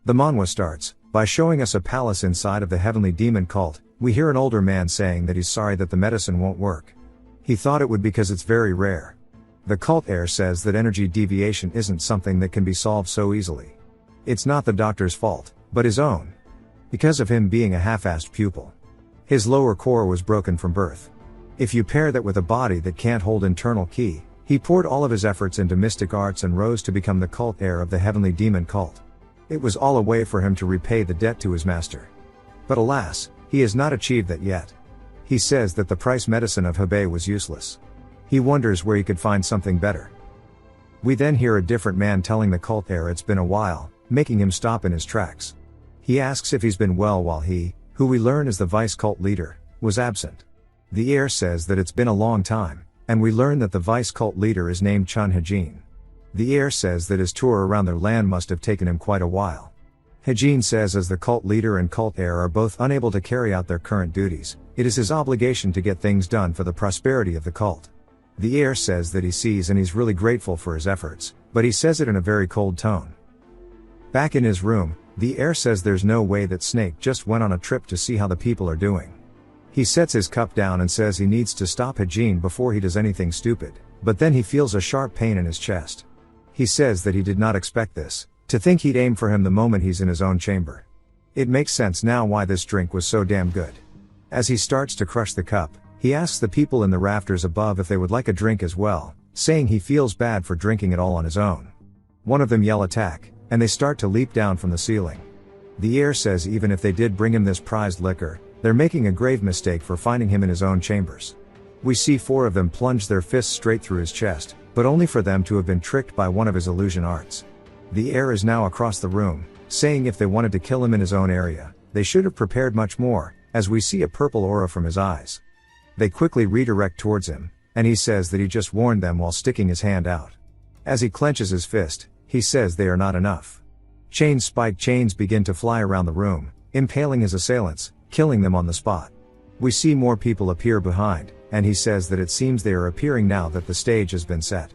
The manhwa starts by showing us a palace inside of the heavenly demon cult. We hear an older man saying that he's sorry that the medicine won't work. He thought it would because it's very rare. The cult heir says that energy deviation isn't something that can be solved so easily. It's not the doctor's fault, but his own. Because of him being a half-assed pupil. His lower core was broken from birth. If you pair that with a body that can't hold internal ki, he poured all of his efforts into mystic arts and rose to become the cult heir of the heavenly demon cult. It was all a way for him to repay the debt to his master. But alas, he has not achieved that yet. He says that the price medicine of Hebei was useless. He wonders where he could find something better. We then hear a different man telling the cult heir it's been a while, making him stop in his tracks. He asks if he's been well while he, who we learn is the vice cult leader, was absent. The heir says that it's been a long time, and we learn that the vice cult leader is named Chun Hejin. The heir says that his tour around their land must have taken him quite a while. Hejin says as the cult leader and cult heir are both unable to carry out their current duties, it is his obligation to get things done for the prosperity of the cult. The heir says that he sees and he's really grateful for his efforts, but he says it in a very cold tone. Back in his room, the heir says there's no way that Snake just went on a trip to see how the people are doing. He sets his cup down and says he needs to stop Hejin before he does anything stupid, but then he feels a sharp pain in his chest. He says that he did not expect this, to think he'd aim for him the moment he's in his own chamber. It makes sense now why this drink was so damn good. As he starts to crush the cup, he asks the people in the rafters above if they would like a drink as well, saying he feels bad for drinking it all on his own. One of them yell attack, and they start to leap down from the ceiling. The heir says even if they did bring him this prized liquor, they're making a grave mistake for finding him in his own chambers. We see 4 of them plunge their fists straight through his chest, but only for them to have been tricked by one of his illusion arts. The heir is now across the room, saying if they wanted to kill him in his own area, they should have prepared much more, as we see a purple aura from his eyes. They quickly redirect towards him, and he says that he just warned them while sticking his hand out. As he clenches his fist, he says they are not enough. Spiked chains begin to fly around the room, impaling his assailants, killing them on the spot. We see more people appear behind, and he says that it seems they are appearing now that the stage has been set.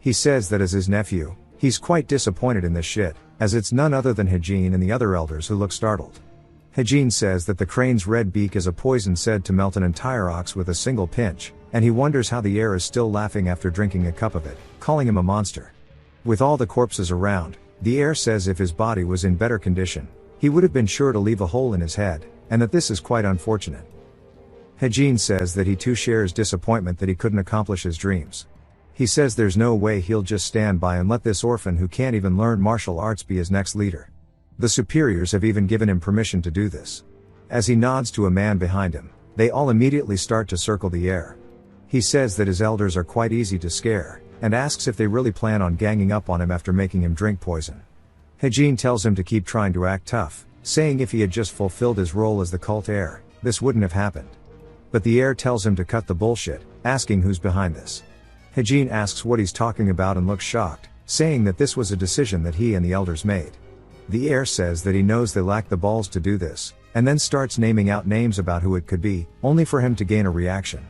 He says that as his nephew, he's quite disappointed in this shit, as it's none other than Hejin and the other elders who look startled. Hejin says that the crane's red beak is a poison said to melt an entire ox with a single pinch, and he wonders how the heir is still laughing after drinking a cup of it, calling him a monster. With all the corpses around, the heir says if his body was in better condition, he would have been sure to leave a hole in his head, and that this is quite unfortunate. Hejin says that he too shares disappointment that he couldn't accomplish his dreams. He says there's no way he'll just stand by and let this orphan who can't even learn martial arts be his next leader. The superiors have even given him permission to do this. As he nods to a man behind him, they all immediately start to circle the heir. He says that his elders are quite easy to scare, and asks if they really plan on ganging up on him after making him drink poison. Hejin tells him to keep trying to act tough, saying if he had just fulfilled his role as the cult heir, this wouldn't have happened. But the heir tells him to cut the bullshit, asking who's behind this. Hejin asks what he's talking about and looks shocked, saying that this was a decision that he and the elders made. The heir says that he knows they lack the balls to do this, and then starts naming out names about who it could be, only for him to gain a reaction.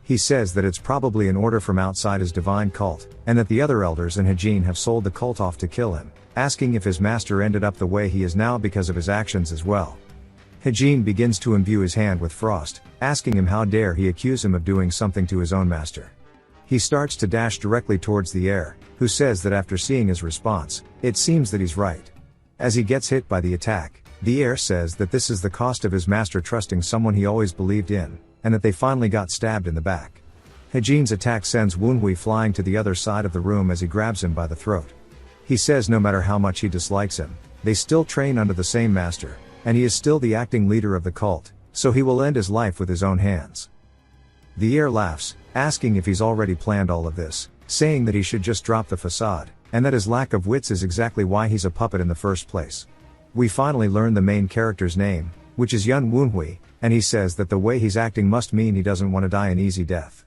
He says that it's probably an order from outside his divine cult, and that the other elders and Hejin have sold the cult off to kill him, asking if his master ended up the way he is now because of his actions as well. Hejin begins to imbue his hand with frost, asking him how dare he accuse him of doing something to his own master. He starts to dash directly towards the heir, who says that after seeing his response, it seems that he's right. As he gets hit by the attack, the heir says that this is the cost of his master trusting someone he always believed in, and that they finally got stabbed in the back. Hejin's attack sends Wunhui flying to the other side of the room as he grabs him by the throat. He says no matter how much he dislikes him, they still train under the same master, and he is still the acting leader of the cult, so he will end his life with his own hands. The heir laughs, asking if he's already planned all of this, saying that he should just drop the facade, and that his lack of wits is exactly why he's a puppet in the first place. We finally learn the main character's name, which is Yun Wunhui, and he says that the way he's acting must mean he doesn't want to die an easy death.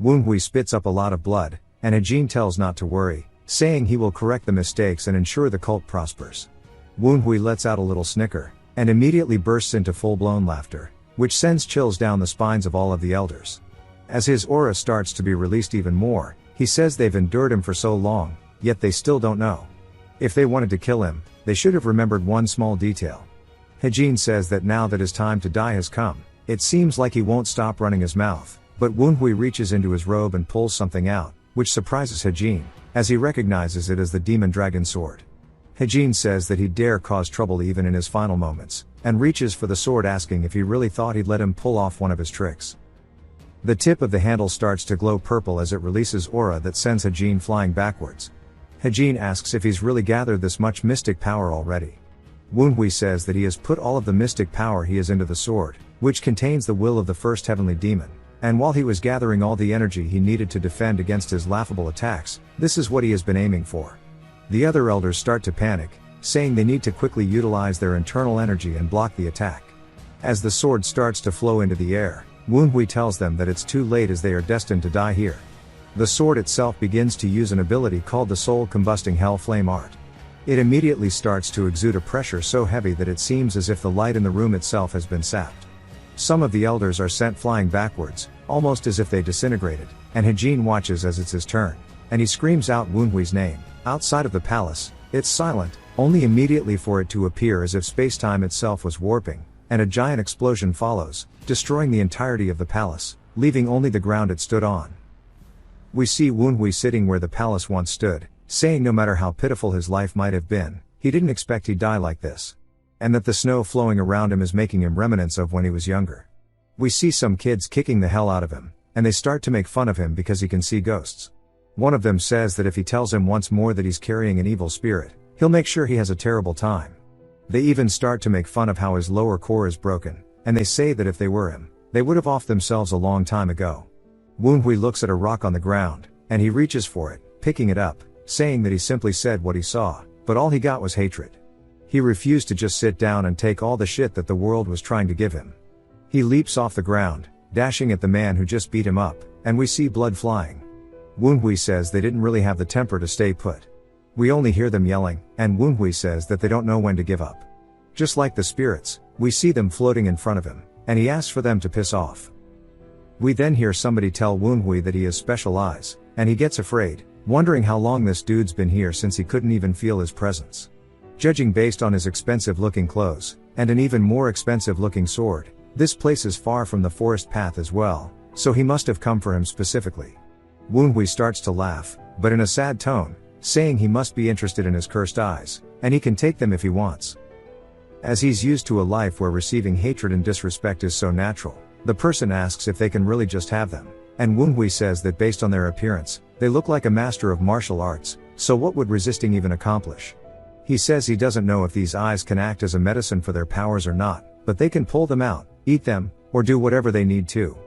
Wunhui spits up a lot of blood, and Hejin tells not to worry, saying he will correct the mistakes and ensure the cult prospers. Wunhui lets out a little snicker, and immediately bursts into full-blown laughter, which sends chills down the spines of all of the elders. As his aura starts to be released even more, he says they've endured him for so long, yet they still don't know. If they wanted to kill him, They should have remembered one small detail. Hejin says that now that his time to die has come, it seems like he won't stop running his mouth, but Woonhui reaches into his robe and pulls something out, which surprises Hejin, as he recognizes it as the demon dragon sword. Hejin says that he'd dare cause trouble even in his final moments, and reaches for the sword asking if he really thought he'd let him pull off one of his tricks. The tip of the handle starts to glow purple as it releases aura that sends Hejin flying backwards. Hejin asks if he's really gathered this much mystic power already. Woonhui says that he has put all of the mystic power he has into the sword, which contains the will of the first heavenly demon, and while he was gathering all the energy he needed to defend against his laughable attacks, this is what he has been aiming for. The other elders start to panic, saying they need to quickly utilize their internal energy and block the attack. As the sword starts to flow into the air, Woonhui tells them that it's too late as they are destined to die here. The sword itself begins to use an ability called the Soul Combusting Hell Flame Art. It immediately starts to exude a pressure so heavy that it seems as if the light in the room itself has been sapped. Some of the elders are sent flying backwards, almost as if they disintegrated, and Hejin watches as it's his turn, and he screams out Woonhui's name. Outside of the palace, it's silent, only immediately for it to appear as if space-time itself was warping, and a giant explosion follows, destroying the entirety of the palace, leaving only the ground it stood on. We see Woonhui sitting where the palace once stood, saying no matter how pitiful his life might have been, he didn't expect he'd die like this. And that the snow flowing around him is making him remnants of when he was younger. We see some kids kicking the hell out of him, and they start to make fun of him because he can see ghosts. One of them says that if he tells him once more that he's carrying an evil spirit, he'll make sure he has a terrible time. They even start to make fun of how his lower core is broken, and they say that if they were him, they would have offed themselves a long time ago. Woonhui looks at a rock on the ground, and he reaches for it, picking it up, saying that he simply said what he saw, but all he got was hatred. He refused to just sit down and take all the shit that the world was trying to give him. He leaps off the ground, dashing at the man who just beat him up, and we see blood flying. Woonhui says they didn't really have the temper to stay put. We only hear them yelling, and Woonhui says that they don't know when to give up. Just like the spirits, we see them floating in front of him, and he asks for them to piss off. We then hear somebody tell Woonhui that he has special eyes, and he gets afraid, wondering how long this dude's been here since he couldn't even feel his presence. Judging based on his expensive looking clothes, and an even more expensive looking sword, this place is far from the forest path as well, so he must have come for him specifically. Woonhui starts to laugh, but in a sad tone, saying he must be interested in his cursed eyes, and he can take them if he wants. As he's used to a life where receiving hatred and disrespect is so natural, the person asks if they can really just have them, and Woonhui says that based on their appearance, they look like a master of martial arts, so what would resisting even accomplish? He says he doesn't know if these eyes can act as a medicine for their powers or not, but they can pull them out, eat them, or do whatever they need to.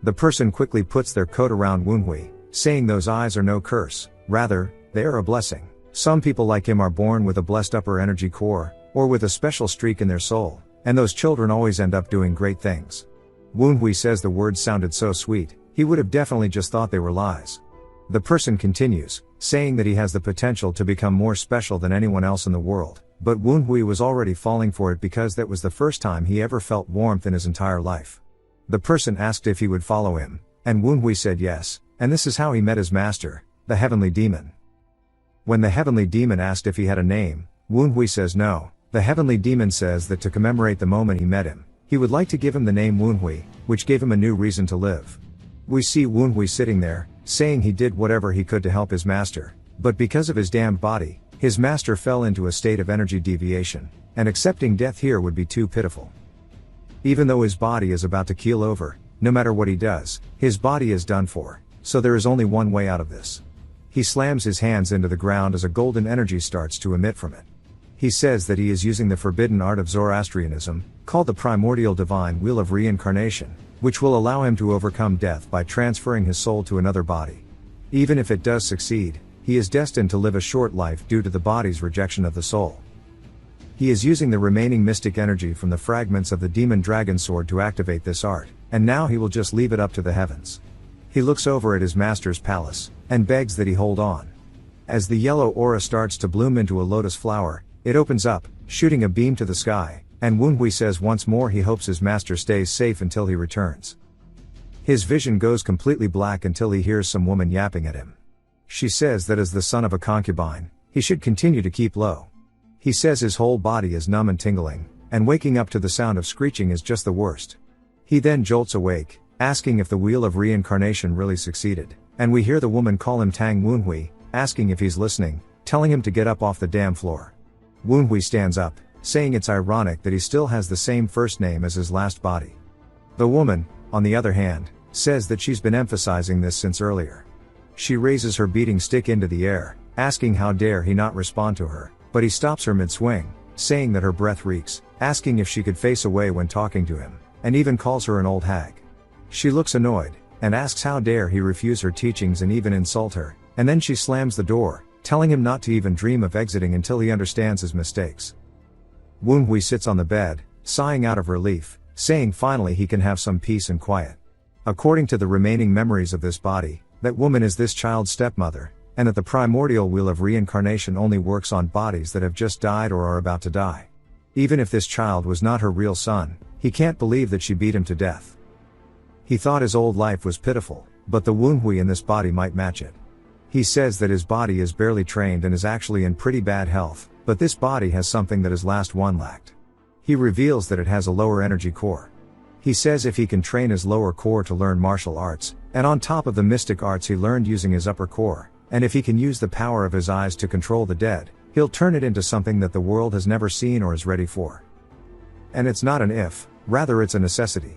The person quickly puts their coat around Woonhui, saying those eyes are no curse, rather, they are a blessing. Some people like him are born with a blessed upper energy core, or with a special streak in their soul, and those children always end up doing great things. Woonhui says the words sounded so sweet, he would have definitely just thought they were lies. The person continues, saying that he has the potential to become more special than anyone else in the world, but Woonhui was already falling for it because that was the first time he ever felt warmth in his entire life. The person asked if he would follow him, and Woonhui said yes, and this is how he met his master, the heavenly demon. When the heavenly demon asked if he had a name, Woonhui says no. The heavenly demon says that to commemorate the moment he met him, he would like to give him the name Woonhui, which gave him a new reason to live. We see Woonhui sitting there, saying he did whatever he could to help his master, but because of his damned body, his master fell into a state of energy deviation, and accepting death here would be too pitiful. Even though his body is about to keel over, no matter what he does, his body is done for, so there is only one way out of this. He slams his hands into the ground as a golden energy starts to emit from it. He says that he is using the forbidden art of Zoroastrianism, called the primordial divine wheel of reincarnation, which will allow him to overcome death by transferring his soul to another body. Even if it does succeed, he is destined to live a short life due to the body's rejection of the soul. He is using the remaining mystic energy from the fragments of the demon dragon sword to activate this art, and now he will just leave it up to the heavens. He looks over at his master's palace, and begs that he hold on. As the yellow aura starts to bloom into a lotus flower, it opens up, shooting a beam to the sky, and Woonhui says once more he hopes his master stays safe until he returns. His vision goes completely black until he hears some woman yapping at him. She says that as the son of a concubine, he should continue to keep low. He says his whole body is numb and tingling, and waking up to the sound of screeching is just the worst. He then jolts awake, asking if the wheel of reincarnation really succeeded, and we hear the woman call him Tang Woonhui, asking if he's listening, telling him to get up off the damn floor. Woonhui stands up, saying it's ironic that he still has the same first name as his last body. The woman, on the other hand, says that she's been emphasizing this since earlier. She raises her beating stick into the air, asking how dare he not respond to her, but he stops her mid-swing, saying that her breath reeks, asking if she could face away when talking to him, and even calls her an old hag. She looks annoyed, and asks how dare he refuse her teachings and even insult her, and then she slams the door, telling him not to even dream of exiting until he understands his mistakes. Woonhui sits on the bed, sighing out of relief, saying finally he can have some peace and quiet. According to the remaining memories of this body, that woman is this child's stepmother, and that the primordial wheel of reincarnation only works on bodies that have just died or are about to die. Even if this child was not her real son, he can't believe that she beat him to death. He thought his old life was pitiful, but the Woonhui in this body might match it. He says that his body is barely trained and is actually in pretty bad health, but this body has something that his last one lacked. He reveals that it has a lower energy core. He says if he can train his lower core to learn martial arts, and on top of the mystic arts he learned using his upper core, and if he can use the power of his eyes to control the dead, he'll turn it into something that the world has never seen or is ready for. And it's not an if, rather it's a necessity.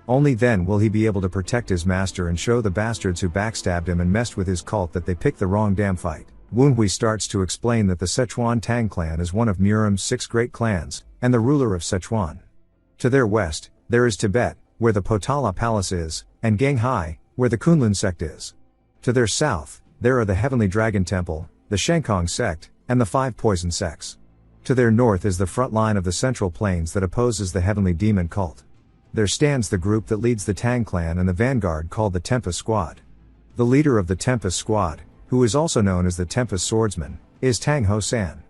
Only then will he be able to protect his master and show the bastards who backstabbed him and messed with his cult that they picked the wrong damn fight. Woonhui starts to explain that the Sichuan Tang clan is one of Murum's 6 great clans, and the ruler of Sichuan. To their west, there is Tibet, where the Potala Palace is, and Ganghai, where the Kunlun sect is. To their south, there are the Heavenly Dragon Temple, the Shenkong sect, and the 5 poison sects. To their north is the front line of the Central Plains that opposes the Heavenly Demon cult. There stands the group that leads the Tang clan and the vanguard called the Tempest Squad. The leader of the Tempest Squad, who is also known as the Tempest Swordsman, is Tang Ho San.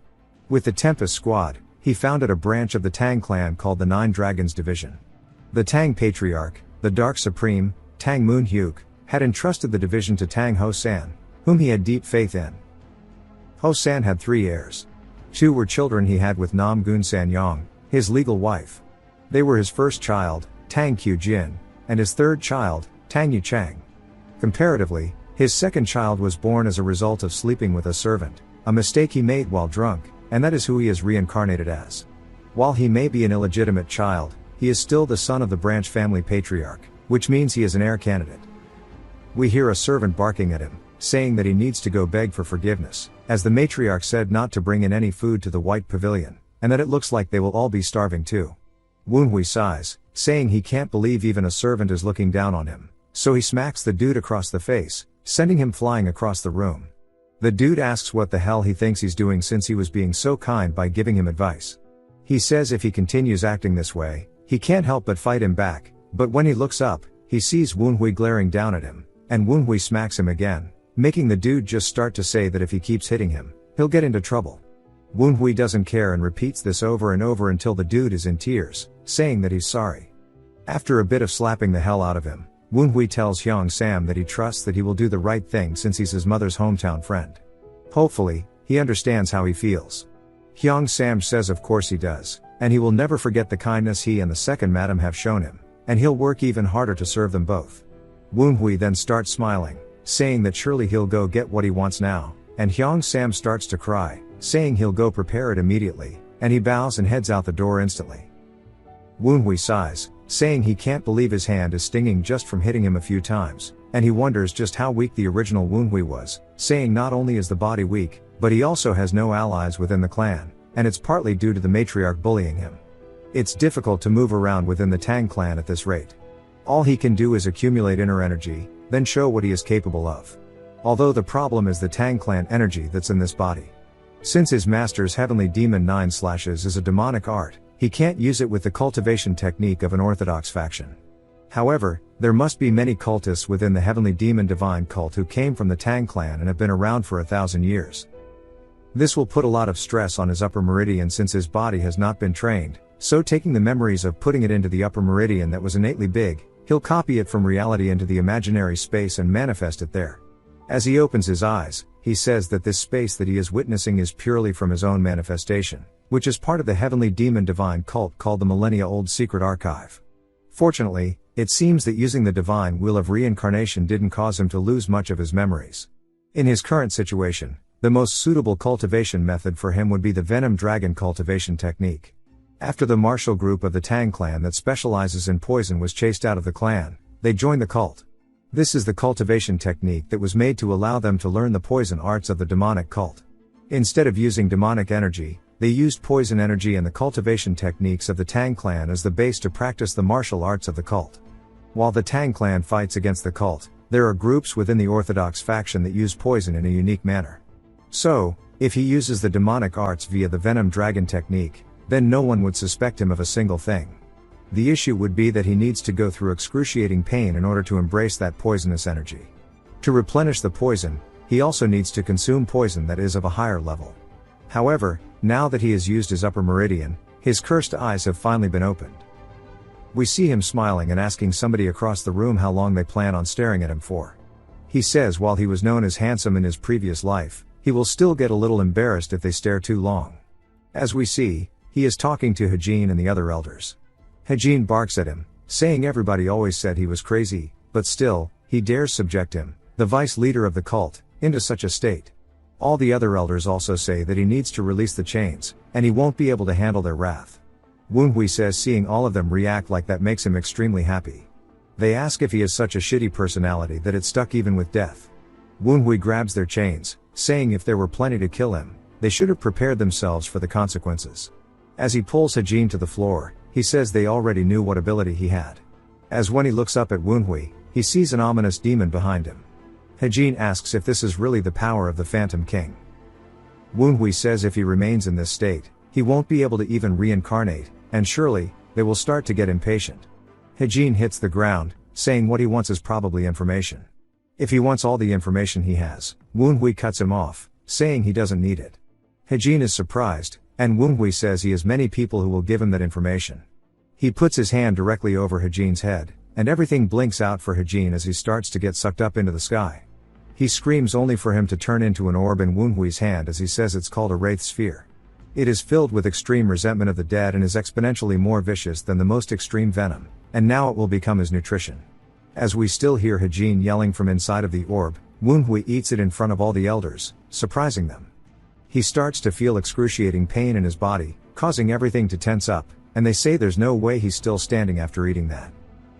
With the Tempest Squad, he founded a branch of the Tang clan called the 9 Dragons Division. The Tang Patriarch, the Dark Supreme, Tang Moon Hyuk, had entrusted the division to Tang Ho San, whom he had deep faith in. Ho San had 3 heirs. 2 were children he had with Nam Gun San Yong, his legal wife. They were his first child, Tang Qiu Jin, and his third child, Tang Yu Chang. Comparatively, his second child was born as a result of sleeping with a servant, a mistake he made while drunk, and that is who he is reincarnated as. While he may be an illegitimate child, he is still the son of the branch family patriarch, which means he is an heir candidate. We hear a servant barking at him, saying that he needs to go beg for forgiveness, as the matriarch said not to bring in any food to the White Pavilion, and that it looks like they will all be starving too. Woonhui sighs, saying he can't believe even a servant is looking down on him, so he smacks the dude across the face, sending him flying across the room. The dude asks what the hell he thinks he's doing since he was being so kind by giving him advice. He says if he continues acting this way, he can't help but fight him back, but when he looks up, he sees Woonhui glaring down at him, and Woonhui smacks him again, making the dude just start to say that if he keeps hitting him, he'll get into trouble. Woonhui doesn't care and repeats this over and over until the dude is in tears, saying that he's sorry. After a bit of slapping the hell out of him, Woonhui tells Hyung Sam that he trusts that he will do the right thing since he's his mother's hometown friend. Hopefully, he understands how he feels. Hyung Sam says of course he does, and he will never forget the kindness he and the second madam have shown him, and he'll work even harder to serve them both. Woonhui then starts smiling, saying that surely he'll go get what he wants now, and Hyung Sam starts to cry, saying he'll go prepare it immediately, and he bows and heads out the door instantly. Woonhui sighs, saying he can't believe his hand is stinging just from hitting him a few times, and he wonders just how weak the original Woonhui was, saying not only is the body weak, but he also has no allies within the clan, and it's partly due to the matriarch bullying him. It's difficult to move around within the Tang clan at this rate. All he can do is accumulate inner energy, then show what he is capable of. Although the problem is the Tang clan energy that's in this body. Since his master's heavenly demon 9 slashes is a demonic art, he can't use it with the cultivation technique of an orthodox faction. However, there must be many cultists within the heavenly demon divine cult who came from the Tang clan and have been around for 1,000 years. This will put a lot of stress on his upper meridian since his body has not been trained, so taking the memories of putting it into the upper meridian that was innately big, he'll copy it from reality into the imaginary space and manifest it there. As he opens his eyes, he says that this space that he is witnessing is purely from his own manifestation, which is part of the heavenly demon divine cult called the millennia-old secret archive. Fortunately, it seems that using the divine wheel of reincarnation didn't cause him to lose much of his memories. In his current situation, the most suitable cultivation method for him would be the venom dragon cultivation technique. After the martial group of the Tang clan that specializes in poison was chased out of the clan, they joined the cult. This is the cultivation technique that was made to allow them to learn the poison arts of the demonic cult. Instead of using demonic energy, they used poison energy and the cultivation techniques of the Tang clan as the base to practice the martial arts of the cult. While the Tang clan fights against the cult, there are groups within the Orthodox faction that use poison in a unique manner. So, if he uses the demonic arts via the venom dragon technique, then no one would suspect him of a single thing. The issue would be that he needs to go through excruciating pain in order to embrace that poisonous energy. To replenish the poison, he also needs to consume poison that is of a higher level. However, now that he has used his upper meridian, his cursed eyes have finally been opened. We see him smiling and asking somebody across the room how long they plan on staring at him for. He says while he was known as handsome in his previous life, he will still get a little embarrassed if they stare too long. As we see, he is talking to Hajin and the other elders. Hajin barks at him, saying everybody always said he was crazy, but still, he dares subject him, the vice leader of the cult, into such a state. All the other elders also say that he needs to release the chains, and he won't be able to handle their wrath. Woonhui says seeing all of them react like that makes him extremely happy. They ask if he has such a shitty personality that it's stuck even with death. Woonhui grabs their chains, saying if there were plenty to kill him, they should have prepared themselves for the consequences. As he pulls Hajin to the floor, he says they already knew what ability he had. As when he looks up at Woonhui, he sees an ominous demon behind him. Hajin asks if this is really the power of the Phantom King. Woonhui says if he remains in this state, he won't be able to even reincarnate, and surely, they will start to get impatient. Hajin hits the ground, saying what he wants is probably information. If he wants all the information he has, Woonhui cuts him off, saying he doesn't need it. Hajin is surprised, and Woonhui says he has many people who will give him that information. He puts his hand directly over Hajin's head, and everything blinks out for Hajin as he starts to get sucked up into the sky. He screams only for him to turn into an orb in Woonhui's hand as he says it's called a wraith sphere. It is filled with extreme resentment of the dead and is exponentially more vicious than the most extreme venom, and now it will become his nutrition. As we still hear Hajin yelling from inside of the orb, Woonhui eats it in front of all the elders, surprising them. He starts to feel excruciating pain in his body, causing everything to tense up, and they say there's no way he's still standing after eating that.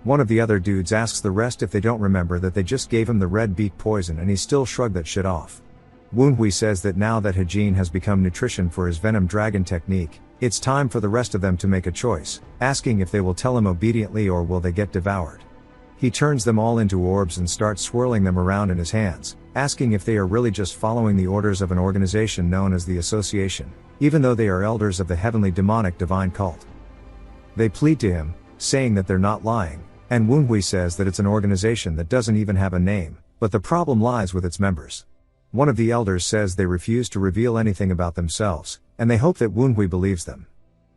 One of the other dudes asks the rest if they don't remember that they just gave him the red beet poison and he still shrugged that shit off. Woonhui says that now that Hajin has become nutrition for his venom dragon technique, it's time for the rest of them to make a choice, asking if they will tell him obediently or will they get devoured. He turns them all into orbs and starts swirling them around in his hands, asking if they are really just following the orders of an organization known as the Association, even though they are elders of the heavenly demonic divine cult. They plead to him, saying that they're not lying, and Woonhui says that it's an organization that doesn't even have a name, but the problem lies with its members. One of the elders says they refuse to reveal anything about themselves, and they hope that Woonhui believes them.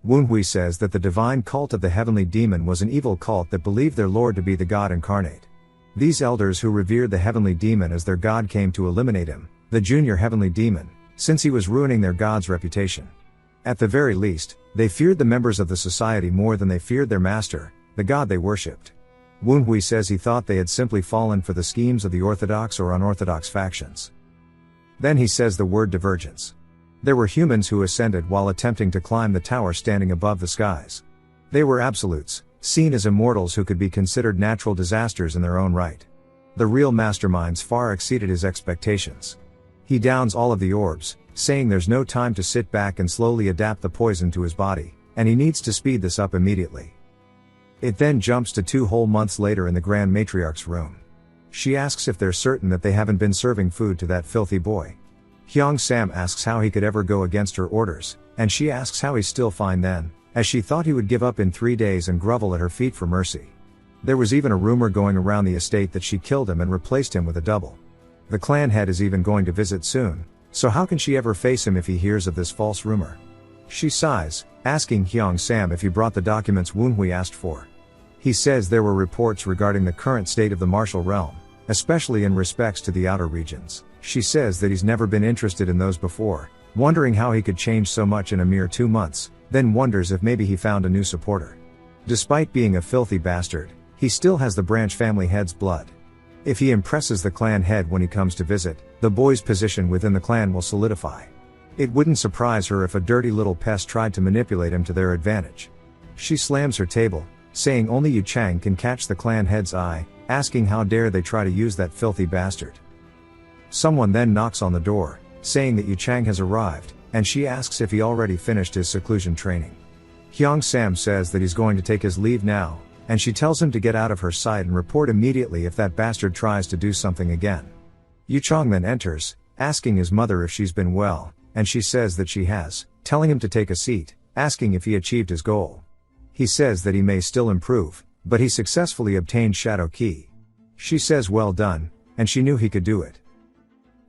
Woonhui says that the divine cult of the heavenly demon was an evil cult that believed their lord to be the god incarnate. These elders who revered the heavenly demon as their god came to eliminate him, the junior heavenly demon, since he was ruining their god's reputation. At the very least, they feared the members of the society more than they feared their master, the god they worshipped. Woonhui says he thought they had simply fallen for the schemes of the orthodox or unorthodox factions. Then he says the word divergence. There were humans who ascended while attempting to climb the tower standing above the skies. They were absolutes, seen as immortals who could be considered natural disasters in their own right. The real masterminds far exceeded his expectations. He downs all of the orbs, saying there's no time to sit back and slowly adapt the poison to his body, and he needs to speed this up immediately. It then jumps to 2 whole months later in the Grand Matriarch's room. She asks if they're certain that they haven't been serving food to that filthy boy. Hyung Sam asks how he could ever go against her orders, and she asks how he's still fine then, as she thought he would give up in 3 days and grovel at her feet for mercy. There was even a rumor going around the estate that she killed him and replaced him with a double. The clan head is even going to visit soon, so how can she ever face him if he hears of this false rumor? She sighs, asking Hyung Sam if he brought the documents Woonhui asked for. He says there were reports regarding the current state of the martial realm, especially in respects to the outer regions. She says that he's never been interested in those before, wondering how he could change so much in a mere 2 months, then wonders if maybe he found a new supporter. Despite being a filthy bastard, he still has the branch family head's blood. If he impresses the clan head when he comes to visit, the boy's position within the clan will solidify. It wouldn't surprise her if a dirty little pest tried to manipulate him to their advantage. She slams her table, saying only Yu Chang can catch the clan head's eye, asking how dare they try to use that filthy bastard. Someone then knocks on the door, saying that Yu Chang has arrived, and she asks if he already finished his seclusion training. Hyung Sam says that he's going to take his leave now, and she tells him to get out of her sight and report immediately if that bastard tries to do something again. Yu Chang then enters, asking his mother if she's been well, and she says that she has, telling him to take a seat, asking if he achieved his goal. He says that he may still improve, but he successfully obtained Shadow Key. She says well done, and she knew he could do it.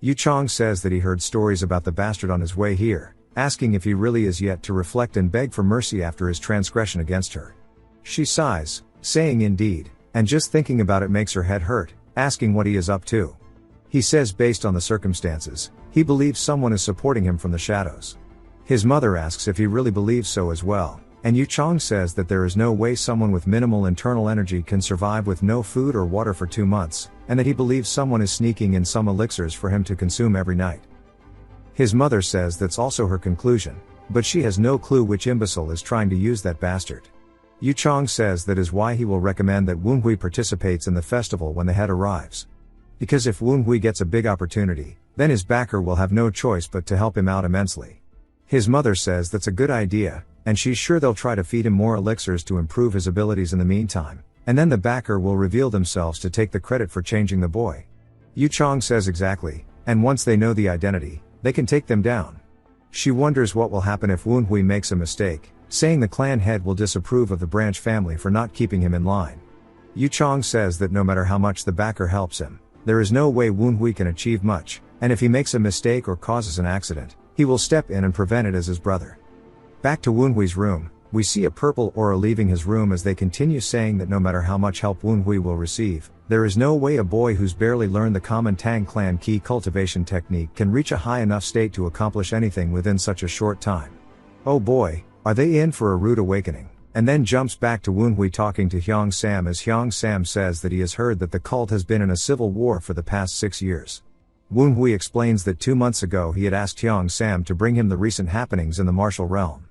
Yu Chang says that he heard stories about the bastard on his way here, asking if he really is yet to reflect and beg for mercy after his transgression against her. She sighs, saying indeed, and just thinking about it makes her head hurt, asking what he is up to. He says based on the circumstances, he believes someone is supporting him from the shadows. His mother asks if he really believes so as well, and Yu Chang says that there is no way someone with minimal internal energy can survive with no food or water for 2 months, and that he believes someone is sneaking in some elixirs for him to consume every night. His mother says that's also her conclusion, but she has no clue which imbecile is trying to use that bastard. Yu Chang says that is why he will recommend that Wen Hui participates in the festival when the head arrives. Because if Wen Hui gets a big opportunity, then his backer will have no choice but to help him out immensely. His mother says that's a good idea, and she's sure they'll try to feed him more elixirs to improve his abilities in the meantime, and then the backer will reveal themselves to take the credit for changing the boy. Yu Chang says exactly, and once they know the identity, they can take them down. She wonders what will happen if Wen Hui makes a mistake, saying the clan head will disapprove of the branch family for not keeping him in line. Yu Chang says that no matter how much the backer helps him, there is no way Wen Hui can achieve much, and if he makes a mistake or causes an accident, he will step in and prevent it as his brother. Back to Wen Hui's room, we see a purple aura leaving his room as they continue saying that no matter how much help Wen Hui will receive, there is no way a boy who's barely learned the common Tang clan key cultivation technique can reach a high enough state to accomplish anything within such a short time. Oh boy, are they in for a rude awakening? And then jumps back to Wen Hui talking to Hyung Sam as Hyung Sam says that he has heard that the cult has been in a civil war for the past 6 years. Wen Hui explains that 2 months ago he had asked Hyung Sam to bring him the recent happenings in the martial realm.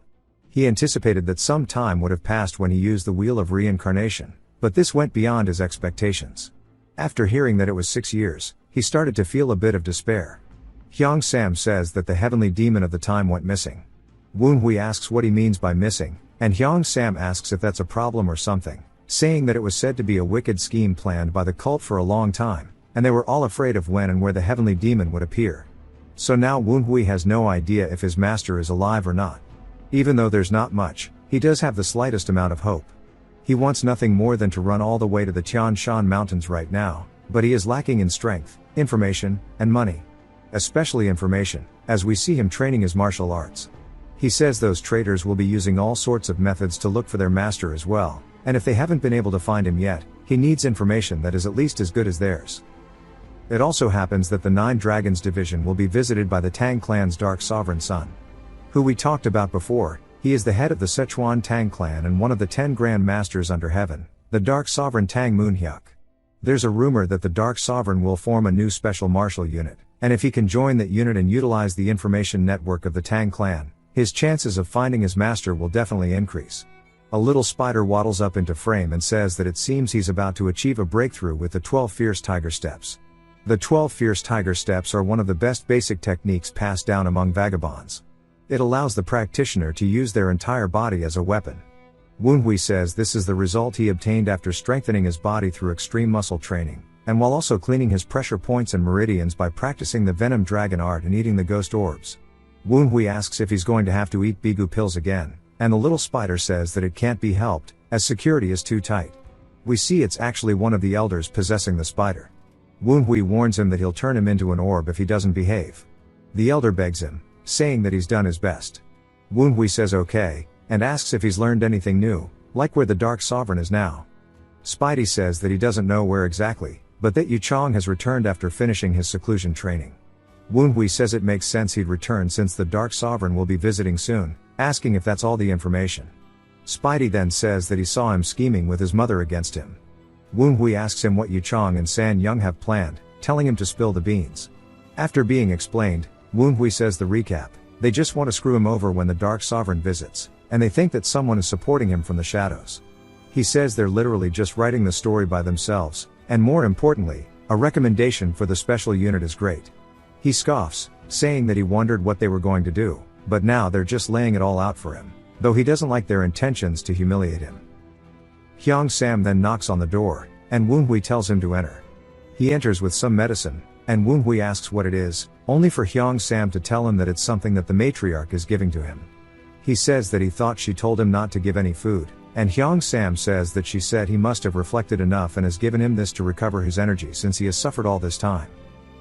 He anticipated that some time would have passed when he used the Wheel of Reincarnation, but this went beyond his expectations. After hearing that it was 6 years, he started to feel a bit of despair. Hyung Sam says that the heavenly demon of the time went missing. Wen Hui asks what he means by missing, and Hyung Sam asks if that's a problem or something, saying that it was said to be a wicked scheme planned by the cult for a long time, and they were all afraid of when and where the heavenly demon would appear. So now Wen Hui has no idea if his master is alive or not. Even though there's not much, he does have the slightest amount of hope. He wants nothing more than to run all the way to the Tian Shan Mountains right now, but he is lacking in strength, information, and money. Especially information, as we see him training his martial arts. He says those traders will be using all sorts of methods to look for their master as well, and if they haven't been able to find him yet, he needs information that is at least as good as theirs. It also happens that the 9 Dragons division will be visited by the Tang clan's Dark Sovereign Son. Who we talked about before, he is the head of the Sichuan Tang clan and one of the 10 Grand Masters under heaven, the Dark Sovereign Tang Moonhyuk. There's a rumor that the Dark Sovereign will form a new special martial unit, and if he can join that unit and utilize the information network of the Tang clan, his chances of finding his master will definitely increase. A little spider waddles up into frame and says that it seems he's about to achieve a breakthrough with the 12 Fierce Tiger Steps. The 12 Fierce Tiger Steps are one of the best basic techniques passed down among vagabonds. It allows the practitioner to use their entire body as a weapon. Wen Hui says this is the result he obtained after strengthening his body through extreme muscle training, and while also cleaning his pressure points and meridians by practicing the Venom Dragon art and eating the ghost orbs. Wen Hui asks if he's going to have to eat Bigu pills again, and the little spider says that it can't be helped, as security is too tight. We see it's actually one of the elders possessing the spider. Wen Hui warns him that he'll turn him into an orb if he doesn't behave. The elder begs him, saying that he's done his best. Wen Hui says okay, and asks if he's learned anything new, like where the Dark Sovereign is now. Spidey says that he doesn't know where exactly, but that Yu Chang has returned after finishing his seclusion training. Woonhui says it makes sense he'd return since the Dark Sovereign will be visiting soon, asking if that's all the information. Spidey then says that he saw him scheming with his mother against him. Woonhui asks him what Yuchong and San Young have planned, telling him to spill the beans. After being explained, Woonhui says the recap: they just want to screw him over when the Dark Sovereign visits, and they think that someone is supporting him from the shadows. He says they're literally just writing the story by themselves, and more importantly, a recommendation for the special unit is great. He scoffs, saying that he wondered what they were going to do, but now they're just laying it all out for him, though he doesn't like their intentions to humiliate him. Hyung Sam then knocks on the door, and Woonhui tells him to enter. He enters with some medicine, and Woonhui asks what it is, only for Hyung Sam to tell him that it's something that the matriarch is giving to him. He says that he thought she told him not to give any food, and Hyung Sam says that she said he must have reflected enough and has given him this to recover his energy since he has suffered all this time.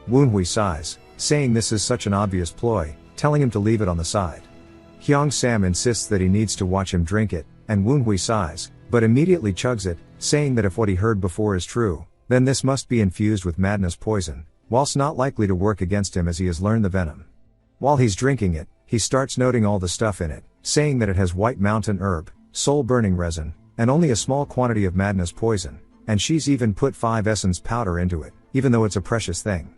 Woonhui sighs, saying this is such an obvious ploy, telling him to leave it on the side. Hyung Sam insists that he needs to watch him drink it, and Woonhui sighs, but immediately chugs it, saying that if what he heard before is true, then this must be infused with madness poison, whilst not likely to work against him as he has learned the venom. While he's drinking it, he starts noting all the stuff in it, saying that it has white mountain herb, soul-burning resin, and only a small quantity of madness poison, and she's even put 5 essence powder into it, even though it's a precious thing.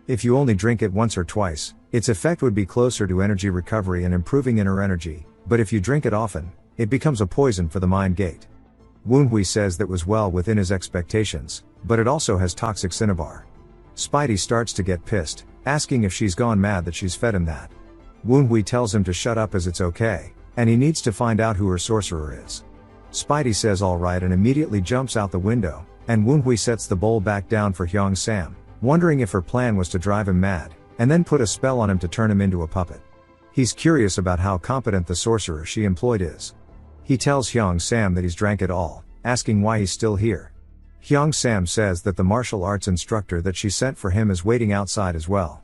If you only drink it once or twice, its effect would be closer to energy recovery and improving inner energy, but if you drink it often, it becomes a poison for the mind gate. Woonhui says that was well within his expectations, but it also has toxic cinnabar. Spidey starts to get pissed, asking if she's gone mad that she's fed him that. Woonhui tells him to shut up as it's okay, and he needs to find out who her sorcerer is. Spidey says alright and immediately jumps out the window, and Woonhui sets the bowl back down for Hyung Sam, wondering if her plan was to drive him mad, and then put a spell on him to turn him into a puppet. He's curious about how competent the sorcerer she employed is. He tells Hyung Sam that he's drank it all, asking why he's still here. Hyung Sam says that the martial arts instructor that she sent for him is waiting outside as well.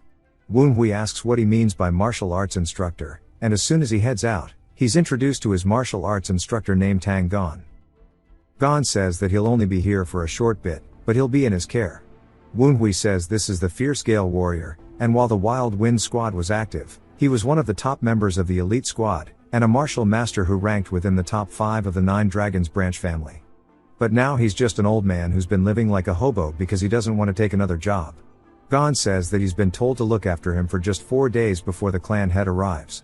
Woonhui asks what he means by martial arts instructor, and as soon as he heads out, he's introduced to his martial arts instructor named Tang Gon. Gon says that he'll only be here for a short bit, but he'll be in his care. Woonhui says this is the fierce Gale warrior, and while the Wild Wind squad was active, he was one of the top members of the elite squad, and a martial master who ranked within the top 5 of the 9 Dragons branch family. But now he's just an old man who's been living like a hobo because he doesn't want to take another job. Gon says that he's been told to look after him for just 4 days before the clan head arrives.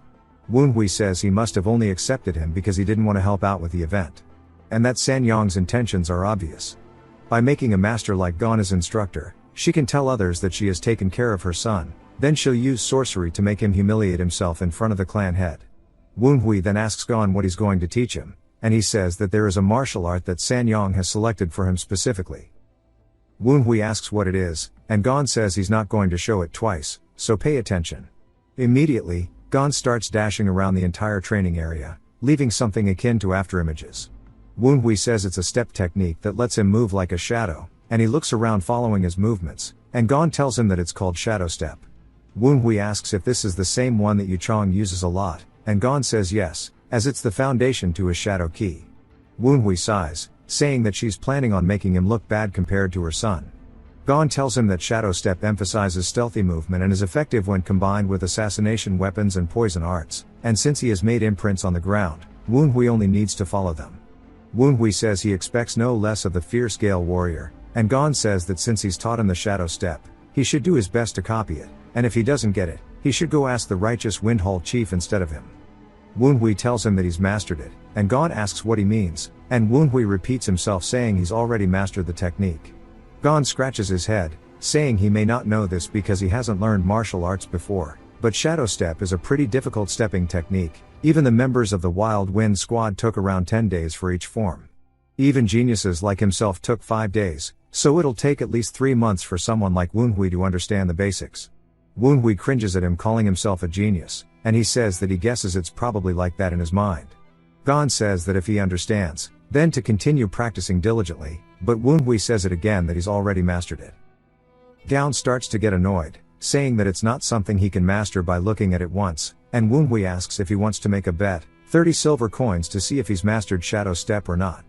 Woonhui says he must have only accepted him because he didn't want to help out with the event. And that San Yong's intentions are obvious. By making a master like Gon as instructor, she can tell others that she has taken care of her son, then she'll use sorcery to make him humiliate himself in front of the clan head. Woonhui then asks Gon what he's going to teach him, and he says that there is a martial art that San Yong has selected for him specifically. Woonhui asks what it is, and Gon says he's not going to show it twice, so pay attention. Immediately, Gon starts dashing around the entire training area, leaving something akin to afterimages. Woonhui says it's a step technique that lets him move like a shadow, and he looks around following his movements, and Gon tells him that it's called Shadow Step. Woonhui asks if this is the same one that Yuchong uses a lot, and Gon says yes, as it's the foundation to his shadow key. Woonhui sighs, saying that she's planning on making him look bad compared to her son. Gon tells him that Shadow Step emphasizes stealthy movement and is effective when combined with assassination weapons and poison arts, and since he has made imprints on the ground, Woonhui only needs to follow them. Woonhui says he expects no less of the fierce Gale warrior, and Gon says that since he's taught him the Shadow Step, he should do his best to copy it, and if he doesn't get it, he should go ask the righteous Windhall chief instead of him. Woonhui tells him that he's mastered it, and Gon asks what he means, and Woonhui repeats himself saying he's already mastered the technique. Gon scratches his head, saying he may not know this because he hasn't learned martial arts before, but Shadow Step is a pretty difficult stepping technique. Even the members of the Wild Wind squad took around 10 days for each form. Even geniuses like himself took 5 days, so it'll take at least 3 months for someone like Woonhui to understand the basics. Woonhui cringes at him calling himself a genius, and he says that he guesses it's probably like that in his mind. Gon says that if he understands, then to continue practicing diligently, but Woonhui says it again that he's already mastered it. Gon starts to get annoyed, saying that it's not something he can master by looking at it once, and Woonhui asks if he wants to make a bet, 30 silver coins to see if he's mastered Shadow Step or not.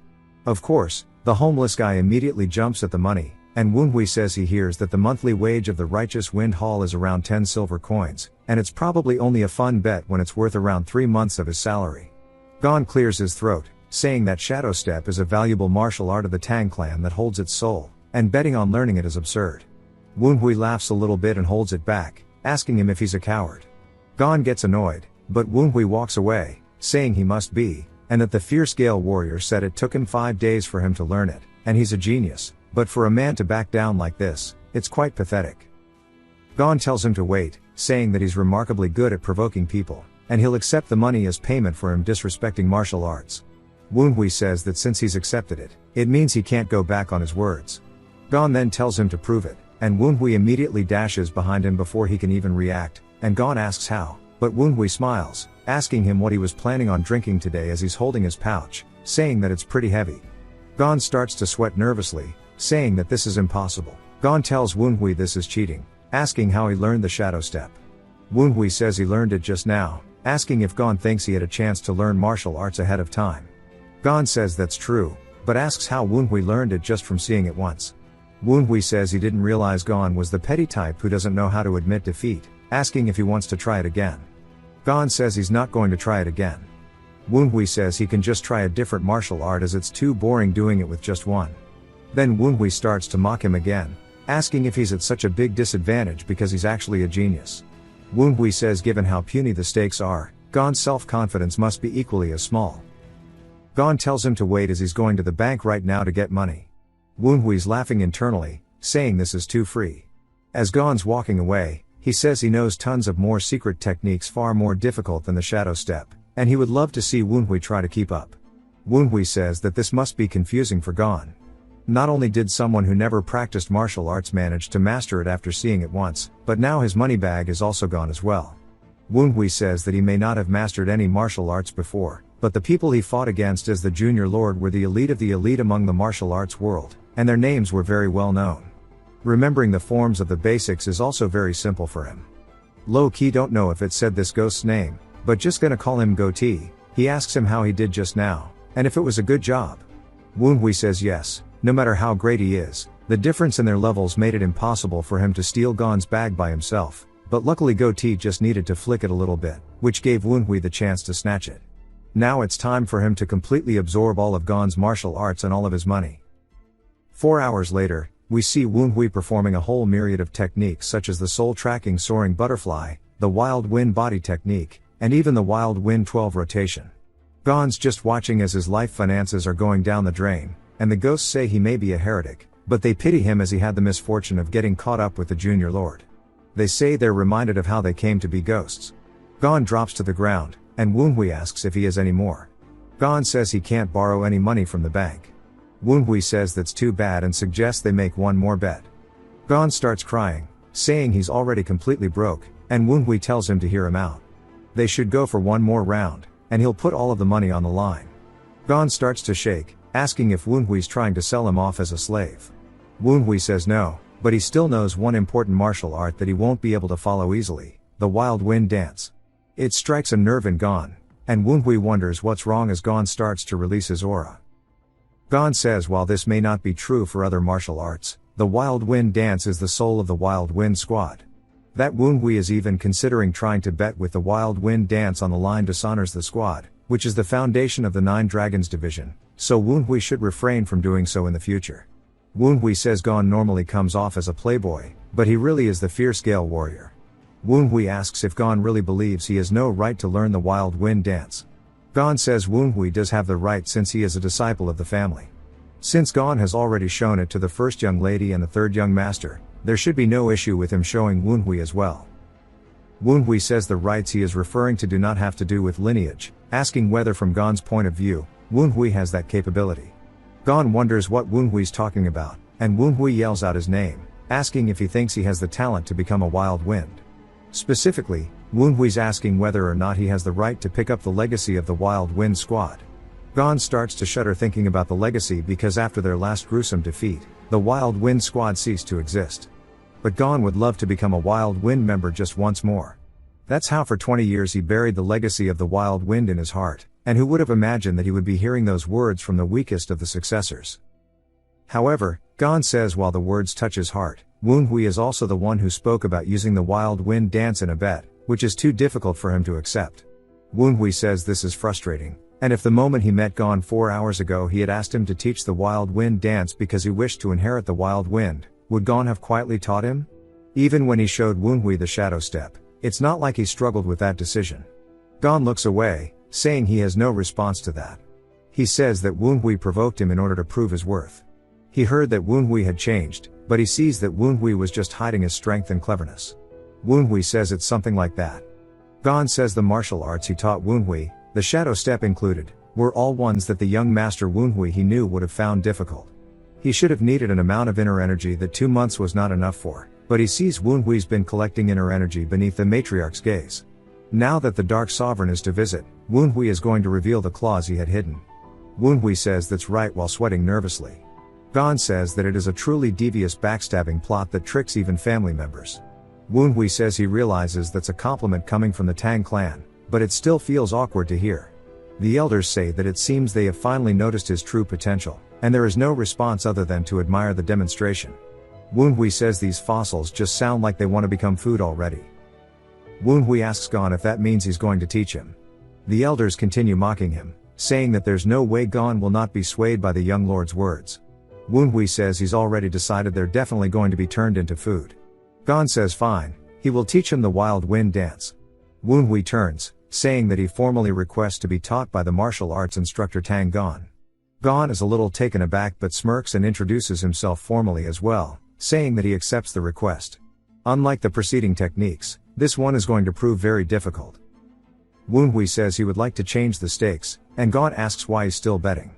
Of course, the homeless guy immediately jumps at the money, and Woonhui says he hears that the monthly wage of the Righteous Wind Hall is around 10 silver coins, and it's probably only a fun bet when it's worth around 3 months of his salary. Gon clears his throat, saying that Shadow Step is a valuable martial art of the Tang clan that holds its soul, and betting on learning it is absurd. Woonhui laughs a little bit and holds it back, asking him if he's a coward. Gon gets annoyed, but Woonhui walks away, saying he must be, and that the fierce Gale warrior said it took him 5 days for him to learn it, and he's a genius, but for a man to back down like this, it's quite pathetic. Gon tells him to wait, saying that he's remarkably good at provoking people, and he'll accept the money as payment for him disrespecting martial arts. Woonhui says that since he's accepted it, it means he can't go back on his words. Gon then tells him to prove it, and Woonhui immediately dashes behind him before he can even react, and Gon asks how, but Woonhui smiles, asking him what he was planning on drinking today as he's holding his pouch, saying that it's pretty heavy. Gon starts to sweat nervously, saying that this is impossible. Gon tells Woonhui this is cheating, asking how he learned the Shadow Step. Woonhui says he learned it just now, asking if Gon thinks he had a chance to learn martial arts ahead of time. Gon says that's true, but asks how Woonhui learned it just from seeing it once. Woonhui says he didn't realize Gon was the petty type who doesn't know how to admit defeat, asking if he wants to try it again. Gon says he's not going to try it again. Woonhui says he can just try a different martial art as it's too boring doing it with just one. Then Woonhui starts to mock him again, asking if he's at such a big disadvantage because he's actually a genius. Woonhui says given how puny the stakes are, Gon's self-confidence must be equally as small. Gon tells him to wait as he's going to the bank right now to get money. Woonhui's laughing internally, saying this is too free. As Gon's walking away, he says he knows tons of more secret techniques far more difficult than the Shadow Step, and he would love to see Woonhui try to keep up. Woonhui says that this must be confusing for Gon. Not only did someone who never practiced martial arts manage to master it after seeing it once, but now his money bag is also gone as well. Woonhui says that he may not have mastered any martial arts before, but the people he fought against as the Junior Lord were the elite of the elite among the martial arts world, and their names were very well known. Remembering the forms of the basics is also very simple for him. Low-key don't know if it said this ghost's name, but just gonna call him Goatee. He asks him how he did just now, and if it was a good job. Woonhui says yes, no matter how great he is, the difference in their levels made it impossible for him to steal Gon's bag by himself, but luckily Goatee just needed to flick it a little bit, which gave Woonhui the chance to snatch it. Now it's time for him to completely absorb all of Gon's martial arts and all of his money. 4 hours later, we see Woonhui performing a whole myriad of techniques such as the soul-tracking soaring butterfly, the wild wind body technique, and even the wild wind 12 rotation. Gon's just watching as his life finances are going down the drain, and the ghosts say he may be a heretic, but they pity him as he had the misfortune of getting caught up with the Junior Lord. They say they're reminded of how they came to be ghosts. Gon drops to the ground, and Woonhui asks if he has any more. Gon says he can't borrow any money from the bank. Woonhui says that's too bad and suggests they make one more bet. Gon starts crying, saying he's already completely broke, and Woonhui tells him to hear him out. They should go for one more round, and he'll put all of the money on the line. Gon starts to shake, asking if Woonhui's trying to sell him off as a slave. Woonhui says no, but he still knows one important martial art that he won't be able to follow easily, the wild wind dance. It strikes a nerve in Gon, and Woonhui wonders what's wrong as Gon starts to release his aura. Gon says while this may not be true for other martial arts, the wild wind dance is the soul of the wild wind squad. That Woonhui is even considering trying to bet with the wild wind dance on the line dishonors the squad, which is the foundation of the 9 Dragons division, so Woonhui should refrain from doing so in the future. Woonhui says Gon normally comes off as a playboy, but he really is the fierce Gale warrior. Woonhui asks if Gon really believes he has no right to learn the wild wind dance. Gon says Woonhui does have the right since he is a disciple of the family. Since Gon has already shown it to the first young lady and the third young master, there should be no issue with him showing Woonhui as well. Woonhui says the rights he is referring to do not have to do with lineage, asking whether from Gon's point of view, Woonhui has that capability. Gon wonders what Woonhui's talking about, and Woonhui yells out his name, asking if he thinks he has the talent to become a wild wind. Specifically, Woonhui's asking whether or not he has the right to pick up the legacy of the Wild Wind Squad. Gon starts to shudder thinking about the legacy because after their last gruesome defeat, the Wild Wind Squad ceased to exist. But Gon would love to become a Wild Wind member just once more. That's how for 20 years he buried the legacy of the Wild Wind in his heart, and who would have imagined that he would be hearing those words from the weakest of the successors. However, Gon says while the words touch his heart, Woonhui is also the one who spoke about using the wild wind dance in a bed, which is too difficult for him to accept. Woonhui says this is frustrating, and if the moment he met Gon 4 hours ago he had asked him to teach the wild wind dance because he wished to inherit the wild wind, would Gon have quietly taught him? Even when he showed Woonhui the shadow step, it's not like he struggled with that decision. Gon looks away, saying he has no response to that. He says that Woonhui provoked him in order to prove his worth. He heard that Woonhui had changed, but he sees that Woonhui was just hiding his strength and cleverness. Woonhui says it's something like that. Gon says the martial arts he taught Woonhui, the shadow step included, were all ones that the young master Woonhui he knew would have found difficult. He should have needed an amount of inner energy that 2 months was not enough for, but he sees Woonhui's been collecting inner energy beneath the matriarch's gaze. Now that the Dark Sovereign is to visit, Woonhui is going to reveal the claws he had hidden. Woonhui says that's right while sweating nervously. Gon says that it is a truly devious backstabbing plot that tricks even family members. Woonhui says he realizes that's a compliment coming from the Tang clan, but it still feels awkward to hear. The elders say that it seems they have finally noticed his true potential, and there is no response other than to admire the demonstration. Woonhui says these fossils just sound like they want to become food already. Woonhui asks Gon if that means he's going to teach him. The elders continue mocking him, saying that there's no way Gon will not be swayed by the young lord's words. Woonhui says he's already decided they're definitely going to be turned into food. Gon says fine, he will teach him the wild wind dance. Woonhui turns, saying that he formally requests to be taught by the martial arts instructor Tang Gon. Gon is a little taken aback but smirks and introduces himself formally as well, saying that he accepts the request. Unlike the preceding techniques, this one is going to prove very difficult. Woonhui says he would like to change the stakes, and Gon asks why he's still betting.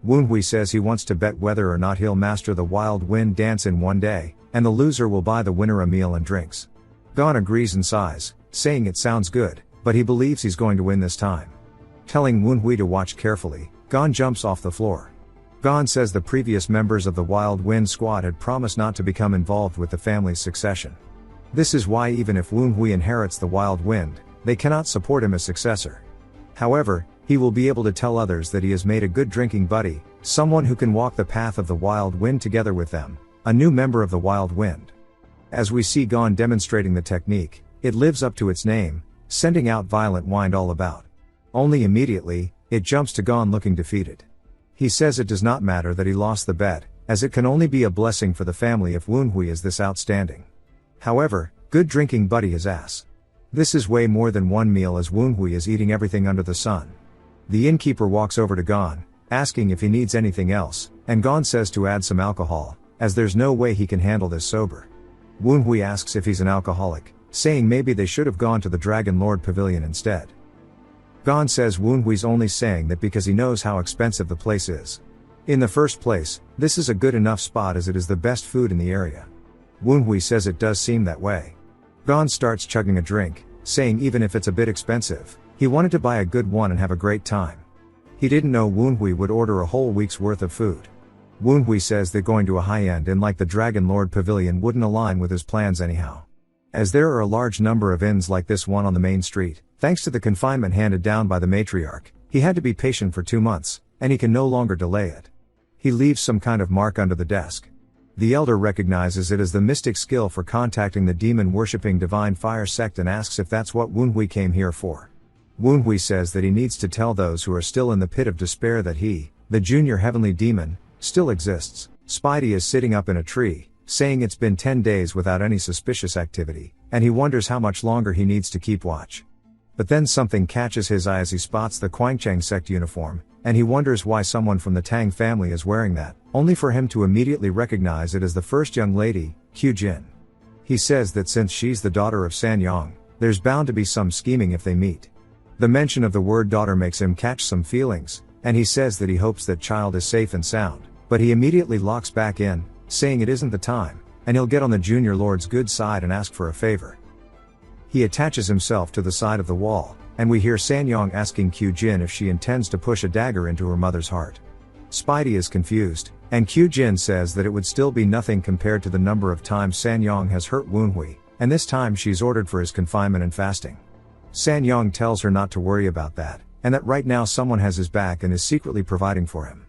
Woonhui says he wants to bet whether or not he'll master the wild wind dance in 1 day, and the loser will buy the winner a meal and drinks. Gon agrees and sighs, saying it sounds good, but he believes he's going to win this time. Telling Woonhui to watch carefully, Gon jumps off the floor. Gon says the previous members of the Wild Wind Squad had promised not to become involved with the family's succession. This is why even if Woonhui inherits the Wild Wind, they cannot support him as successor. However, he will be able to tell others that he has made a good drinking buddy, someone who can walk the path of the Wild Wind together with them, a new member of the Wild Wind. As we see Gon demonstrating the technique, it lives up to its name, sending out violent wind all about. Only immediately, it jumps to Gon looking defeated. He says it does not matter that he lost the bet, as it can only be a blessing for the family if Woonhui is this outstanding. However, good drinking buddy his ass. This is way more than one meal as Woonhui is eating everything under the sun. The innkeeper walks over to Gon, asking if he needs anything else, and Gon says to add some alcohol, as there's no way he can handle this sober. Woonhui asks if he's an alcoholic, saying maybe they should have gone to the Dragon Lord Pavilion instead. Gon says Woonhui's only saying that because he knows how expensive the place is. In the first place, this is a good enough spot as it is the best food in the area. Woonhui says it does seem that way. Gon starts chugging a drink, saying even if it's a bit expensive, he wanted to buy a good one and have a great time. He didn't know Woonhui would order a whole week's worth of food. Woonhui says that going to a high-end inn like the Dragon Lord Pavilion wouldn't align with his plans anyhow. As there are a large number of inns like this one on the main street, thanks to the confinement handed down by the matriarch, he had to be patient for 2 months, and he can no longer delay it. He leaves some kind of mark under the desk. The elder recognizes it as the mystic skill for contacting the demon-worshipping Divine Fire sect and asks if that's what Woonhui came here for. Woonhui says that he needs to tell those who are still in the pit of despair that he, the junior heavenly demon, still exists. Spidey is sitting up in a tree, saying it's been 10 days without any suspicious activity, and he wonders how much longer he needs to keep watch. But then something catches his eye as he spots the Quangchang sect uniform, and he wonders why someone from the Tang family is wearing that, only for him to immediately recognize it as the first young lady, Q Jin. He says that since she's the daughter of Sanyong, there's bound to be some scheming if they meet. The mention of the word daughter makes him catch some feelings, and he says that he hopes that child is safe and sound, but he immediately locks back in, saying it isn't the time, and he'll get on the junior lord's good side and ask for a favor. He attaches himself to the side of the wall, and we hear Sanyong asking Q Jin if she intends to push a dagger into her mother's heart. Spidey is confused, and Q Jin says that it would still be nothing compared to the number of times Sanyong has hurt Woonhui, and this time she's ordered for his confinement and fasting. Sanyong tells her not to worry about that, and that right now someone has his back and is secretly providing for him.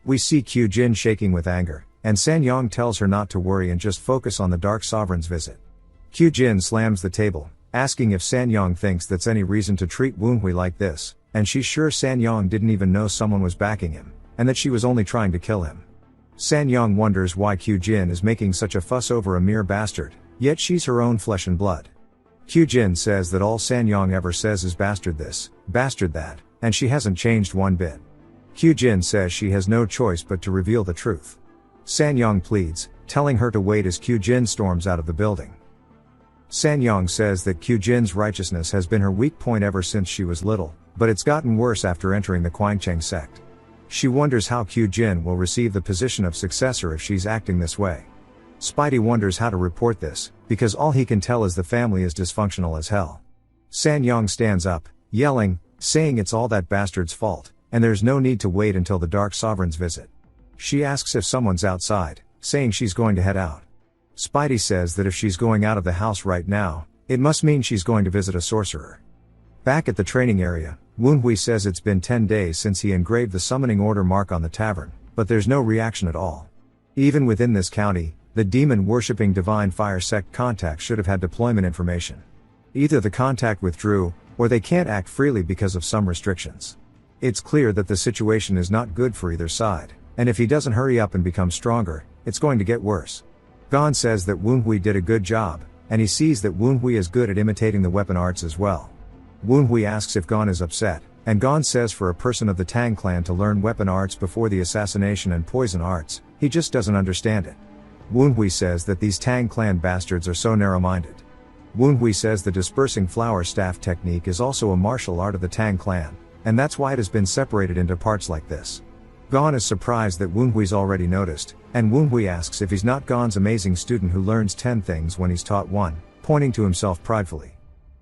We see Q Jin shaking with anger, and Sanyong tells her not to worry and just focus on the Dark Sovereign's visit. Kyujin slams the table, asking if Sanyong thinks that's any reason to treat Woonhui like this, and she's sure Sanyong didn't even know someone was backing him, and that she was only trying to kill him. Sanyong wonders why Kyujin is making such a fuss over a mere bastard, yet she's her own flesh and blood. Kyujin says that all Sanyong ever says is bastard this, bastard that, and she hasn't changed one bit. Kyujin says she has no choice but to reveal the truth. Sanyong pleads, telling her to wait as Kyujin storms out of the building. Sanyong says that Kyujin's righteousness has been her weak point ever since she was little, but it's gotten worse after entering the Kwangcheng sect. She wonders how Kyujin will receive the position of successor if she's acting this way. Spidey wonders how to report this, because all he can tell is the family is dysfunctional as hell. Sanyong stands up, yelling, saying it's all that bastard's fault, and there's no need to wait until the Dark Sovereign's visit. She asks if someone's outside, saying she's going to head out. Spidey says that if she's going out of the house right now, it must mean she's going to visit a sorcerer. Back at the training area, Woonhui says it's been 10 days since he engraved the summoning order mark on the tavern, but there's no reaction at all. Even within this county, the demon-worshipping Divine Fire sect contacts should have had deployment information. Either the contact withdrew, or they can't act freely because of some restrictions. It's clear that the situation is not good for either side, and if he doesn't hurry up and become stronger, it's going to get worse. Gon says that Woonhui did a good job, and he sees that Woonhui is good at imitating the weapon arts as well. Woonhui asks if Gon is upset, and Gon says for a person of the Tang clan to learn weapon arts before the assassination and poison arts, he just doesn't understand it. Woonhui says that these Tang clan bastards are so narrow-minded. Woonhui says the dispersing flower staff technique is also a martial art of the Tang clan, and that's why it has been separated into parts like this. Gon is surprised that Woonhui's already noticed, and Woonhui asks if he's not Gon's amazing student who learns 10 things when he's taught one, pointing to himself pridefully.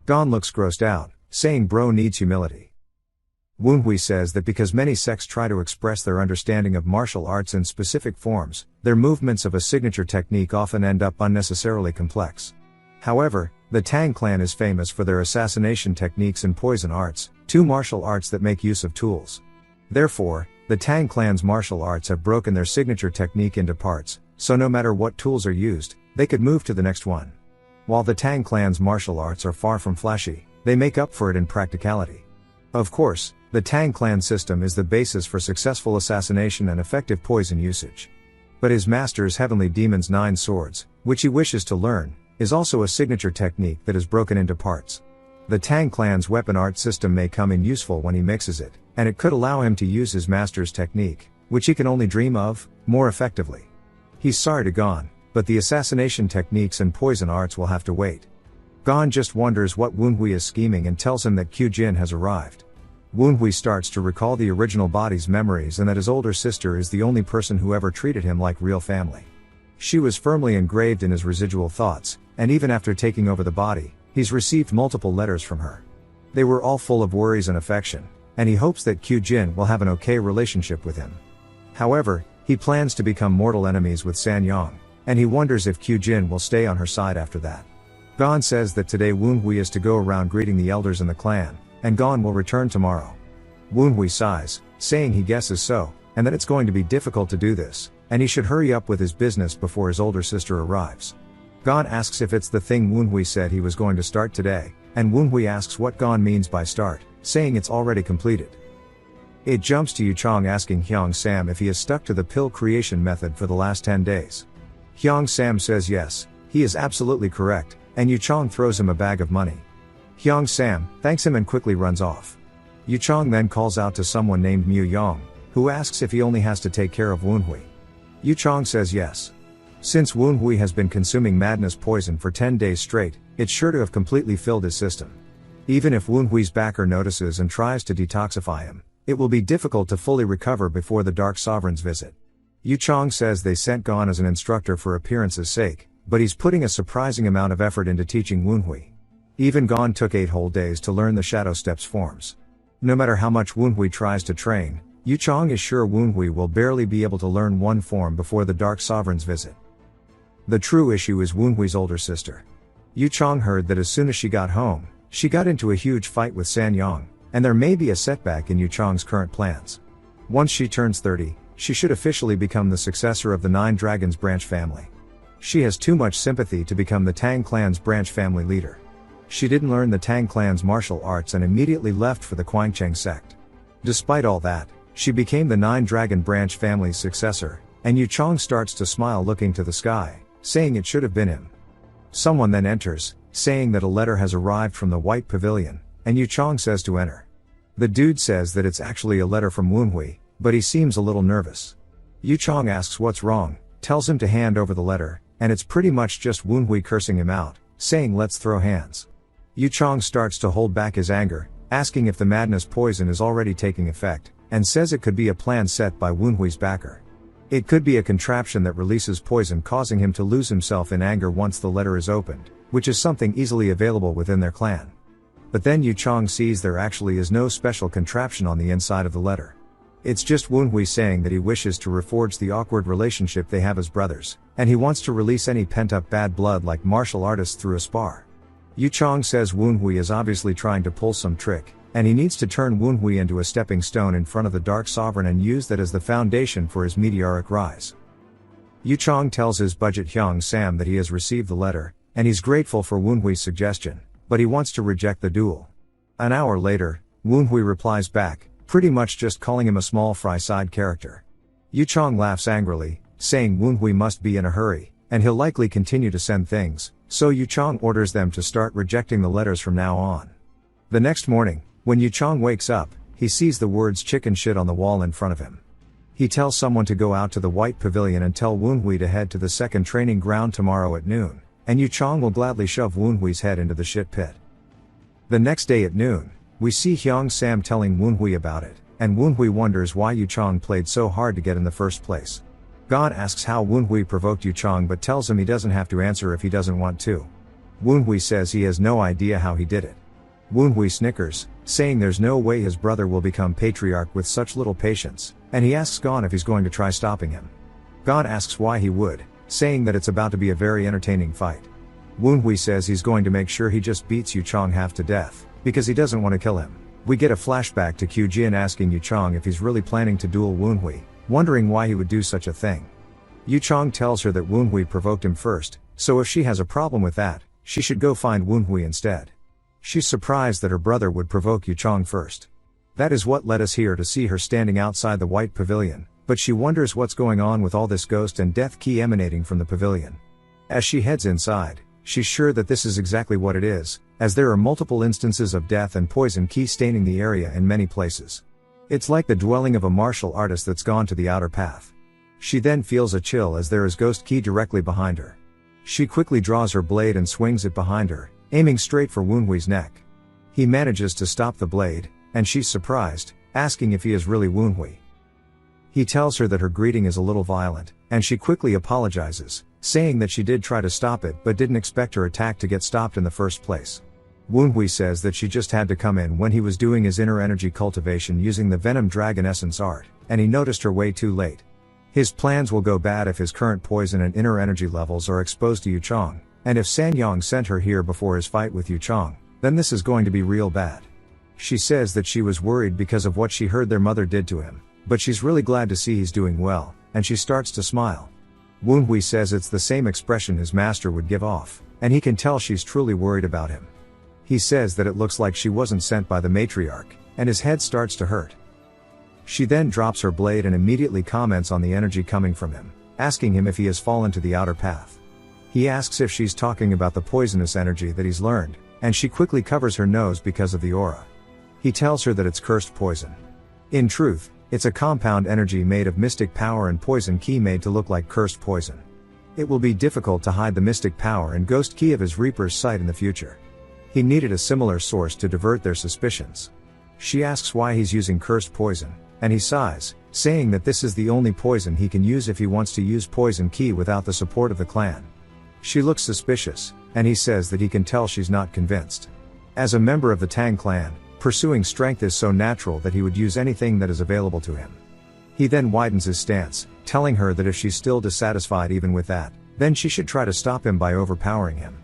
Gon looks grossed out, saying bro needs humility. Woonhui says that because many sects try to express their understanding of martial arts in specific forms, their movements of a signature technique often end up unnecessarily complex. However, the Tang clan is famous for their assassination techniques and poison arts, two martial arts that make use of tools. Therefore, the Tang clan's martial arts have broken their signature technique into parts, so no matter what tools are used, they could move to the next one. While the Tang clan's martial arts are far from flashy, they make up for it in practicality. Of course, the Tang clan system is the basis for successful assassination and effective poison usage. But his master's Heavenly Demon's 9 swords, which he wishes to learn, is also a signature technique that is broken into parts. The Tang clan's weapon art system may come in useful when he mixes it, and it could allow him to use his master's technique, which he can only dream of, more effectively. He's sorry to Gon, but the assassination techniques and poison arts will have to wait. Gon just wonders what Woonhui is scheming and tells him that Kyujin has arrived. Woonhui starts to recall the original body's memories and that his older sister is the only person who ever treated him like real family. She was firmly engraved in his residual thoughts, and even after taking over the body, he's received multiple letters from her. They were all full of worries and affection, and he hopes that Kyujin will have an okay relationship with him. However, he plans to become mortal enemies with Sanyong, and he wonders if Kyujin will stay on her side after that. Gon says that today Woonhui is to go around greeting the elders in the clan, and Gon will return tomorrow. Woonhui sighs, saying he guesses so, and that it's going to be difficult to do this, and he should hurry up with his business before his older sister arrives. Gon asks if it's the thing Woonhui said he was going to start today, and Woonhui asks what Gon means by start, saying it's already completed. It jumps to Yuchong asking Hyung Sam if he has stuck to the pill creation method for the last 10 days. Hyung Sam says yes, he is absolutely correct, and Yuchong throws him a bag of money. Hyung Sam thanks him and quickly runs off. Yuchong then calls out to someone named Mu Yong, who asks if he only has to take care of Woonhui. Yuchong says yes. Since Woonhui has been consuming madness poison for 10 days straight, it's sure to have completely filled his system. Even if Woonhui's backer notices and tries to detoxify him, it will be difficult to fully recover before the Dark Sovereign's visit. Yuchong says they sent Gon as an instructor for appearance's sake, but he's putting a surprising amount of effort into teaching Woonhui. Even Gon took 8 whole days to learn the Shadow Steps forms. No matter how much Woonhui tries to train, Yuchong is sure Woonhui will barely be able to learn one form before the Dark Sovereign's visit. The true issue is Woonhui's older sister. Yuchong heard that as soon as she got home, she got into a huge fight with Sanyong, and there may be a setback in Yuchong's current plans. Once she turns 30, she should officially become the successor of the Nine Dragons branch family. She has too much sympathy to become the Tang clan's branch family leader. She didn't learn the Tang clan's martial arts and immediately left for the Quangcheng sect. Despite all that, she became the Nine Dragon branch family's successor, and Yu Chong starts to smile looking to the sky, saying it should have been him. Someone then enters, saying that a letter has arrived from the White Pavilion, and Yu Chong says to enter. The dude says that it's actually a letter from Wenhui, but he seems a little nervous. Yu Chong asks what's wrong, tells him to hand over the letter, and it's pretty much just Wenhui cursing him out, saying let's throw hands. Yu Chong starts to hold back his anger, asking if the madness poison is already taking effect, and says it could be a plan set by Wenhui's backer. It could be a contraption that releases poison causing him to lose himself in anger once the letter is opened, which is something easily available within their clan. But then Yu Chong sees there actually is no special contraption on the inside of the letter. It's just Wenhui saying that he wishes to reforge the awkward relationship they have as brothers, and he wants to release any pent-up bad blood like martial artists through a spar. Yu Chong says Wenhui is obviously trying to pull some trick, and he needs to turn Wenhui into a stepping stone in front of the Dark Sovereign and use that as the foundation for his meteoric rise. Yu Chong tells his budget Hyung Sam that he has received the letter, and he's grateful for Wenhui's suggestion, but he wants to reject the duel. An hour later, Wenhui replies back, pretty much just calling him a small fry side character. Yu Chong laughs angrily, saying Wenhui must be in a hurry, and he'll likely continue to send things, so Yu Chong orders them to start rejecting the letters from now on. The next morning, when Yu Chong wakes up, he sees the words chicken shit on the wall in front of him. He tells someone to go out to the White Pavilion and tell Wenhui to head to the second training ground tomorrow at noon, and Yu Chong will gladly shove Wenhui's head into the shit pit. The next day at noon, we see Hyung Sam telling Wenhui about it, and Wenhui wonders why Yu Chong played so hard to get in the first place. God asks how Wenhui provoked Yu Chong but tells him he doesn't have to answer if he doesn't want to. Wenhui says he has no idea how he did it. Wenhui snickers, saying there's no way his brother will become patriarch with such little patience, and he asks Gon if he's going to try stopping him. Gon asks why he would, saying that it's about to be a very entertaining fight. Wenhui says he's going to make sure he just beats Yu Chong half to death, because he doesn't want to kill him. We get a flashback to Q Jin asking Yu Chong if he's really planning to duel Wenhui, wondering why he would do such a thing. Yu Chong tells her that Wenhui provoked him first, so if she has a problem with that, she should go find Wenhui instead. She's surprised that her brother would provoke Yu Chong first. That is what led us here to see her standing outside the White Pavilion, but she wonders what's going on with all this ghost and death ki emanating from the pavilion. As she heads inside, she's sure that this is exactly what it is, as there are multiple instances of death and poison ki staining the area in many places. It's like the dwelling of a martial artist that's gone to the outer path. She then feels a chill as there is ghost ki directly behind her. She quickly draws her blade and swings it behind her, aiming straight for Wenhui's neck. He manages to stop the blade, and she's surprised, asking if he is really Wenhui. He tells her that her greeting is a little violent, and she quickly apologizes, saying that she did try to stop it but didn't expect her attack to get stopped in the first place. Wenhui says that she just had to come in when he was doing his inner energy cultivation using the Venom Dragon Essence art, and he noticed her way too late. His plans will go bad if his current poison and inner energy levels are exposed to Yu Chong, and if Sanyong sent her here before his fight with Yu Chong, then this is going to be real bad. She says that she was worried because of what she heard their mother did to him, but she's really glad to see he's doing well, and she starts to smile. Wenhui says it's the same expression his master would give off, and he can tell she's truly worried about him. He says that it looks like she wasn't sent by the matriarch, and his head starts to hurt. She then drops her blade and immediately comments on the energy coming from him, asking him if he has fallen to the outer path. He asks if she's talking about the poisonous energy that he's learned, and she quickly covers her nose because of the aura. He tells her that it's cursed poison. In truth, it's a compound energy made of mystic power and poison ki made to look like cursed poison. It will be difficult to hide the mystic power and ghost ki of his Reaper's sight in the future. He needed a similar source to divert their suspicions. She asks why he's using cursed poison, and he sighs, saying that this is the only poison he can use if he wants to use poison ki without the support of the clan. She looks suspicious, and he says that he can tell she's not convinced. As a member of the Tang clan, pursuing strength is so natural that he would use anything that is available to him. He then widens his stance, telling her that if she's still dissatisfied even with that, then she should try to stop him by overpowering him.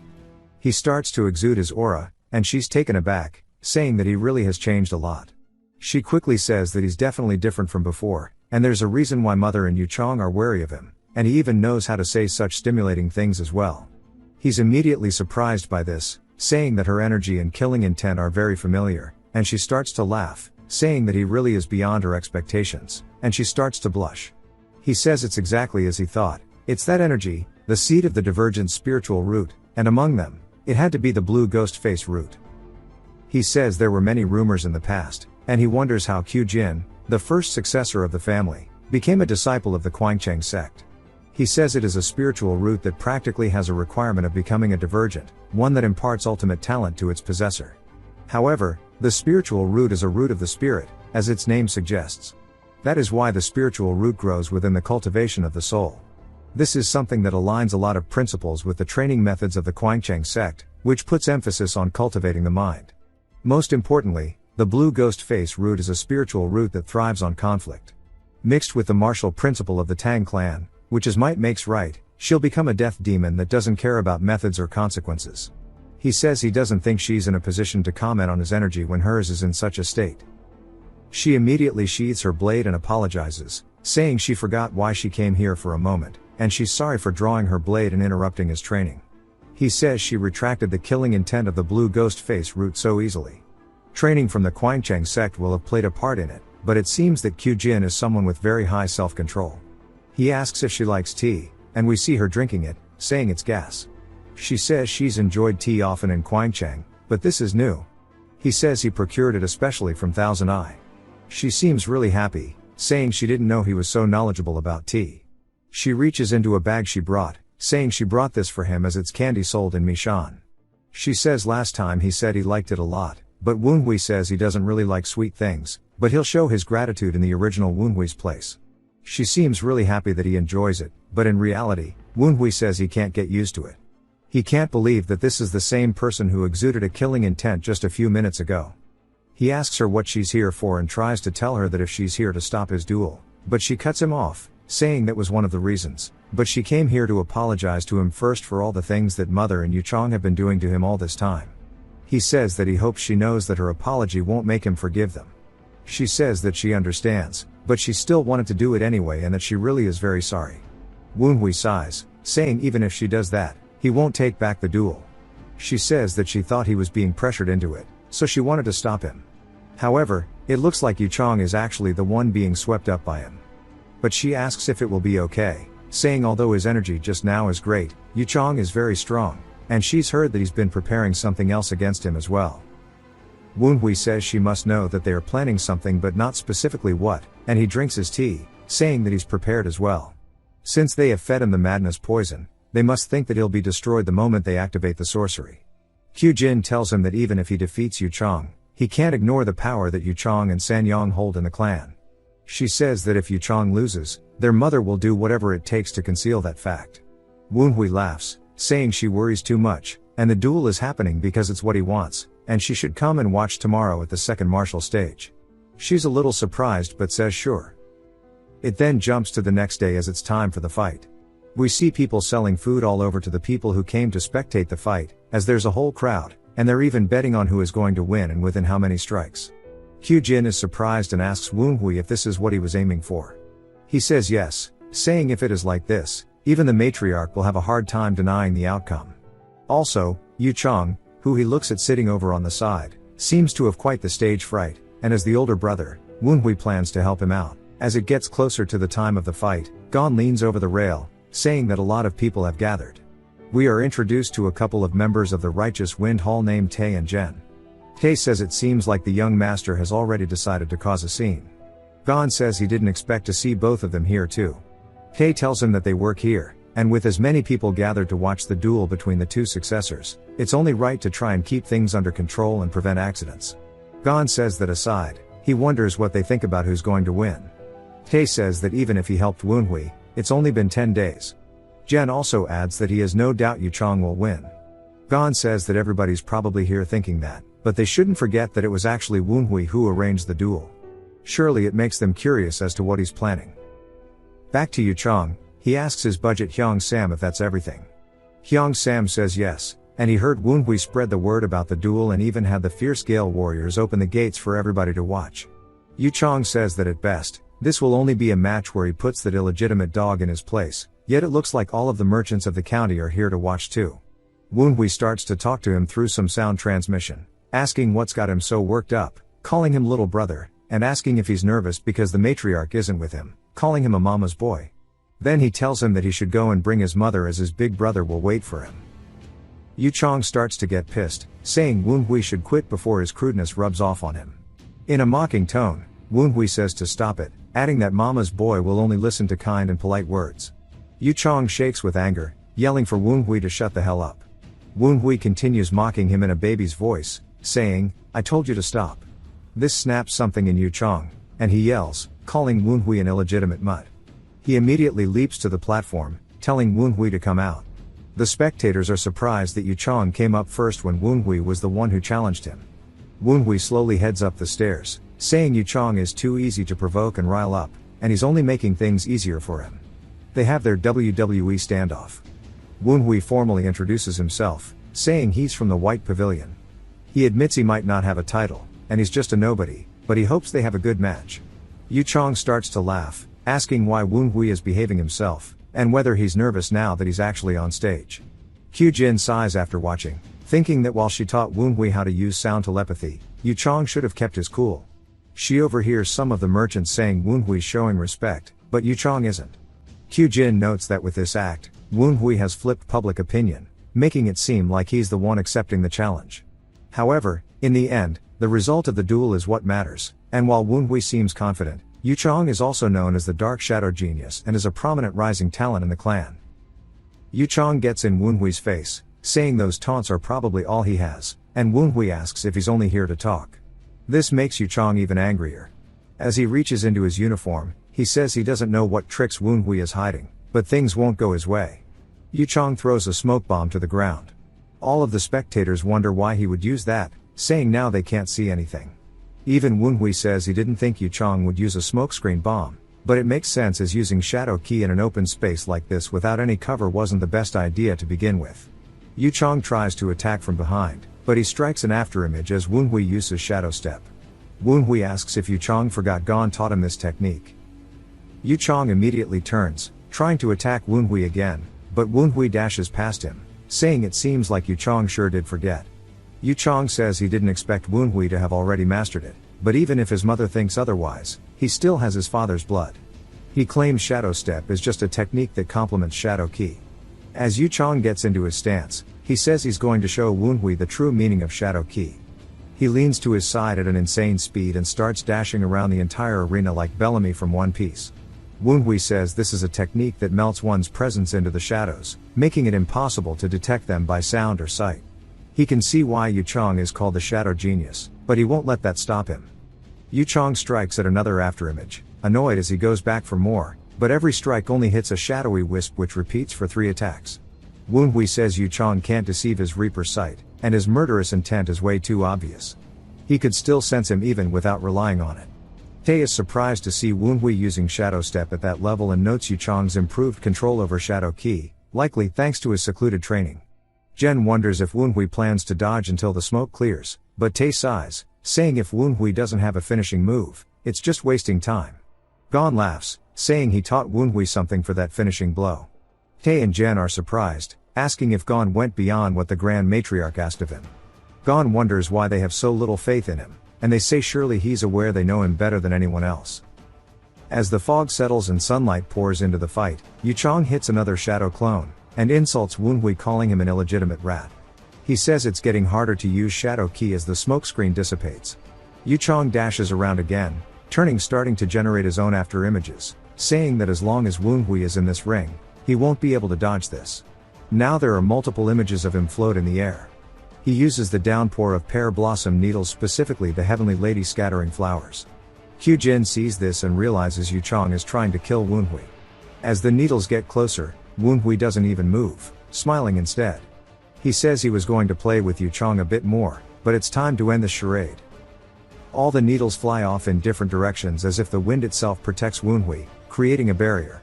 He starts to exude his aura, and she's taken aback, saying that he really has changed a lot. She quickly says that he's definitely different from before, and there's a reason why Mother and Yu Chong are wary of him, and he even knows how to say such stimulating things as well. He's immediately surprised by this, saying that her energy and killing intent are very familiar, and she starts to laugh, saying that he really is beyond her expectations, and she starts to blush. He says it's exactly as he thought, it's that energy, the seed of the divergent spiritual root, and among them, it had to be the blue ghost face root. He says there were many rumors in the past, and he wonders how Q Jin, the first successor of the family, became a disciple of the Quangcheng sect. He says it is a spiritual root that practically has a requirement of becoming a divergent, one that imparts ultimate talent to its possessor. However, the spiritual root is a root of the spirit, as its name suggests. That is why the spiritual root grows within the cultivation of the soul. This is something that aligns a lot of principles with the training methods of the Quangcheng sect, which puts emphasis on cultivating the mind. Most importantly, the blue ghost face root is a spiritual root that thrives on conflict. Mixed with the martial principle of the Tang clan, which is might makes right, she'll become a death demon that doesn't care about methods or consequences. He says he doesn't think she's in a position to comment on his energy when hers is in such a state. She immediately sheathes her blade and apologizes, saying she forgot why she came here for a moment, and she's sorry for drawing her blade and interrupting his training. He says she retracted the killing intent of the blue ghost face root so easily. Training from the Quangcheng sect will have played a part in it, but it seems that Q Jin is someone with very high self-control. He asks if she likes tea, and we see her drinking it, saying it's gas. She says she's enjoyed tea often in Quangcheng, but this is new. He says he procured it especially from Thousand Eye. She seems really happy, saying she didn't know he was so knowledgeable about tea. She reaches into a bag she brought, saying she brought this for him as it's candy sold in Mishan. She says last time he said he liked it a lot, but Woonhui says he doesn't really like sweet things, but he'll show his gratitude in the original Woonhui's place. She seems really happy that he enjoys it, but in reality, Woonhui says he can't get used to it. He can't believe that this is the same person who exuded a killing intent just a few minutes ago. He asks her what she's here for and tries to tell her that if she's here to stop his duel, but she cuts him off, saying that was one of the reasons, but she came here to apologize to him first for all the things that Mother and Yu Chong have been doing to him all this time. He says that he hopes she knows that her apology won't make him forgive them. She says that she understands, but she still wanted to do it anyway and that she really is very sorry. Woonhui sighs, saying even if she does that, he won't take back the duel. She says that she thought he was being pressured into it, so she wanted to stop him. However, it looks like Yu Chong is actually the one being swept up by him. But she asks if it will be okay, saying although his energy just now is great, Yu Chong is very strong, and she's heard that he's been preparing something else against him as well. Woonhui says she must know that they are planning something but not specifically what, and he drinks his tea, saying that he's prepared as well. Since they have fed him the madness poison, they must think that he'll be destroyed the moment they activate the sorcery. Q Jin tells him that even if he defeats Yu Chong, he can't ignore the power that Yu Chong and Sanyong hold in the clan. She says that if Yu Chong loses, their mother will do whatever it takes to conceal that fact. Woonhui laughs, saying she worries too much, and the duel is happening because it's what he wants, and she should come and watch tomorrow at the second martial stage. She's a little surprised but says sure. It then jumps to the next day as it's time for the fight. We see people selling food all over to the people who came to spectate the fight, as there's a whole crowd, and they're even betting on who is going to win and within how many strikes. Q Jin is surprised and asks Woonhui if this is what he was aiming for. He says yes, saying if it is like this, even the matriarch will have a hard time denying the outcome. Also, Yu Chong, who he looks at sitting over on the side, seems to have quite the stage fright, and as the older brother, Woonhui plans to help him out. As it gets closer to the time of the fight, Gon leans over the rail, saying that a lot of people have gathered. We are introduced to a couple of members of the Righteous Wind Hall named Tae and Jen. Tae says it seems like the young master has already decided to cause a scene. Gon says he didn't expect to see both of them here too. Tae tells him that they work here, and with as many people gathered to watch the duel between the two successors, it's only right to try and keep things under control and prevent accidents. Gon says that aside, he wonders what they think about who's going to win. Tae says that even if he helped Woonhui, it's only been 10 days. Jen also adds that he has no doubt Yu Chong will win. Gon says that everybody's probably here thinking that, but they shouldn't forget that it was actually Woonhui who arranged the duel. Surely it makes them curious as to what he's planning. Back to Yu Chong, he asks his budget Hyung Sam if that's everything. Hyung Sam says yes, and he heard Woonhui spread the word about the duel and even had the fierce Gale warriors open the gates for everybody to watch. Yu Chong says that at best, This will only be a match where he puts that illegitimate dog in his place, yet it looks like all of the merchants of the county are here to watch too. Woonhui starts to talk to him through some sound transmission, asking what's got him so worked up, calling him little brother, and asking if he's nervous because the matriarch isn't with him, calling him a mama's boy. Then he tells him that he should go and bring his mother as his big brother will wait for him. Yu Chong starts to get pissed, saying Woonhui should quit before his crudeness rubs off on him. In a mocking tone, Woonhui says to stop it, adding that mama's boy will only listen to kind and polite words. Yu Chong shakes with anger, yelling for Woonhui to shut the hell up. Woonhui continues mocking him in a baby's voice, saying, "I told you to stop." This snaps something in Yu Chong, and he yells, calling Woonhui an illegitimate mutt. He immediately leaps to the platform, telling Woonhui to come out. The spectators are surprised that Yu Chong came up first when Woonhui was the one who challenged him. Woonhui slowly heads up the stairs, saying Yu Chong is too easy to provoke and rile up, and he's only making things easier for him. They have their WWE standoff. Woonhui formally introduces himself, saying he's from the White Pavilion. He admits he might not have a title, and he's just a nobody, but he hopes they have a good match. Yu Chong starts to laugh, asking why Woonhui is behaving himself, and whether he's nervous now that he's actually on stage. Kyujin sighs after watching, thinking that while she taught Woonhui how to use sound telepathy, Yu Chong should have kept his cool. She overhears some of the merchants saying Woonhui's showing respect, but Yu Chong isn't. Kyujin notes that with this act, Woonhui has flipped public opinion, making it seem like he's the one accepting the challenge. However, in the end, the result of the duel is what matters, and while Woonhui seems confident, Yu Chong is also known as the Dark Shadow Genius and is a prominent rising talent in the clan. Yu Chong gets in Woonhui's face, saying those taunts are probably all he has, and Woonhui asks if he's only here to talk. This makes Yu Chong even angrier. As he reaches into his uniform, he says he doesn't know what tricks Woonhui is hiding, but things won't go his way. Yu Chong throws a smoke bomb to the ground. All of the spectators wonder why he would use that, saying now they can't see anything. Even Woonhui says he didn't think Yu Chong would use a smokescreen bomb, but it makes sense as using shadow ki in an open space like this without any cover wasn't the best idea to begin with. Yu Chong tries to attack from behind, but he strikes an afterimage as Woonhui uses shadow step. Woonhui asks if Yu Chong forgot Gon taught him this technique. Yu Chong immediately turns, trying to attack Woonhui again, but Woonhui dashes past him, saying it seems like Yu Chong sure did forget. Yu Chong says he didn't expect Woonhui to have already mastered it, but even if his mother thinks otherwise, he still has his father's blood. He claims shadow step is just a technique that complements shadow ki. As Yu Chong gets into his stance, he says he's going to show Woonhui the true meaning of shadow ki. He leans to his side at an insane speed and starts dashing around the entire arena like Bellamy from One Piece. Woonhui says this is a technique that melts one's presence into the shadows, making it impossible to detect them by sound or sight. He can see why Yu Chong is called the Shadow Genius, but he won't let that stop him. Yu Chong strikes at another afterimage, annoyed as he goes back for more, but every strike only hits a shadowy wisp which repeats for 3 attacks. Woonhui says Yu Chong can't deceive his Reaper's sight, and his murderous intent is way too obvious. He could still sense him even without relying on it. Tae is surprised to see Woonhui using shadow step at that level and notes Yu Chong's improved control over shadow ki, likely thanks to his secluded training. Jen wonders if Woonhui plans to dodge until the smoke clears, but Tae sighs, saying if Woonhui doesn't have a finishing move, it's just wasting time. Gon laughs, saying he taught Woonhui something for that finishing blow. Tae and Jen are surprised, asking if Gon went beyond what the Grand Matriarch asked of him. Gon wonders why they have so little faith in him, and they say surely he's aware they know him better than anyone else. As the fog settles and sunlight pours into the fight, Yu Chong hits another shadow clone, and insults Woonhui calling him an illegitimate rat. He says it's getting harder to use shadow ki as the smokescreen dissipates. Yu Chong dashes around again, starting to generate his own afterimages, saying that as long as Woonhui is in this ring, he won't be able to dodge this. Now there are multiple images of him float in the air. He uses the downpour of pear blossom needles, specifically the Heavenly Lady scattering flowers. Kyujin sees this and realizes Yu Chong is trying to kill Woonhui. As the needles get closer, Woonhui doesn't even move, smiling instead. He says he was going to play with Yu Chong a bit more, but it's time to end the charade. All the needles fly off in different directions as if the wind itself protects Woonhui, creating a barrier.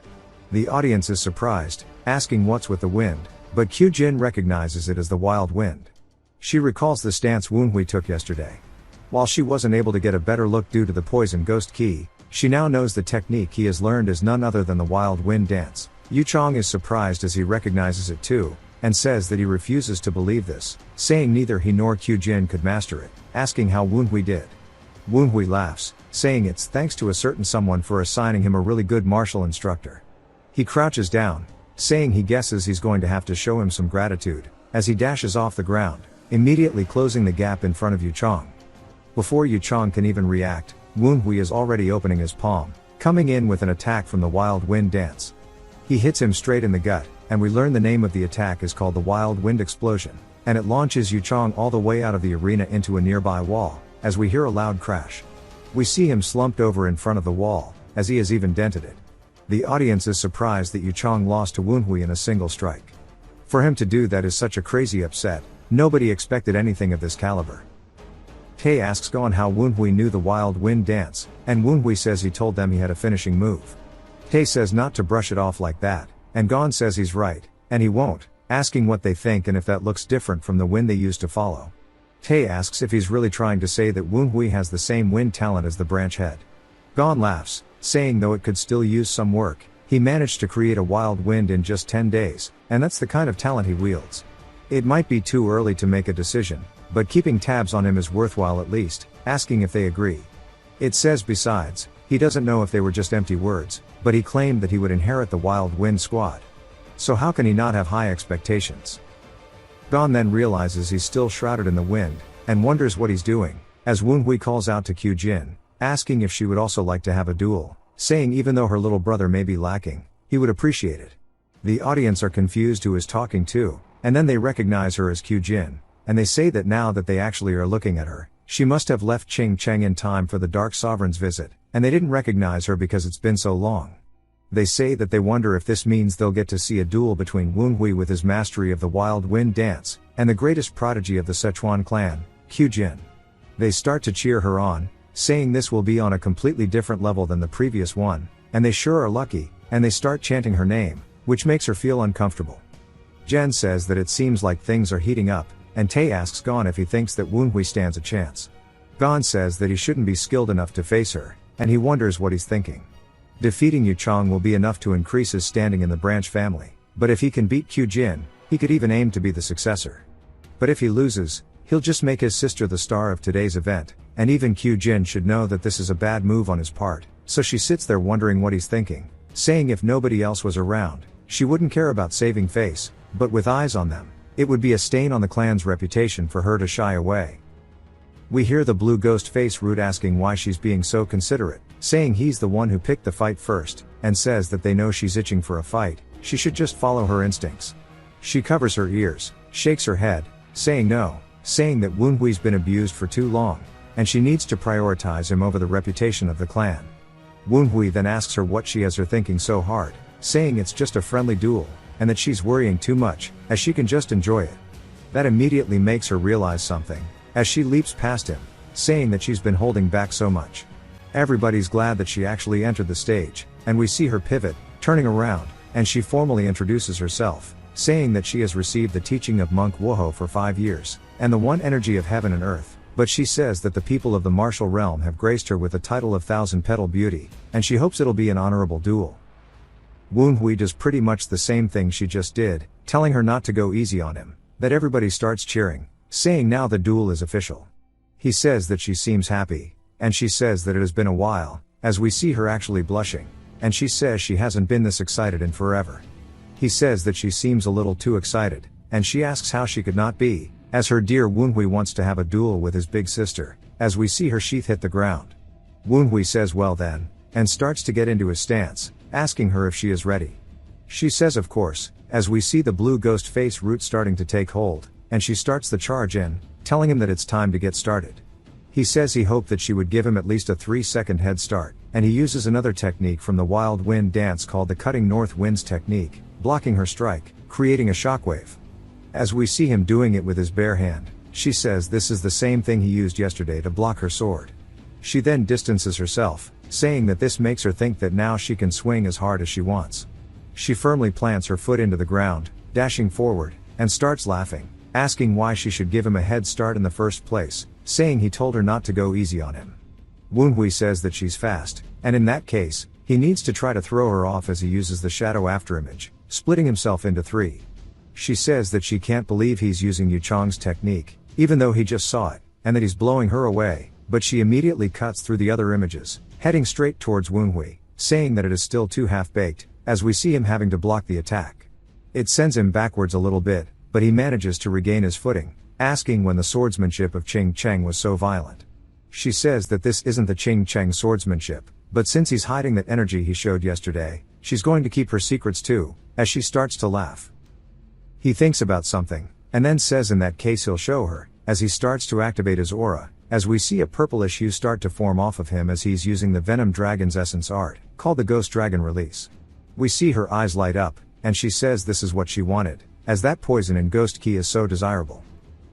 The audience is surprised, asking what's with the wind, but Kyujin recognizes it as the wild wind. She recalls the stance Woonhui took yesterday. While she wasn't able to get a better look due to the poison ghost ki, She now knows the technique he has learned is none other than the wild wind dance. Yu Chong is surprised as he recognizes it too, and says that he refuses to believe this, saying neither he nor Q Jin could master it, asking how Woonhui did. Woonhui laughs, saying it's thanks to a certain someone for assigning him a really good martial instructor. He crouches down, saying he guesses he's going to have to show him some gratitude, as he dashes off the ground, immediately closing the gap in front of Yu Chong. Before Yu Chong can even react, Woonhui is already opening his palm, coming in with an attack from the wild wind dance. He hits him straight in the gut, and we learn the name of the attack is called the Wild Wind Explosion, and it launches Yu Chong all the way out of the arena into a nearby wall, as we hear a loud crash. We see him slumped over in front of the wall, as he has even dented it. The audience is surprised that Yu Chong lost to Woonhui in a single strike. For him to do that is such a crazy upset, nobody expected anything of this caliber. Tae asks Gon how Woonhui knew the wild wind dance, and Woonhui says he told them he had a finishing move. Tae says not to brush it off like that, and Gon says he's right, and he won't, asking what they think and if that looks different from the wind they used to follow. Tae asks if he's really trying to say that Woonhui has the same wind talent as the branch head. Gon laughs, saying though it could still use some work, he managed to create a wild wind in just 10 days, and that's the kind of talent he wields. It might be too early to make a decision, but keeping tabs on him is worthwhile at least, asking if they agree. It says besides, he doesn't know if they were just empty words, but he claimed that he would inherit the Wild Wind Squad. So how can he not have high expectations? Gon then realizes he's still shrouded in the wind, and wonders what he's doing, as Woonhui calls out to Q Jin, asking if she would also like to have a duel, saying even though her little brother may be lacking, he would appreciate it. The audience are confused who is talking to, and then they recognize her as Q Jin, and they say that now that they actually are looking at her, she must have left Ching Cheng in time for the Dark Sovereign's visit, and they didn't recognize her because it's been so long. They say that they wonder if this means they'll get to see a duel between Woonhui with his mastery of the Wild Wind Dance, and the greatest prodigy of the Sichuan clan, Q Jin. They start to cheer her on, saying this will be on a completely different level than the previous one, and they sure are lucky, and they start chanting her name, which makes her feel uncomfortable. Jen says that it seems like things are heating up, and Tae asks Gon if he thinks that Woonhui stands a chance. Gon says that he shouldn't be skilled enough to face her, and he wonders what he's thinking. Defeating Yu Chong will be enough to increase his standing in the branch family, but if he can beat Q Jin, he could even aim to be the successor. But if he loses, he'll just make his sister the star of today's event, and even Q Jin should know that this is a bad move on his part, so she sits there wondering what he's thinking, saying if nobody else was around, she wouldn't care about saving face, but with eyes on them, it would be a stain on the clan's reputation for her to shy away. We hear the blue ghost face Root asking why she's being so considerate, saying he's the one who picked the fight first, and says that they know she's itching for a fight, she should just follow her instincts. She covers her ears, shakes her head, saying no, saying that Woonhui's been abused for too long, and she needs to prioritize him over the reputation of the clan. Woonhui then asks her what she has her thinking so hard, saying it's just a friendly duel, and that she's worrying too much, as she can just enjoy it. That immediately makes her realize something, as she leaps past him, saying that she's been holding back so much. Everybody's glad that she actually entered the stage, and we see her pivot, turning around, and she formally introduces herself, saying that she has received the teaching of Monk Woho for 5 years, and the one energy of heaven and earth, but she says that the people of the martial realm have graced her with the title of Thousand Petal Beauty, and she hopes it'll be an honorable duel. Woonhui does pretty much the same thing she just did, telling her not to go easy on him, that everybody starts cheering, saying now the duel is official. He says that she seems happy, and she says that it has been a while, as we see her actually blushing, and she says she hasn't been this excited in forever. He says that she seems a little too excited, and she asks how she could not be, as her dear Woonhui wants to have a duel with his big sister, as we see her sheath hit the ground. Woonhui says well then, and starts to get into his stance, asking her if she is ready. She says of course, as we see the blue ghost face Root starting to take hold, and she starts the charge in, telling him that it's time to get started. He says he hoped that she would give him at least a 3-second head start, and he uses another technique from the Wild Wind Dance called the Cutting North Winds technique, blocking her strike, creating a shockwave. As we see him doing it with his bare hand, she says this is the same thing he used yesterday to block her sword. She then distances herself, saying that this makes her think that now she can swing as hard as she wants. She firmly plants her foot into the ground, dashing forward, and starts laughing, asking why she should give him a head start in the first place, saying he told her not to go easy on him. Woonhui says that she's fast, and in that case, he needs to try to throw her off as he uses the shadow afterimage, splitting himself into 3. She says that she can't believe he's using Yu Chang's technique, even though he just saw it, and that he's blowing her away, but she immediately cuts through the other images, heading straight towards Woonhui, saying that it is still too half-baked, as we see him having to block the attack. It sends him backwards a little bit, but he manages to regain his footing, asking when the swordsmanship of Ching Cheng was so violent. She says that this isn't the Ching Cheng swordsmanship, but since he's hiding that energy he showed yesterday, she's going to keep her secrets too, as she starts to laugh. He thinks about something, and then says in that case he'll show her, as he starts to activate his aura, as we see a purplish hue start to form off of him as he's using the Venom Dragon's essence art, called the Ghost Dragon Release. We see her eyes light up, and she says this is what she wanted, as that poison in Ghost Key is so desirable.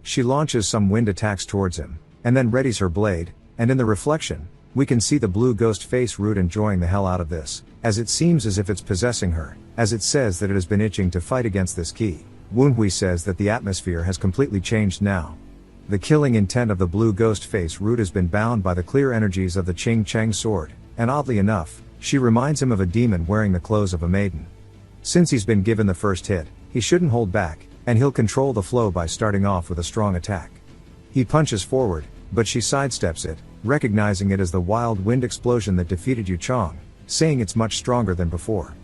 She launches some wind attacks towards him, and then readies her blade, and in the reflection, we can see the blue ghost face root enjoying the hell out of this, as it seems as if it's possessing her, as it says that it has been itching to fight against this key. Woonhui says that the atmosphere has completely changed now. The killing intent of the blue ghost face root has been bound by the clear energies of the Ching Cheng sword, and oddly enough, she reminds him of a demon wearing the clothes of a maiden. Since he's been given the first hit, he shouldn't hold back, and he'll control the flow by starting off with a strong attack. He punches forward, but she sidesteps it, recognizing it as the wild wind explosion that defeated Yu Chang, saying it's much stronger than before.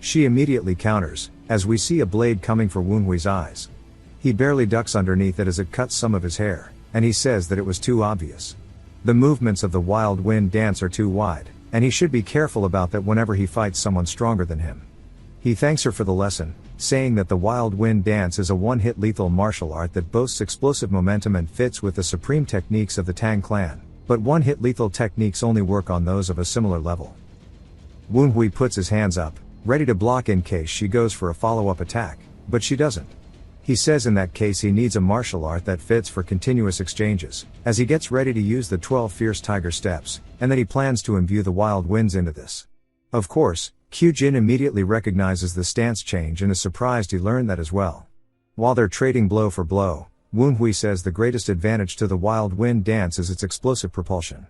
She immediately counters, as we see a blade coming for Woonhui's eyes. He barely ducks underneath it as it cuts some of his hair, and he says that it was too obvious. The movements of the wild wind dance are too wide, and he should be careful about that whenever he fights someone stronger than him. He thanks her for the lesson, saying that the wild wind dance is a one-hit lethal martial art that boasts explosive momentum and fits with the supreme techniques of the Tang clan, but one-hit lethal techniques only work on those of a similar level. Woonhui puts his hands up, ready to block in case she goes for a follow-up attack, but she doesn't. He says in that case he needs a martial art that fits for continuous exchanges, as he gets ready to use the 12 fierce tiger steps, and that he plans to imbue the wild winds into this. Of course, Kyujin immediately recognizes the stance change and is surprised he learned that as well. While they're trading blow for blow, Woonhui says the greatest advantage to the wild wind dance is its explosive propulsion.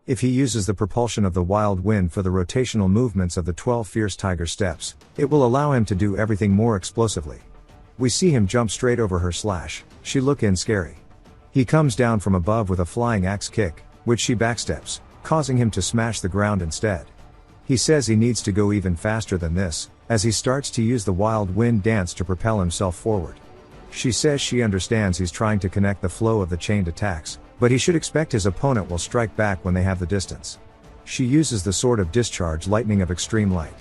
If he uses the propulsion of the wild wind for the rotational movements of the 12 fierce tiger steps, it will allow him to do everything more explosively. We see him jump straight over her slash, she look in scary. He comes down from above with a flying axe kick, which she backsteps, causing him to smash the ground instead. He says he needs to go even faster than this, as he starts to use the wild wind dance to propel himself forward. She says she understands he's trying to connect the flow of the chained attacks, but he should expect his opponent will strike back when they have the distance. She uses the sword of discharge lightning of extreme light.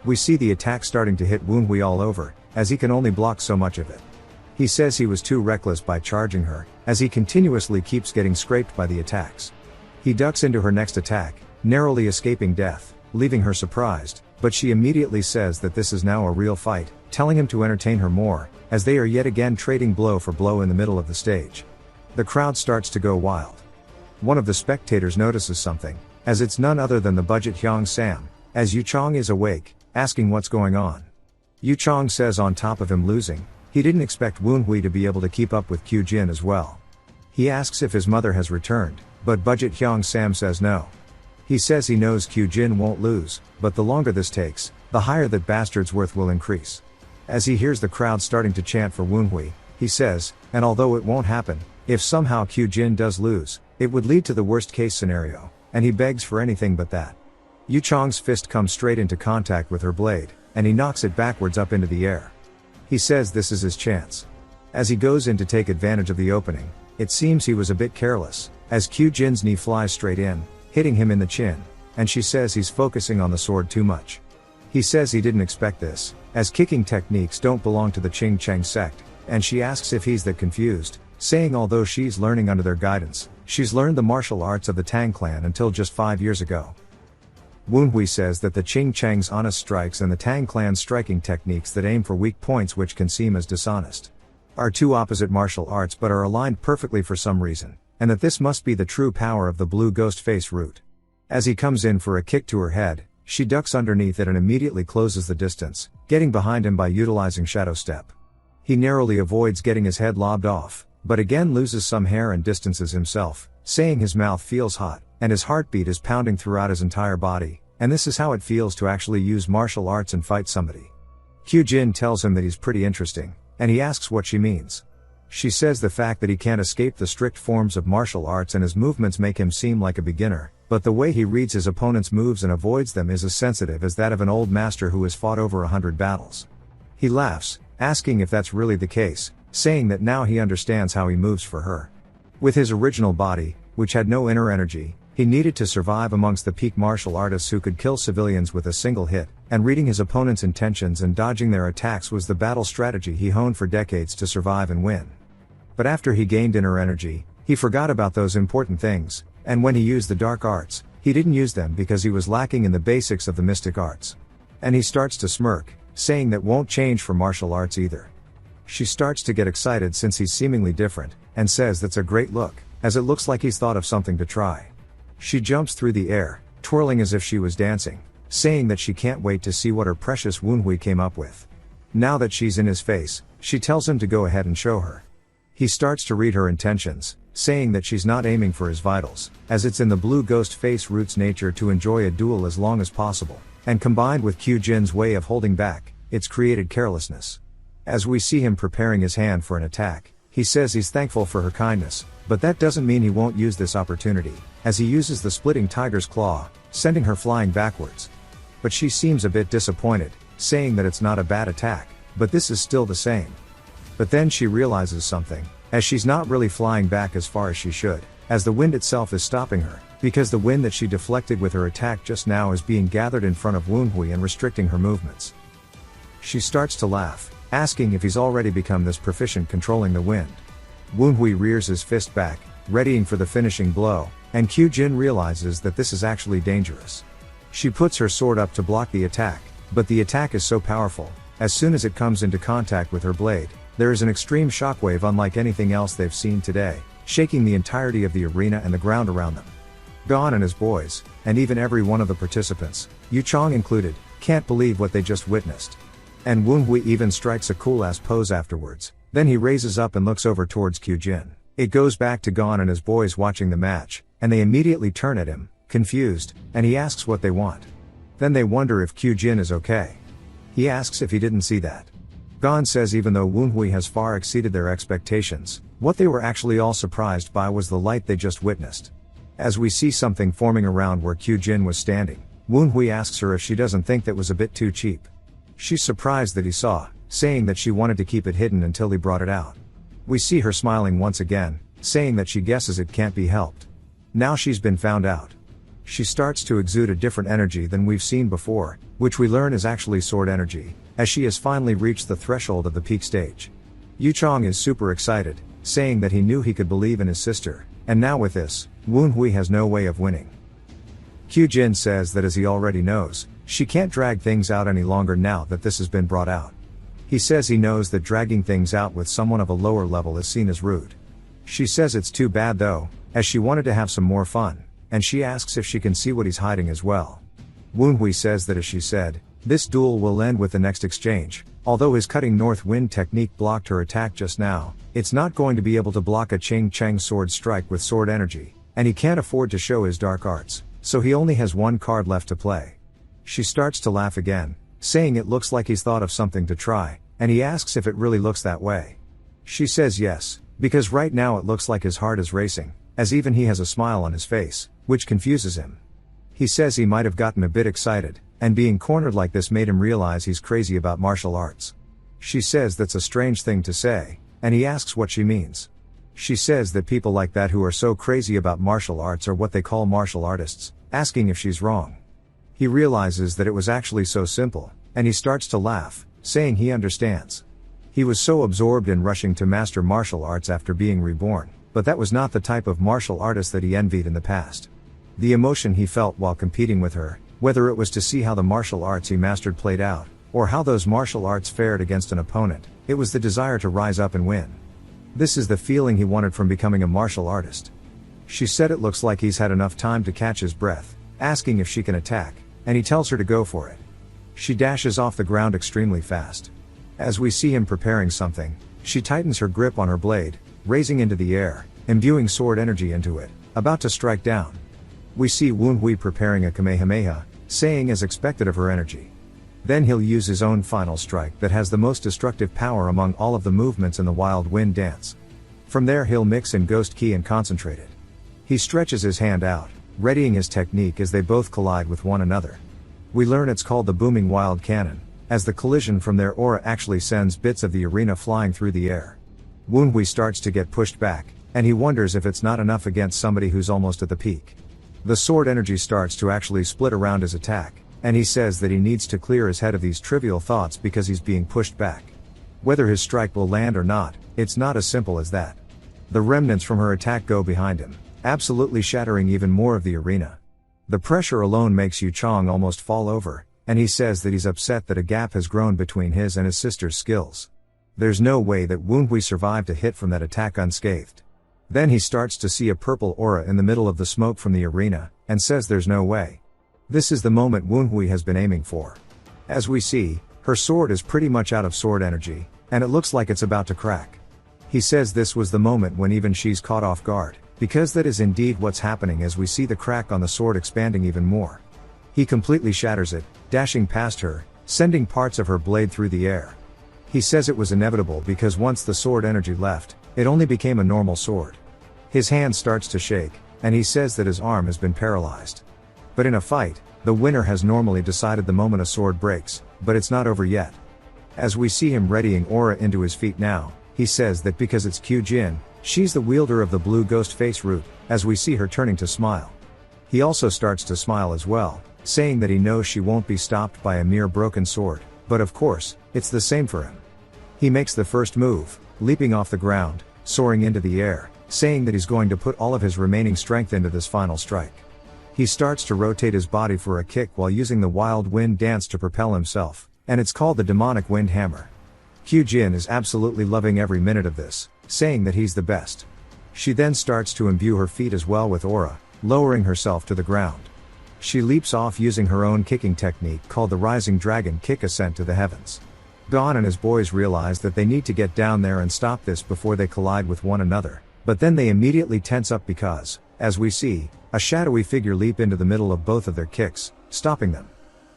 We see the attack starting to hit Woonhui all over, as he can only block so much of it. He says he was too reckless by charging her, as he continuously keeps getting scraped by the attacks. He ducks into her next attack, narrowly escaping death, leaving her surprised, but she immediately says that this is now a real fight, telling him to entertain her more, as they are yet again trading blow for blow in the middle of the stage. The crowd starts to go wild. One of the spectators notices something, as it's none other than the budget Hyang Sam, as Yu Chang is awake, asking what's going on. Yu Chang says on top of him losing, he didn't expect Woonhui to be able to keep up with Kyujin as well. He asks if his mother has returned, but budget Hyang Sam says no. He says he knows Kyujin won't lose, but the longer this takes, the higher that bastard's worth will increase. As he hears the crowd starting to chant for Woonhui, he says, and although it won't happen, if somehow Kyujin does lose, it would lead to the worst case scenario, and he begs for anything but that. Yu Chang's fist comes straight into contact with her blade, and he knocks it backwards up into the air. He says this is his chance. As he goes in to take advantage of the opening, it seems he was a bit careless, as Kyujin's knee flies straight in, hitting him in the chin, and she says he's focusing on the sword too much. He says he didn't expect this, as kicking techniques don't belong to the Ching Cheng sect, and she asks if he's that confused, saying although she's learning under their guidance, she's learned the martial arts of the Tang clan until just 5 years ago. Woonhui says that the Ching Cheng's honest strikes and the Tang clan's striking techniques that aim for weak points which can seem as dishonest are two opposite martial arts but are aligned perfectly for some reason, and that this must be the true power of the blue ghost face root. As he comes in for a kick to her head, she ducks underneath it and immediately closes the distance, getting behind him by utilizing shadow step. He narrowly avoids getting his head lobbed off, but again loses some hair and distances himself, saying his mouth feels hot. and his heartbeat is pounding throughout his entire body, and this is how it feels to actually use martial arts and fight somebody. Kyujin tells him that he's pretty interesting, and he asks what she means. She says the fact that he can't escape the strict forms of martial arts and his movements make him seem like a beginner, but the way he reads his opponent's moves and avoids them is as sensitive as that of an old master who has fought over 100 battles. He laughs, asking if that's really the case, saying that now he understands how he moves for her. With his original body, which had no inner energy, he needed to survive amongst the peak martial artists who could kill civilians with a single hit, and reading his opponent's intentions and dodging their attacks was the battle strategy he honed for decades to survive and win. But after he gained inner energy, he forgot about those important things, and when he used the dark arts, he didn't use them because he was lacking in the basics of the mystic arts. And he starts to smirk, saying that won't change for martial arts either. She starts to get excited since he's seemingly different, and says that's a great look, as it looks like he's thought of something to try. She jumps through the air, twirling as if she was dancing, saying that she can't wait to see what her precious Woonhui came up with. Now that she's in his face, she tells him to go ahead and show her. He starts to read her intentions, saying that she's not aiming for his vitals, as it's in the blue ghost face root's nature to enjoy a duel as long as possible, and combined with Kyujin's way of holding back, it's created carelessness. As we see him preparing his hand for an attack, he says he's thankful for her kindness, but that doesn't mean he won't use this opportunity, as he uses the splitting tiger's claw, sending her flying backwards. But she seems a bit disappointed, saying that it's not a bad attack, but this is still the same. But then she realizes something, as she's not really flying back as far as she should, as the wind itself is stopping her, because the wind that she deflected with her attack just now is being gathered in front of Woonhui and restricting her movements. She starts to laugh, asking if he's already become this proficient controlling the wind. Woonhui rears his fist back, readying for the finishing blow, and Kyujin realizes that this is actually dangerous. She puts her sword up to block the attack, but the attack is so powerful, as soon as it comes into contact with her blade, there is an extreme shockwave unlike anything else they've seen today, shaking the entirety of the arena and the ground around them. Gon and his boys, and even every one of the participants, Yu Chong included, can't believe what they just witnessed. And Woonhui even strikes a cool-ass pose afterwards, then he raises up and looks over towards Kyujin. It goes back to Gon and his boys watching the match, and they immediately turn at him, confused, and he asks what they want. Then they wonder if Kyujin is okay. He asks if he didn't see that. Gon says even though Woonhui has far exceeded their expectations, what they were actually all surprised by was the light they just witnessed. As we see something forming around where Kyujin was standing, Woonhui asks her if she doesn't think that was a bit too cheap. She's surprised that he saw, saying that she wanted to keep it hidden until he brought it out. We see her smiling once again, saying that she guesses it can't be helped. Now she's been found out. She starts to exude a different energy than we've seen before, which we learn is actually sword energy, as she has finally reached the threshold of the peak stage. Yu Chong is super excited, saying that he knew he could believe in his sister, and now with this, Woonhui has no way of winning. Kyujin says that as he already knows, she can't drag things out any longer now that this has been brought out. He says he knows that dragging things out with someone of a lower level is seen as rude. She says it's too bad though, as she wanted to have some more fun, and she asks if she can see what he's hiding as well. Woonhui says that as she said, this duel will end with the next exchange. Although his cutting north wind technique blocked her attack just now, it's not going to be able to block a Ching Cheng sword strike with sword energy, and he can't afford to show his dark arts, so he only has one card left to play. She starts to laugh again, saying it looks like he's thought of something to try, and he asks if it really looks that way. She says yes, because right now it looks like his heart is racing, as even he has a smile on his face, which confuses him. He says he might have gotten a bit excited, and being cornered like this made him realize he's crazy about martial arts. She says that's a strange thing to say, and he asks what she means. She says that people like that who are so crazy about martial arts are what they call martial artists, asking if she's wrong. He realizes that it was actually so simple, and he starts to laugh, saying he understands. He was so absorbed in rushing to master martial arts after being reborn, but that was not the type of martial artist that he envied in the past. The emotion he felt while competing with her, whether it was to see how the martial arts he mastered played out, or how those martial arts fared against an opponent, it was the desire to rise up and win. This is the feeling he wanted from becoming a martial artist. She said it looks like he's had enough time to catch his breath, asking if she can attack, and he tells her to go for it. She dashes off the ground extremely fast. As we see him preparing something, she tightens her grip on her blade, raising into the air, imbuing sword energy into it, about to strike down. We see Woonhui preparing a Kamehameha, saying as expected of her energy. Then he'll use his own final strike that has the most destructive power among all of the movements in the Wild Wind dance. From there he'll mix in Ghost Ki and concentrate it. He stretches his hand out, readying his technique as they both collide with one another. We learn it's called the Booming Wild Cannon, as the collision from their aura actually sends bits of the arena flying through the air. Woonhui starts to get pushed back, and he wonders if it's not enough against somebody who's almost at the peak. The sword energy starts to actually split around his attack, and he says that he needs to clear his head of these trivial thoughts because he's being pushed back. Whether his strike will land or not, it's not as simple as that. The remnants from her attack go behind him, absolutely shattering even more of the arena. The pressure alone makes Yu Chong almost fall over, and he says that he's upset that a gap has grown between his and his sister's skills. There's no way that Woonhui survived a hit from that attack unscathed. Then he starts to see a purple aura in the middle of the smoke from the arena, and says there's no way. This is the moment Woonhui has been aiming for. As we see, her sword is pretty much out of sword energy, and it looks like it's about to crack. He says this was the moment when even she's caught off guard, because that is indeed what's happening as we see the crack on the sword expanding even more. He completely shatters it, dashing past her, sending parts of her blade through the air. He says it was inevitable because once the sword energy left, it only became a normal sword. His hand starts to shake, and he says that his arm has been paralyzed. But in a fight, the winner has normally decided the moment a sword breaks, but it's not over yet. As we see him readying aura into his feet now, he says that because it's Kyujin, she's the wielder of the blue ghost face root, as we see her turning to smile. He also starts to smile as well, saying that he knows she won't be stopped by a mere broken sword, but of course, it's the same for him. He makes the first move, leaping off the ground, soaring into the air, saying that he's going to put all of his remaining strength into this final strike. He starts to rotate his body for a kick while using the Wild Wind dance to propel himself, and it's called the Demonic Wind Hammer. Kyujin is absolutely loving every minute of this, saying that he's the best. She then starts to imbue her feet as well with aura, lowering herself to the ground. She leaps off using her own kicking technique called the Rising Dragon Kick Ascent to the heavens. Gon and his boys realize that they need to get down there and stop this before they collide with one another, but then they immediately tense up because, as we see, a shadowy figure leap into the middle of both of their kicks, stopping them.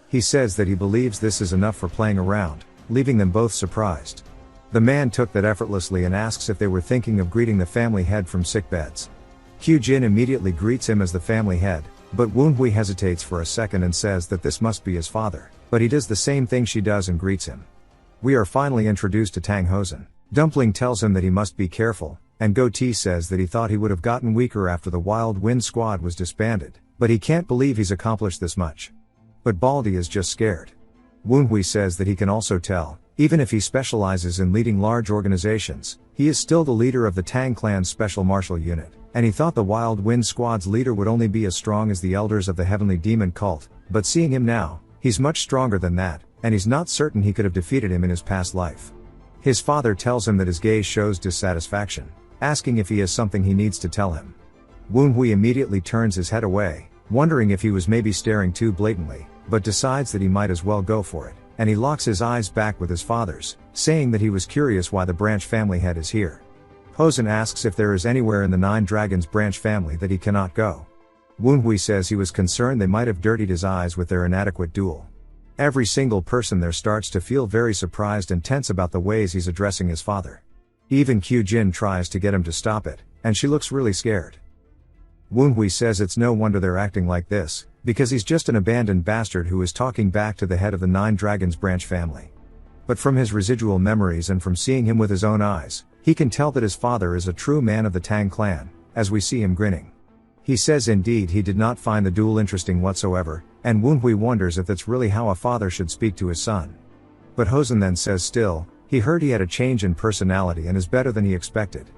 He says that he believes this is enough for playing around, leaving them both surprised. The man took that effortlessly and asks if they were thinking of greeting the family head from sick beds. Kyujin immediately greets him as the family head, but Woonhui hesitates for a second and says that this must be his father, but he does the same thing she does and greets him. We are finally introduced to Tang Hosen. Dumpling tells him that he must be careful, and Goatee says that he thought he would have gotten weaker after the Wild Wind Squad was disbanded, but he can't believe he's accomplished this much. But Baldy is just scared. Woonhui says that he can also tell, even if he specializes in leading large organizations, he is still the leader of the Tang Clan's Special Martial Unit, and he thought the Wild Wind Squad's leader would only be as strong as the elders of the Heavenly Demon Cult, but seeing him now, he's much stronger than that, and he's not certain he could have defeated him in his past life. His father tells him that his gaze shows dissatisfaction, asking if he has something he needs to tell him. Woonhui immediately turns his head away, wondering if he was maybe staring too blatantly, but decides that he might as well go for it, and he locks his eyes back with his father's, saying that he was curious why the branch family head is here. Hosen asks if there is anywhere in the Nine Dragons branch family that he cannot go. Woonhui says he was concerned they might have dirtied his eyes with their inadequate duel. Every single person there starts to feel very surprised and tense about the ways he's addressing his father. Even Kyujin tries to get him to stop it, and she looks really scared. Woonhui says it's no wonder they're acting like this, because he's just an abandoned bastard who is talking back to the head of the Nine Dragons branch family. But from his residual memories and from seeing him with his own eyes, he can tell that his father is a true man of the Tang clan, as we see him grinning. He says indeed he did not find the duel interesting whatsoever, and Woonhui wonders if that's really how a father should speak to his son. But Hosen then says still, he heard he had a change in personality and is better than he expected.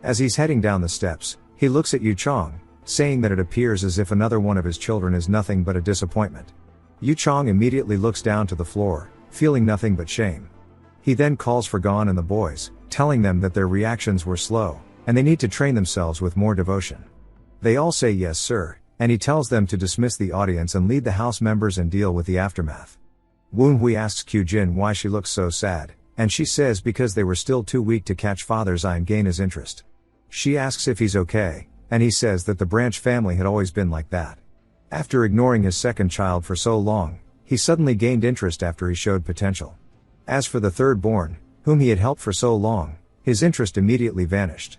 As he's heading down the steps, he looks at Yu Chong, saying that it appears as if another one of his children is nothing but a disappointment. Yu Chong immediately looks down to the floor, feeling nothing but shame. He then calls for Gon and the boys, telling them that their reactions were slow, and they need to train themselves with more devotion. They all say yes sir, and he tells them to dismiss the audience and lead the house members and deal with the aftermath. Woonhui asks Kyujin why she looks so sad, and she says because they were still too weak to catch father's eye and gain his interest. She asks if he's okay, and he says that the branch family had always been like that. After ignoring his second child for so long, he suddenly gained interest after he showed potential. As for the third born, whom he had helped for so long, his interest immediately vanished.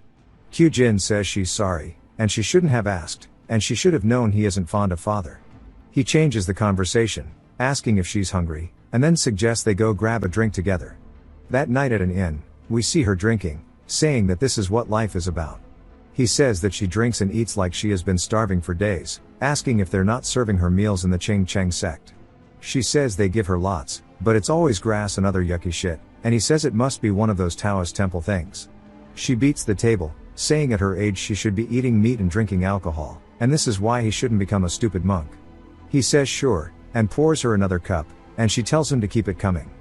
Kyujin says she's sorry, and she shouldn't have asked, and she should have known he isn't fond of father. He changes the conversation, asking if she's hungry, and then suggests they go grab a drink together. That night at an inn, we see her drinking, saying that this is what life is about. He says that she drinks and eats like she has been starving for days, asking if they're not serving her meals in the Ching Cheng sect. She says they give her lots, but it's always grass and other yucky shit, and he says it must be one of those Taoist temple things. She beats the table, saying at her age she should be eating meat and drinking alcohol, and this is why he shouldn't become a stupid monk. He says sure, and pours her another cup, and she tells him to keep it coming.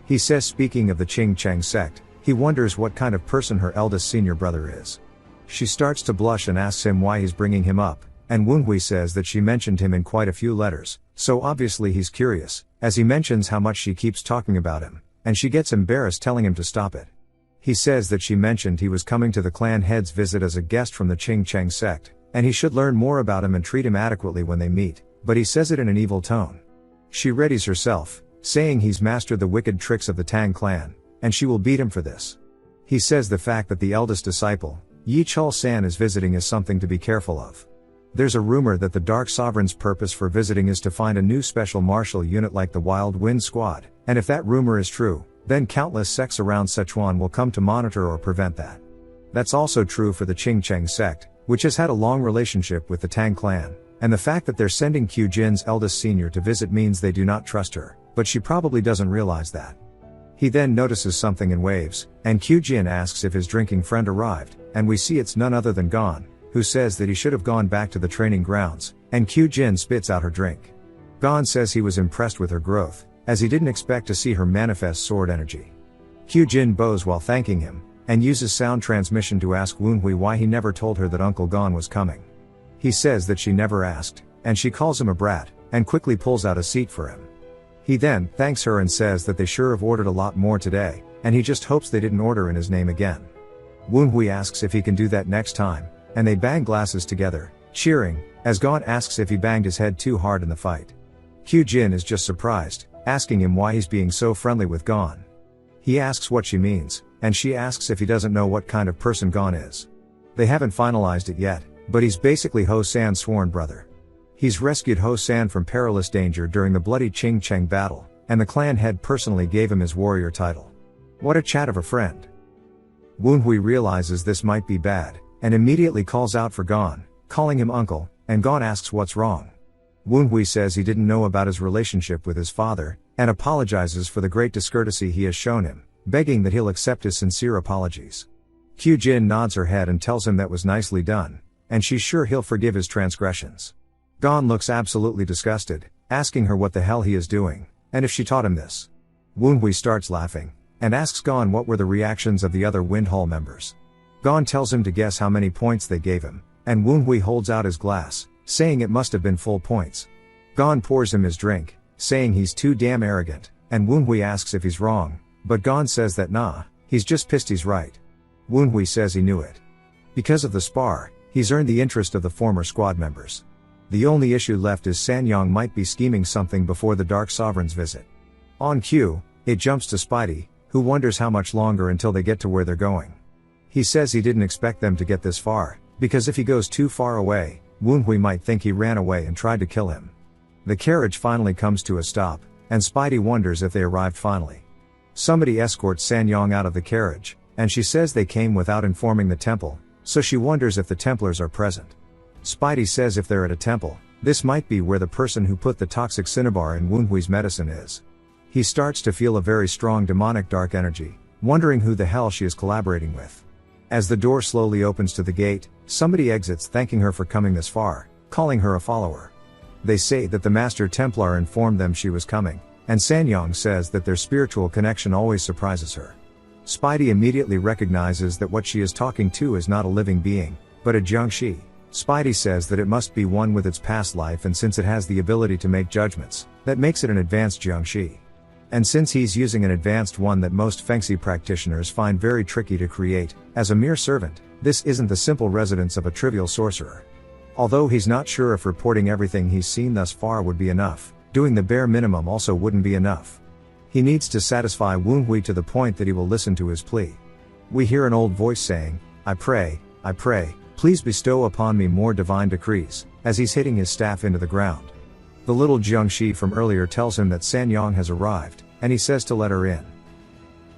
He says speaking of the Ching Cheng sect, he wonders what kind of person her eldest senior brother is. She starts to blush and asks him why he's bringing him up, and Woonhui says that she mentioned him in quite a few letters, so obviously he's curious, as he mentions how much she keeps talking about him, and she gets embarrassed telling him to stop it. He says that she mentioned he was coming to the clan head's visit as a guest from the Ching Cheng sect, and he should learn more about him and treat him adequately when they meet, but he says it in an evil tone. She readies herself, saying he's mastered the wicked tricks of the Tang clan, and she will beat him for this. He says the fact that the eldest disciple, Yi Chul-san, is visiting is something to be careful of. There's a rumor that the Dark Sovereign's purpose for visiting is to find a new special martial unit like the Wild Wind Squad, and if that rumor is true, then countless sects around Sichuan will come to monitor or prevent that. That's also true for the Ching Cheng sect, which has had a long relationship with the Tang clan, and the fact that they're sending Kyujin's eldest senior to visit means they do not trust her, but she probably doesn't realize that. He then notices something and waves, and Kyujin asks if his drinking friend arrived, and we see it's none other than Gon, who says that he should have gone back to the training grounds, and Kyujin spits out her drink. Gon says he was impressed with her growth, as he didn't expect to see her manifest sword energy. Kyujin bows while thanking him, and uses sound transmission to ask Woonhui why he never told her that Uncle Gon was coming. He says that she never asked, and she calls him a brat, and quickly pulls out a seat for him. He then thanks her and says that they sure have ordered a lot more today, and he just hopes they didn't order in his name again. Woonhui asks if he can do that next time, and they bang glasses together, cheering, as Gon asks if he banged his head too hard in the fight. Kyujin is just surprised, asking him why he's being so friendly with Gon. He asks what she means, and she asks if he doesn't know what kind of person Gon is. They haven't finalized it yet, but he's basically Ho-san's sworn brother. He's rescued Ho-san from perilous danger during the bloody Ching Cheng battle, and the clan head personally gave him his warrior title. What a chat of a friend. Woonhui realizes this might be bad, and immediately calls out for Gon, calling him uncle, and Gon asks what's wrong. Woonhui says he didn't know about his relationship with his father, and apologizes for the great discourtesy he has shown him, begging that he'll accept his sincere apologies. Kyujin nods her head and tells him that was nicely done, and she's sure he'll forgive his transgressions. Gon looks absolutely disgusted, asking her what the hell he is doing, and if she taught him this. Woonhui starts laughing, and asks Gon what were the reactions of the other Wind Hall members. Gon tells him to guess how many points they gave him, and Woonhui holds out his glass, saying it must have been full points. Gon pours him his drink, saying he's too damn arrogant, and Woonhui asks if he's wrong, but Gon says that nah, he's just pissed he's right. Woonhui says he knew it. Because of the spar, he's earned the interest of the former squad members. The only issue left is Sanyong might be scheming something before the Dark Sovereign's visit. On cue, it jumps to Spidey, who wonders how much longer until they get to where they're going. He says he didn't expect them to get this far, because if he goes too far away, Woonhui might think he ran away and tried to kill him. The carriage finally comes to a stop, and Spidey wonders if they arrived finally. Somebody escorts Sanyong out of the carriage, and she says they came without informing the temple, so she wonders if the Templars are present. Spidey says if they're at a temple, this might be where the person who put the toxic cinnabar in Woonhui's medicine is. He starts to feel a very strong demonic dark energy, wondering who the hell she is collaborating with. As the door slowly opens to the gate, somebody exits thanking her for coming this far, calling her a follower. They say that the Master Templar informed them she was coming, and Sanyong says that their spiritual connection always surprises her. Spidey immediately recognizes that what she is talking to is not a living being, but a Jiangshi. Spidey says that it must be one with its past life, and since it has the ability to make judgments, that makes it an advanced Jiangshi. And since he's using an advanced one that most Fengxi practitioners find very tricky to create, as a mere servant, this isn't the simple residence of a trivial sorcerer. Although he's not sure if reporting everything he's seen thus far would be enough, doing the bare minimum also wouldn't be enough. He needs to satisfy Woonhui to the point that he will listen to his plea. We hear an old voice saying, I pray, please bestow upon me more divine decrees, as he's hitting his staff into the ground. The little Jiangshi from earlier tells him that Sanyong has arrived, and he says to let her in.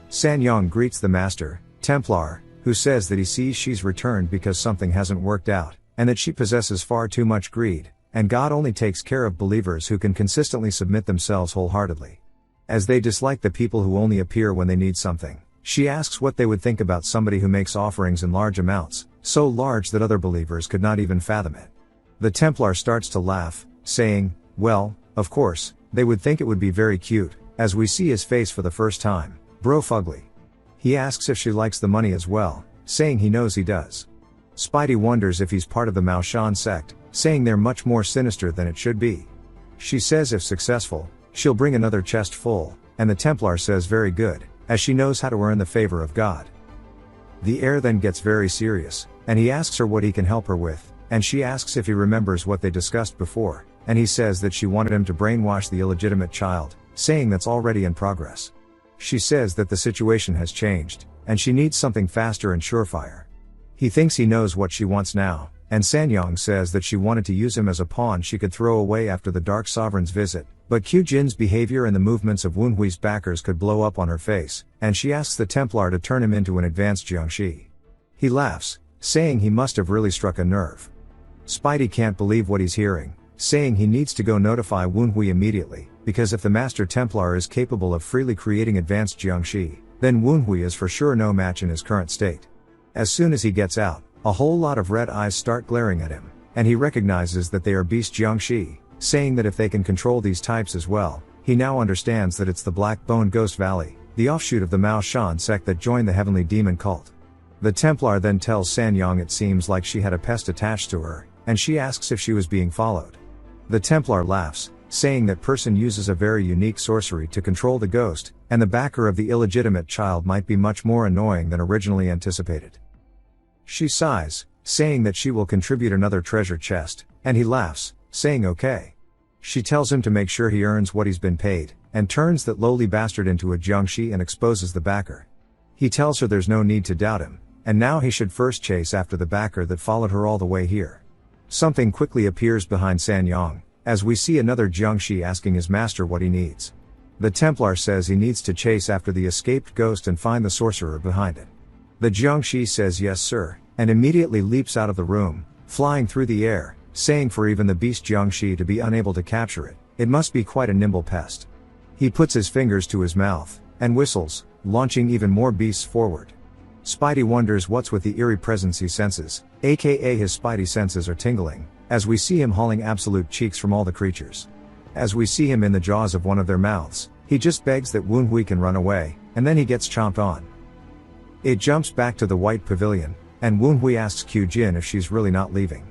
Sanyong greets the master, Templar, who says that he sees she's returned because something hasn't worked out, and that she possesses far too much greed, and God only takes care of believers who can consistently submit themselves wholeheartedly. As they dislike the people who only appear when they need something, she asks what they would think about somebody who makes offerings in large amounts, so large that other believers could not even fathom it. The Templar starts to laugh, saying, well, of course, they would think it would be very cute, as we see his face for the first time, bro fugly. He asks if she likes the money as well, saying he knows he does. Spidey wonders if he's part of the Mao Shan sect, saying they're much more sinister than it should be. She says if successful, she'll bring another chest full, and the Templar says very good, as she knows how to earn the favor of God. The heir then gets very serious, and he asks her what he can help her with, and she asks if he remembers what they discussed before, and he says that she wanted him to brainwash the illegitimate child, saying that's already in progress. She says that the situation has changed, and she needs something faster and surefire. He thinks he knows what she wants now, and Sanyong says that she wanted to use him as a pawn she could throw away after the Dark Sovereign's visit, but Q Jin's behavior and the movements of Woonhui's backers could blow up on her face, and she asks the Templar to turn him into an advanced Jiangshi. He laughs, saying he must have really struck a nerve. Spidey can't believe what he's hearing, saying he needs to go notify Woonhui immediately, because if the Master Templar is capable of freely creating advanced Jiangshi, then Woonhui is for sure no match in his current state. As soon as he gets out, a whole lot of red eyes start glaring at him, and he recognizes that they are beast Jiangshi, saying that if they can control these types as well, he now understands that it's the Black Bone Ghost Valley, the offshoot of the Mao Shan sect that joined the Heavenly Demon cult. The Templar then tells Sanyong it seems like she had a pest attached to her, and she asks if she was being followed. The Templar laughs, saying that person uses a very unique sorcery to control the ghost, and the backer of the illegitimate child might be much more annoying than originally anticipated. She sighs, saying that she will contribute another treasure chest, and he laughs, saying okay. She tells him to make sure he earns what he's been paid, and turns that lowly bastard into a Jiangshi and exposes the backer. He tells her there's no need to doubt him, and now he should first chase after the backer that followed her all the way here. Something quickly appears behind Sanyong, as we see another Jiangshi asking his master what he needs. The Templar says he needs to chase after the escaped ghost and find the sorcerer behind it. The Jiangshi says yes sir, and immediately leaps out of the room, flying through the air, saying for even the beast Jiangshi to be unable to capture it, it must be quite a nimble pest. He puts his fingers to his mouth, and whistles, launching even more beasts forward. Spidey wonders what's with the eerie presence he senses, aka his Spidey senses are tingling, as we see him hauling absolute cheeks from all the creatures. As we see him in the jaws of one of their mouths, he just begs that Woonhui can run away, and then he gets chomped on. It jumps back to the White Pavilion, and Woonhui asks Q Jin if she's really not leaving.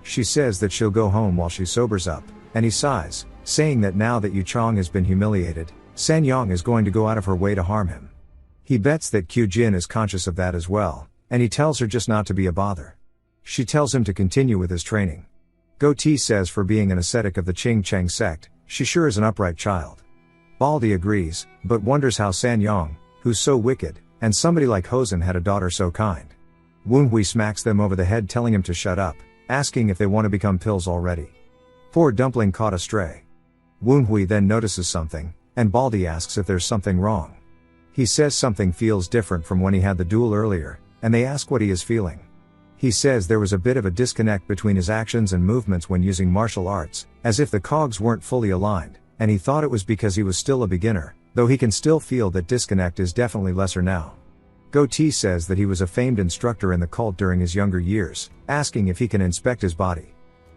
She says that she'll go home while she sobers up, and he sighs, saying that now that Yu Chong has been humiliated, Sanyong is going to go out of her way to harm him. He bets that Q Jin is conscious of that as well, and he tells her just not to be a bother. She tells him to continue with his training. Goatee says for being an ascetic of the Ching Cheng sect, she sure is an upright child. Baldy agrees, but wonders how Sanyong, who's so wicked, and somebody like Hosen had a daughter so kind. Woonhui smacks them over the head telling him to shut up, asking if they want to become pills already. Poor Dumpling caught astray. Woonhui then notices something, and Baldy asks if there's something wrong. He says something feels different from when he had the duel earlier, and they ask what he is feeling. He says there was a bit of a disconnect between his actions and movements when using martial arts, as if the cogs weren't fully aligned, and he thought it was because he was still a beginner, though he can still feel that disconnect is definitely lesser now. Goatee says that he was a famed instructor in the cult during his younger years, asking if he can inspect his body.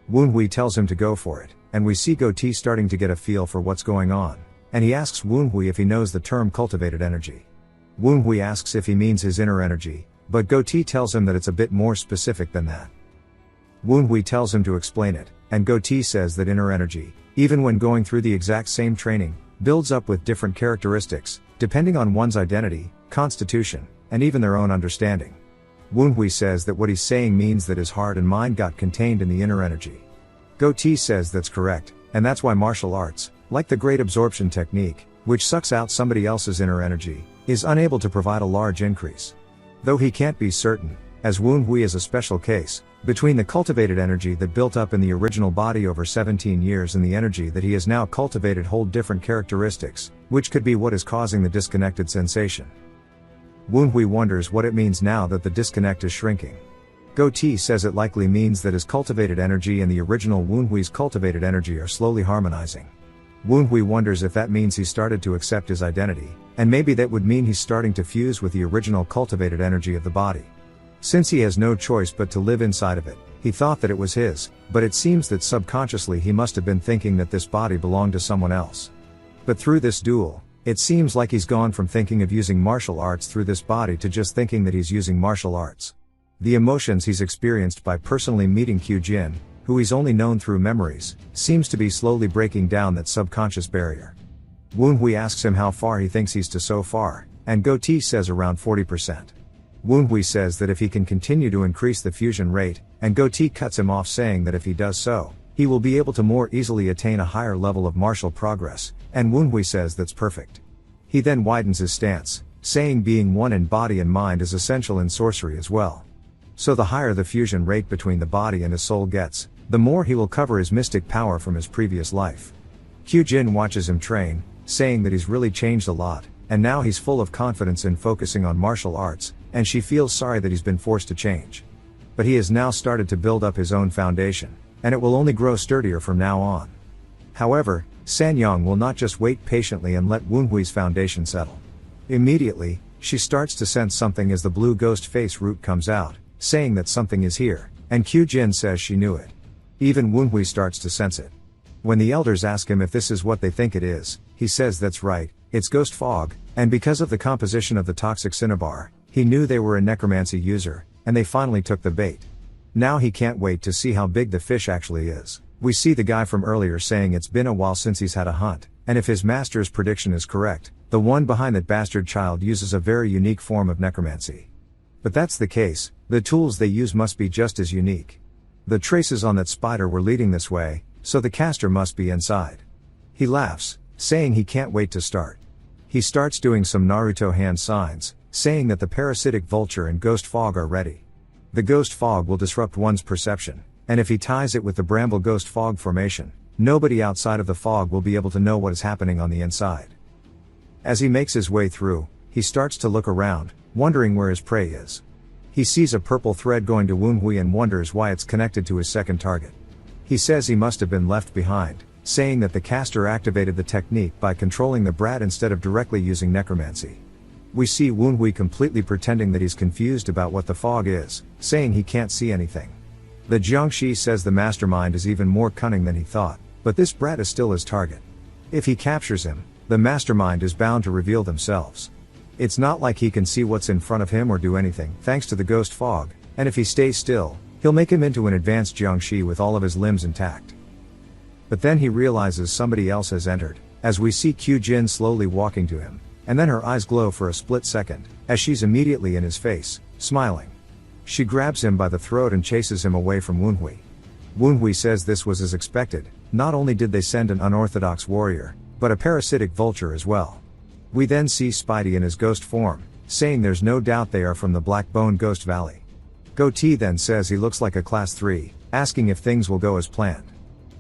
Woonhui tells him to go for it, and we see Goatee starting to get a feel for what's going on, and he asks Woonhui if he knows the term cultivated energy. Woonhui asks if he means his inner energy, but Goatee tells him that it's a bit more specific than that. Woonhui tells him to explain it, and Goatee says that inner energy, even when going through the exact same training, builds up with different characteristics, depending on one's identity, constitution, and even their own understanding. Woonhui says that what he's saying means that his heart and mind got contained in the inner energy. Go-T says that's correct, and that's why martial arts, like the great absorption technique, which sucks out somebody else's inner energy, is unable to provide a large increase. Though he can't be certain, as Woonhui is a special case, between the cultivated energy that built up in the original body over 17 years and the energy that he has now cultivated hold different characteristics, which could be what is causing the disconnected sensation. Woonhui wonders what it means now that the disconnect is shrinking. Go-T says it likely means that his cultivated energy and the original Woonhui's cultivated energy are slowly harmonizing. Woonhui wonders if that means he started to accept his identity, and maybe that would mean he's starting to fuse with the original cultivated energy of the body. Since he has no choice but to live inside of it, he thought that it was his, but it seems that subconsciously he must have been thinking that this body belonged to someone else. But through this duel, it seems like he's gone from thinking of using martial arts through this body to just thinking that he's using martial arts. The emotions he's experienced by personally meeting Kyujin, who he's only known through memories, seems to be slowly breaking down that subconscious barrier. Woonhui asks him how far he thinks he's to so far, and Go-T says around 40%. Woonhui says that if he can continue to increase the fusion rate, and Go-T cuts him off saying that if he does so, he will be able to more easily attain a higher level of martial progress, and Woonhui says that's perfect. He then widens his stance, saying being one in body and mind is essential in sorcery as well. So the higher the fusion rate between the body and his soul gets, the more he will cover his mystic power from his previous life. Kyujin watches him train, saying that he's really changed a lot, and now he's full of confidence in focusing on martial arts, and she feels sorry that he's been forced to change. But he has now started to build up his own foundation, and it will only grow sturdier from now on. However, Sanyang will not just wait patiently and let Woonhui's foundation settle. Immediately, she starts to sense something as the blue ghost face root comes out, saying that something is here, and Kyujin says she knew it. Even Woonhui starts to sense it. When the elders ask him if this is what they think it is, he says that's right, it's ghost fog, and because of the composition of the toxic cinnabar, he knew they were a necromancy user, and they finally took the bait. Now he can't wait to see how big the fish actually is. We see the guy from earlier saying it's been a while since he's had a hunt, and if his master's prediction is correct, the one behind that bastard child uses a very unique form of necromancy. But that's the case, the tools they use must be just as unique. The traces on that spider were leading this way, so the caster must be inside. He laughs, saying he can't wait to start. He starts doing some Naruto hand signs, saying that the parasitic vulture and ghost fog are ready. The ghost fog will disrupt one's perception, and if he ties it with the bramble ghost fog formation, nobody outside of the fog will be able to know what is happening on the inside. As he makes his way through, he starts to look around, wondering where his prey is. He sees a purple thread going to Woonhui and wonders why it's connected to his second target. He says he must have been left behind, saying that the caster activated the technique by controlling the brat instead of directly using necromancy. We see Woonhui completely pretending that he's confused about what the fog is, saying he can't see anything. The Jiangshi says the mastermind is even more cunning than he thought, but this brat is still his target. If he captures him, the mastermind is bound to reveal themselves. It's not like he can see what's in front of him or do anything, thanks to the ghost fog, and if he stays still, he'll make him into an advanced Jiangshi with all of his limbs intact. But then he realizes somebody else has entered, as we see Kyujin slowly walking to him, and then her eyes glow for a split second, as she's immediately in his face, smiling. She grabs him by the throat and chases him away from Woonhui. Woonhui says this was as expected, not only did they send an unorthodox warrior, but a parasitic vulture as well. We then see Spidey in his ghost form, saying there's no doubt they are from the Blackbone Ghost Valley. Go-T then says he looks like a class 3, asking if things will go as planned.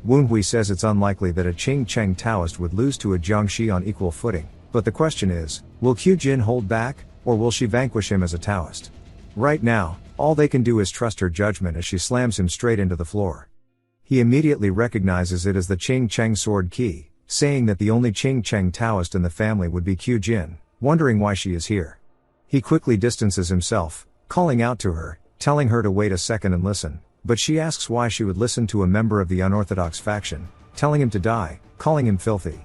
Woonhui says it's unlikely that a Qing Cheng Taoist would lose to a Jiangshi on equal footing, but the question is, will Kyujin hold back, or will she vanquish him as a Taoist? Right now, all they can do is trust her judgment as she slams him straight into the floor. He immediately recognizes it as the Qing Cheng sword key, saying that the only Qing Cheng Taoist in the family would be Kyujin, wondering why she is here. He quickly distances himself, calling out to her, telling her to wait a second and listen, but she asks why she would listen to a member of the unorthodox faction, telling him to die, calling him filthy.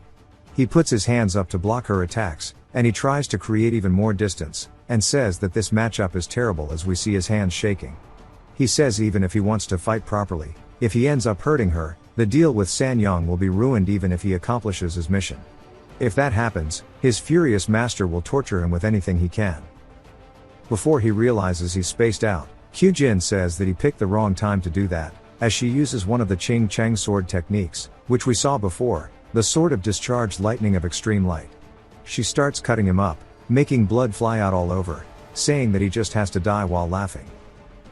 He puts his hands up to block her attacks, and he tries to create even more distance, and says that this matchup is terrible as we see his hands shaking. He says even if he wants to fight properly, if he ends up hurting her, the deal with Sanyang will be ruined even if he accomplishes his mission. If that happens, his furious master will torture him with anything he can. Before he realizes he's spaced out, Kyujin says that he picked the wrong time to do that, as she uses one of the Ching Cheng sword techniques, which we saw before, the sword of discharged lightning of extreme light. She starts cutting him up, making blood fly out all over, saying that he just has to die while laughing.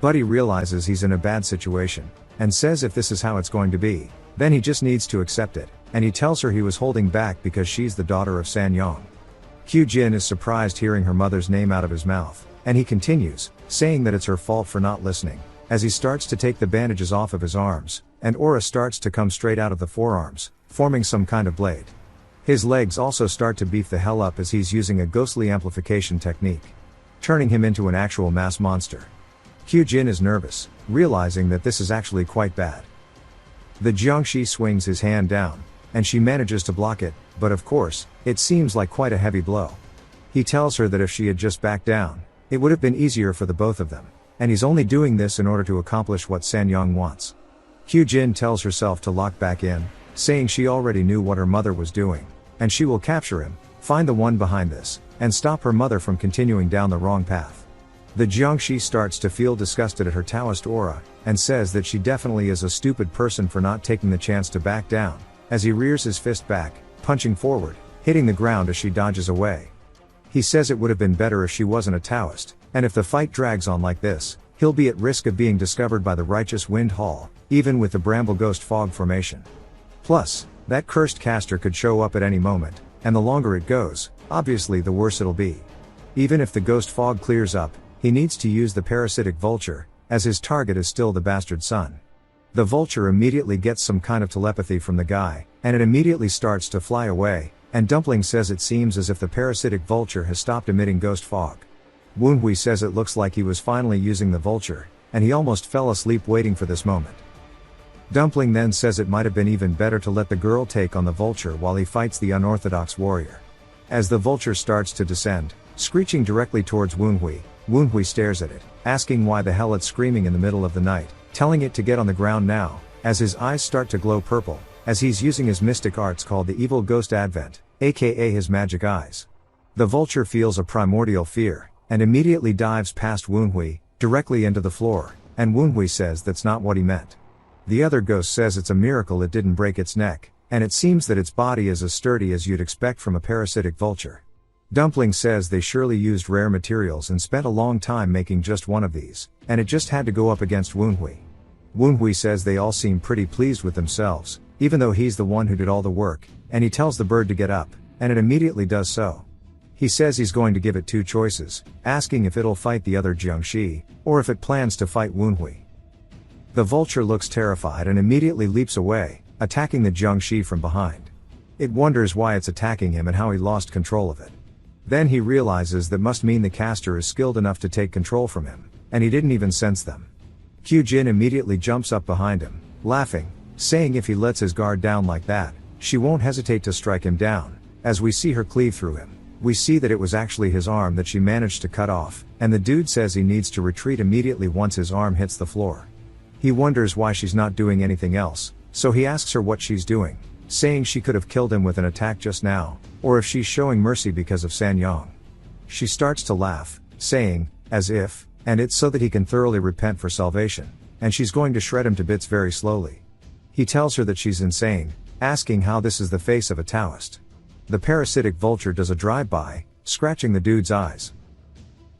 But he realizes he's in a bad situation, and says if this is how it's going to be, then he just needs to accept it, and he tells her he was holding back because she's the daughter of Sanyong. Kyujin is surprised hearing her mother's name out of his mouth, and he continues, saying that it's her fault for not listening, as he starts to take the bandages off of his arms, and aura starts to come straight out of the forearms, forming some kind of blade. His legs also start to beef the hell up as he's using a ghostly amplification technique, turning him into an actual mass monster. Kyujin is nervous, realizing that this is actually quite bad. The Jiangshi swings his hand down, and she manages to block it, but of course, it seems like quite a heavy blow. He tells her that if she had just backed down, it would have been easier for the both of them, and he's only doing this in order to accomplish what Sanyong wants. Kyujin tells herself to lock back in, saying she already knew what her mother was doing, and she will capture him, find the one behind this, and stop her mother from continuing down the wrong path. The Jiangshi starts to feel disgusted at her Taoist aura, and says that she definitely is a stupid person for not taking the chance to back down, as he rears his fist back, punching forward, hitting the ground as she dodges away. He says it would have been better if she wasn't a Taoist, and if the fight drags on like this, he'll be at risk of being discovered by the righteous Wind Hall, even with the Bramble Ghost Fog formation. Plus, that cursed caster could show up at any moment, and the longer it goes, obviously the worse it'll be. Even if the ghost fog clears up, he needs to use the parasitic vulture, as his target is still the bastard son. The vulture immediately gets some kind of telepathy from the guy, and it immediately starts to fly away, and Dumpling says it seems as if the parasitic vulture has stopped emitting ghost fog. Woonhui says it looks like he was finally using the vulture, and he almost fell asleep waiting for this moment. Dumpling then says it might have been even better to let the girl take on the vulture while he fights the unorthodox warrior. As the vulture starts to descend, screeching directly towards Woonhui, Woonhui stares at it, asking why the hell it's screaming in the middle of the night, telling it to get on the ground now, as his eyes start to glow purple, as he's using his mystic arts called the Evil Ghost Advent, aka his magic eyes. The vulture feels a primordial fear, and immediately dives past Woonhui, directly into the floor, and Woonhui says that's not what he meant. The other ghost says it's a miracle it didn't break its neck, and it seems that its body is as sturdy as you'd expect from a parasitic vulture. Dumpling says they surely used rare materials and spent a long time making just one of these, and it just had to go up against Woonhui. Woonhui says they all seem pretty pleased with themselves, even though he's the one who did all the work, and he tells the bird to get up, and it immediately does so. He says he's going to give it two choices, asking if it'll fight the other Jiangshi, or if it plans to fight Woonhui. The vulture looks terrified and immediately leaps away, attacking the Jiangshi from behind. It wonders why it's attacking him and how he lost control of it. Then he realizes that must mean the caster is skilled enough to take control from him, and he didn't even sense them. Kyujin immediately jumps up behind him, laughing, saying if he lets his guard down like that, she won't hesitate to strike him down. As we see her cleave through him, we see that it was actually his arm that she managed to cut off, and the dude says he needs to retreat immediately once his arm hits the floor. He wonders why she's not doing anything else, so he asks her what she's doing, saying she could have killed him with an attack just now, or if she's showing mercy because of Sanyong. She starts to laugh, saying, as if, and it's so that he can thoroughly repent for salvation, and she's going to shred him to bits very slowly. He tells her that she's insane, asking how this is the face of a Taoist. The parasitic vulture does a drive-by, scratching the dude's eyes.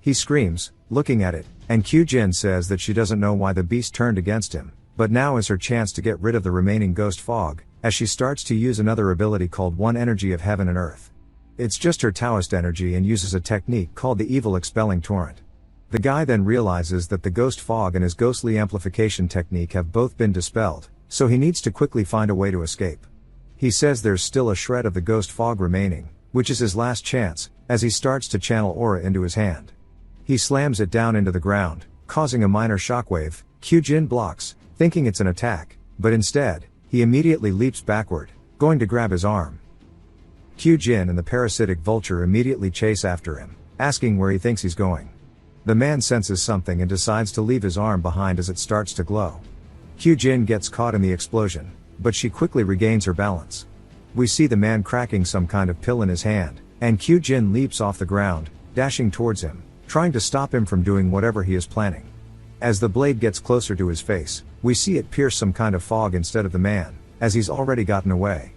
He screams, looking at it, and Kyujin says that she doesn't know why the beast turned against him, but now is her chance to get rid of the remaining ghost fog, as she starts to use another ability called One Energy of Heaven and Earth. It's just her Taoist energy and uses a technique called the Evil Expelling Torrent. The guy then realizes that the ghost fog and his ghostly amplification technique have both been dispelled, so he needs to quickly find a way to escape. He says there's still a shred of the ghost fog remaining, which is his last chance, as he starts to channel aura into his hand. He slams it down into the ground, causing a minor shockwave. Kyujin blocks, thinking it's an attack, but instead, he immediately leaps backward, going to grab his arm. Kyujin and the parasitic vulture immediately chase after him, asking where he thinks he's going. The man senses something and decides to leave his arm behind as it starts to glow. Kyujin gets caught in the explosion, but she quickly regains her balance. We see the man cracking some kind of pill in his hand, and Kyujin leaps off the ground, dashing towards him, trying to stop him from doing whatever he is planning. As the blade gets closer to his face, we see it pierce some kind of fog instead of the man, as he's already gotten away.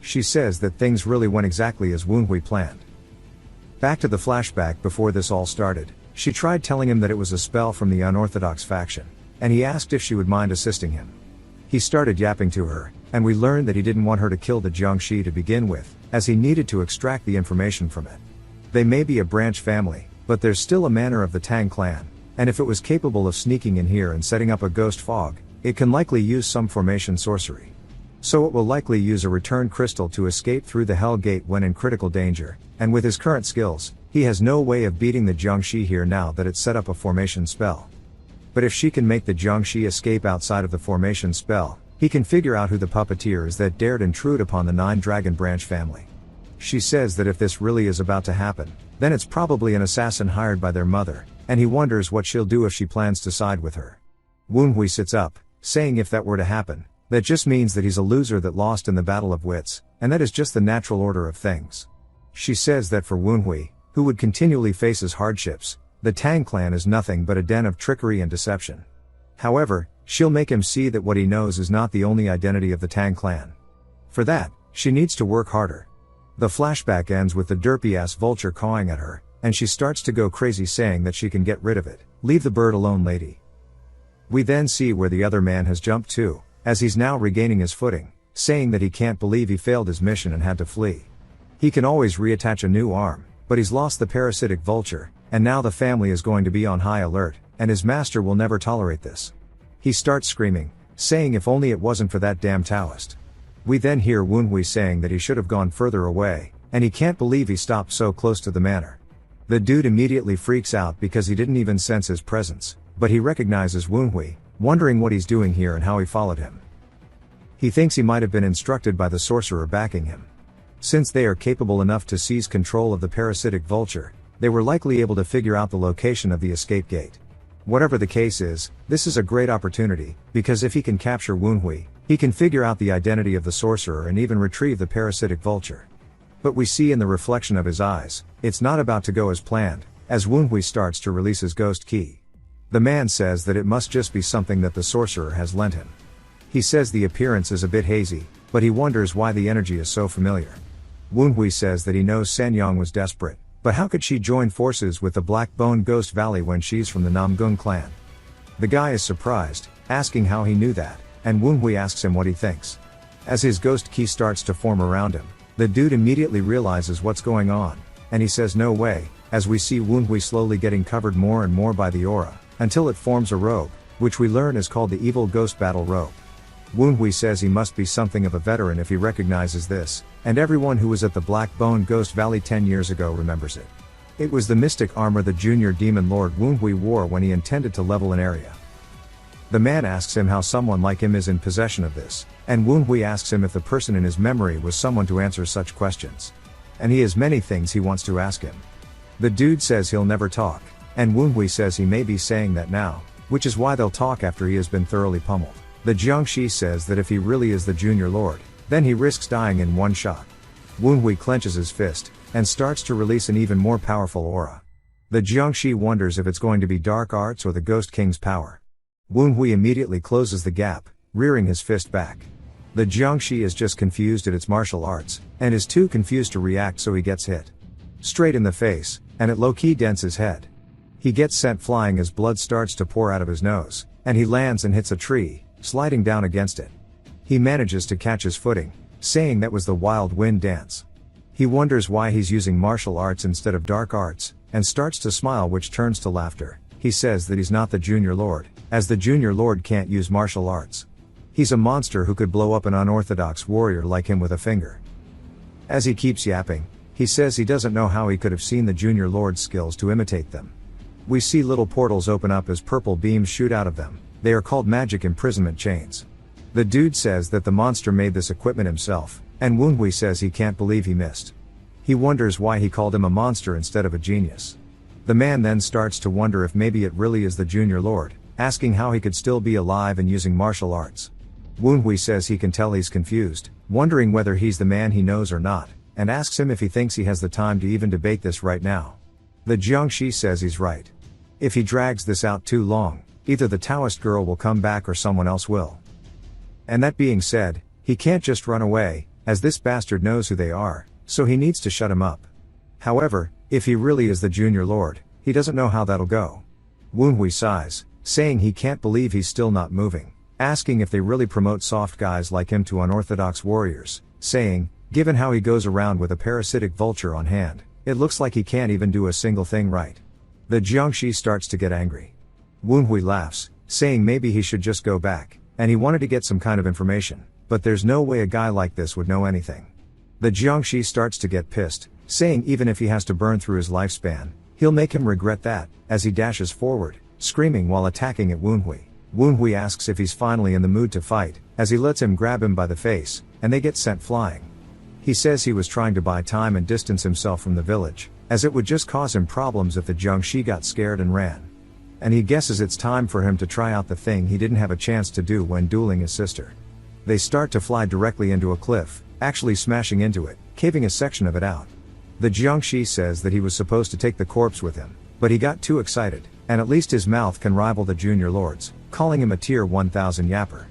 She says that things really went exactly as Woonhui planned. Back to the flashback before this all started, she tried telling him that it was a spell from the unorthodox faction, and he asked if she would mind assisting him. He started yapping to her, and we learned that he didn't want her to kill the Jiangshi to begin with, as he needed to extract the information from it. They may be a branch family, but there's still a manor of the Tang clan, and if it was capable of sneaking in here and setting up a ghost fog, it can likely use some formation sorcery. So it will likely use a return crystal to escape through the Hell Gate when in critical danger, and with his current skills, he has no way of beating the Jiangshi here now that it's set up a formation spell. But if she can make the Jiangshi escape outside of the formation spell, he can figure out who the puppeteer is that dared intrude upon the 9-dragon branch family. She says that if this really is about to happen, then it's probably an assassin hired by their mother, and he wonders what she'll do if she plans to side with her. Woonhui sits up, saying if that were to happen, that just means that he's a loser that lost in the battle of wits, and that is just the natural order of things. She says that for Woonhui, who would continually face his hardships, the Tang clan is nothing but a den of trickery and deception. However, she'll make him see that what he knows is not the only identity of the Tang clan. For that, she needs to work harder. The flashback ends with the derpy-ass vulture cawing at her, and she starts to go crazy saying that she can get rid of it. Leave the bird alone, lady. We then see where the other man has jumped to, as he's now regaining his footing, saying that he can't believe he failed his mission and had to flee. He can always reattach a new arm, but he's lost the parasitic vulture, and now the family is going to be on high alert, and his master will never tolerate this. He starts screaming, saying if only it wasn't for that damn Taoist. We then hear Woonhui saying that he should have gone further away, and he can't believe he stopped so close to the manor. The dude immediately freaks out because he didn't even sense his presence, but he recognizes Woonhui, wondering what he's doing here and how he followed him. He thinks he might have been instructed by the sorcerer backing him. Since they are capable enough to seize control of the parasitic vulture, they were likely able to figure out the location of the escape gate. Whatever the case is, this is a great opportunity, because if he can capture Woonhui, he can figure out the identity of the sorcerer and even retrieve the parasitic vulture. But we see in the reflection of his eyes, it's not about to go as planned, as Woonhui starts to release his ghost key. The man says that it must just be something that the sorcerer has lent him. He says the appearance is a bit hazy, but he wonders why the energy is so familiar. Woonhui says that he knows Sanyang was desperate, but how could she join forces with the Black Bone Ghost Valley when she's from the Namgung clan? The guy is surprised, asking how he knew that, and Woonhui asks him what he thinks. As his ghost key starts to form around him, the dude immediately realizes what's going on, and he says no way, as we see Woonhui slowly getting covered more and more by the aura, until it forms a robe, which we learn is called the Evil Ghost Battle Robe. Woonhui says he must be something of a veteran if he recognizes this, and everyone who was at the Black Bone Ghost Valley 10 years ago remembers it. It was the mystic armor the junior demon lord Woonhui wore when he intended to level an area. The man asks him how someone like him is in possession of this, and Woonhui asks him if the person in his memory was someone to answer such questions. And he has many things he wants to ask him. The dude says he'll never talk, and Woonhui says he may be saying that now, which is why they'll talk after he has been thoroughly pummeled. The Jiangshi says that if he really is the junior lord, then he risks dying in one shot. Woonhui clenches his fist, and starts to release an even more powerful aura. The Jiangshi wonders if it's going to be dark arts or the Ghost King's power. Woonhui immediately closes the gap, rearing his fist back. The Jiangshi is just confused at its martial arts, and is too confused to react, so he gets hit straight in the face, and it low-key dents his head. He gets sent flying as blood starts to pour out of his nose, and he lands and hits a tree, sliding down against it. He manages to catch his footing, saying that was the wild wind dance. He wonders why he's using martial arts instead of dark arts, and starts to smile, which turns to laughter. He says that he's not the junior lord, as the junior lord can't use martial arts. He's a monster who could blow up an unorthodox warrior like him with a finger. As he keeps yapping, he says he doesn't know how he could have seen the junior lord's skills to imitate them. We see little portals open up as purple beams shoot out of them. They are called magic imprisonment chains. The dude says that the monster made this equipment himself, and Woonhui says he can't believe he missed. He wonders why he called him a monster instead of a genius. The man then starts to wonder if maybe it really is the junior lord, asking how he could still be alive and using martial arts. Woonhui says he can tell he's confused, wondering whether he's the man he knows or not, and asks him if he thinks he has the time to even debate this right now. The Jiangshi says he's right. If he drags this out too long, either the Taoist girl will come back or someone else will. And that being said, he can't just run away, as this bastard knows who they are, so he needs to shut him up. However, if he really is the Junior Lord, he doesn't know how that'll go. Woonhui sighs, saying he can't believe he's still not moving, asking if they really promote soft guys like him to unorthodox warriors, saying, given how he goes around with a parasitic vulture on hand, it looks like he can't even do a single thing right. The Jiangshi starts to get angry. Woonhui laughs, saying maybe he should just go back, and he wanted to get some kind of information, but there's no way a guy like this would know anything. The Jiangshi starts to get pissed, saying even if he has to burn through his lifespan, he'll make him regret that, as he dashes forward, screaming while attacking at Woonhui. Woonhui asks if he's finally in the mood to fight, as he lets him grab him by the face, and they get sent flying. He says he was trying to buy time and distance himself from the village, as it would just cause him problems if the Jiangshi got scared and ran. And he guesses it's time for him to try out the thing he didn't have a chance to do when dueling his sister. They start to fly directly into a cliff, actually smashing into it, caving a section of it out. The Jiangshi says that he was supposed to take the corpse with him, but he got too excited, and at least his mouth can rival the Junior Lord's, calling him a tier 1000 yapper.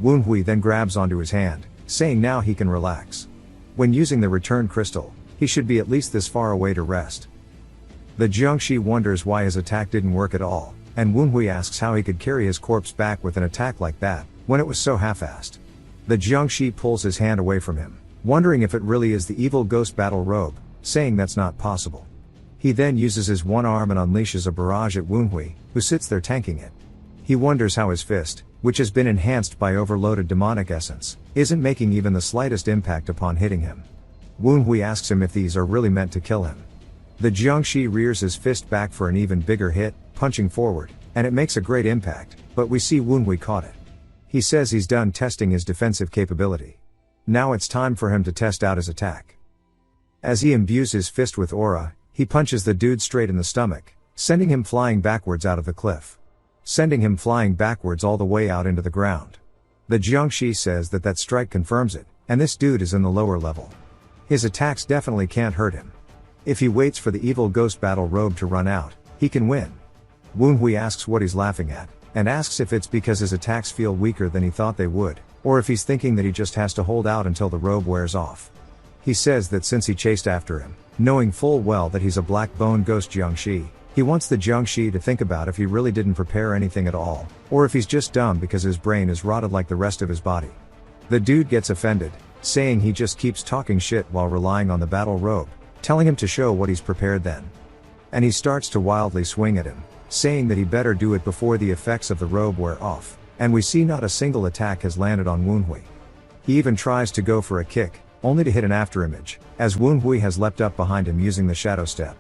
Woonhui then grabs onto his hand, saying now he can relax. When using the return crystal, he should be at least this far away to rest. The Jiangshi wonders why his attack didn't work at all, and Woonhui asks how he could carry his corpse back with an attack like that, when it was so half-assed. The Jiangshi pulls his hand away from him, wondering if it really is the evil ghost battle robe, saying that's not possible. He then uses his one arm and unleashes a barrage at Woonhui, who sits there tanking it. He wonders how his fist, which has been enhanced by overloaded demonic essence, isn't making even the slightest impact upon hitting him. Woonhui asks him if these are really meant to kill him. The Jiangshi rears his fist back for an even bigger hit, punching forward, and it makes a great impact, but we see Woonhui caught it. He says he's done testing his defensive capability. Now it's time for him to test out his attack. As he imbues his fist with aura, he punches the dude straight in the stomach, sending him flying backwards out of the cliff. Sending him flying backwards all the way out into the ground. The Jiangshi says that strike confirms it, and this dude is in the lower level. His attacks definitely can't hurt him. If he waits for the evil ghost battle robe to run out, he can win. Woonhui asks what he's laughing at, and asks if it's because his attacks feel weaker than he thought they would, or if he's thinking that he just has to hold out until the robe wears off. He says that since he chased after him, knowing full well that he's a black bone ghost Jiangshi, he wants the Jiangshi to think about if he really didn't prepare anything at all, or if he's just dumb because his brain is rotted like the rest of his body. The dude gets offended, saying he just keeps talking shit while relying on the battle robe, telling him to show what he's prepared then. And he starts to wildly swing at him, saying that he better do it before the effects of the robe wear off, and we see not a single attack has landed on Woonhui. He even tries to go for a kick, only to hit an afterimage, as Woonhui has leapt up behind him using the shadow step.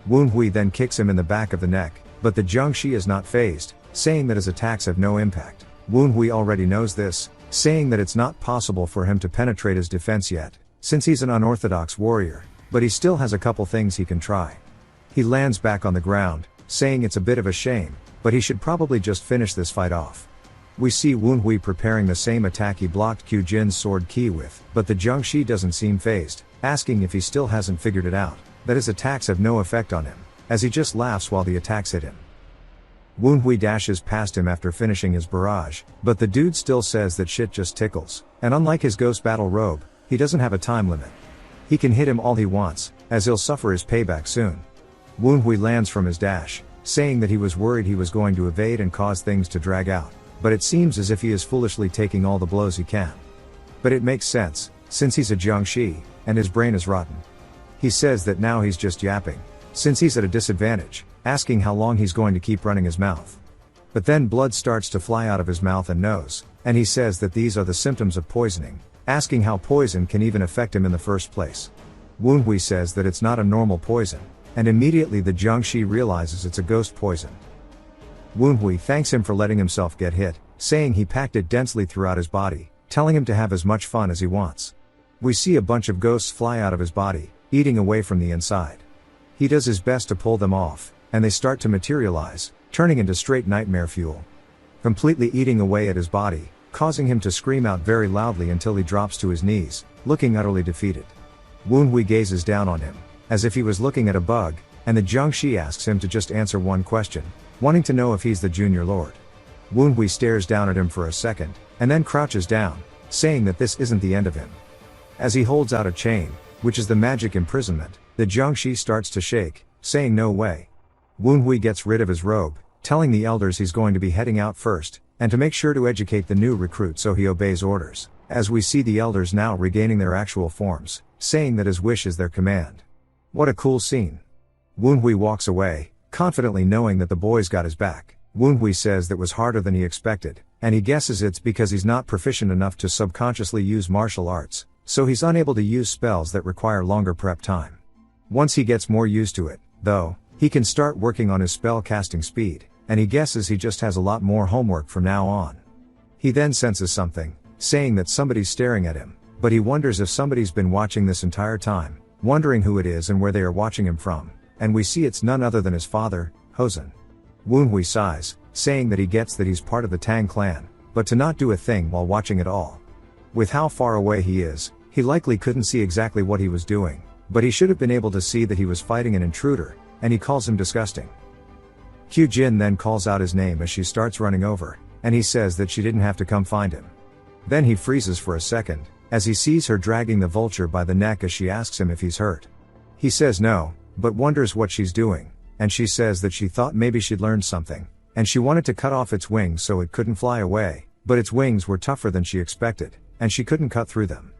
Woonhui then kicks him in the back of the neck, but the Jiangshi is not fazed, saying that his attacks have no impact. Woonhui already knows this, saying that it's not possible for him to penetrate his defense yet, since he's an unorthodox warrior, but he still has a couple things he can try. He lands back on the ground, saying it's a bit of a shame, but he should probably just finish this fight off. We see Woonhui preparing the same attack he blocked Kyujin's sword ki with, but the Jiangshi doesn't seem fazed, asking if he still hasn't figured it out, that his attacks have no effect on him, as he just laughs while the attacks hit him. Woonhui dashes past him after finishing his barrage, but the dude still says that shit just tickles, and unlike his ghost battle robe, he doesn't have a time limit. He can hit him all he wants, as he'll suffer his payback soon. Woonhui lands from his dash, saying that he was worried he was going to evade and cause things to drag out, but it seems as if he is foolishly taking all the blows he can. But it makes sense, since he's a Jiangshi, and his brain is rotten. He says that now he's just yapping, since he's at a disadvantage, asking how long he's going to keep running his mouth. But then blood starts to fly out of his mouth and nose, and he says that these are the symptoms of poisoning, asking how poison can even affect him in the first place. Woonhui says that it's not a normal poison, and immediately the Jiangshi realizes it's a ghost poison. Woonhui thanks him for letting himself get hit, saying he packed it densely throughout his body, telling him to have as much fun as he wants. We see a bunch of ghosts fly out of his body, eating away from the inside. He does his best to pull them off, and they start to materialize, turning into straight nightmare fuel. Completely eating away at his body, causing him to scream out very loudly until he drops to his knees, looking utterly defeated. Woonhui gazes down on him, as if he was looking at a bug, and the Jiangshi asks him to just answer one question, wanting to know if he's the Junior Lord. Wenhui stares down at him for a second, and then crouches down, saying that this isn't the end of him. As he holds out a chain, which is the magic imprisonment, the Jiangshi starts to shake, saying no way. Wenhui gets rid of his robe, telling the elders he's going to be heading out first, and to make sure to educate the new recruit, so he obeys orders, as we see the elders now regaining their actual forms, saying that his wish is their command. What a cool scene. Wenhui walks away, confidently knowing that the boy's got his back. Wenhui says that was harder than he expected, and he guesses it's because he's not proficient enough to subconsciously use martial arts, so he's unable to use spells that require longer prep time. Once he gets more used to it, though, he can start working on his spell casting speed, and he guesses he just has a lot more homework from now on. He then senses something, saying that somebody's staring at him, but he wonders if somebody's been watching this entire time, wondering who it is and where they are watching him from, and we see it's none other than his father, Hosen. Wenhui sighs, saying that he gets that he's part of the Tang clan, but to not do a thing while watching it all. With how far away he is, he likely couldn't see exactly what he was doing, but he should have been able to see that he was fighting an intruder, and he calls him disgusting. Q Jin then calls out his name as she starts running over, and he says that she didn't have to come find him. Then he freezes for a second, as he sees her dragging the vulture by the neck as she asks him if he's hurt. He says no, but wonders what she's doing, and she says that she thought maybe she'd learned something, and she wanted to cut off its wings so it couldn't fly away, but its wings were tougher than she expected, and she couldn't cut through them.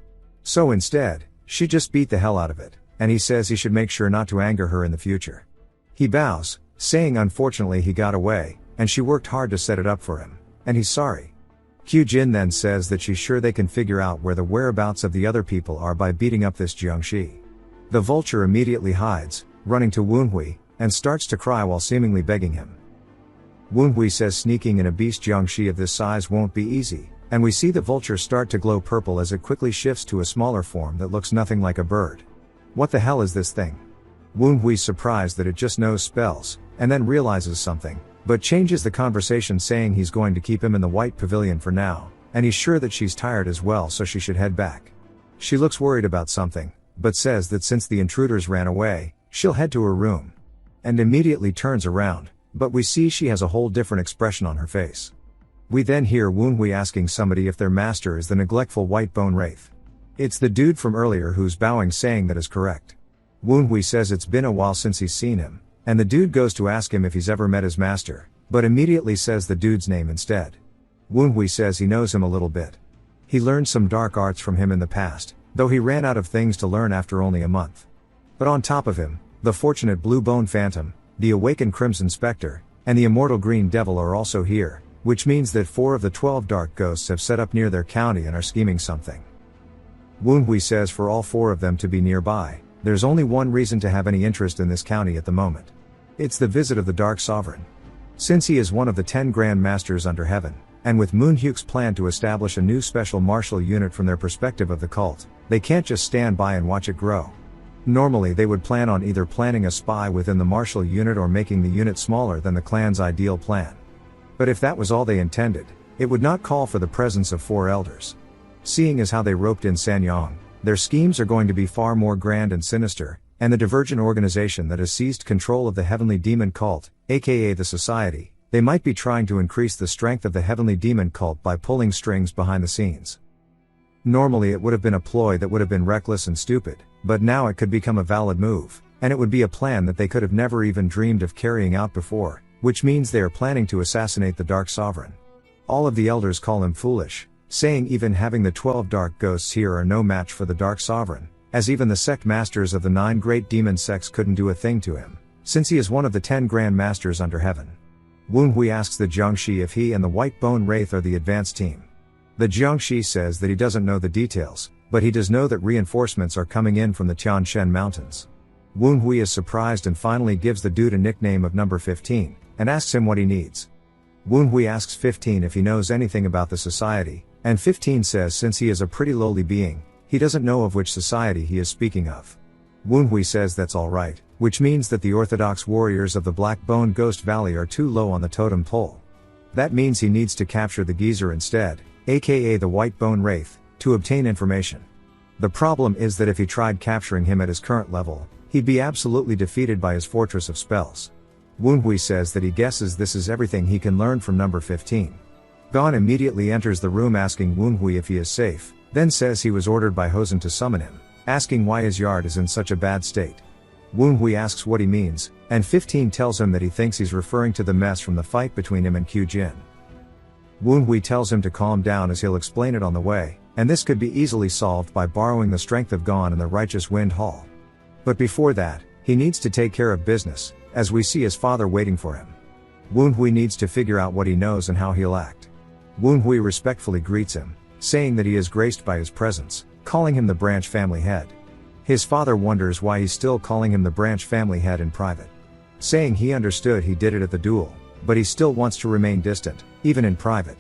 So instead, she just beat the hell out of it, and he says he should make sure not to anger her in the future. He bows, saying unfortunately he got away, and she worked hard to set it up for him, and he's sorry. Q Jin then says that she's sure they can figure out where the whereabouts of the other people are by beating up this Jiangshi. The vulture immediately hides, running to Wenhui, and starts to cry while seemingly begging him. Wenhui says sneaking in a beast Jiangshi of this size won't be easy, and we see the vulture start to glow purple as it quickly shifts to a smaller form that looks nothing like a bird. What the hell is this thing? Wenhui's surprised that it just knows spells, and then realizes something, but changes the conversation, saying he's going to keep him in the white pavilion for now, and he's sure that she's tired as well, so she should head back. She looks worried about something, but says that since the intruders ran away, she'll head to her room. And immediately turns around, but we see she has a whole different expression on her face. We then hear Wenhui asking somebody if their master is the neglectful white bone wraith. It's the dude from earlier who's bowing, saying that is correct. Wenhui says it's been a while since he's seen him, and the dude goes to ask him if he's ever met his master, but immediately says the dude's name instead. Wenhui says he knows him a little bit. He learned some dark arts from him in the past, though he ran out of things to learn after only a month. But on top of him, the fortunate Blue Bone Phantom, the awakened Crimson Spectre, and the immortal Green Devil are also here, which means that 4 of the 12 dark ghosts have set up near their county and are scheming something. Wenhui says for all 4 of them to be nearby, there's only one reason to have any interest in this county at the moment. It's the visit of the Dark Sovereign. Since he is one of the 10 Grand Masters under heaven, and with Moonhyuk's plan to establish a new special martial unit from their perspective of the cult, they can't just stand by and watch it grow. Normally they would plan on either planting a spy within the martial unit or making the unit smaller than the clan's ideal plan. But if that was all they intended, it would not call for the presence of 4 elders. Seeing as how they roped in Sanyong, their schemes are going to be far more grand and sinister, and the divergent organization that has seized control of the Heavenly Demon Cult, aka the Society, they might be trying to increase the strength of the Heavenly Demon Cult by pulling strings behind the scenes. Normally it would have been a ploy that would have been reckless and stupid, but now it could become a valid move, and it would be a plan that they could have never even dreamed of carrying out before, which means they are planning to assassinate the Dark Sovereign. All of the elders call him foolish, saying even having the 12 dark ghosts here are no match for the Dark Sovereign, as even the sect masters of the 9 great demon sects couldn't do a thing to him, since he is one of the 10 Grand Masters under heaven. Wenhui asks the Jiangshi if he and the White Bone Wraith are the advance team. The Jiangshi says that he doesn't know the details, but he does know that reinforcements are coming in from the Tianshan Mountains. Wenhui is surprised and finally gives the dude a nickname of number 15, and asks him what he needs. Wenhui asks 15 if he knows anything about the society, and 15 says since he is a pretty lowly being, he doesn't know of which society he is speaking of. Wenhui says that's alright, which means that the orthodox warriors of the Black Bone Ghost Valley are too low on the totem pole. That means he needs to capture the geezer instead, aka the White Bone Wraith, to obtain information. The problem is that if he tried capturing him at his current level, He'd be absolutely defeated by his fortress of spells. Woonhui says that he guesses this is everything he can learn from number 15. Gon immediately enters the room asking Woonhui if he is safe, then says he was ordered by Hosen to summon him, asking why his yard is in such a bad state. Woonhui asks what he means, and 15 tells him that he thinks he's referring to the mess from the fight between him and Kyujin. Woonhui tells him to calm down as he'll explain it on the way, and this could be easily solved by borrowing the strength of Gon and the righteous Wind Hall. But before that, he needs to take care of business, as we see his father waiting for him. Woonhui needs to figure out what he knows and how he'll act. Woonhui respectfully greets him, saying that he is graced by his presence, calling him the branch family head. His father wonders why he's still calling him the branch family head in private, saying he understood he did it at the duel, but he still wants to remain distant, even in private.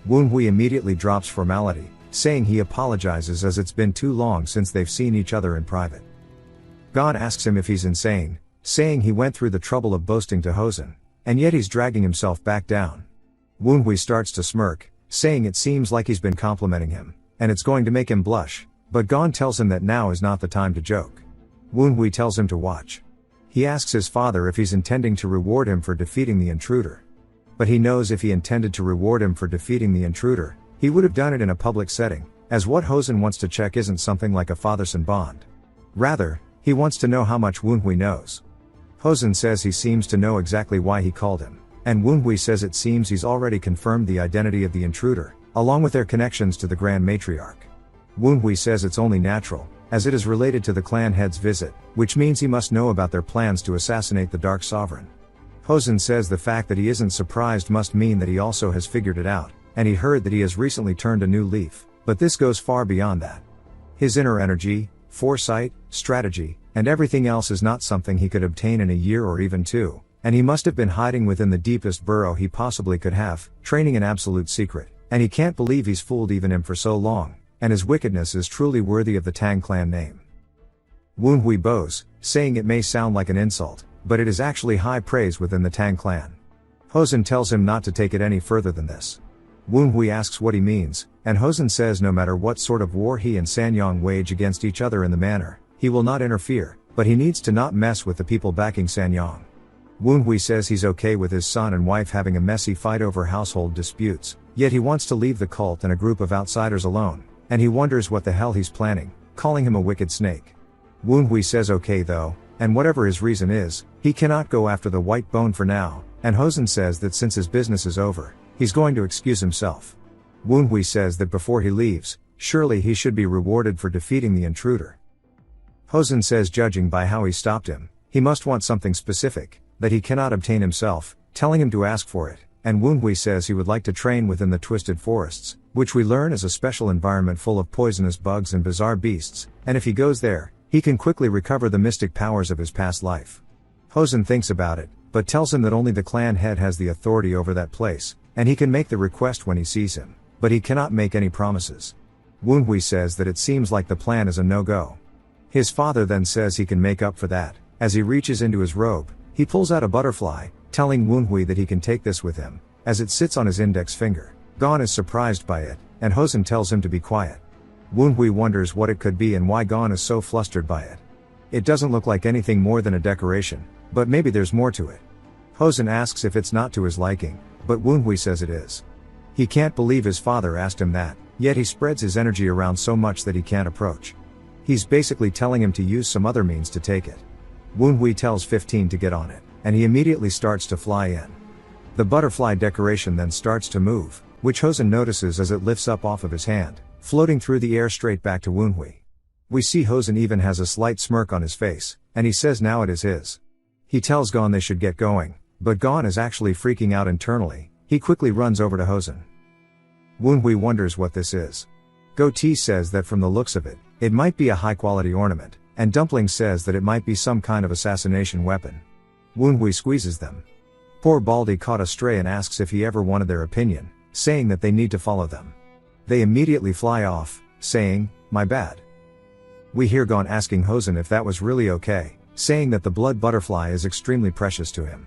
Woonhui immediately drops formality, saying he apologizes as it's been too long since they've seen each other in private. Gon asks him if he's insane, saying he went through the trouble of boasting to Hosen, and yet he's dragging himself back down. Woonhui starts to smirk, saying it seems like he's been complimenting him, and it's going to make him blush, but Gon tells him that now is not the time to joke. Woonhui tells him to watch. He asks his father if he's intending to reward him for defeating the intruder. But he knows if he intended to reward him for defeating the intruder, he would have done it in a public setting, as what Hosen wants to check isn't something like a father-son bond. Rather, he wants to know how much Woonhui knows. Hosen says he seems to know exactly why he called him, and Woonhui says it seems he's already confirmed the identity of the intruder, along with their connections to the Grand Matriarch. Woonhui says it's only natural, as it is related to the clan head's visit, which means he must know about their plans to assassinate the Dark Sovereign. Hosen says the fact that he isn't surprised must mean that he also has figured it out, and he heard that he has recently turned a new leaf, but this goes far beyond that. His inner energy, foresight, strategy, and everything else is not something he could obtain in a year or even two, and he must have been hiding within the deepest burrow he possibly could have, training in absolute secret, and he can't believe he's fooled even him for so long, and his wickedness is truly worthy of the Tang clan name. Woonhui bows, saying it may sound like an insult, but it is actually high praise within the Tang clan. Hosen tells him not to take it any further than this. Woonhui asks what he means, and Hosen says no matter what sort of war he and Sanyong wage against each other in the manor, he will not interfere, but he needs to not mess with the people backing Sanyong. Woonhui says he's okay with his son and wife having a messy fight over household disputes, yet he wants to leave the cult and a group of outsiders alone, and he wonders what the hell he's planning, calling him a wicked snake. Woonhui says okay though, and whatever his reason is, he cannot go after the white bone for now, and Hosen says that since his business is over, he's going to excuse himself. Woonhui says that before he leaves, surely he should be rewarded for defeating the intruder. Hosen says judging by how he stopped him, he must want something specific, that he cannot obtain himself, telling him to ask for it, and Woonhui says he would like to train within the Twisted Forests, which we learn is a special environment full of poisonous bugs and bizarre beasts, and if he goes there, he can quickly recover the mystic powers of his past life. Hosen thinks about it, but tells him that only the clan head has the authority over that place, and he can make the request when he sees him, but he cannot make any promises. Woonhui says that it seems like the plan is a no-go. His father then says he can make up for that. As he reaches into his robe, he pulls out a butterfly, telling Woonhui that he can take this with him, as it sits on his index finger. Gon is surprised by it, and Hosen tells him to be quiet. Woonhui wonders what it could be and why Gon is so flustered by it. It doesn't look like anything more than a decoration, but maybe there's more to it. Hosen asks if it's not to his liking, but Woonhui says it is. He can't believe his father asked him that, yet he spreads his energy around so much that he can't approach. He's basically telling him to use some other means to take it. Woonhui tells 15 to get on it, and he immediately starts to fly in. The butterfly decoration then starts to move, which Hosen notices as it lifts up off of his hand, floating through the air straight back to Woonhui. We see Hosen even has a slight smirk on his face, and he says now it is his. He tells Gon they should get going, but Gon is actually freaking out internally. He quickly runs over to Hosen. Woonhui wonders what this is. Goatee says that from the looks of it, it might be a high-quality ornament, and Dumpling says that it might be some kind of assassination weapon. Woonhui squeezes them. Poor Baldy caught a stray and asks if he ever wanted their opinion, saying that they need to follow them. They immediately fly off, saying, "My bad." We hear Gon asking Hosen if that was really okay, saying that the blood butterfly is extremely precious to him.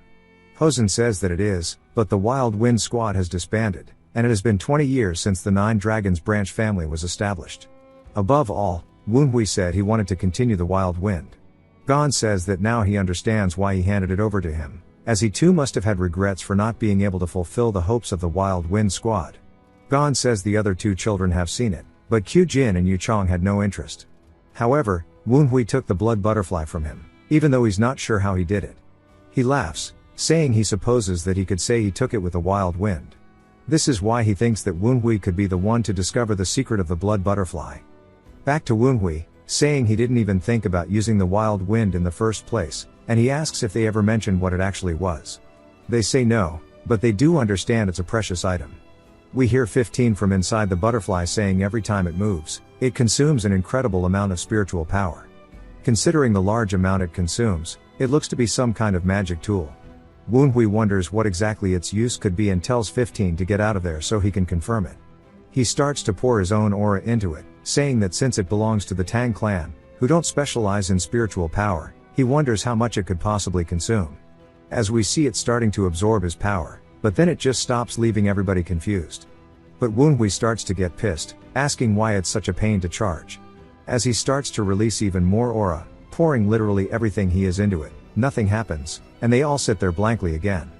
Hosen says that it is, but the Wild Wind Squad has disbanded, and it has been 20 years since the Nine Dragons branch family was established. Above all, Woonhui said he wanted to continue the Wild Wind. Gon says that now he understands why he handed it over to him, as he too must have had regrets for not being able to fulfill the hopes of the Wild Wind Squad. Gon says the other two children have seen it, but Q-Jin and Yu Chong had no interest. However, Woon-hui took the blood butterfly from him, even though he's not sure how he did it. He laughs, saying he supposes that he could say he took it with a wild wind. This is why he thinks that Woon-hui could be the one to discover the secret of the blood butterfly. Back to Woon-hui, saying he didn't even think about using the wild wind in the first place, and he asks if they ever mentioned what it actually was. They say no, but they do understand it's a precious item. We hear 15 from inside the butterfly saying every time it moves, it consumes an incredible amount of spiritual power. Considering the large amount it consumes, it looks to be some kind of magic tool. Woon-hui wonders what exactly its use could be and tells 15 to get out of there so he can confirm it. He starts to pour his own aura into it, saying that since it belongs to the Tang clan, who don't specialize in spiritual power, he wonders how much it could possibly consume. As we see it starting to absorb his power, but then it just stops, leaving everybody confused. But Woon-hui starts to get pissed, asking why it's such a pain to charge. As he starts to release even more aura, pouring literally everything he is into it, nothing happens, and they all sit there blankly again.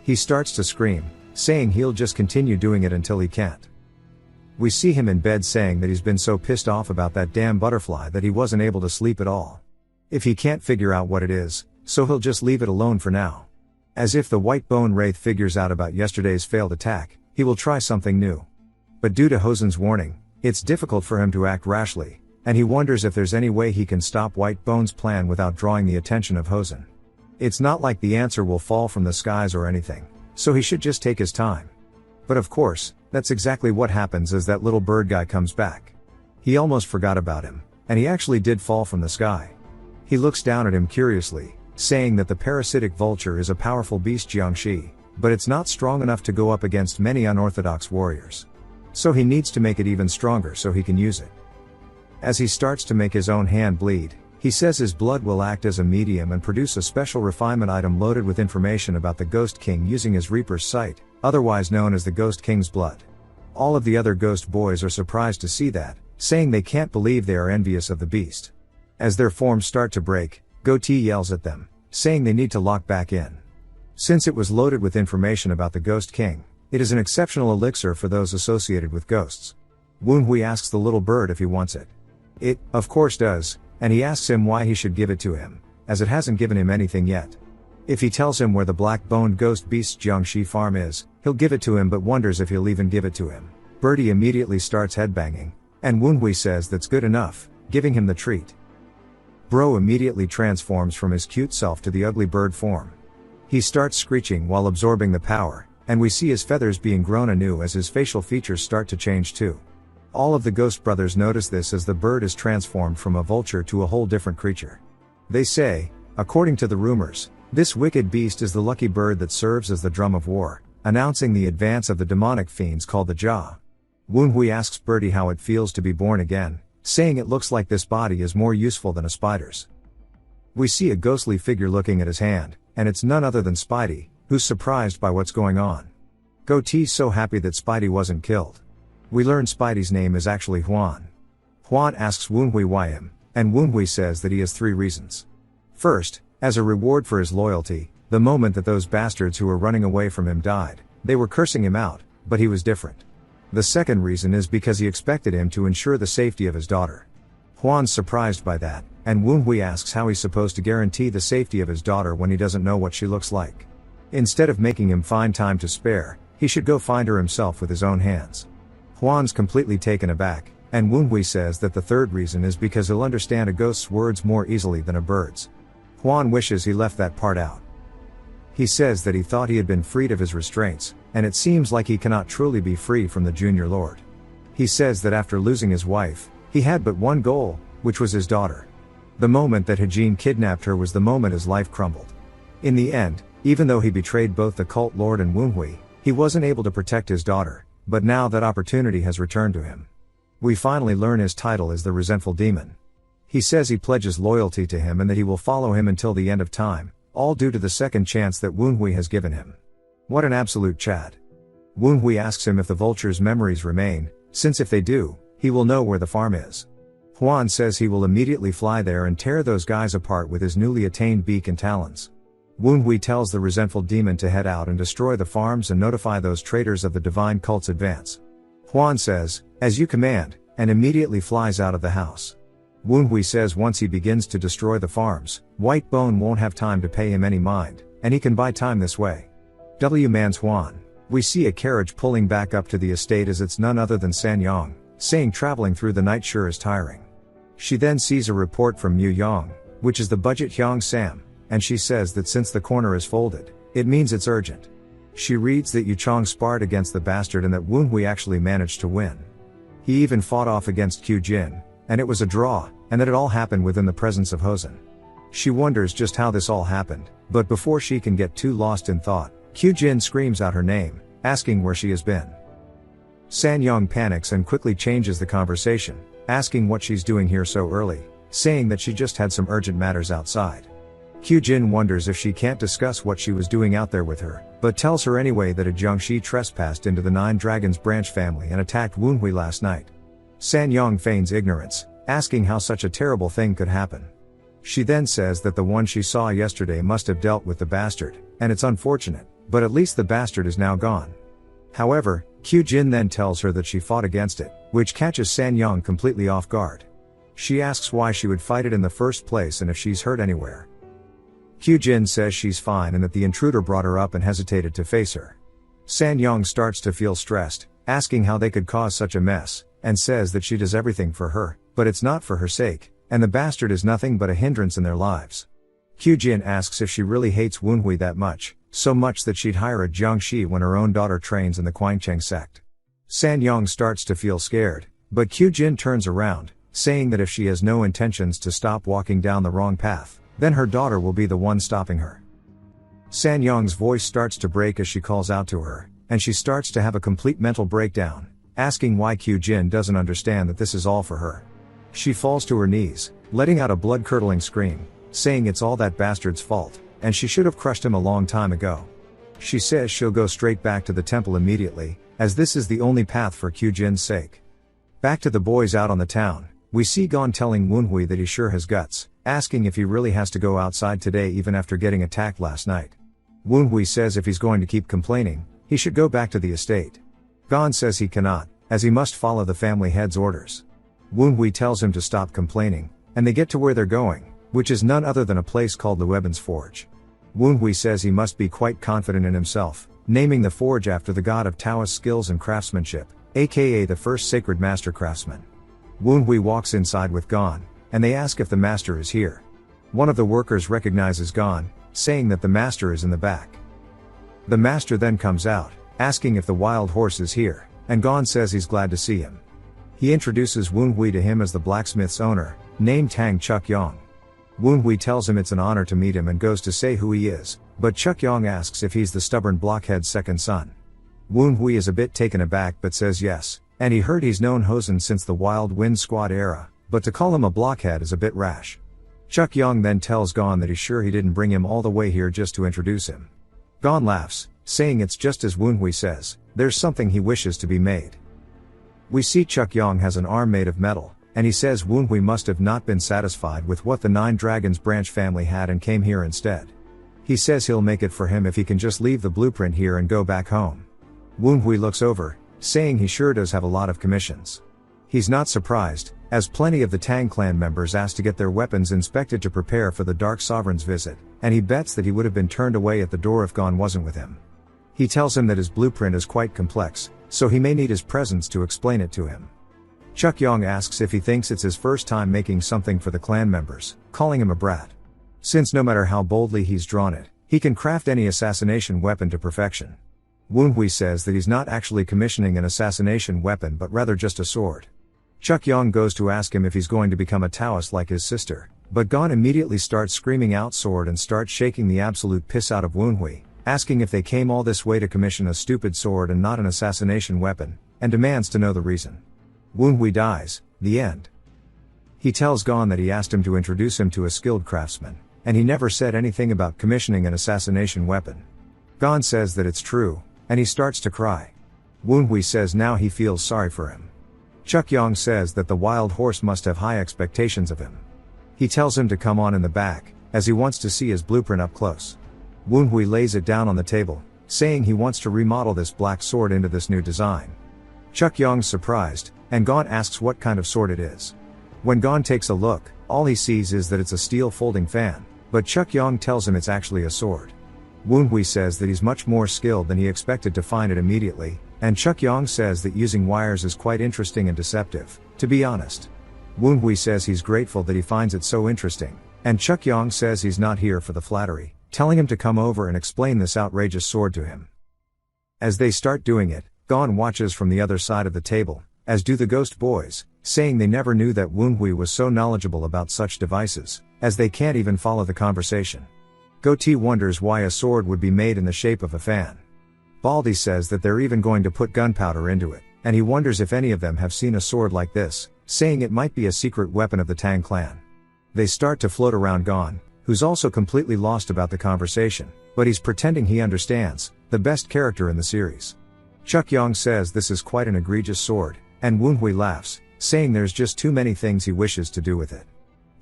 He starts to scream, saying he'll just continue doing it until he can't. We see him in bed saying that he's been so pissed off about that damn butterfly that he wasn't able to sleep at all. If he can't figure out what it is, so he'll just leave it alone for now. As if the White Bone Wraith figures out about yesterday's failed attack, he will try something new. But due to Hosen's warning, it's difficult for him to act rashly, and he wonders if there's any way he can stop White Bone's plan without drawing the attention of Hosen. It's not like the answer will fall from the skies or anything, so he should just take his time. But of course, that's exactly what happens as that little bird guy comes back. He almost forgot about him, and he actually did fall from the sky. He looks down at him curiously, saying that the parasitic vulture is a powerful beast Jiangshi, but it's not strong enough to go up against many unorthodox warriors. So he needs to make it even stronger so he can use it. As he starts to make his own hand bleed, he says his blood will act as a medium and produce a special refinement item loaded with information about the Ghost King using his Reaper's Sight, otherwise known as the Ghost King's blood. All of the other Ghost Boys are surprised to see that, saying they can't believe they are envious of the beast. As their forms start to break, Goatee yells at them, saying they need to lock back in. Since it was loaded with information about the Ghost King, it is an exceptional elixir for those associated with ghosts. Woon-hui asks the little bird if he wants it. It, of course does, and he asks him why he should give it to him, as it hasn't given him anything yet. If he tells him where the black-boned ghost beast's Jiangshi farm is, he'll give it to him, but wonders if he'll even give it to him. Birdie immediately starts headbanging, and Woon-hui says that's good enough, giving him the treat. Bro immediately transforms from his cute self to the ugly bird form. He starts screeching while absorbing the power, and we see his feathers being grown anew as his facial features start to change too. All of the Ghost Brothers notice this as the bird is transformed from a vulture to a whole different creature. They say, according to the rumors, this wicked beast is the lucky bird that serves as the drum of war, announcing the advance of the demonic fiends called the Jah. Woon-hui asks Birdie how it feels to be born again, saying it looks like this body is more useful than a spider's. We see a ghostly figure looking at his hand, and it's none other than Spidey, who's surprised by what's going on. Goatee's so happy that Spidey wasn't killed. We learn Spidey's name is actually Huan. Huan asks Woon-hui why him, and Woon-hui says that he has 3 reasons. First, as a reward for his loyalty, the moment that those bastards who were running away from him died, they were cursing him out, but he was different. The second reason is because he expected him to ensure the safety of his daughter. Huan's surprised by that, and Woon-hui asks how he's supposed to guarantee the safety of his daughter when he doesn't know what she looks like. Instead of making him find time to spare, he should go find her himself with his own hands. Huan's completely taken aback, and Woon-hui says that the third reason is because he'll understand a ghost's words more easily than a bird's. Huan wishes he left that part out. He says that he thought he had been freed of his restraints, and it seems like he cannot truly be free from the Junior Lord. He says that after losing his wife, he had but one goal, which was his daughter. The moment that Hajin kidnapped her was the moment his life crumbled. In the end, even though he betrayed both the Cult Lord and Woon-hui, he wasn't able to protect his daughter, but now that opportunity has returned to him. We finally learn his title is the Resentful Demon. He says he pledges loyalty to him and that he will follow him until the end of time, all due to the second chance that Woon-hui has given him. What an absolute Chad. Woon-hui asks him if the vulture's memories remain, since if they do, he will know where the farm is. Huan says he will immediately fly there and tear those guys apart with his newly attained beak and talons. Wen tells the resentful demon to head out and destroy the farms and notify those traitors of the divine cult's advance. Huan says, "As you command," and immediately flies out of the house. Wen says once he begins to destroy the farms, White Bone won't have time to pay him any mind, and he can buy time this way. Manhwa. We see a carriage pulling back up to the estate as it's none other than San Yang, saying traveling through the night sure is tiring. She then sees a report from Yu Yang, which is the budget Hyang Sam, and she says that since the corner is folded, it means it's urgent. She reads that Yu Chong sparred against the bastard and that Wen actually managed to win. He even fought off against Q Jin, and it was a draw, and that it all happened within the presence of Hosen. She wonders just how this all happened, but before she can get too lost in thought, Q Jin screams out her name, asking where she has been. San Yang panics and quickly changes the conversation, asking what she's doing here so early, saying that she just had some urgent matters outside. Q Jin wonders if she can't discuss what she was doing out there with her, but tells her anyway that a Jiangshi trespassed into the Nine Dragons branch family and attacked Wen last night. San Yang feigns ignorance, asking how such a terrible thing could happen. She then says that the one she saw yesterday must have dealt with the bastard, and it's unfortunate, but at least the bastard is now gone. However, Q Jin then tells her that she fought against it, which catches San Yang completely off guard. She asks why she would fight it in the first place and if she's hurt anywhere. Q Jin says she's fine and that the intruder brought her up and hesitated to face her. San Yang starts to feel stressed, asking how they could cause such a mess, and says that she does everything for her, but it's not for her sake, and the bastard is nothing but a hindrance in their lives. Q Jin asks if she really hates Wen that much, so much that she'd hire a Jiangshi when her own daughter trains in the Guangcheng sect. San Yang starts to feel scared, but Q Jin turns around, saying that if she has no intentions to stop walking down the wrong path, then her daughter will be the one stopping her. San Yang's voice starts to break as she calls out to her, and she starts to have a complete mental breakdown, asking why Q Jin doesn't understand that this is all for her. She falls to her knees, letting out a blood-curdling scream, saying it's all that bastard's fault, and she should have crushed him a long time ago. She says she'll go straight back to the temple immediately, as this is the only path for Q Jin's sake. Back to the boys out on the town, we see Gon telling Wen that he sure has guts, asking if he really has to go outside today even after getting attacked last night. Wen says if he's going to keep complaining, he should go back to the estate. Gon says he cannot, as he must follow the family head's orders. Wen tells him to stop complaining, and they get to where they're going, which is none other than a place called Lueben's Forge. Wen says he must be quite confident in himself, naming the forge after the god of Taoist skills and craftsmanship, aka the first sacred master craftsman. Wen walks inside with Gon, and they ask if the master is here. One of the workers recognizes Gon, saying that the master is in the back. The master then comes out, asking if the wild horse is here, and Gon says he's glad to see him. He introduces Wen to him as the blacksmith's owner, named Tang Chuk Yang. Wen tells him it's an honor to meet him and goes to say who he is, but Chuk Yang asks if he's the stubborn blockhead's second son. Wen is a bit taken aback but says yes, and he heard he's known Hosen since the Wild Wind Squad era, but to call him a blockhead is a bit rash. Chuk Yang then tells Gon that he's sure he didn't bring him all the way here just to introduce him. Gon laughs, saying it's just as Wen says, there's something he wishes to be made. We see Chuk Yang has an arm made of metal, and he says Wen must have not been satisfied with what the Nine Dragons branch family had and came here instead. He says he'll make it for him if he can just leave the blueprint here and go back home. Wen looks over, saying he sure does have a lot of commissions. He's not surprised, as plenty of the Tang clan members asked to get their weapons inspected to prepare for the Dark Sovereign's visit, and he bets that he would have been turned away at the door if Gon wasn't with him. He tells him that his blueprint is quite complex, so he may need his presence to explain it to him. Chuk Yang asks if he thinks it's his first time making something for the clan members, calling him a brat. Since no matter how boldly he's drawn it, he can craft any assassination weapon to perfection. Wen says that he's not actually commissioning an assassination weapon but rather just a sword. Chuk Yang goes to ask him if he's going to become a Taoist like his sister, but Gon immediately starts screaming out sword and starts shaking the absolute piss out of Wen, asking if they came all this way to commission a stupid sword and not an assassination weapon, and demands to know the reason. Wen dies, the end. He tells Gon that he asked him to introduce him to a skilled craftsman, and he never said anything about commissioning an assassination weapon. Gon says that it's true, and he starts to cry. Wen says now he feels sorry for him. Chukyong says that the wild horse must have high expectations of him. He tells him to come on in the back, as he wants to see his blueprint up close. Woonhui lays it down on the table, saying he wants to remodel this black sword into this new design. Chukyong's surprised, and Gon asks what kind of sword it is. When Gon takes a look, all he sees is that it's a steel folding fan, but Chukyong tells him it's actually a sword. Woonhui says that he's much more skilled than he expected to find it immediately, and Chukyong says that using wires is quite interesting and deceptive, to be honest. Woonhui says he's grateful that he finds it so interesting, and Chukyong says he's not here for the flattery, telling him to come over and explain this outrageous sword to him. As they start doing it, Gon watches from the other side of the table, as do the ghost boys, saying they never knew that Woonhui was so knowledgeable about such devices, as they can't even follow the conversation. Goatee wonders why a sword would be made in the shape of a fan. Baldy says that they're even going to put gunpowder into it, and he wonders if any of them have seen a sword like this, saying it might be a secret weapon of the Tang clan. They start to float around Gon, who's also completely lost about the conversation, but he's pretending he understands, the best character in the series. Chukyong says this is quite an egregious sword, and Woonhui laughs, saying there's just too many things he wishes to do with it.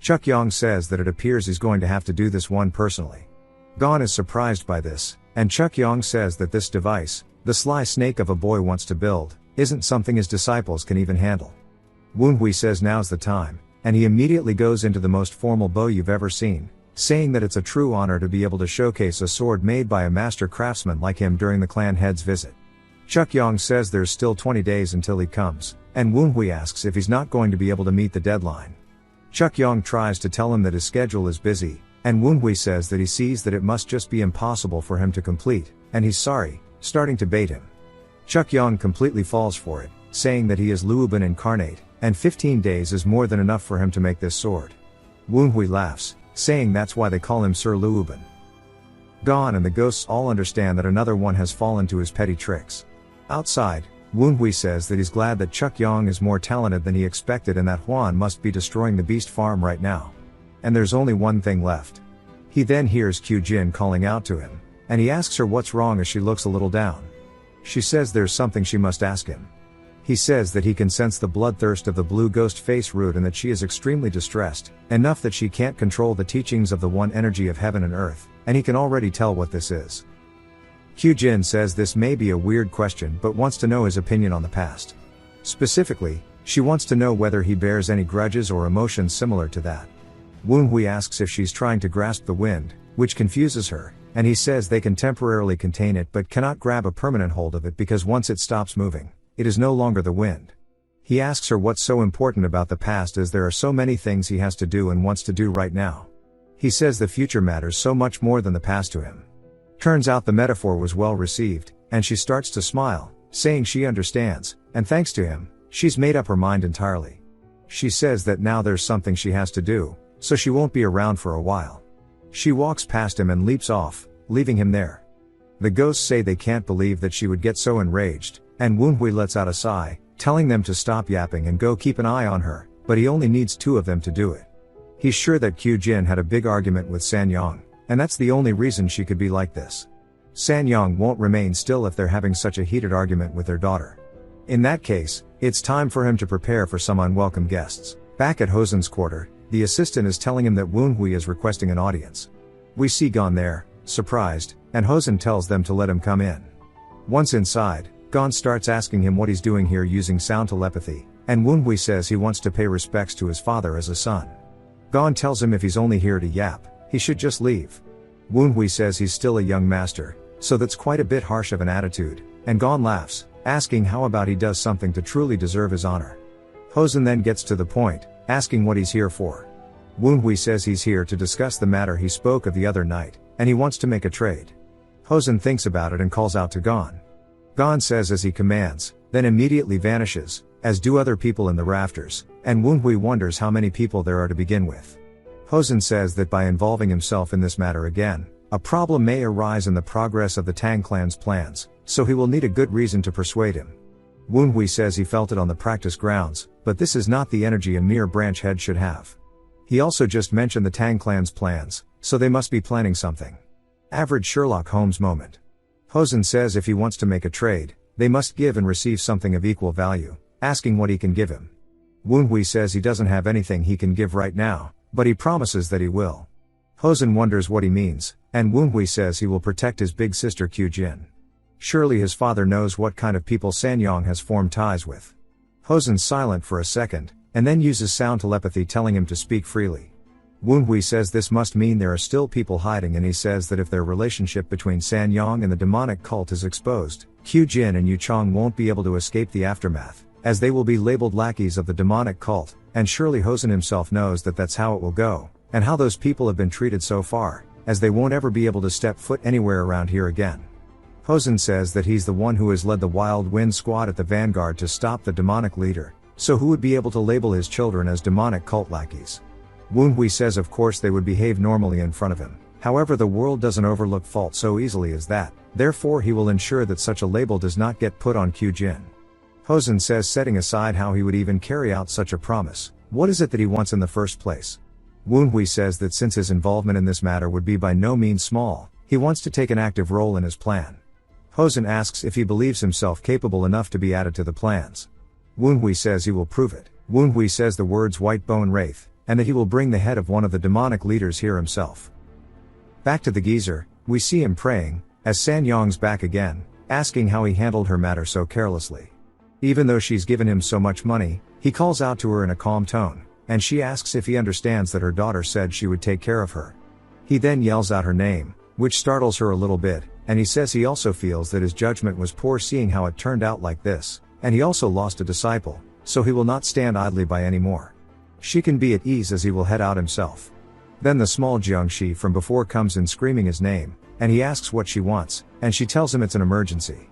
Chukyong says that it appears he's going to have to do this one personally. Gon is surprised by this, and Chukyong says that this device, the sly snake of a boy wants to build, isn't something his disciples can even handle. Woonhui says now's the time, and he immediately goes into the most formal bow you've ever seen, saying that it's a true honor to be able to showcase a sword made by a master craftsman like him during the clan head's visit. Chukyong says there's still 20 days until he comes, and Woonhui asks if he's not going to be able to meet the deadline. Chukyong tries to tell him that his schedule is busy, and Woonhui says that he sees that it must just be impossible for him to complete, and he's sorry, starting to bait him. Chukyong completely falls for it, saying that he is Luoban incarnate, and 15 days is more than enough for him to make this sword. Woonhui laughs, saying that's why they call him Sir Luoban. Gon and the ghosts all understand that another one has fallen to his petty tricks. Outside, Woonhui says that he's glad that Chukyong is more talented than he expected and that Huan must be destroying the beast farm right now. And there's only one thing left. He then hears Kyujin calling out to him, and he asks her what's wrong as she looks a little down. She says there's something she must ask him. He says that he can sense the bloodthirst of the blue ghost face root and that she is extremely distressed, enough that she can't control the teachings of the one energy of heaven and earth, and he can already tell what this is. Kyujin says this may be a weird question but wants to know his opinion on the past. Specifically, she wants to know whether he bears any grudges or emotions similar to that. Woonhui asks if she's trying to grasp the wind, which confuses her, and he says they can temporarily contain it but cannot grab a permanent hold of it because once it stops moving, it is no longer the wind. He asks her what's so important about the past as there are so many things he has to do and wants to do right now. He says the future matters so much more than the past to him. Turns out the metaphor was well received, and she starts to smile, saying she understands, and thanks to him, she's made up her mind entirely. She says that now there's something she has to do, so she won't be around for a while. She walks past him and leaps off, leaving him there. The ghosts say they can't believe that she would get so enraged, and Woonhui lets out a sigh, telling them to stop yapping and go keep an eye on her, but he only needs 2 of them to do it. He's sure that Kyujin had a big argument with Sanyang, and that's the only reason she could be like this. Sanyang won't remain still if they're having such a heated argument with their daughter. In that case, it's time for him to prepare for some unwelcome guests. Back at Hosen's quarter, the assistant is telling him that Woonhui is requesting an audience. We see Gon there, surprised, and Hosen tells them to let him come in. Once inside, Gon starts asking him what he's doing here using sound telepathy, and Woonhui says he wants to pay respects to his father as a son. Gon tells him if he's only here to yap, he should just leave. Woonhui says he's still a young master, so that's quite a bit harsh of an attitude, and Gon laughs, asking how about he does something to truly deserve his honor. Hosen then gets to the point, asking what he's here for. Woonhui says he's here to discuss the matter he spoke of the other night, and he wants to make a trade. Hosen thinks about it and calls out to Gon. Gon says as he commands, then immediately vanishes, as do other people in the rafters, and Woonhui wonders how many people there are to begin with. Hosen says that by involving himself in this matter again, a problem may arise in the progress of the Tang clan's plans, so he will need a good reason to persuade him. Woonhui says he felt it on the practice grounds, but this is not the energy a mere branch head should have. He also just mentioned the Tang clan's plans, so they must be planning something. Average Sherlock Holmes moment. Hosen says if he wants to make a trade, they must give and receive something of equal value, asking what he can give him. Woonhui says he doesn't have anything he can give right now, but he promises that he will. Hosen wonders what he means, and Woonhui says he will protect his big sister Kyujin. Surely his father knows what kind of people Sanyong has formed ties with. Hosen's silent for a second, and then uses sound telepathy telling him to speak freely. Woonhui says this must mean there are still people hiding, and he says that if their relationship between Sanyong and the demonic cult is exposed, Kyujin and Yuchong won't be able to escape the aftermath, as they will be labeled lackeys of the demonic cult, and surely Hosen himself knows that that's how it will go, and how those people have been treated so far, as they won't ever be able to step foot anywhere around here again. Hosen says that he's the one who has led the Wild Wind Squad at the vanguard to stop the demonic leader, so who would be able to label his children as demonic cult lackeys? Woonhui says of course they would behave normally in front of him, however the world doesn't overlook fault so easily as that, therefore he will ensure that such a label does not get put on Kyujin. Hosen says setting aside how he would even carry out such a promise, what is it that he wants in the first place? Woonhui says that since his involvement in this matter would be by no means small, he wants to take an active role in his plan. Hosen asks if he believes himself capable enough to be added to the plans. Woonhui says he will prove it. Woonhui says the words White Bone Wraith, and that he will bring the head of one of the demonic leaders here himself. Back to the geezer, we see him praying, as Sanyong's back again, asking how he handled her matter so carelessly. Even though she's given him so much money, he calls out to her in a calm tone, and she asks if he understands that her daughter said she would take care of her. He then yells out her name, which startles her a little bit, and he says he also feels that his judgment was poor seeing how it turned out like this, and he also lost a disciple, so he will not stand idly by anymore. She can be at ease as he will head out himself. Then the small Jiangxi from before comes in screaming his name, and he asks what she wants, and she tells him it's an emergency.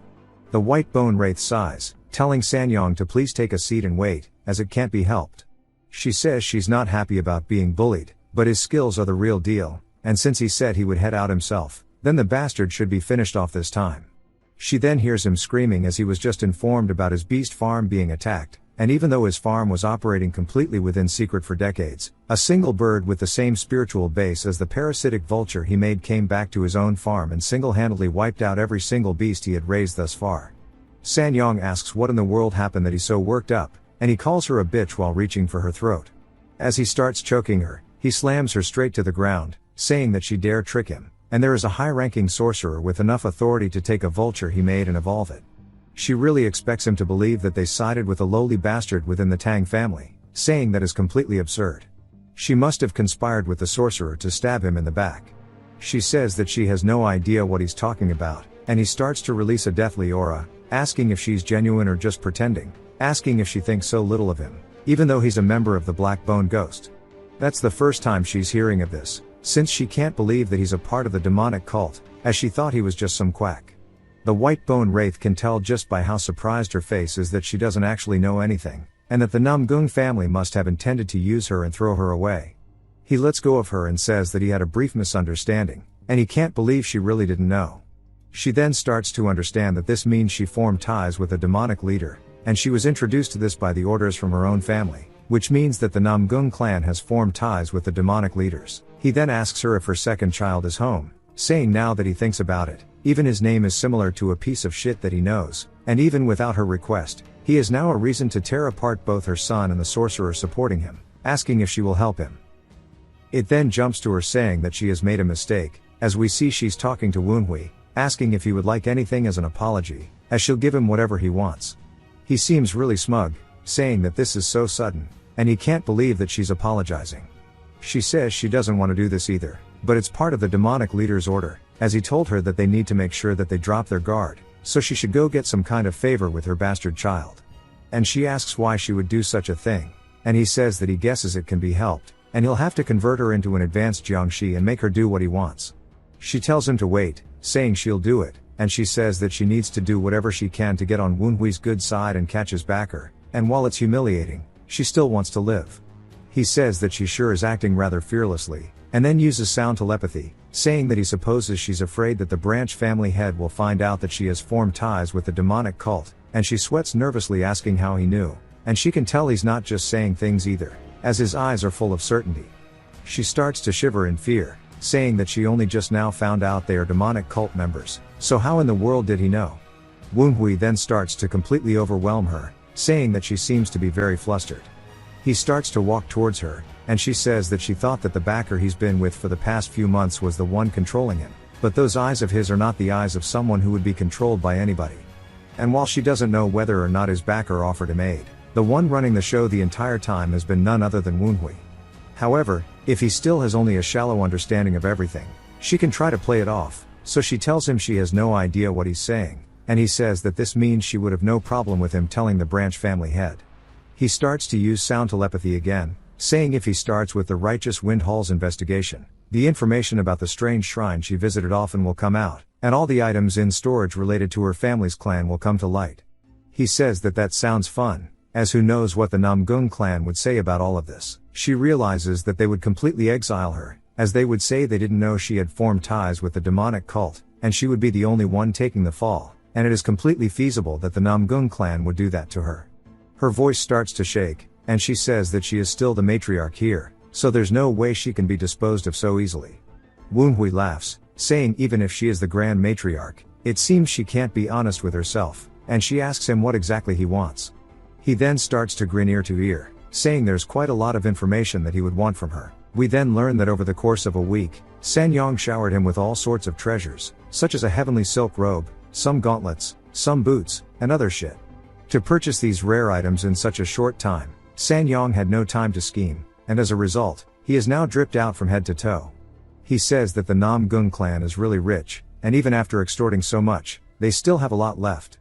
The White Bone Wraith sighs, telling Sanyong to please take a seat and wait, as it can't be helped. She says she's not happy about being bullied, but his skills are the real deal, and since he said he would head out himself, then the bastard should be finished off this time. She then hears him screaming as he was just informed about his beast farm being attacked, and even though his farm was operating completely within secret for decades, a single bird with the same spiritual base as the parasitic vulture he made came back to his own farm and single-handedly wiped out every single beast he had raised thus far. Sanyong asks what in the world happened that he's so worked up, and he calls her a bitch while reaching for her throat. As he starts choking her, he slams her straight to the ground, saying that she dare trick him, and there is a high-ranking sorcerer with enough authority to take a vulture he made and evolve it. She really expects him to believe that they sided with a lowly bastard within the Tang family, saying that is completely absurd. She must have conspired with the sorcerer to stab him in the back. She says that she has no idea what he's talking about, and he starts to release a deathly aura, asking if she's genuine or just pretending, asking if she thinks so little of him, even though he's a member of the Black Bone Ghost. That's the first time she's hearing of this, since she can't believe that he's a part of the demonic cult, as she thought he was just some quack. The White Bone Wraith can tell just by how surprised her face is that she doesn't actually know anything, and that the Namgung family must have intended to use her and throw her away. He lets go of her and says that he had a brief misunderstanding, and he can't believe she really didn't know. She then starts to understand that this means she formed ties with a demonic leader, and she was introduced to this by the orders from her own family, which means that the Namgung clan has formed ties with the demonic leaders. He then asks her if her second child is home, saying now that he thinks about it, even his name is similar to a piece of shit that he knows, and even without her request, he has now a reason to tear apart both her son and the sorcerer supporting him, asking if she will help him. It then jumps to her saying that she has made a mistake, as we see she's talking to Woonhui, asking if he would like anything as an apology, as she'll give him whatever he wants. He seems really smug, saying that this is so sudden, and he can't believe that she's apologizing. She says she doesn't want to do this either, but it's part of the demonic leader's order, as he told her that they need to make sure that they drop their guard, so she should go get some kind of favor with her bastard child. And she asks why she would do such a thing, and he says that he guesses it can be helped, and he'll have to convert her into an advanced Jiangxi and make her do what he wants. She tells him to wait, saying she'll do it, and she says that she needs to do whatever she can to get on Woonhui's good side and catch his backer, and while it's humiliating, she still wants to live. He says that she sure is acting rather fearlessly, and then uses sound telepathy, saying that he supposes she's afraid that the branch family head will find out that she has formed ties with the demonic cult, and she sweats nervously asking how he knew, and she can tell he's not just saying things either, as his eyes are full of certainty. She starts to shiver in fear, saying that she only just now found out they are demonic cult members, so how in the world did he know? Woonhui then starts to completely overwhelm her, saying that she seems to be very flustered. He starts to walk towards her, and she says that she thought that the backer he's been with for the past few months was the one controlling him, but those eyes of his are not the eyes of someone who would be controlled by anybody. And while she doesn't know whether or not his backer offered him aid, the one running the show the entire time has been none other than Woonhui. However, if he still has only a shallow understanding of everything, she can try to play it off, so she tells him she has no idea what he's saying, and he says that this means she would have no problem with him telling the branch family head. He starts to use sound telepathy again, saying if he starts with the Righteous Wind Hall's investigation, the information about the strange shrine she visited often will come out, and all the items in storage related to her family's clan will come to light. He says that sounds fun, as who knows what the Namgung clan would say about all of this. She realizes that they would completely exile her, as they would say they didn't know she had formed ties with the demonic cult, and she would be the only one taking the fall, and it is completely feasible that the Namgung clan would do that to her. Her voice starts to shake, and she says that she is still the matriarch here, so there's no way she can be disposed of so easily. Woonhui laughs, saying even if she is the grand matriarch, it seems she can't be honest with herself, and she asks him what exactly he wants. He then starts to grin ear to ear, saying there's quite a lot of information that he would want from her. We then learn that over the course of a week, Sanyong showered him with all sorts of treasures, such as a heavenly silk robe, some gauntlets, some boots, and other shit. To purchase these rare items in such a short time, Sanyong had no time to scheme, and as a result, he is now dripped out from head to toe. He says that the Namgung clan is really rich, and even after extorting so much, they still have a lot left.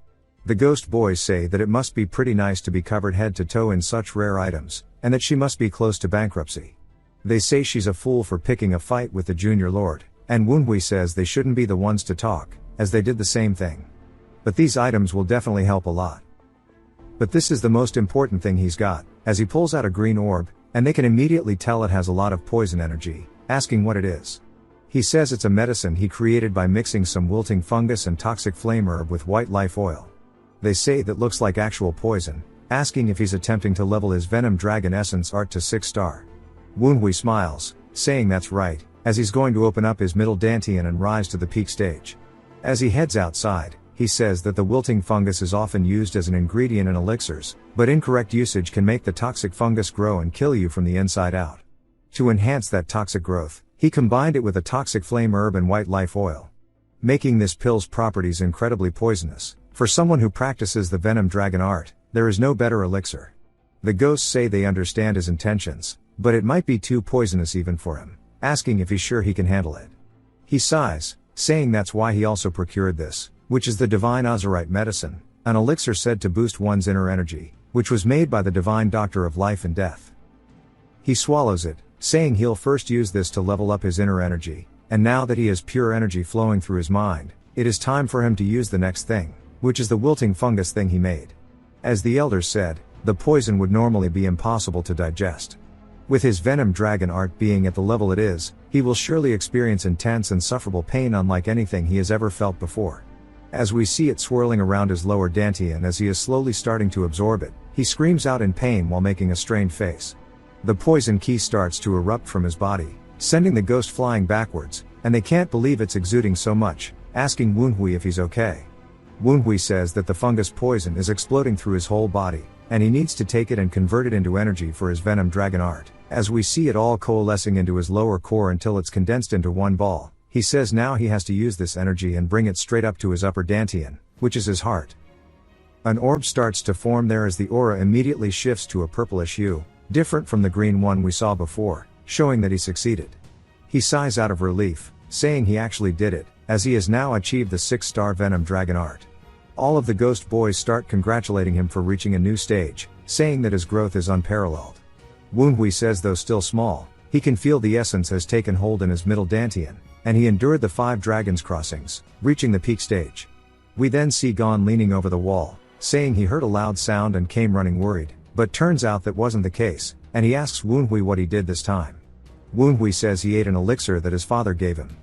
The ghost boys say that it must be pretty nice to be covered head to toe in such rare items, and that she must be close to bankruptcy. They say she's a fool for picking a fight with the junior lord, and Woonhui says they shouldn't be the ones to talk, as they did the same thing. But these items will definitely help a lot. But this is the most important thing he's got, as he pulls out a green orb, and they can immediately tell it has a lot of poison energy, asking what it is. He says it's a medicine he created by mixing some wilting fungus and toxic flame herb with white life oil. They say that looks like actual poison, asking if he's attempting to level his Venom Dragon Essence art to 6-star. Woonhui smiles, saying that's right, as he's going to open up his middle dantian and rise to the peak stage. As he heads outside, he says that the wilting fungus is often used as an ingredient in elixirs, but incorrect usage can make the toxic fungus grow and kill you from the inside out. To enhance that toxic growth, he combined it with a toxic flame herb and white life oil, making this pill's properties incredibly poisonous. For someone who practices the Venom Dragon art, there is no better elixir. The ghosts say they understand his intentions, but it might be too poisonous even for him, asking if he's sure he can handle it. He sighs, saying that's why he also procured this, which is the Divine Ozurite medicine, an elixir said to boost one's inner energy, which was made by the Divine Doctor of Life and Death. He swallows it, saying he'll first use this to level up his inner energy, and now that he has pure energy flowing through his mind, it is time for him to use the next thing, which is the wilting fungus thing he made. As the elders said, the poison would normally be impossible to digest. With his Venom Dragon art being at the level it is, he will surely experience intense and sufferable pain unlike anything he has ever felt before. As we see it swirling around his lower dantian as he is slowly starting to absorb it, he screams out in pain while making a strained face. The poison key starts to erupt from his body, sending the ghost flying backwards, and they can't believe it's exuding so much, asking Woonhui if he's okay. Woonhui says that the fungus poison is exploding through his whole body, and he needs to take it and convert it into energy for his Venom Dragon art. As we see it all coalescing into his lower core until it's condensed into one ball, he says now he has to use this energy and bring it straight up to his upper dantian, which is his heart. An orb starts to form there as the aura immediately shifts to a purplish hue, different from the green one we saw before, showing that he succeeded. He sighs out of relief, saying he actually did it, as he has now achieved the 6-star Venom Dragon art. All of the ghost boys start congratulating him for reaching a new stage, saying that his growth is unparalleled. Woonhui says though still small, he can feel the essence has taken hold in his middle dantian, and he endured the 5 dragons crossings, reaching the peak stage. We then see Gon leaning over the wall, saying he heard a loud sound and came running worried, but turns out that wasn't the case, and he asks Woonhui what he did this time. Woonhui says he ate an elixir that his father gave him.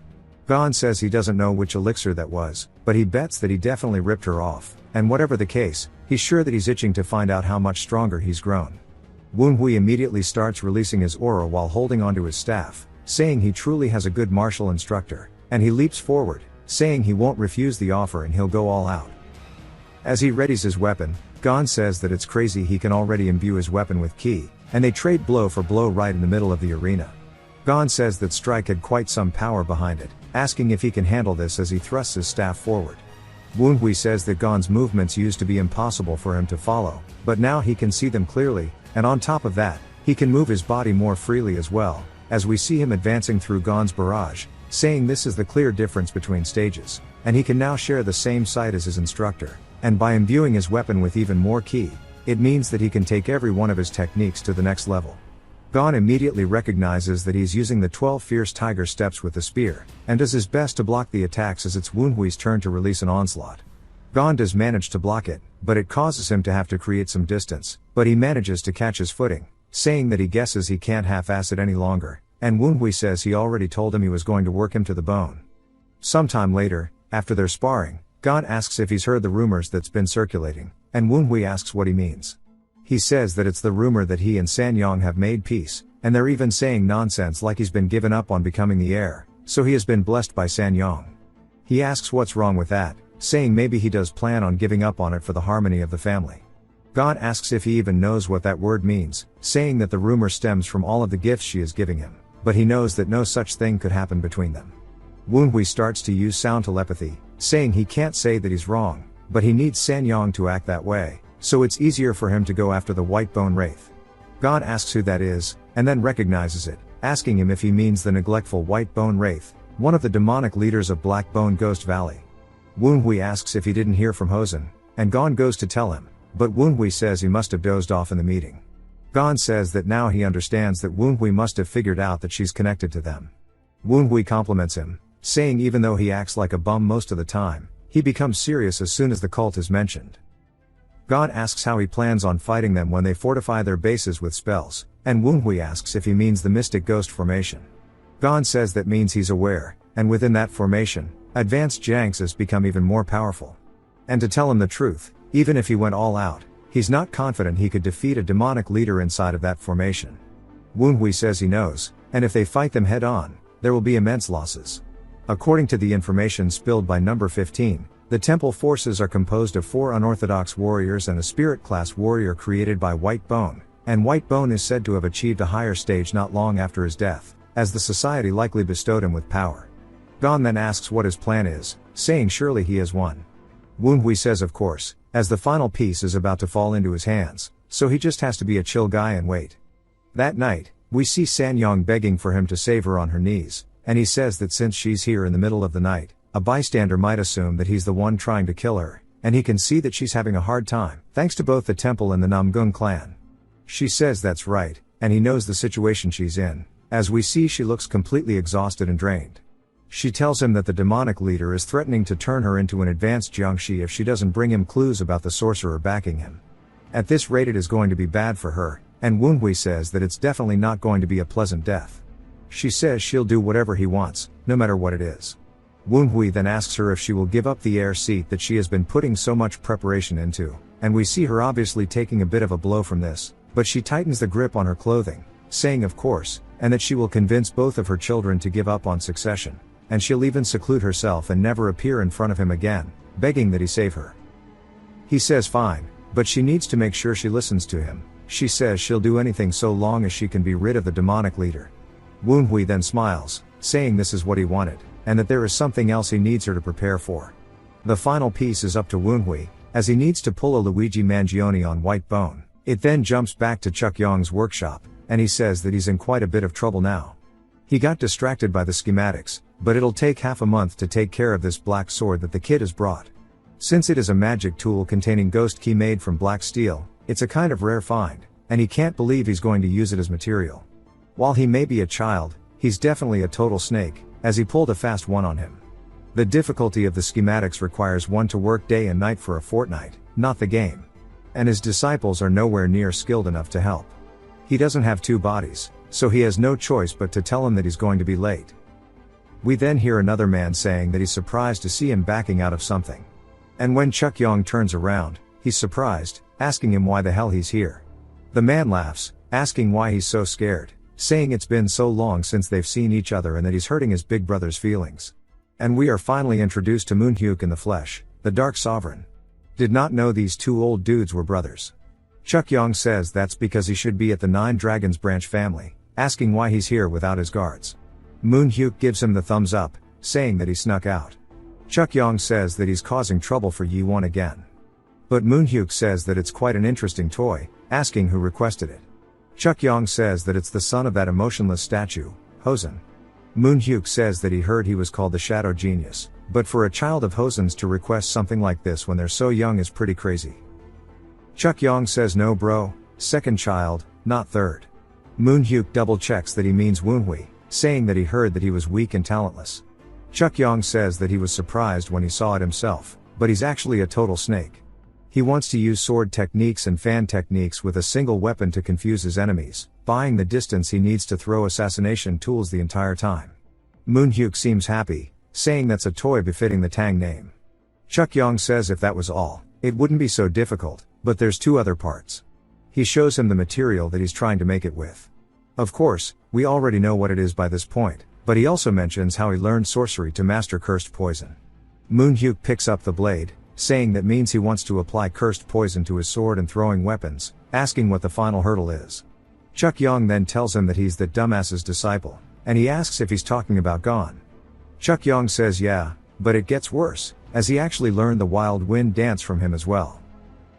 Gon says he doesn't know which elixir that was, but he bets that he definitely ripped her off, and whatever the case, he's sure that he's itching to find out how much stronger he's grown. Woonhui immediately starts releasing his aura while holding onto his staff, saying he truly has a good martial instructor, and he leaps forward, saying he won't refuse the offer and he'll go all out. As he readies his weapon, Gon says that it's crazy he can already imbue his weapon with ki, and they trade blow for blow right in the middle of the arena. Gon says that Strike had quite some power behind it, asking if he can handle this as he thrusts his staff forward. Woonhui says that Gon's movements used to be impossible for him to follow, but now he can see them clearly, and on top of that, he can move his body more freely as well, as we see him advancing through Gon's barrage, saying this is the clear difference between stages, and he can now share the same sight as his instructor, and by imbuing his weapon with even more ki, it means that he can take every one of his techniques to the next level. Gon immediately recognizes that he's using the 12 fierce tiger steps with the spear, and does his best to block the attacks as it's Woonhui's turn to release an onslaught. Gon does manage to block it, but it causes him to have to create some distance, but he manages to catch his footing, saying that he guesses he can't half-ass it any longer, and Woonhui says he already told him he was going to work him to the bone. Sometime later, after their sparring, Gon asks if he's heard the rumors that's been circulating, and Woonhui asks what he means. He says that it's the rumor that he and Sanyong have made peace, and they're even saying nonsense like he's been given up on becoming the heir, so he has been blessed by Sanyong. He asks what's wrong with that, saying maybe he does plan on giving up on it for the harmony of the family. Gon asks if he even knows what that word means, saying that the rumor stems from all of the gifts she is giving him, but he knows that no such thing could happen between them. Woonhui starts to use sound telepathy, saying he can't say that he's wrong, but he needs Sanyong to act that way, so it's easier for him to go after the White Bone Wraith. Gon asks who that is, and then recognizes it, asking him if he means the neglectful White Bone Wraith, one of the demonic leaders of Black Bone Ghost Valley. Woonhui asks if he didn't hear from Hosen, and Gon goes to tell him, but Woonhui says he must have dozed off in the meeting. Gon says that now he understands that Woonhui must have figured out that she's connected to them. Woonhui compliments him, saying even though he acts like a bum most of the time, he becomes serious as soon as the cult is mentioned. Gon asks how he plans on fighting them when they fortify their bases with spells, and Woonhui asks if he means the Mystic Ghost Formation. Gon says that means he's aware, and within that formation, advanced Jiangxes has become even more powerful. And to tell him the truth, even if he went all out, he's not confident he could defeat a demonic leader inside of that formation. Woonhui says he knows, and if they fight them head on, there will be immense losses. According to the information spilled by number 15, the temple forces are composed of 4 unorthodox warriors and a spirit class warrior created by White Bone, and White Bone is said to have achieved a higher stage not long after his death, as the society likely bestowed him with power. Gon then asks what his plan is, saying surely he has won. Woonhui says of course, as the final piece is about to fall into his hands, so he just has to be a chill guy and wait. That night, we see Sanyong begging for him to save her on her knees, and he says that since she's here in the middle of the night, a bystander might assume that he's the one trying to kill her, and he can see that she's having a hard time, thanks to both the temple and the Namgung clan. She says that's right, and he knows the situation she's in, as we see she looks completely exhausted and drained. She tells him that the demonic leader is threatening to turn her into an advanced Jiangxi if she doesn't bring him clues about the sorcerer backing him. At this rate it is going to be bad for her, and Woonhui says that it's definitely not going to be a pleasant death. She says she'll do whatever he wants, no matter what it is. Woonhui then asks her if she will give up the heir seat that she has been putting so much preparation into, and we see her obviously taking a bit of a blow from this, but she tightens the grip on her clothing, saying of course, and that she will convince both of her children to give up on succession, and she'll even seclude herself and never appear in front of him again, begging that he save her. He says fine, but she needs to make sure she listens to him. She says she'll do anything so long as she can be rid of the demonic leader. Woonhui then smiles, saying this is what he wanted, and that there is something else he needs her to prepare for. The final piece is up to Woonhui, as he needs to pull a Luigi Mangione on White Bone. It then jumps back to Chuck Yong's workshop, and he says that he's in quite a bit of trouble now. He got distracted by the schematics, but it'll take half a month to take care of this black sword that the kid has brought. Since it is a magic tool containing ghost key made from black steel, it's a kind of rare find, and he can't believe he's going to use it as material. While he may be a child, he's definitely a total snake, as he pulled a fast one on him. The difficulty of the schematics requires one to work day and night for a fortnight, not the game. And his disciples are nowhere near skilled enough to help. He doesn't have 2 bodies, so he has no choice but to tell him that he's going to be late. We then hear another man saying that he's surprised to see him backing out of something. And when Chuck Yong turns around, he's surprised, asking him why the hell he's here. The man laughs, asking why he's so scared, saying it's been so long since they've seen each other and that he's hurting his big brother's feelings. And we are finally introduced to Moonhyuk in the flesh, the Dark Sovereign. Did not know these two old dudes were brothers. Chuck Yong says that's because he should be at the Nine Dragons branch family, asking why he's here without his guards. Moon Hyuk gives him the thumbs up, saying that he snuck out. Chuck Yong says that he's causing trouble for Yi Won again. But Moon Hyuk says that it's quite an interesting toy, asking who requested it. Chuck Yong says that it's the son of that emotionless statue, Hosen. Moon Hyuk says that he heard he was called the Shadow Genius, but for a child of Hosen's to request something like this when they're so young is pretty crazy. Chuck Yong says no bro, second child, not third. Moon Hyuk double checks that he means Woonhui, saying that he heard that he was weak and talentless. Chuck Yong says that he was surprised when he saw it himself, but he's actually a total snake. He wants to use sword techniques and fan techniques with a single weapon to confuse his enemies, buying the distance he needs to throw assassination tools the entire time. Moon Hyuk seems happy, saying that's a toy befitting the Tang name. Chuck Yong says if that was all, it wouldn't be so difficult, but there's two other parts. He shows him the material that he's trying to make it with. Of course, we already know what it is by this point, but he also mentions how he learned sorcery to master cursed poison. Moon Hyuk picks up the blade, saying that means he wants to apply cursed poison to his sword and throwing weapons, asking what the final hurdle is. Chuck Yong then tells him that he's that dumbass's disciple, and he asks if he's talking about Gon. Chuck Yong says yeah, but it gets worse, as he actually learned the wild wind dance from him as well.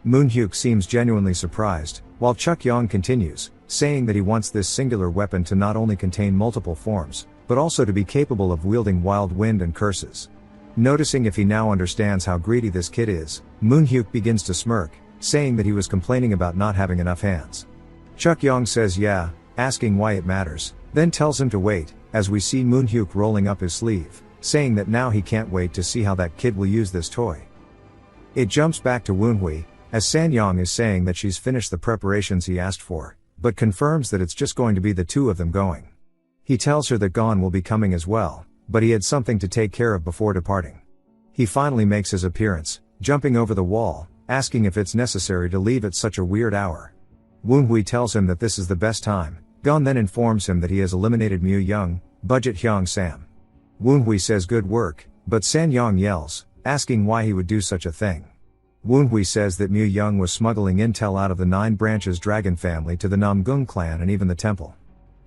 Moon Hyuk seems genuinely surprised, while Chuck Yong continues, saying that he wants this singular weapon to not only contain multiple forms, but also to be capable of wielding wild wind and curses. Noticing if he now understands how greedy this kid is, Moon Hyuk begins to smirk, saying that he was complaining about not having enough hands. Chuck Yong says yeah, asking why it matters, then tells him to wait, as we see Moon Hyuk rolling up his sleeve, saying that now he can't wait to see how that kid will use this toy. It jumps back to Woonhui, as Sanyong is saying that she's finished the preparations he asked for, but confirms that it's just going to be the two of them going. He tells her that Gon will be coming as well, but he had something to take care of before departing. He finally makes his appearance, jumping over the wall, asking if it's necessary to leave at such a weird hour. Woonhui tells him that this is the best time. Gon then informs him that he has eliminated Mu Young, Budget Hyung Sam. Woonhui says good work, but Sanyong yells, asking why he would do such a thing. Woonhui says that Mu Young was smuggling intel out of the Nine Branches dragon family to the Namgung clan and even the temple.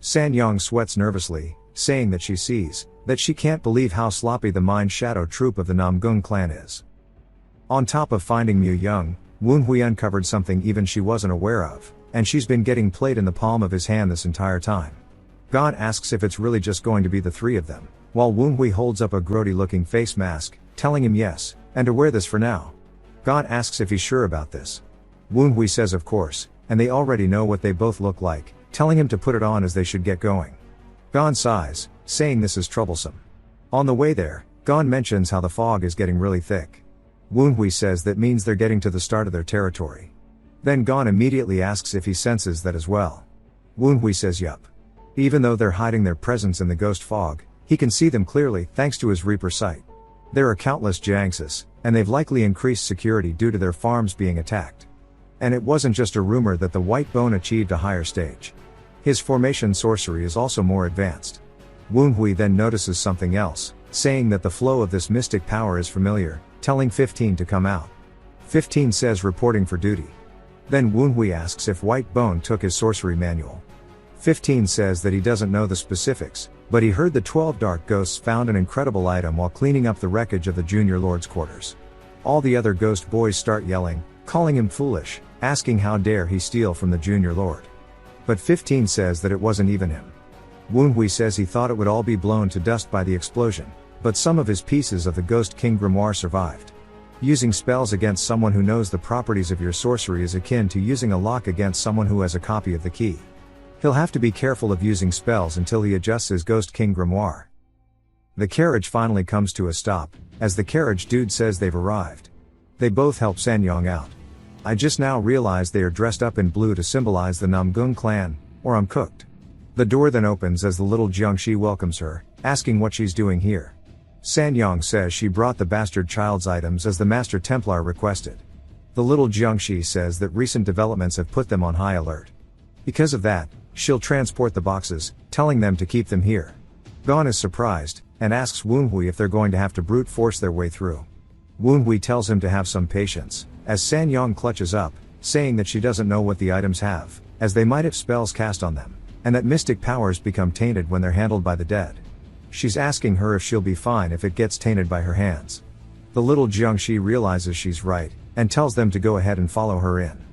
Sanyong sweats nervously, saying that she sees, that she can't believe how sloppy the Mind Shadow troop of the Namgung clan is. On top of finding Mu Young, Woonhui uncovered something even she wasn't aware of, and she's been getting played in the palm of his hand this entire time. Gon asks if it's really just going to be the three of them, while Woonhui holds up a grody-looking face mask, telling him yes, and to wear this for now. Gon asks if he's sure about this. Woonhui says of course, and they already know what they both look like, telling him to put it on as they should get going. Gon sighs, saying this is troublesome. On the way there, Gon mentions how the fog is getting really thick. Woonhui says that means they're getting to the start of their territory. Then Gon immediately asks if he senses that as well. Woonhui says yup. Even though they're hiding their presence in the ghost fog, he can see them clearly thanks to his Reaper sight. There are countless Jiangsis, and they've likely increased security due to their farms being attacked. And it wasn't just a rumor that the White Bone achieved a higher stage. His formation sorcery is also more advanced. Woonhui then notices something else, saying that the flow of this mystic power is familiar, telling 15 to come out. 15 says reporting for duty. Then Woonhui asks if White Bone took his sorcery manual. 15 says that he doesn't know the specifics, but he heard the 12 dark ghosts found an incredible item while cleaning up the wreckage of the Junior Lord's quarters. All the other ghost boys start yelling, calling him foolish, asking how dare he steal from the Junior Lord. But 15 says that it wasn't even him. Woonhui says he thought it would all be blown to dust by the explosion, but some of his pieces of the Ghost King grimoire survived. Using spells against someone who knows the properties of your sorcery is akin to using a lock against someone who has a copy of the key. He'll have to be careful of using spells until he adjusts his Ghost King grimoire. The carriage finally comes to a stop, as the carriage dude says they've arrived. They both help Sanyong out. I just now realized they are dressed up in blue to symbolize the Namgung clan, or I'm cooked. The door then opens as the little Jiangshi welcomes her, asking what she's doing here. Sanyong says she brought the bastard child's items as the Master Templar requested. The little Jiangshi says that recent developments have put them on high alert. Because of that, she'll transport the boxes, telling them to keep them here. Gon is surprised, and asks Woonhui if they're going to have to brute force their way through. Woonhui tells him to have some patience, as Sanyong clutches up, saying that she doesn't know what the items have, as they might have spells cast on them, and that mystic powers become tainted when they're handled by the dead. She's asking her if she'll be fine if it gets tainted by her hands. The little Jiangshi realizes she's right, and tells them to go ahead and follow her in.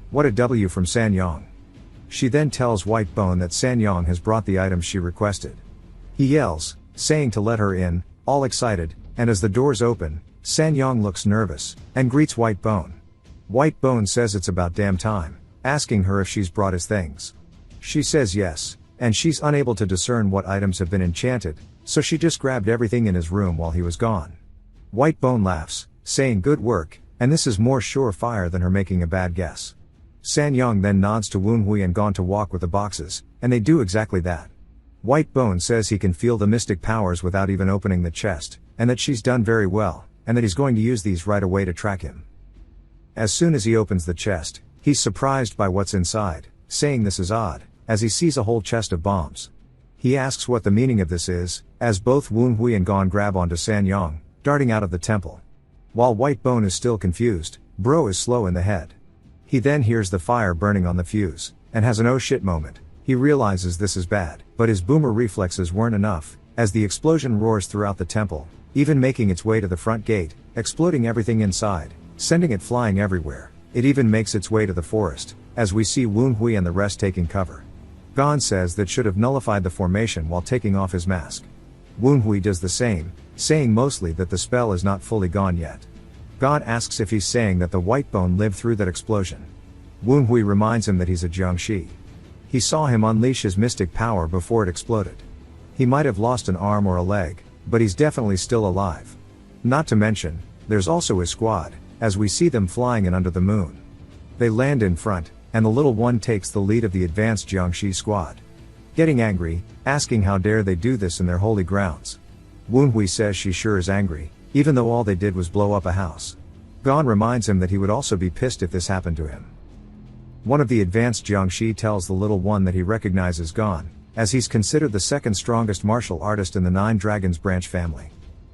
What a W from Sanyong. She then tells White Bone that Sanyong has brought the items she requested. He yells, saying to let her in, all excited, and as the doors open, Sanyong looks nervous, and greets White Bone. White Bone says it's about damn time, asking her if she's brought his things. She says yes, and she's unable to discern what items have been enchanted, so she just grabbed everything in his room while he was gone. White Bone laughs, saying good work, and this is more surefire than her making a bad guess. Sanyong then nods to Woonhui and Gon to walk with the boxes, and they do exactly that. White Bone says he can feel the mystic powers without even opening the chest, and that she's done very well, and that he's going to use these right away to track him. As soon as he opens the chest, he's surprised by what's inside, saying this is odd, as he sees a whole chest of bombs. He asks what the meaning of this is, as both Woonhui and Gon grab onto Sanyong, darting out of the temple. While White Bone is still confused, Bro is slow in the head. He then hears the fire burning on the fuse, and has an oh shit moment. He realizes this is bad, but his boomer reflexes weren't enough, as the explosion roars throughout the temple, even making its way to the front gate, exploding everything inside, sending it flying everywhere. It even makes its way to the forest, as we see Woonhui and the rest taking cover. Gon says that should have nullified the formation while taking off his mask. Woonhui does the same, saying mostly that the spell is not fully gone yet. Gon asks if he's saying that the White Bone lived through that explosion. Woonhui reminds him that he's a Jiangshi. He saw him unleash his mystic power before it exploded. He might have lost an arm or a leg, but he's definitely still alive. Not to mention, there's also his squad, as we see them flying in under the moon. They land in front, and the little one takes the lead of the advanced Jiangshi squad. Getting angry, asking how dare they do this in their holy grounds. Woonhui says she sure is angry, even though all they did was blow up a house. Gon reminds him that he would also be pissed if this happened to him. One of the advanced Jiangshi tells the little one that he recognizes Gon, as he's considered the second strongest martial artist in the Nine Dragons branch family.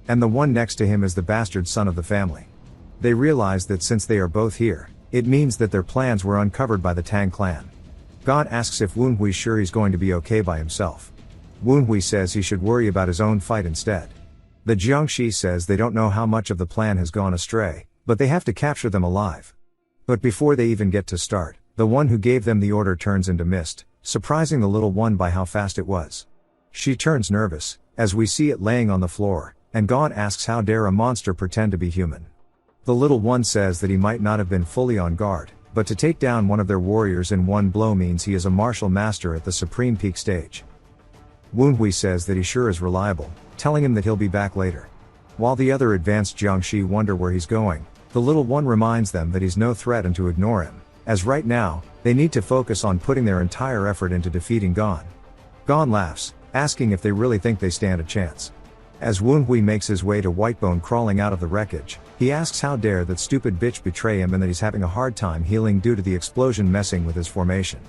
And the one next to him is the bastard son of the family. They realize that since they are both here, it means that their plans were uncovered by the Tang clan. Gon asks if Woonhui's sure he's going to be okay by himself. Woonhui says he should worry about his own fight instead. The Jiangshi says they don't know how much of the plan has gone astray, but they have to capture them alive. But before they even get to start, the one who gave them the order turns into mist, surprising the little one by how fast it was. She turns nervous, as we see it laying on the floor, and Gon asks how dare a monster pretend to be human. The little one says that he might not have been fully on guard, but to take down one of their warriors in one blow means he is a martial master at the supreme peak stage. Woonhui says that he sure is reliable, telling him that he'll be back later. While the other advanced Jiangshi wonder where he's going, the little one reminds them that he's no threat and to ignore him, as right now, they need to focus on putting their entire effort into defeating Gon. Gon laughs, asking if they really think they stand a chance. As Woonhui makes his way to White Bone crawling out of the wreckage, he asks how dare that stupid bitch betray him and that he's having a hard time healing due to the explosion messing with his formation.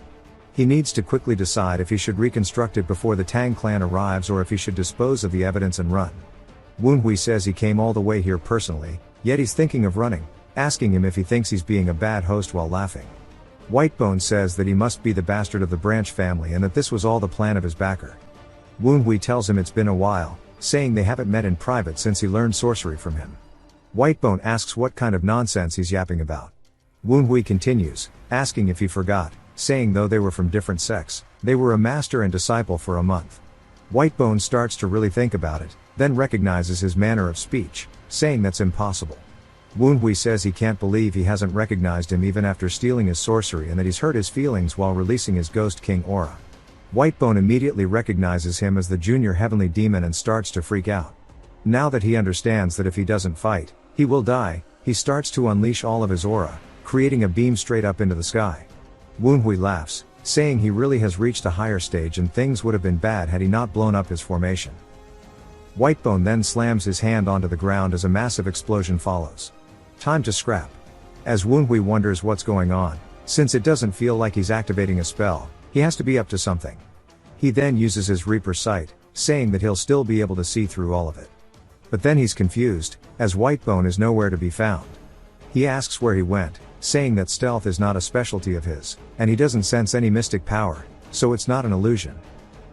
He needs to quickly decide if he should reconstruct it before the Tang clan arrives or if he should dispose of the evidence and run. Woonhui says he came all the way here personally, yet he's thinking of running, asking him if he thinks he's being a bad host while laughing. Whitebone says that he must be the bastard of the branch family and that this was all the plan of his backer. Woonhui tells him it's been a while, saying they haven't met in private since he learned sorcery from him. Whitebone asks what kind of nonsense he's yapping about. Woonhui continues, asking if he forgot, saying though they were from different sects, they were a master and disciple for a month. Whitebone starts to really think about it, then recognizes his manner of speech, saying that's impossible. Woonhui says he can't believe he hasn't recognized him even after stealing his sorcery and that he's hurt his feelings while releasing his Ghost King aura. Whitebone immediately recognizes him as the junior heavenly demon and starts to freak out. Now that he understands that if he doesn't fight, he will die, he starts to unleash all of his aura, creating a beam straight up into the sky. Woonhui laughs, saying he really has reached a higher stage and things would have been bad had he not blown up his formation. Whitebone then slams his hand onto the ground as a massive explosion follows. Time to scrap. As Woonhui wonders what's going on, since it doesn't feel like he's activating a spell, he has to be up to something. He then uses his Reaper sight, saying that he'll still be able to see through all of it. But then he's confused, as Whitebone is nowhere to be found. He asks where he went, saying that stealth is not a specialty of his, and he doesn't sense any mystic power, so it's not an illusion.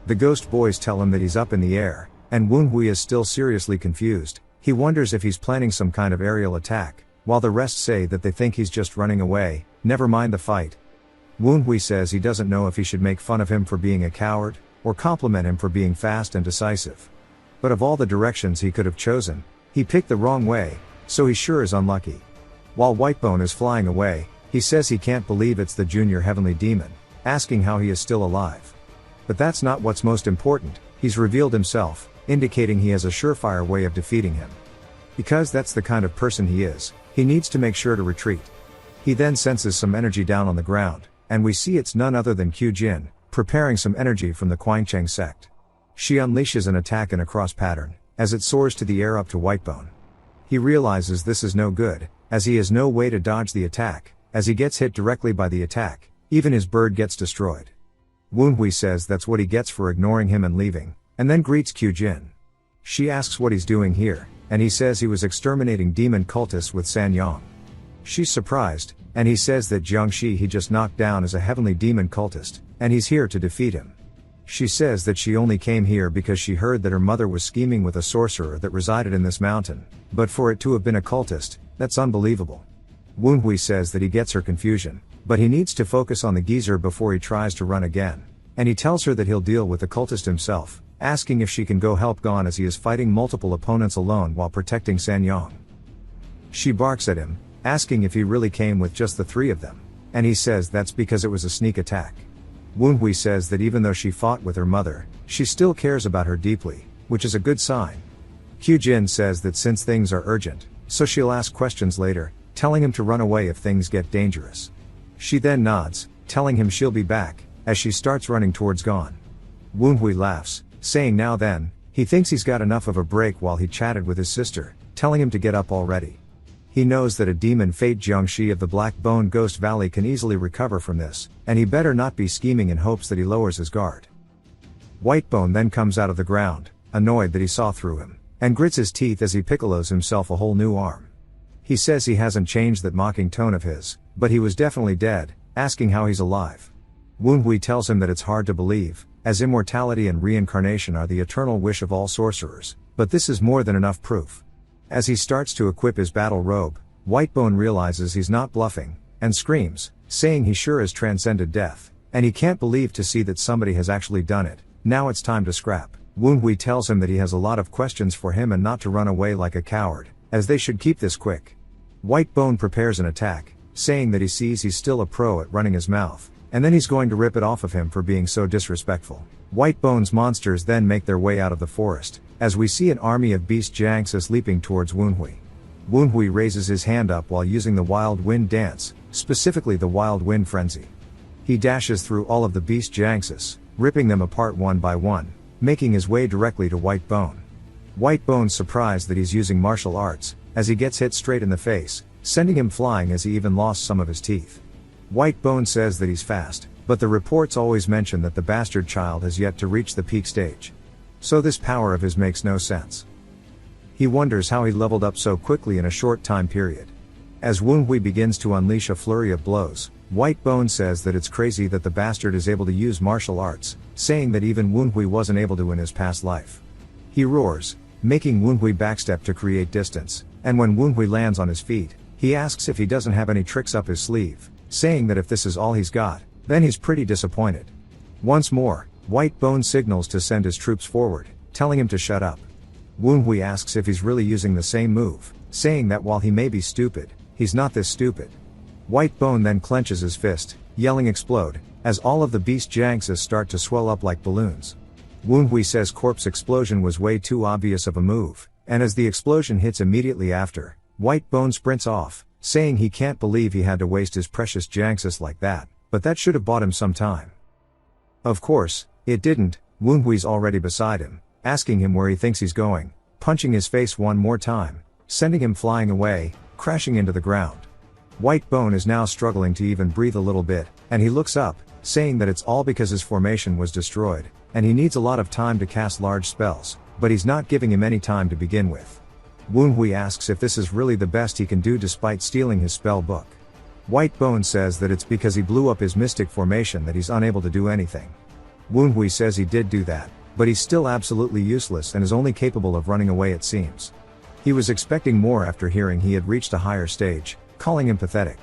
The ghost boys tell him that he's up in the air, and Woonhui is still seriously confused. He wonders if he's planning some kind of aerial attack, while the rest say that they think he's just running away, never mind the fight. Woonhui says he doesn't know if he should make fun of him for being a coward, or compliment him for being fast and decisive. But of all the directions he could have chosen, he picked the wrong way, so he sure is unlucky. While Whitebone is flying away, he says he can't believe it's the junior heavenly demon, asking how he is still alive. But that's not what's most important. He's revealed himself, indicating he has a surefire way of defeating him. Because that's the kind of person he is, he needs to make sure to retreat. He then senses some energy down on the ground, and we see it's none other than Q-Jin, preparing some energy from the Quangcheng sect. She unleashes an attack in a cross pattern, as it soars to the air up to Whitebone. He realizes this is no good, as he has no way to dodge the attack. As he gets hit directly by the attack, even his bird gets destroyed. Woonhui says that's what he gets for ignoring him and leaving, and then greets Q-Jin. She asks what he's doing here, and he says he was exterminating demon cultists with Sanyang. She's surprised, and he says that Jiangxi he just knocked down is a heavenly demon cultist, and he's here to defeat him. She says that she only came here because she heard that her mother was scheming with a sorcerer that resided in this mountain, but for it to have been a cultist, that's unbelievable. Woonhui says that he gets her confusion, but he needs to focus on the geezer before he tries to run again, and he tells her that he'll deal with the cultist himself, asking if she can go help Gon as he is fighting multiple opponents alone while protecting Sanyang. She barks at him, asking if he really came with just the three of them, and he says that's because it was a sneak attack. Woonhui says that even though she fought with her mother, she still cares about her deeply, which is a good sign. Q-Jin says that since things are urgent, so she'll ask questions later, telling him to run away if things get dangerous. She then nods, telling him she'll be back, as she starts running towards Gon. Woonhui laughs, saying now then, he thinks he's got enough of a break while he chatted with his sister, telling him to get up already. He knows that a demon fate Jiangxi of the Black Bone Ghost Valley can easily recover from this, and he better not be scheming in hopes that he lowers his guard. Whitebone then comes out of the ground, annoyed that he saw through him, and grits his teeth as he piccolos himself a whole new arm. He says he hasn't changed that mocking tone of his, but he was definitely dead, asking how he's alive. Woonhui tells him that it's hard to believe, as immortality and reincarnation are the eternal wish of all sorcerers, but this is more than enough proof. As he starts to equip his battle robe, Whitebone realizes he's not bluffing, and screams, saying he sure has transcended death, and he can't believe to see that somebody has actually done it. Now it's time to scrap. Woonhui tells him that he has a lot of questions for him and not to run away like a coward, as they should keep this quick. Whitebone prepares an attack, saying that he sees he's still a pro at running his mouth, and then he's going to rip it off of him for being so disrespectful. Whitebone's monsters then make their way out of the forest, as we see an army of beast Jiangxis leaping towards Woonhui. Woonhui raises his hand up while using the Wild Wind Dance, specifically the Wild Wind Frenzy. He dashes through all of the beast Jiangxis, ripping them apart one by one, making his way directly to Whitebone. Whitebone's surprised that he's using martial arts, as he gets hit straight in the face, sending him flying as he even lost some of his teeth. Whitebone says that he's fast, but the reports always mention that the bastard child has yet to reach the peak stage. So this power of his makes no sense. He wonders how he leveled up so quickly in a short time period. As Woonhui begins to unleash a flurry of blows, Whitebone says that it's crazy that the bastard is able to use martial arts, saying that even Woonhui wasn't able to in his past life. He roars, making Woonhui backstep to create distance, and when Woonhui lands on his feet, he asks if he doesn't have any tricks up his sleeve, saying that if this is all he's got, then he's pretty disappointed. Once more, Whitebone signals to send his troops forward, telling him to shut up. Woonhui asks if he's really using the same move, saying that while he may be stupid, he's not this stupid. Whitebone then clenches his fist, yelling explode, as all of the beast Jiangxis start to swell up like balloons. Woonhui says corpse explosion was way too obvious of a move, and as the explosion hits immediately after, Whitebone sprints off, saying he can't believe he had to waste his precious Jiangxis like that, but that should have bought him some time. Of course, it didn't. Woonhui's already beside him, asking him where he thinks he's going, punching his face one more time, sending him flying away, crashing into the ground. Whitebone is now struggling to even breathe a little bit, and he looks up, saying that it's all because his formation was destroyed, and he needs a lot of time to cast large spells, but he's not giving him any time to begin with. Woonhui asks if this is really the best he can do despite stealing his spell book. White Bone says that it's because he blew up his mystic formation that he's unable to do anything. Woonhui says he did do that, but he's still absolutely useless and is only capable of running away, it seems. He was expecting more after hearing he had reached a higher stage, calling him pathetic.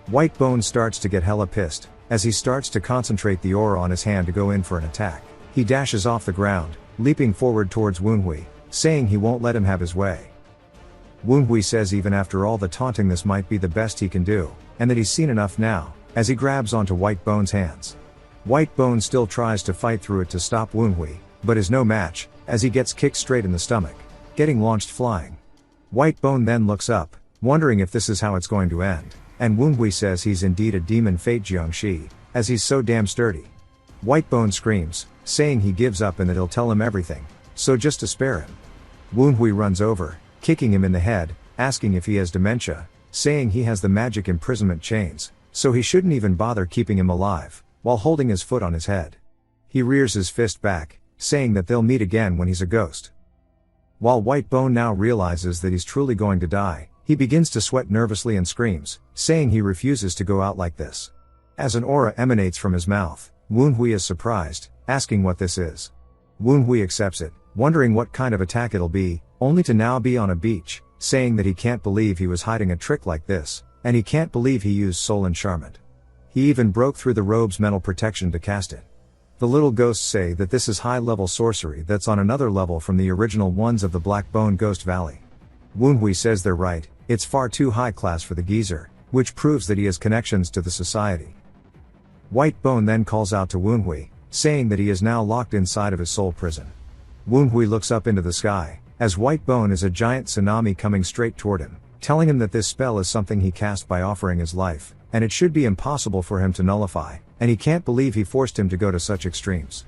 White Bone starts to get hella pissed, as he starts to concentrate the aura on his hand to go in for an attack. He dashes off the ground, leaping forward towards Woonhui, saying he won't let him have his way. Woonhui says even after all the taunting this might be the best he can do, and that he's seen enough now, as he grabs onto White Bone's hands. White Bone still tries to fight through it to stop Woonhui, but is no match, as he gets kicked straight in the stomach, getting launched flying. White Bone then looks up, wondering if this is how it's going to end, and Woonhui says he's indeed a demon fate Jiangshi, as he's so damn sturdy. White Bone screams, saying he gives up and that he'll tell him everything, so just to spare him. Woonhui runs over, kicking him in the head, asking if he has dementia, saying he has the magic imprisonment chains, so he shouldn't even bother keeping him alive, while holding his foot on his head. He rears his fist back, saying that they'll meet again when he's a ghost. While White Bone now realizes that he's truly going to die, he begins to sweat nervously and screams, saying he refuses to go out like this. As an aura emanates from his mouth, Woonhui is surprised, asking what this is. Woonhui accepts it, wondering what kind of attack it'll be, only to now be on a beach, saying that he can't believe he was hiding a trick like this, and he can't believe he used soul enchantment. He even broke through the robe's mental protection to cast it. The little ghosts say that this is high-level sorcery that's on another level from the original ones of the Black Bone Ghost Valley. Woonhui says they're right, it's far too high class for the geezer, which proves that he has connections to the society. White Bone then calls out to Woonhui, saying that he is now locked inside of his soul prison. Woonhui looks up into the sky, as White Bone is a giant tsunami coming straight toward him, telling him that this spell is something he cast by offering his life, and it should be impossible for him to nullify, and he can't believe he forced him to go to such extremes.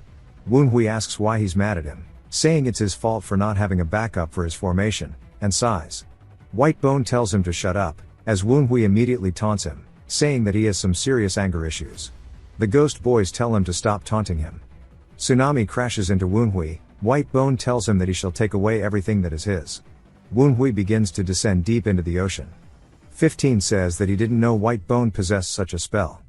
Woonhui asks why he's mad at him, saying it's his fault for not having a backup for his formation, and sighs. White Bone tells him to shut up, as Woonhui immediately taunts him, saying that he has some serious anger issues. The ghost boys tell him to stop taunting him. Tsunami crashes into Woonhui. White Bone tells him that he shall take away everything that is his. Woonhui begins to descend deep into the ocean. 15 says that he didn't know White Bone possessed such a spell.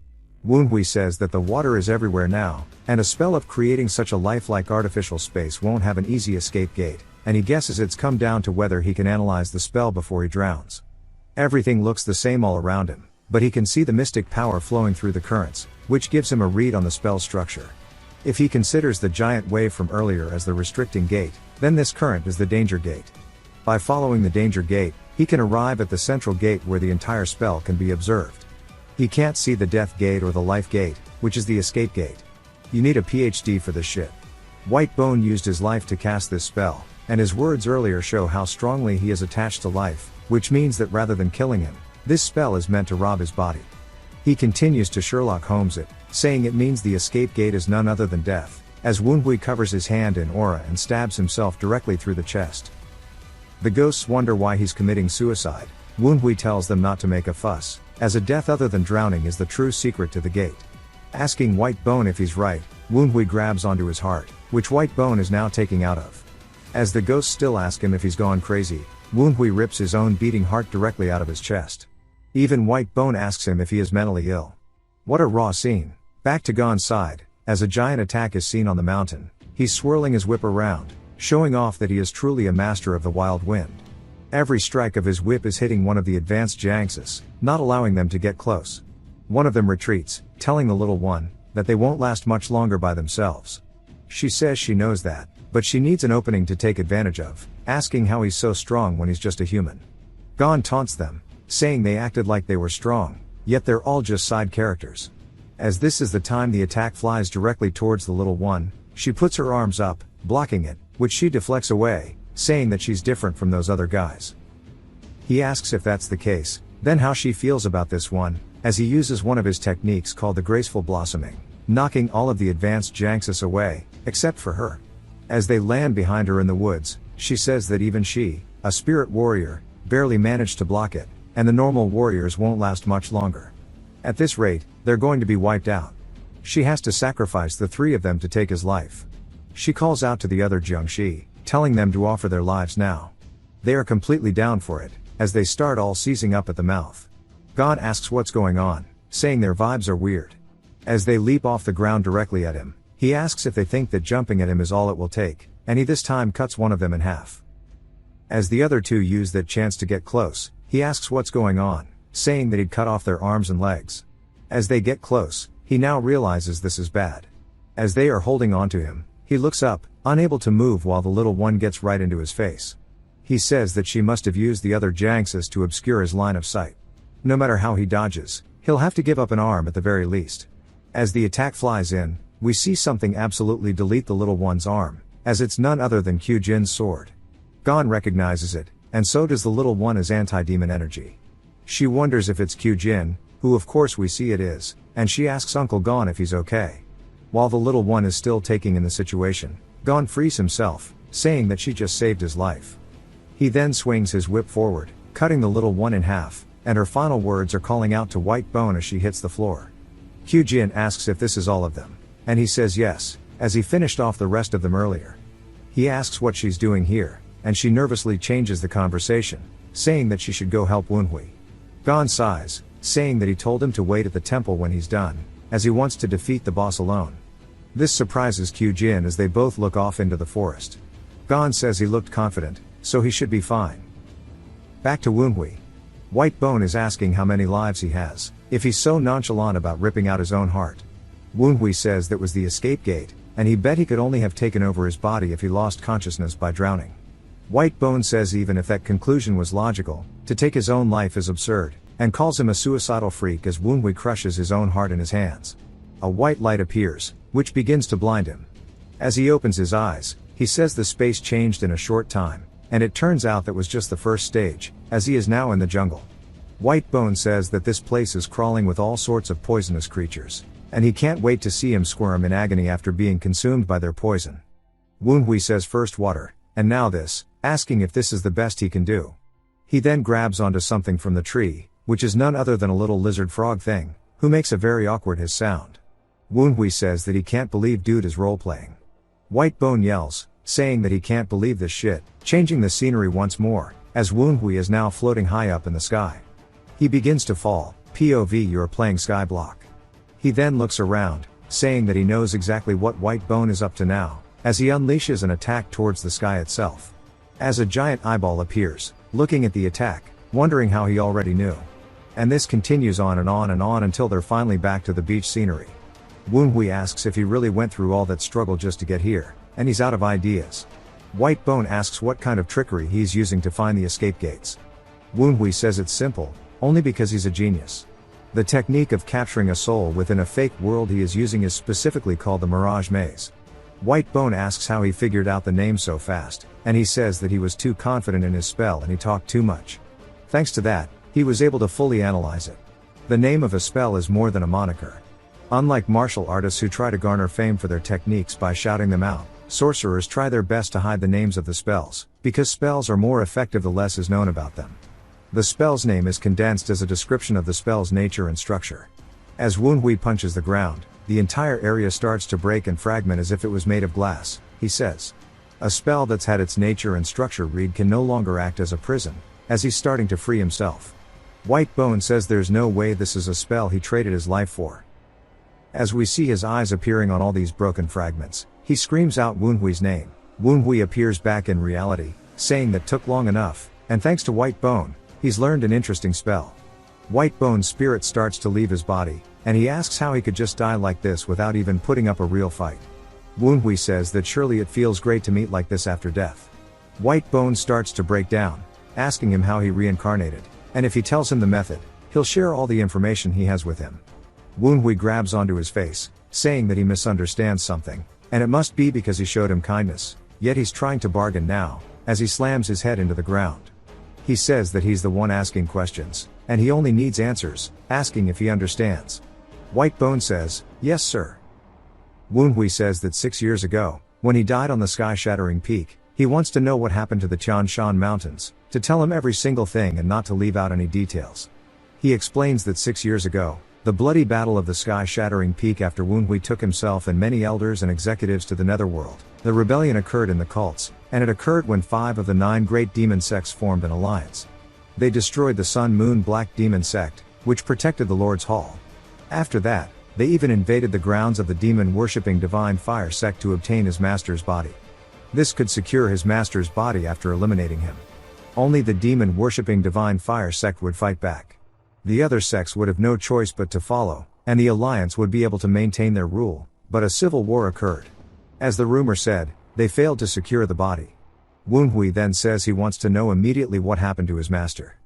Woonhui says that the water is everywhere now, and a spell of creating such a lifelike artificial space won't have an easy escape gate, and he guesses it's come down to whether he can analyze the spell before he drowns. Everything looks the same all around him, but he can see the mystic power flowing through the currents, which gives him a read on the spell structure. If he considers the giant wave from earlier as the restricting gate, then this current is the danger gate. By following the danger gate, he can arrive at the central gate where the entire spell can be observed. He can't see the death gate or the life gate, which is the escape gate. You need a PhD for this shit. White Bone used his life to cast this spell, and his words earlier show how strongly he is attached to life, which means that rather than killing him, this spell is meant to rob his body. He continues to Sherlock Holmes it, saying it means the escape gate is none other than death, as Woonhui covers his hand in aura and stabs himself directly through the chest. The ghosts wonder why he's committing suicide. Woonhui tells them not to make a fuss, as a death other than drowning is the true secret to the gate. Asking White Bone if he's right, Woonhui grabs onto his heart, which White Bone is now taking out of. As the ghosts still ask him if he's gone crazy, Woonhui rips his own beating heart directly out of his chest. Even White Bone asks him if he is mentally ill. What a raw scene. Back to Gon's side, as a giant attack is seen on the mountain, he's swirling his whip around, showing off that he is truly a master of the wild wind. Every strike of his whip is hitting one of the advanced Jiangxis, not allowing them to get close. One of them retreats, telling the little one that they won't last much longer by themselves. She says she knows that, but she needs an opening to take advantage of, asking how he's so strong when he's just a human. Gon taunts them, saying they acted like they were strong, yet they're all just side characters. As this is the time the attack flies directly towards the little one, she puts her arms up, blocking it, which she deflects away, saying that she's different from those other guys. He asks if that's the case, then how she feels about this one, as he uses one of his techniques called the graceful blossoming, knocking all of the advanced Jiangxis away, except for her. As they land behind her in the woods, she says that even she, a spirit warrior, barely managed to block it, and the normal warriors won't last much longer. At this rate, they're going to be wiped out. She has to sacrifice the three of them to take his life. She calls out to the other Jiangxi, telling them to offer their lives now. They are completely down for it, as they start all seizing up at the mouth. God asks what's going on, saying their vibes are weird. As they leap off the ground directly at him, he asks if they think that jumping at him is all it will take, and he this time cuts one of them in half. As the other two use that chance to get close, he asks what's going on, saying that he'd cut off their arms and legs. As they get close, he now realizes this is bad. As they are holding on to him, he looks up, unable to move while the little one gets right into his face. He says that she must have used the other Janxes to obscure his line of sight. No matter how he dodges, he'll have to give up an arm at the very least. As the attack flies in, we see something absolutely delete the little one's arm, as it's none other than Kyujin's sword. Gon recognizes it, and so does the little one as anti-demon energy. She wonders if it's Kyujin, who of course we see it is, and she asks Uncle Gon if he's okay. While the little one is still taking in the situation, Gon frees himself, saying that she just saved his life. He then swings his whip forward, cutting the little one in half, and her final words are calling out to White Bone as she hits the floor. Kyujin asks if this is all of them, and he says yes, as he finished off the rest of them earlier. He asks what she's doing here, and she nervously changes the conversation, saying that she should go help Wunhui. Gon sighs, saying that he told him to wait at the temple when he's done, as he wants to defeat the boss alone. This surprises Kyujin as they both look off into the forest. Gon says he looked confident, so he should be fine. Back to Wunhui. White Bone is asking how many lives he has, if he's so nonchalant about ripping out his own heart. Wunhui says that was the escape gate, and he bet he could only have taken over his body if he lost consciousness by drowning. White Bone says even if that conclusion was logical, to take his own life is absurd, and calls him a suicidal freak as Wunhui crushes his own heart in his hands. A white light appears, which begins to blind him. As he opens his eyes, he says the space changed in a short time, and it turns out that was just the first stage, as he is now in the jungle. White Bone says that this place is crawling with all sorts of poisonous creatures, and he can't wait to see him squirm in agony after being consumed by their poison. Wunhui says first water, and now this, asking if this is the best he can do. He then grabs onto something from the tree, which is none other than a little lizard frog thing, who makes a very awkward hiss sound. Wunhui says that he can't believe dude is role-playing. White Bone yells, saying that he can't believe this shit, changing the scenery once more, as Wunhui is now floating high up in the sky. He begins to fall, POV you're playing Skyblock. He then looks around, saying that he knows exactly what White Bone is up to now, as he unleashes an attack towards the sky itself. As a giant eyeball appears, looking at the attack, wondering how he already knew. And this continues on and on and on until they're finally back to the beach scenery. Wunhui asks if he really went through all that struggle just to get here, and he's out of ideas. White Bone asks what kind of trickery he's using to find the escape gates. Wunhui says it's simple, only because he's a genius. The technique of capturing a soul within a fake world he is using is specifically called the Mirage Maze. White Bone asks how he figured out the name so fast, and he says that he was too confident in his spell and he talked too much. Thanks to that, he was able to fully analyze it. The name of a spell is more than a moniker. Unlike martial artists who try to garner fame for their techniques by shouting them out, sorcerers try their best to hide the names of the spells, because spells are more effective the less is known about them. The spell's name is condensed as a description of the spell's nature and structure. As Wunhui punches the ground, the entire area starts to break and fragment as if it was made of glass, he says. A spell that's had its nature and structure read can no longer act as a prison, as he's starting to free himself. White Bone says there's no way this is a spell he traded his life for. As we see his eyes appearing on all these broken fragments, he screams out Wunhui's name. Wunhui appears back in reality, saying that took long enough, and thanks to White Bone, he's learned an interesting spell. White Bone's spirit starts to leave his body, and he asks how he could just die like this without even putting up a real fight. Wunhui says that surely it feels great to meet like this after death. White Bone starts to break down, asking him how he reincarnated, and if he tells him the method, he'll share all the information he has with him. Wunhui grabs onto his face, saying that he misunderstands something, and it must be because he showed him kindness, yet he's trying to bargain now, as he slams his head into the ground. He says that he's the one asking questions, and he only needs answers, asking if he understands. White Bone says, yes sir. Wunhui says that 6 years ago, when he died on the sky-shattering peak, he wants to know what happened to the Tian Shan Mountains, to tell him every single thing and not to leave out any details. He explains that 6 years ago, The bloody battle of the sky-shattering peak after Wunhui took himself and many elders and executives to the netherworld. The rebellion occurred in the cults, and it occurred when 5 of the 9 great demon sects formed an alliance. They destroyed the Sun Moon Black Demon sect, which protected the Lord's Hall. After that, they even invaded the grounds of the demon-worshipping Divine Fire sect to obtain his master's body. This could secure his master's body after eliminating him. Only the demon-worshipping Divine Fire sect would fight back. The other sects would have no choice but to follow, and the alliance would be able to maintain their rule, but a civil war occurred. As the rumor said, they failed to secure the body. Wunhui then says he wants to know immediately what happened to his master.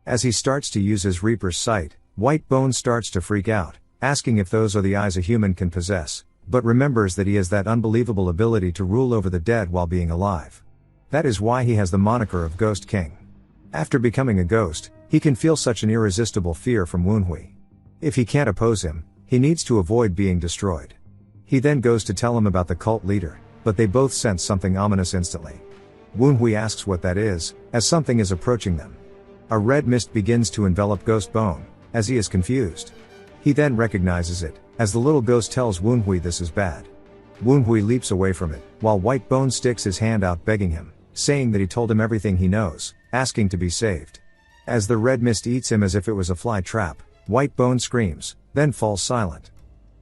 As he starts to use his Reaper's sight, White Bone starts to freak out, asking if those are the eyes a human can possess, but remembers that he has that unbelievable ability to rule over the dead while being alive. That is why he has the moniker of Ghost King. After becoming a ghost, he can feel such an irresistible fear from Wunhui. If he can't oppose him, he needs to avoid being destroyed. He then goes to tell him about the cult leader, but they both sense something ominous instantly. Wunhui asks what that is, as something is approaching them. A red mist begins to envelop Ghost Bone, as he is confused. He then recognizes it, as the little ghost tells Wunhui this is bad. Wunhui leaps away from it, while White Bone sticks his hand out begging him, saying that he told him everything he knows, asking to be saved. As the red mist eats him as if it was a fly trap, White Bone screams, then falls silent.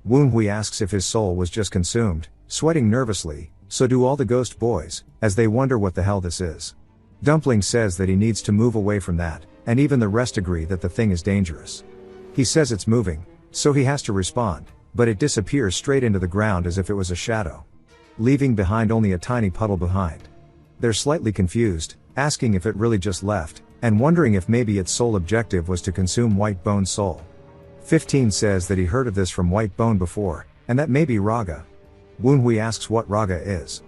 Wunhui asks if his soul was just consumed, sweating nervously, so do all the ghost boys, as they wonder what the hell this is. Dumpling says that he needs to move away from that, and even the rest agree that the thing is dangerous. He says it's moving, so he has to respond, but it disappears straight into the ground as if it was a shadow, leaving behind only a tiny puddle behind. They're slightly confused, asking if it really just left, and wondering if maybe its sole objective was to consume White Bone's soul. 15 says that he heard of this from White Bone before, and that may be Raga. Wunhui asks what Raga is.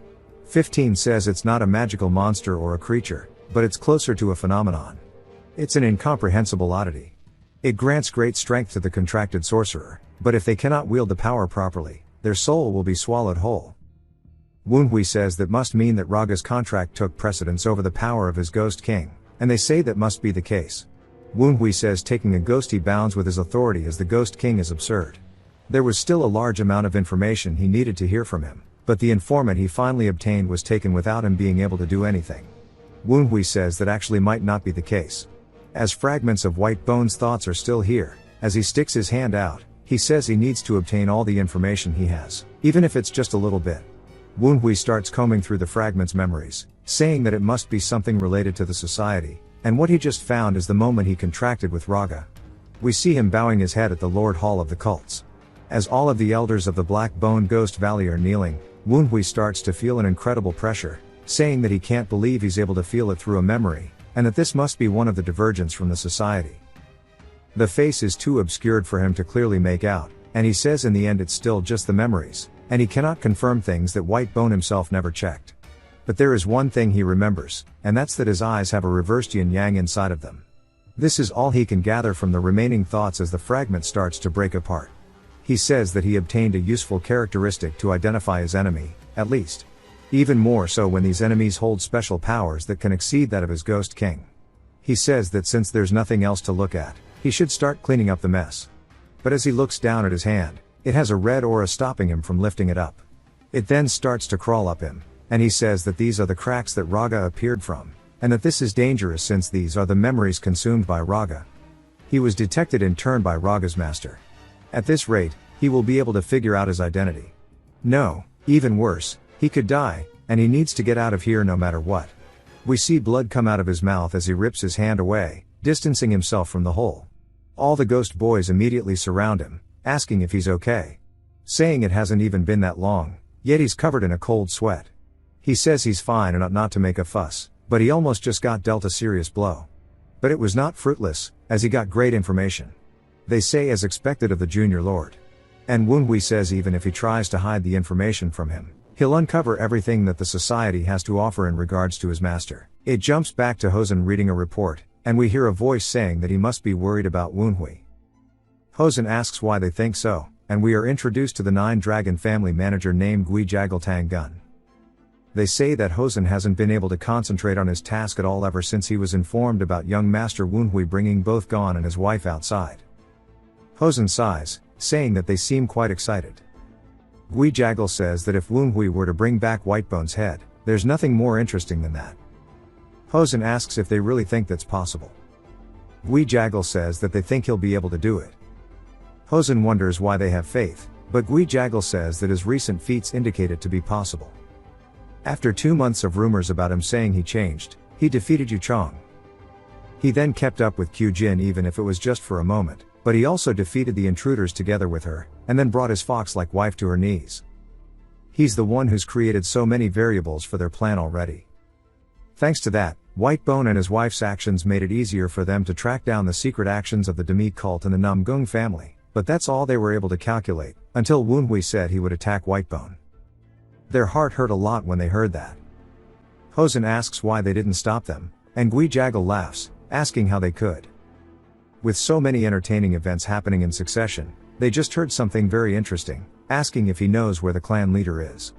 15 says it's not a magical monster or a creature, but it's closer to a phenomenon. It's an incomprehensible oddity. It grants great strength to the contracted sorcerer, but if they cannot wield the power properly, their soul will be swallowed whole. Wunhui says that must mean that Raga's contract took precedence over the power of his Ghost King, and they say that must be the case. Wunhui says taking a ghosty bounds with his authority as the Ghost King is absurd. There was still a large amount of information he needed to hear from him, but the informant he finally obtained was taken without him being able to do anything. Wunhui says that actually might not be the case. As fragments of White Bone's thoughts are still here, as he sticks his hand out, he says he needs to obtain all the information he has, even if it's just a little bit. Wunhui starts combing through the fragment's memories, saying that it must be something related to the society, and what he just found is the moment he contracted with Raga. We see him bowing his head at the Lord Hall of the cults. As all of the elders of the Black Bone Ghost Valley are kneeling, Wunhui starts to feel an incredible pressure, saying that he can't believe he's able to feel it through a memory, and that this must be one of the divergence from the society. The face is too obscured for him to clearly make out, and he says in the end it's still just the memories, and he cannot confirm things that White Bone himself never checked. But there is one thing he remembers, and that's that his eyes have a reversed yin-yang inside of them. This is all he can gather from the remaining thoughts as the fragment starts to break apart. He says that he obtained a useful characteristic to identify his enemy, at least. Even more so when these enemies hold special powers that can exceed that of his Ghost King. He says that since there's nothing else to look at, he should start cleaning up the mess. But as he looks down at his hand, it has a red aura stopping him from lifting it up. It then starts to crawl up him, and he says that these are the cracks that Raga appeared from, and that this is dangerous since these are the memories consumed by Raga. He was detected in turn by Raga's master. At this rate, he will be able to figure out his identity. No, even worse, he could die, and he needs to get out of here no matter what. We see blood come out of his mouth as he rips his hand away, distancing himself from the hole. All the ghost boys immediately surround him, asking if he's okay. Saying it hasn't even been that long, yet he's covered in a cold sweat. He says he's fine and ought not to make a fuss, but he almost just got dealt a serious blow. But it was not fruitless, as he got great information. They say as expected of the Junior Lord. And Wunhui says even if he tries to hide the information from him, he'll uncover everything that the society has to offer in regards to his master. It jumps back to Hosen reading a report, and we hear a voice saying that he must be worried about Wunhui. Hosen asks why they think so, and we are introduced to the 9-dragon family manager named Gui Jagaltang Gun. They say that Hosen hasn't been able to concentrate on his task at all ever since he was informed about young Master Wunhui bringing both Gon and his wife outside. Hosen sighs, saying that they seem quite excited. Gui Jaggle says that if Woonhui were to bring back Whitebone's head, there's nothing more interesting than that. Hosen asks if they really think that's possible. Gui Jaggle says that they think he'll be able to do it. Hosen wonders why they have faith, but Gui Jaggle says that his recent feats indicate it to be possible. After 2 months of rumors about him saying he changed, he defeated Yu Chong. He then kept up with Q Jin even if it was just for a moment, but he also defeated the intruders together with her, and then brought his fox-like wife to her knees. He's the one who's created so many variables for their plan already. Thanks to that, Whitebone and his wife's actions made it easier for them to track down the secret actions of the Demi cult and the Namgung family, but that's all they were able to calculate, until Woonhui said he would attack Whitebone. Their heart hurt a lot when they heard that. Hosen asks why they didn't stop them, and Gui Jaggle laughs, asking how they could. With so many entertaining events happening in succession, they just heard something very interesting, asking if he knows where the clan leader is.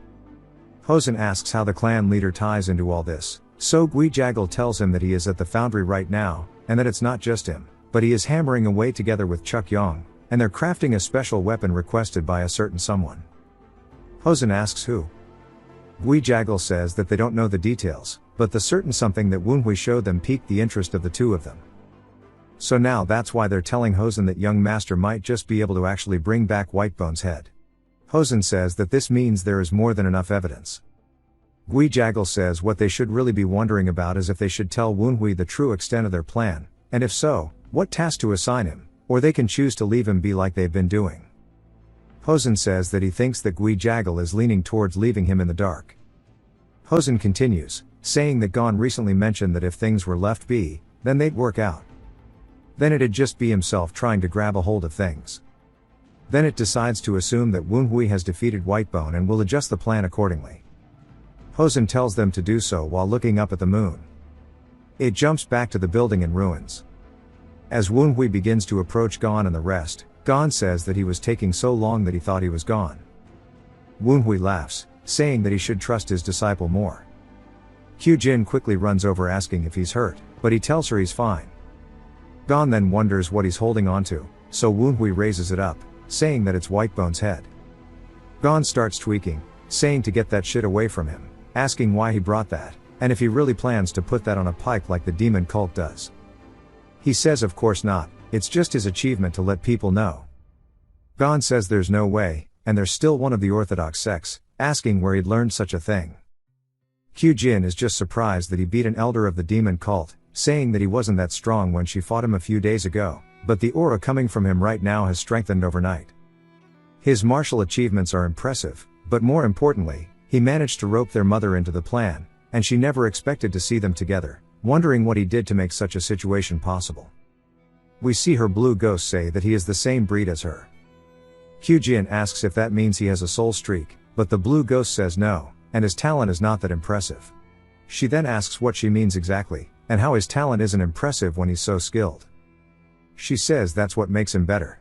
Hosen asks how the clan leader ties into all this, so Gui Jaggle tells him that he is at the foundry right now, and that it's not just him, but he is hammering away together with Chuk Yong, and they're crafting a special weapon requested by a certain someone. Hosen asks who. Gui Jaggle says that they don't know the details, but the certain something that Woonhui showed them piqued the interest of the two of them. So now that's why they're telling Hosen that young master might just be able to actually bring back Whitebone's head. Hosen says that this means there is more than enough evidence. Gui Jaggle says what they should really be wondering about is if they should tell Woonhui the true extent of their plan, and if so, what task to assign him, or they can choose to leave him be like they've been doing. Hosen says that he thinks that Gui Jaggle is leaning towards leaving him in the dark. Hosen continues, saying that Gon recently mentioned that if things were left be, then they'd work out. Then it'd just be himself trying to grab a hold of things. Then it decides to assume that Woonhui has defeated Whitebone and will adjust the plan accordingly. Hosen tells them to do so while looking up at the moon. It jumps back to the building in ruins. As Woonhui begins to approach Gon and the rest, Gon says that he was taking so long that he thought he was gone. Woonhui laughs, saying that he should trust his disciple more. Q Jin quickly runs over asking if he's hurt, but he tells her he's fine. Gon then wonders what he's holding onto, so Woonhui raises it up, saying that it's Whitebone's head. Gon starts tweaking, saying to get that shit away from him, asking why he brought that, and if he really plans to put that on a pike like the demon cult does. He says of course not, it's just his achievement to let people know. Gon says there's no way, and there's still one of the orthodox sects, asking where he'd learned such a thing. Q Jin is just surprised that he beat an elder of the demon cult, saying that he wasn't that strong when she fought him a few days ago, but the aura coming from him right now has strengthened overnight. His martial achievements are impressive, but more importantly, he managed to rope their mother into the plan, and she never expected to see them together, wondering what he did to make such a situation possible. We see her blue ghost say that he is the same breed as her. Q Jin asks if that means he has a soul streak, but the blue ghost says no, and his talent is not that impressive. She then asks what she means exactly, and how his talent isn't impressive when he's so skilled. She says that's what makes him better.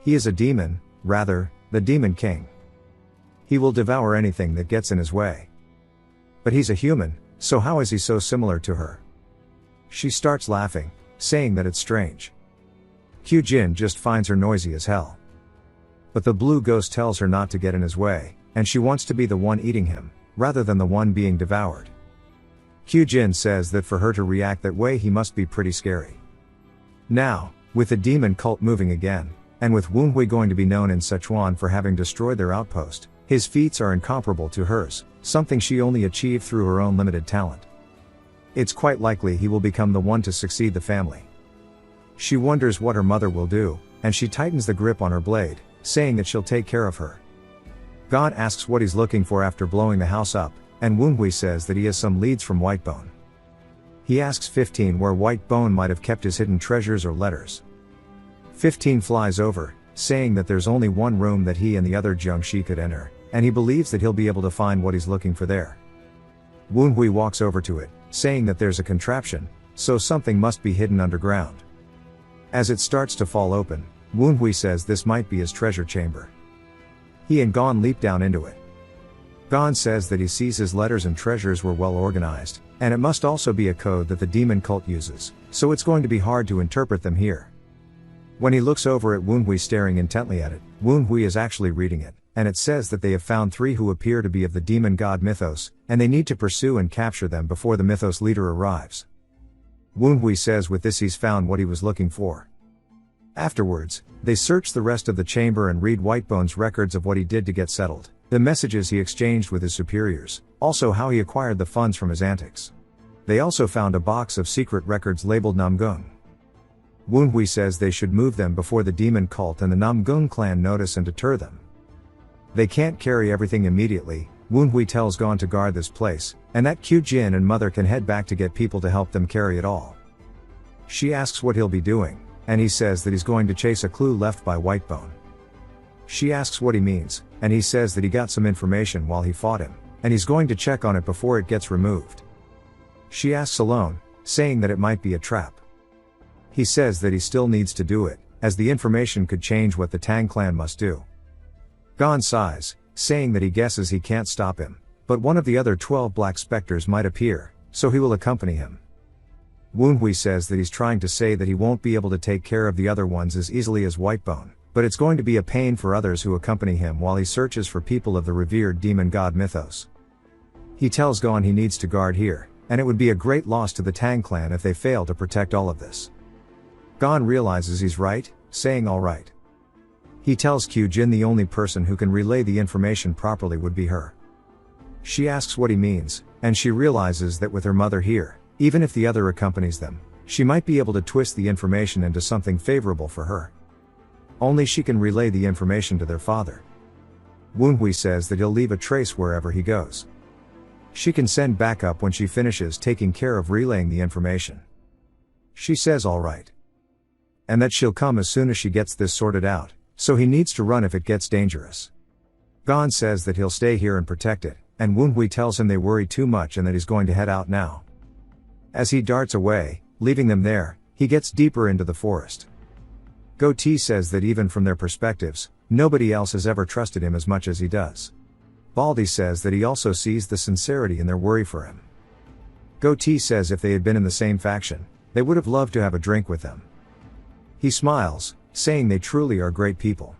He is a demon, rather, the Demon King. He will devour anything that gets in his way. But he's a human, so how is he so similar to her? She starts laughing, saying that it's strange. Q Jin just finds her noisy as hell. But the blue ghost tells her not to get in his way, and she wants to be the one eating him, rather than the one being devoured. Q Jin says that for her to react that way he must be pretty scary. Now, with the demon cult moving again, and with Woonhui going to be known in Sichuan for having destroyed their outpost, his feats are incomparable to hers, something she only achieved through her own limited talent. It's quite likely he will become the one to succeed the family. She wonders what her mother will do, and she tightens the grip on her blade, saying that she'll take care of her. Gon asks what he's looking for after blowing the house up, and Woonhui says that he has some leads from Whitebone. He asks 15 where Whitebone might have kept his hidden treasures or letters. 15 flies over, saying that there's only one room that he and the other Jiangshi could enter, and he believes that he'll be able to find what he's looking for there. Woonhui walks over to it, saying that there's a contraption, so something must be hidden underground. As it starts to fall open, Woonhui says this might be his treasure chamber. He and Gon leap down into it. Gon says that he sees his letters and treasures were well organized, and it must also be a code that the demon cult uses, so it's going to be hard to interpret them here. When he looks over at Woonhui staring intently at it, Woonhui is actually reading it, and it says that they have found 3 who appear to be of the demon god mythos, and they need to pursue and capture them before the mythos leader arrives. Woonhui says with this he's found what he was looking for. Afterwards, they search the rest of the chamber and read Whitebone's records of what he did to get settled, the messages he exchanged with his superiors, also how he acquired the funds from his antics. They also found a box of secret records labeled Namgung. Woonhui says they should move them before the demon cult and the Namgung clan notice and deter them. They can't carry everything immediately. Woonhui tells Gon to guard this place, and that Kyujin and Mother can head back to get people to help them carry it all. She asks what he'll be doing, and he says that he's going to chase a clue left by Whitebone. She asks what he means, and he says that he got some information while he fought him, and he's going to check on it before it gets removed. She asks alone, saying that it might be a trap. He says that he still needs to do it, as the information could change what the Tang clan must do. Gon sighs, saying that he guesses he can't stop him, but one of the other 12 black specters might appear, so he will accompany him. Woonhui says that he's trying to say that he won't be able to take care of the other ones as easily as Whitebone, but it's going to be a pain for others who accompany him while he searches for people of the revered demon god mythos. He tells Gon he needs to guard here, and it would be a great loss to the Tang clan if they fail to protect all of this. Gon realizes he's right, saying alright. He tells Kyujin the only person who can relay the information properly would be her. She asks what he means, and she realizes that with her mother here, even if the other accompanies them, she might be able to twist the information into something favorable for her. Only she can relay the information to their father. Woonhui says that he'll leave a trace wherever he goes. She can send backup when she finishes taking care of relaying the information. She says alright. And that she'll come as soon as she gets this sorted out, so he needs to run if it gets dangerous. Gon says that he'll stay here and protect it, and Woonhui tells him they worry too much and that he's going to head out now. As he darts away, leaving them there, he gets deeper into the forest. Goatee says that even from their perspectives, nobody else has ever trusted him as much as he does. Baldy says that he also sees the sincerity in their worry for him. Goatee says if they had been in the same faction, they would have loved to have a drink with them. He smiles, saying they truly are great people.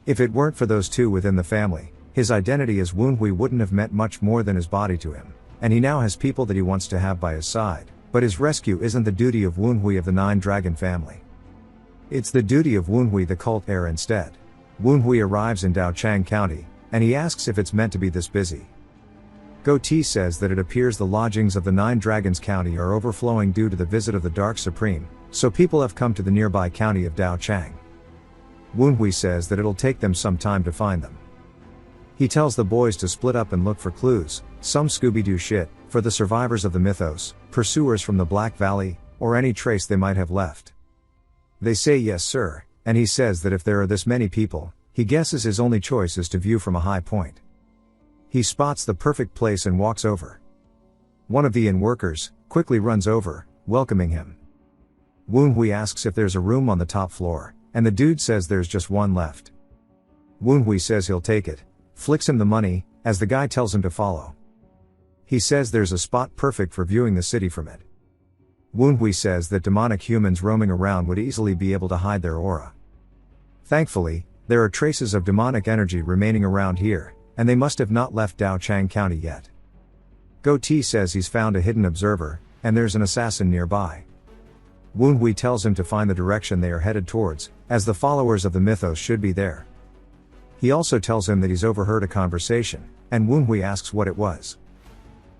If it weren't for those 2 within the family, his identity as Woonhui wouldn't have meant much more than his body to him, and he now has people that he wants to have by his side, but his rescue isn't the duty of Woonhui of the 9 Dragon family. It's the duty of Woonhui the cult heir instead. Woonhui arrives in Daochang County, and he asks if it's meant to be this busy. Goatee says that it appears the lodgings of the 9 Dragons County are overflowing due to the visit of the Dark Supreme, so people have come to the nearby county of Daochang. Woonhui says that it'll take them some time to find them. He tells the boys to split up and look for clues, some Scooby-Doo shit, for the survivors of the mythos, pursuers from the Black Valley, or any trace they might have left. They say yes sir, and he says that if there are this many people, he guesses his only choice is to view from a high point. He spots the perfect place and walks over. One of the inn workers quickly runs over, welcoming him. Woonhui asks if there's a room on the top floor, and the dude says there's just one left. Woonhui says he'll take it, flicks him the money, as the guy tells him to follow. He says there's a spot perfect for viewing the city from it. Woonhui says that demonic humans roaming around would easily be able to hide their aura. Thankfully, there are traces of demonic energy remaining around here, and they must have not left Daochang County yet. Goatee says he's found a hidden observer, and there's an assassin nearby. Woonhui tells him to find the direction they are headed towards, as the followers of the mythos should be there. He also tells him that he's overheard a conversation, and Woonhui asks what it was.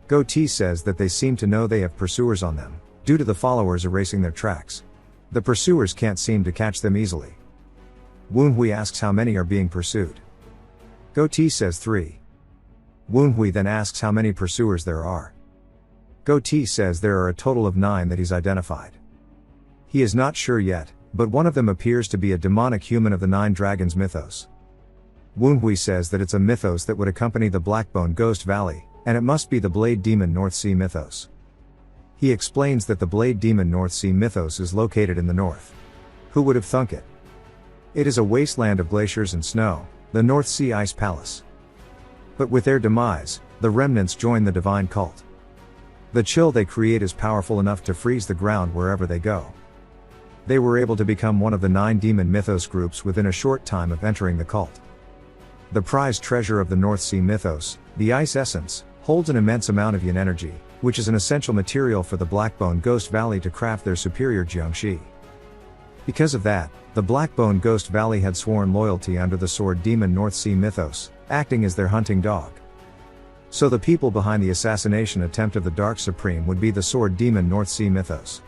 Goatee says that they seem to know they have pursuers on them, due to the followers erasing their tracks. The pursuers can't seem to catch them easily. Woonhui asks how many are being pursued. Goatee says 3. Woonhui then asks how many pursuers there are. Goatee says there are a total of 9 that he's identified. He is not sure yet, but one of them appears to be a demonic human of the 9 Dragons mythos. Woonhui says that it's a mythos that would accompany the Blackbone Ghost Valley, and it must be the Blade Demon North Sea mythos. He explains that the Blade Demon North Sea mythos is located in the north. Who would have thunk it? It is a wasteland of glaciers and snow, the North Sea Ice Palace. But with their demise, the remnants join the divine cult. The chill they create is powerful enough to freeze the ground wherever they go. They were able to become one of the 9 demon mythos groups within a short time of entering the cult. The prized treasure of the North Sea mythos, the ice essence, holds an immense amount of yin energy, which is an essential material for the Blackbone Ghost Valley to craft their superior jiangshi. Because of that, the Blackbone Ghost Valley had sworn loyalty under the Sword Demon North Sea mythos, acting as their hunting dog. So the people behind the assassination attempt of the Dark Supreme would be the Sword Demon North Sea mythos.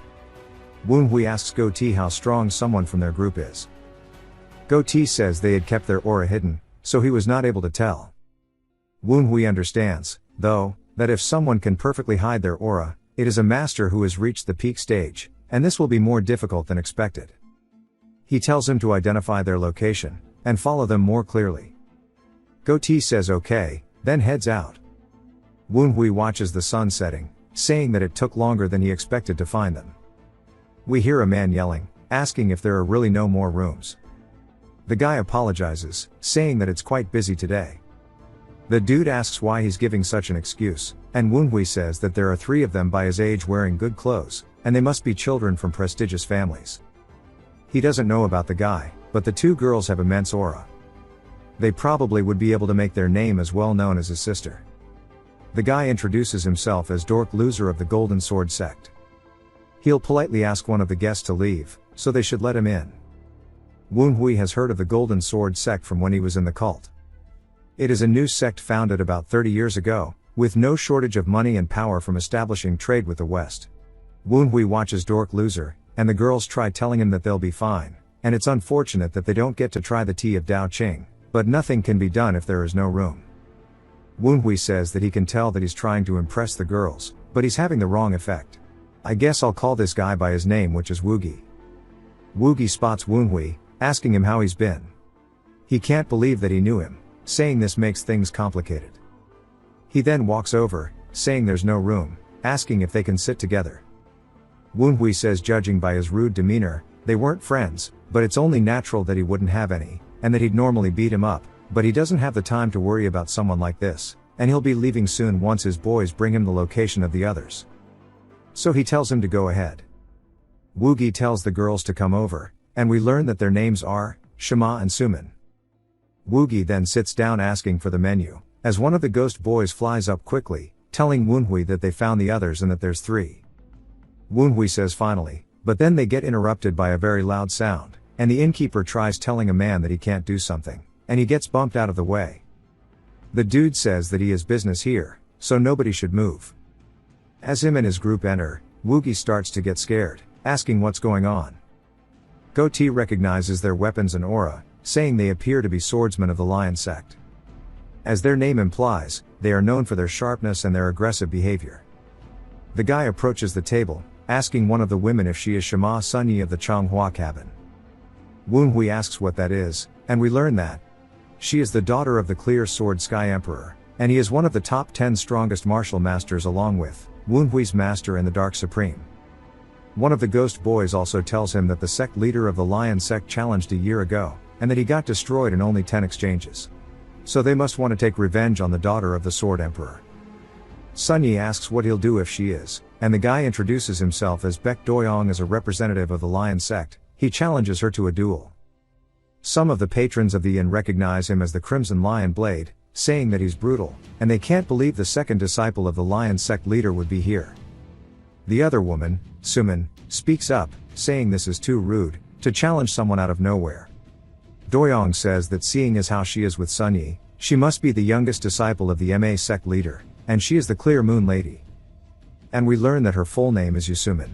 Woonhui asks Go-Ti how strong someone from their group is. Go-Ti says they had kept their aura hidden, so he was not able to tell. Woonhui understands, though, that if someone can perfectly hide their aura, it is a master who has reached the peak stage, and this will be more difficult than expected. He tells him to identify their location, and follow them more clearly. Go-Ti says okay, then heads out. Woonhui watches the sun setting, saying that it took longer than he expected to find them. We hear a man yelling, asking if there are really no more rooms. The guy apologizes, saying that it's quite busy today. The dude asks why he's giving such an excuse, and Woonhui says that there are 3 of them by his age wearing good clothes, and they must be children from prestigious families. He doesn't know about the guy, but the 2 girls have immense aura. They probably would be able to make their name as well known as his sister. The guy introduces himself as Dork Loser of the Golden Sword sect. He'll politely ask one of the guests to leave, so they should let him in. Woonhui has heard of the Golden Sword sect from when he was in the cult. It is a new sect founded about 30 years ago, with no shortage of money and power from establishing trade with the West. Woonhui watches Dork Loser, and the girls try telling him that they'll be fine, and it's unfortunate that they don't get to try the tea of Dao Qing, but nothing can be done if there is no room. Woonhui says that he can tell that he's trying to impress the girls, but he's having the wrong effect. I guess I'll call this guy by his name, which is Woogie. Woogie spots Woonhui, asking him how he's been. He can't believe that he knew him, saying this makes things complicated. He then walks over, saying there's no room, asking if they can sit together. Woonhui says judging by his rude demeanor, they weren't friends, but it's only natural that he wouldn't have any, and that he'd normally beat him up, but he doesn't have the time to worry about someone like this, and he'll be leaving soon once his boys bring him the location of the others. So he tells him to go ahead. Woogie tells the girls to come over, and we learn that their names are Shima and Suman. Woogie then sits down asking for the menu, as one of the ghost boys flies up quickly, telling Woonhui that they found the others and that there's 3. Woonhui says finally, but then they get interrupted by a very loud sound, and the innkeeper tries telling a man that he can't do something, and he gets bumped out of the way. The dude says that he has business here, so nobody should move. As him and his group enter, Woogie starts to get scared, asking what's going on. Go-Ti recognizes their weapons and aura, saying they appear to be swordsmen of the Lion sect. As their name implies, they are known for their sharpness and their aggressive behavior. The guy approaches the table, asking one of the women if she is Shima Sunyi of the Changhua cabin. Woonhui asks what that is, and we learn that she is the daughter of the Clear Sword Sky Emperor, and he is one of the top 10 strongest martial masters along with Woonhui's master and the Dark Supreme. One of the ghost boys also tells him that the sect leader of the Lion sect challenged a year ago, and that he got destroyed in only 10 exchanges. So they must want to take revenge on the daughter of the Sword Emperor. Sunyi asks what he'll do if she is, and the guy introduces himself as Baek Doyong as a representative of the Lion sect. He challenges her to a duel. Some of the patrons of the inn recognize him as the Crimson Lion Blade, saying that he's brutal, and they can't believe the second disciple of the Lion sect leader would be here. The other woman, Suman, speaks up, saying this is too rude, to challenge someone out of nowhere. Doyong says that seeing as how she is with Sunyi, she must be the youngest disciple of the MA sect leader, and she is the Clear Moon Lady. And we learn that her full name is Yusuman.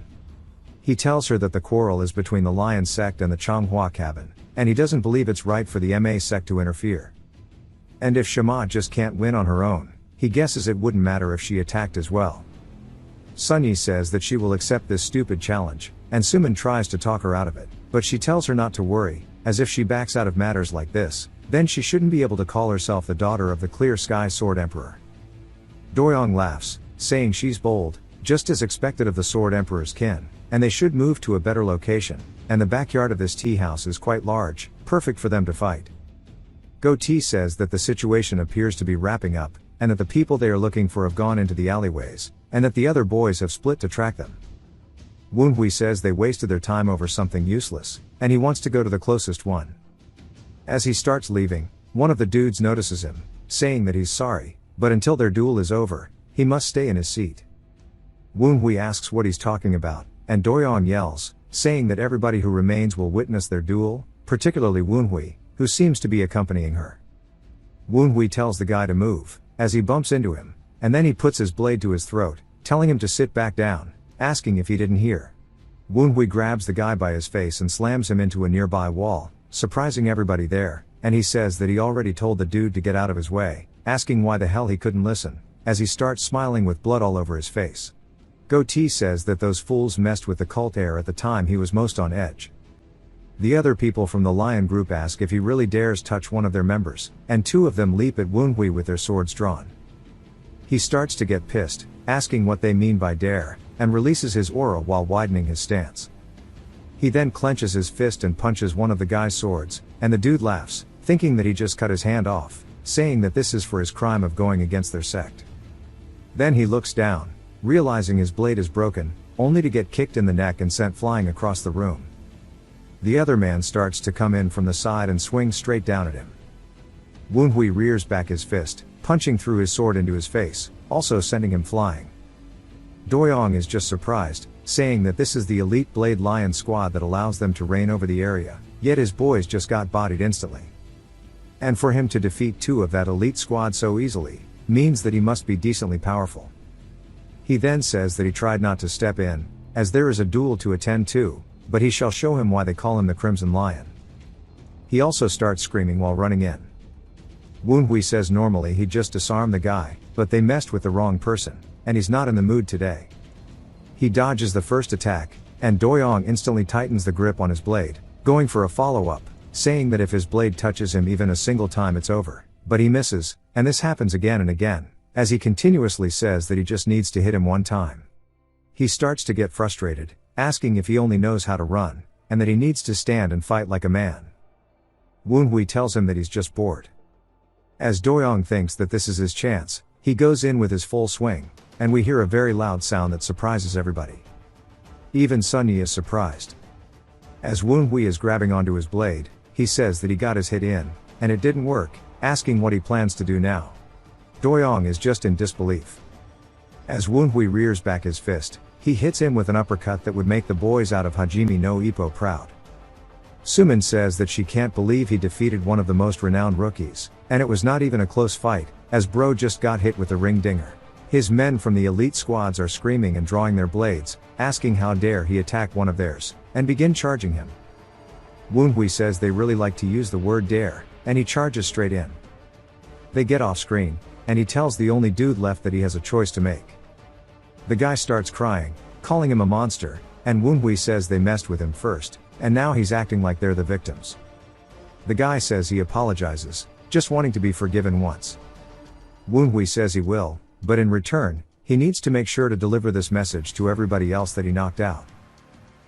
He tells her that the quarrel is between the Lion sect and the Changhua cabin, and he doesn't believe it's right for the MA sect to interfere. And if Shima just can't win on her own, he guesses it wouldn't matter if she attacked as well. Sunyi says that she will accept this stupid challenge, and Suman tries to talk her out of it, but she tells her not to worry, as if she backs out of matters like this, then she shouldn't be able to call herself the daughter of the Clear Sky Sword Emperor. Doyong laughs, saying she's bold, just as expected of the Sword Emperor's kin, and they should move to a better location, and the backyard of this tea house is quite large, perfect for them to fight. Go-Ti says that the situation appears to be wrapping up, and that the people they are looking for have gone into the alleyways, and that the other boys have split to track them. Woonhui says they wasted their time over something useless, and he wants to go to the closest one. As he starts leaving, one of the dudes notices him, saying that he's sorry, but until their duel is over, he must stay in his seat. Woonhui asks what he's talking about, and Doyong yells, saying that everybody who remains will witness their duel, particularly Woonhui, who seems to be accompanying her. Woonhui tells the guy to move, as he bumps into him, and then he puts his blade to his throat, telling him to sit back down, asking if he didn't hear. Woonhui grabs the guy by his face and slams him into a nearby wall, surprising everybody there, and he says that he already told the dude to get out of his way, asking why the hell he couldn't listen, as he starts smiling with blood all over his face. Goatee says that those fools messed with the cult heir at the time he was most on edge. The other people from the lion group ask if he really dares touch one of their members, and two of them leap at Woonhui with their swords drawn. He starts to get pissed, asking what they mean by dare, and releases his aura while widening his stance. He then clenches his fist and punches one of the guy's swords, and the dude laughs, thinking that he just cut his hand off, saying that this is for his crime of going against their sect. Then he looks down, realizing his blade is broken, only to get kicked in the neck and sent flying across the room. The other man starts to come in from the side and swings straight down at him. Woonhui rears back his fist, punching through his sword into his face, also sending him flying. Doyong is just surprised, saying that this is the elite Blade Lion squad that allows them to reign over the area, yet his boys just got bodied instantly. And for him to defeat two of that elite squad so easily, means that he must be decently powerful. He then says that he tried not to step in, as there is a duel to attend to, but he shall show him why they call him the Crimson Lion. He also starts screaming while running in. Woonhui says normally he'd just disarm the guy, but they messed with the wrong person, and he's not in the mood today. He dodges the first attack, and Doyong instantly tightens the grip on his blade, going for a follow-up, saying that if his blade touches him even a single time it's over, but he misses, and this happens again and again, as he continuously says that he just needs to hit him one time. He starts to get frustrated, asking if he only knows how to run, and that he needs to stand and fight like a man. Woonhui tells him that he's just bored. As Doyong thinks that this is his chance, he goes in with his full swing, and we hear a very loud sound that surprises everybody. Even Sun Yi is surprised. As Woonhui is grabbing onto his blade, he says that he got his hit in, and it didn't work, asking what he plans to do now. Doyong is just in disbelief. As Woonhui rears back his fist, he hits him with an uppercut that would make the boys out of Hajime no Ippo proud. Sumin says that she can't believe he defeated one of the most renowned rookies, and it was not even a close fight, as bro just got hit with a ring dinger. His men from the elite squads are screaming and drawing their blades, asking how dare he attack one of theirs, and begin charging him. Woonhui says they really like to use the word dare, and he charges straight in. They get off screen, and he tells the only dude left that he has a choice to make. The guy starts crying, calling him a monster, and Woonhui says they messed with him first, and now he's acting like they're the victims. The guy says he apologizes, just wanting to be forgiven once. Woonhui says he will, but in return, he needs to make sure to deliver this message to everybody else that he knocked out.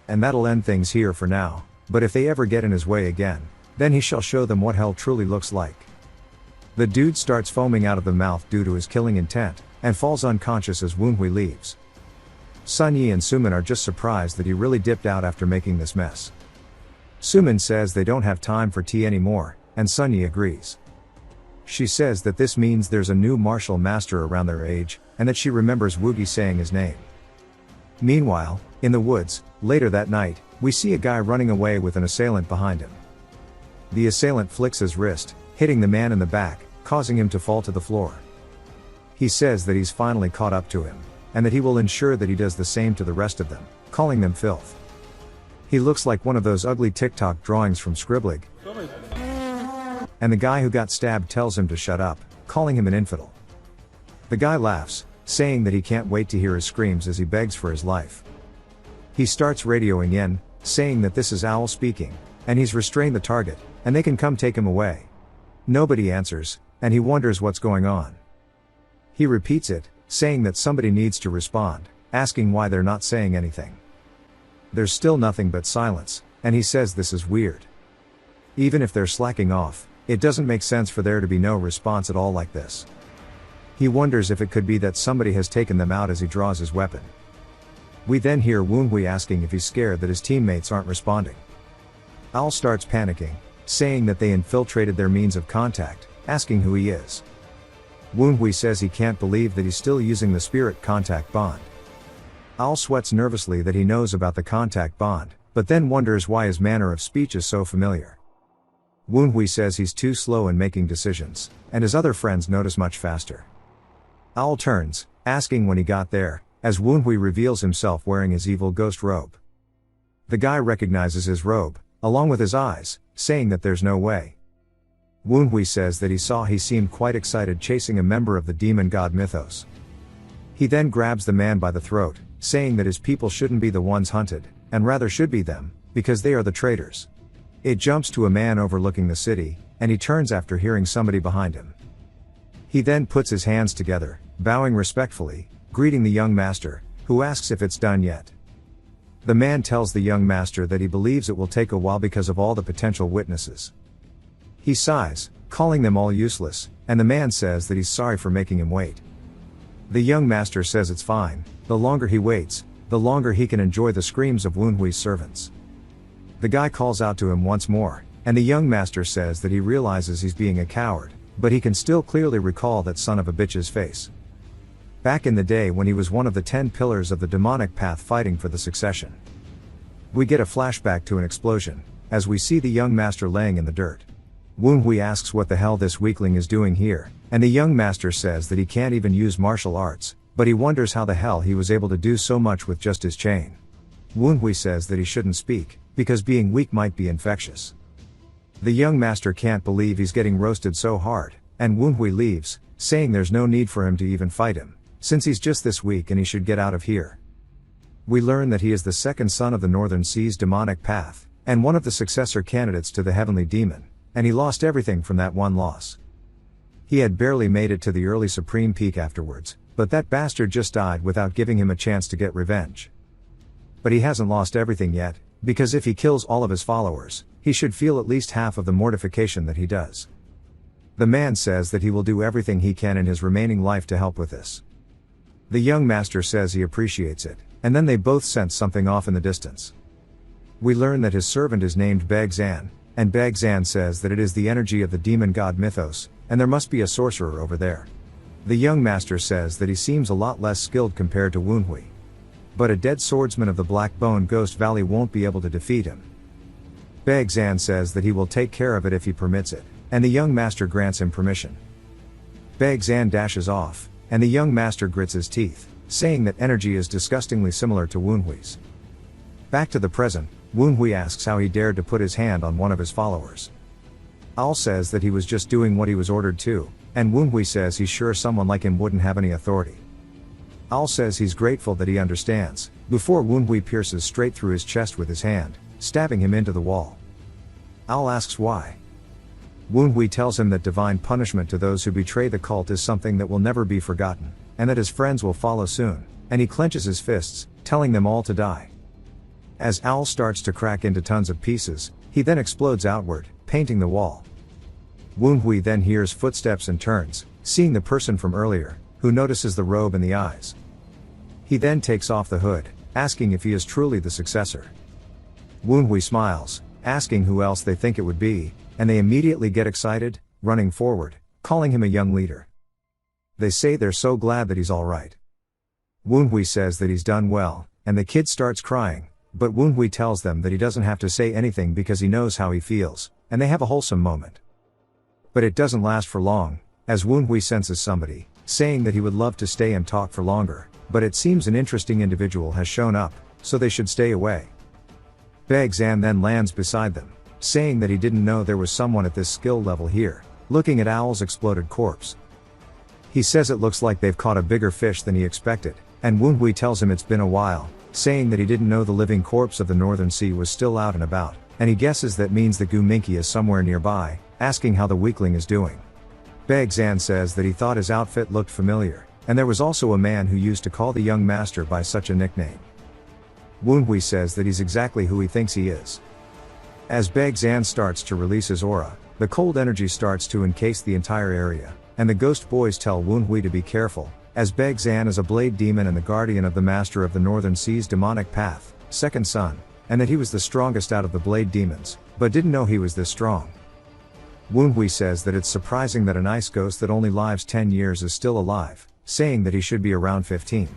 And that'll end things here for now, but if they ever get in his way again, then he shall show them what hell truly looks like. The dude starts foaming out of the mouth due to his killing intent, and falls unconscious as Woonhui leaves. Sun Yi and Sumin are just surprised that he really dipped out after making this mess. Sumin says they don't have time for tea anymore, and Sun Yi agrees. She says that this means there's a new martial master around their age, and that she remembers Woogie saying his name. Meanwhile, in the woods, later that night, we see a guy running away with an assailant behind him. The assailant flicks his wrist, hitting the man in the back, causing him to fall to the floor. He says that he's finally caught up to him, and that he will ensure that he does the same to the rest of them, calling them filth. He looks like one of those ugly TikTok drawings from Scribblig. And the guy who got stabbed tells him to shut up, calling him an infidel. The guy laughs, saying that he can't wait to hear his screams as he begs for his life. He starts radioing in, saying that this is Owl speaking, and he's restrained the target, and they can come take him away. Nobody answers, and he wonders what's going on. He repeats it, saying that somebody needs to respond, asking why they're not saying anything. There's still nothing but silence, and he says this is weird. Even if they're slacking off, it doesn't make sense for there to be no response at all like this. He wonders if it could be that somebody has taken them out as he draws his weapon. We then hear Woonhui asking if he's scared that his teammates aren't responding. Al starts panicking, saying that they infiltrated their means of contact, asking who he is. Woonhui says he can't believe that he's still using the spirit contact bond. Al sweats nervously that he knows about the contact bond, but then wonders why his manner of speech is so familiar. Woonhui says he's too slow in making decisions, and his other friends notice much faster. Al turns, asking when he got there, as Woonhui reveals himself wearing his evil ghost robe. The guy recognizes his robe, along with his eyes, saying that there's no way. Woonhui says that he seemed quite excited chasing a member of the demon god mythos. He then grabs the man by the throat, saying that his people shouldn't be the ones hunted, and rather should be them, because they are the traitors. It jumps to a man overlooking the city, and he turns after hearing somebody behind him. He then puts his hands together, bowing respectfully, greeting the young master, who asks if it's done yet. The man tells the young master that he believes it will take a while because of all the potential witnesses. He sighs, calling them all useless, and the man says that he's sorry for making him wait. The young master says it's fine, the longer he waits, the longer he can enjoy the screams of Woonhui's servants. The guy calls out to him once more, and the young master says that he realizes he's being a coward, but he can still clearly recall that son of a bitch's face. Back in the day when he was one of the 10 pillars of the demonic path fighting for the succession. We get a flashback to an explosion, as we see the young master laying in the dirt. Woonhui asks what the hell this weakling is doing here, and the young master says that he can't even use martial arts, but he wonders how the hell he was able to do so much with just his chain. Woonhui says that he shouldn't speak, because being weak might be infectious. The young master can't believe he's getting roasted so hard, and Woonhui leaves, saying there's no need for him to even fight him, since he's just this weak and he should get out of here. We learn that he is the second son of the Northern Sea's demonic path, and one of the successor candidates to the heavenly demon, and he lost everything from that one loss. He had barely made it to the early supreme peak afterwards, but that bastard just died without giving him a chance to get revenge. But he hasn't lost everything yet, because if he kills all of his followers, he should feel at least half of the mortification that he does. The man says that he will do everything he can in his remaining life to help with this. The young master says he appreciates it, and then they both sense something off in the distance. We learn that his servant is named Bagzan, and Bagzan says that it is the energy of the demon god mythos, and there must be a sorcerer over there. The young master says that he seems a lot less skilled compared to Woonhui. But a dead swordsman of the Black Bone Ghost Valley won't be able to defeat him. Bagzan says that he will take care of it if he permits it, and the young master grants him permission. Bagzan dashes off, and the young master grits his teeth, saying that energy is disgustingly similar to Woonhui's. Back to the present, Woonhui asks how he dared to put his hand on one of his followers. Al says that he was just doing what he was ordered to, and Woonhui says he's sure someone like him wouldn't have any authority. Al says he's grateful that he understands, before Woonhui pierces straight through his chest with his hand, stabbing him into the wall. Al asks why. Woonhui tells him that divine punishment to those who betray the cult is something that will never be forgotten, and that his friends will follow soon, and he clenches his fists, telling them all to die. As Al starts to crack into tons of pieces, he then explodes outward, painting the wall. Woonhui then hears footsteps and turns, seeing the person from earlier, who notices the robe and the eyes. He then takes off the hood, asking if he is truly the successor. Woonhui smiles, asking who else they think it would be, and they immediately get excited, running forward, calling him a young leader. They say they're so glad that he's alright. Woonhui says that he's done well, and the kid starts crying, but Woonhui tells them that he doesn't have to say anything because he knows how he feels, and they have a wholesome moment. But it doesn't last for long, as Woonhui senses somebody, saying that he would love to stay and talk for longer, but it seems an interesting individual has shown up, so they should stay away. Bagzan then lands beside them, saying that he didn't know there was someone at this skill level here, looking at Owl's exploded corpse. He says it looks like they've caught a bigger fish than he expected, and Woonhui tells him it's been a while, saying that he didn't know the living corpse of the Northern Sea was still out and about, and he guesses that means the Guminki is somewhere nearby, asking how the weakling is doing. Bagzan says that he thought his outfit looked familiar, and there was also a man who used to call the young master by such a nickname. Woonhui says that he's exactly who he thinks he is. As Bagzan starts to release his aura, the cold energy starts to encase the entire area, and the ghost boys tell Woonhui to be careful, as Beg Zan is a blade demon and the guardian of the master of the Northern Sea's demonic path, second son, and that he was the strongest out of the blade demons, but didn't know he was this strong. Woonhui says that it's surprising that an ice ghost that only lives 10 years is still alive, saying that he should be around 15.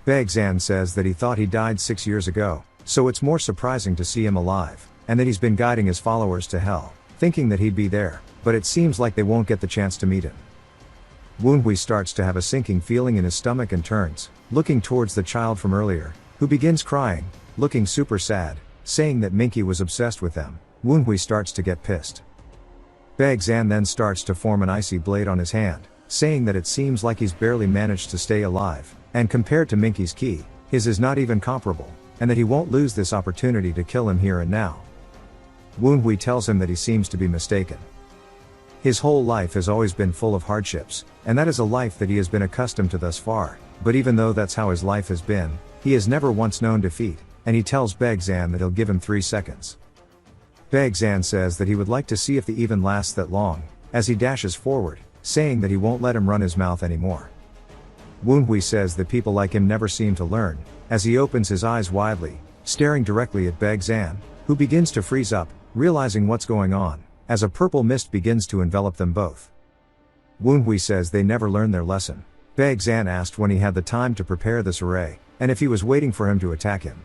Beg Zan says that he thought he died 6 years ago, so it's more surprising to see him alive, and that he's been guiding his followers to hell, thinking that he'd be there, but it seems like they won't get the chance to meet him. Woonhui starts to have a sinking feeling in his stomach and turns, looking towards the child from earlier, who begins crying, looking super sad, saying that Minky was obsessed with them. Woonhui starts to get pissed. Beg Zan then starts to form an icy blade on his hand, saying that it seems like he's barely managed to stay alive, and compared to Minky's ki, his is not even comparable, and that he won't lose this opportunity to kill him here and now. Woonhui tells him that he seems to be mistaken. His whole life has always been full of hardships, and that is a life that he has been accustomed to thus far, but even though that's how his life has been, he has never once known defeat, and he tells Beg Zan that he'll give him 3 seconds. Beg Zan says that he would like to see if the even lasts that long, as he dashes forward, saying that he won't let him run his mouth anymore. Woonhui says that people like him never seem to learn, as he opens his eyes widely, staring directly at Beg Zan, who begins to freeze up, realizing what's going on, as a purple mist begins to envelop them both. Woonhui says they never learn their lesson. Beg Zan asked when he had the time to prepare this array, and if he was waiting for him to attack him.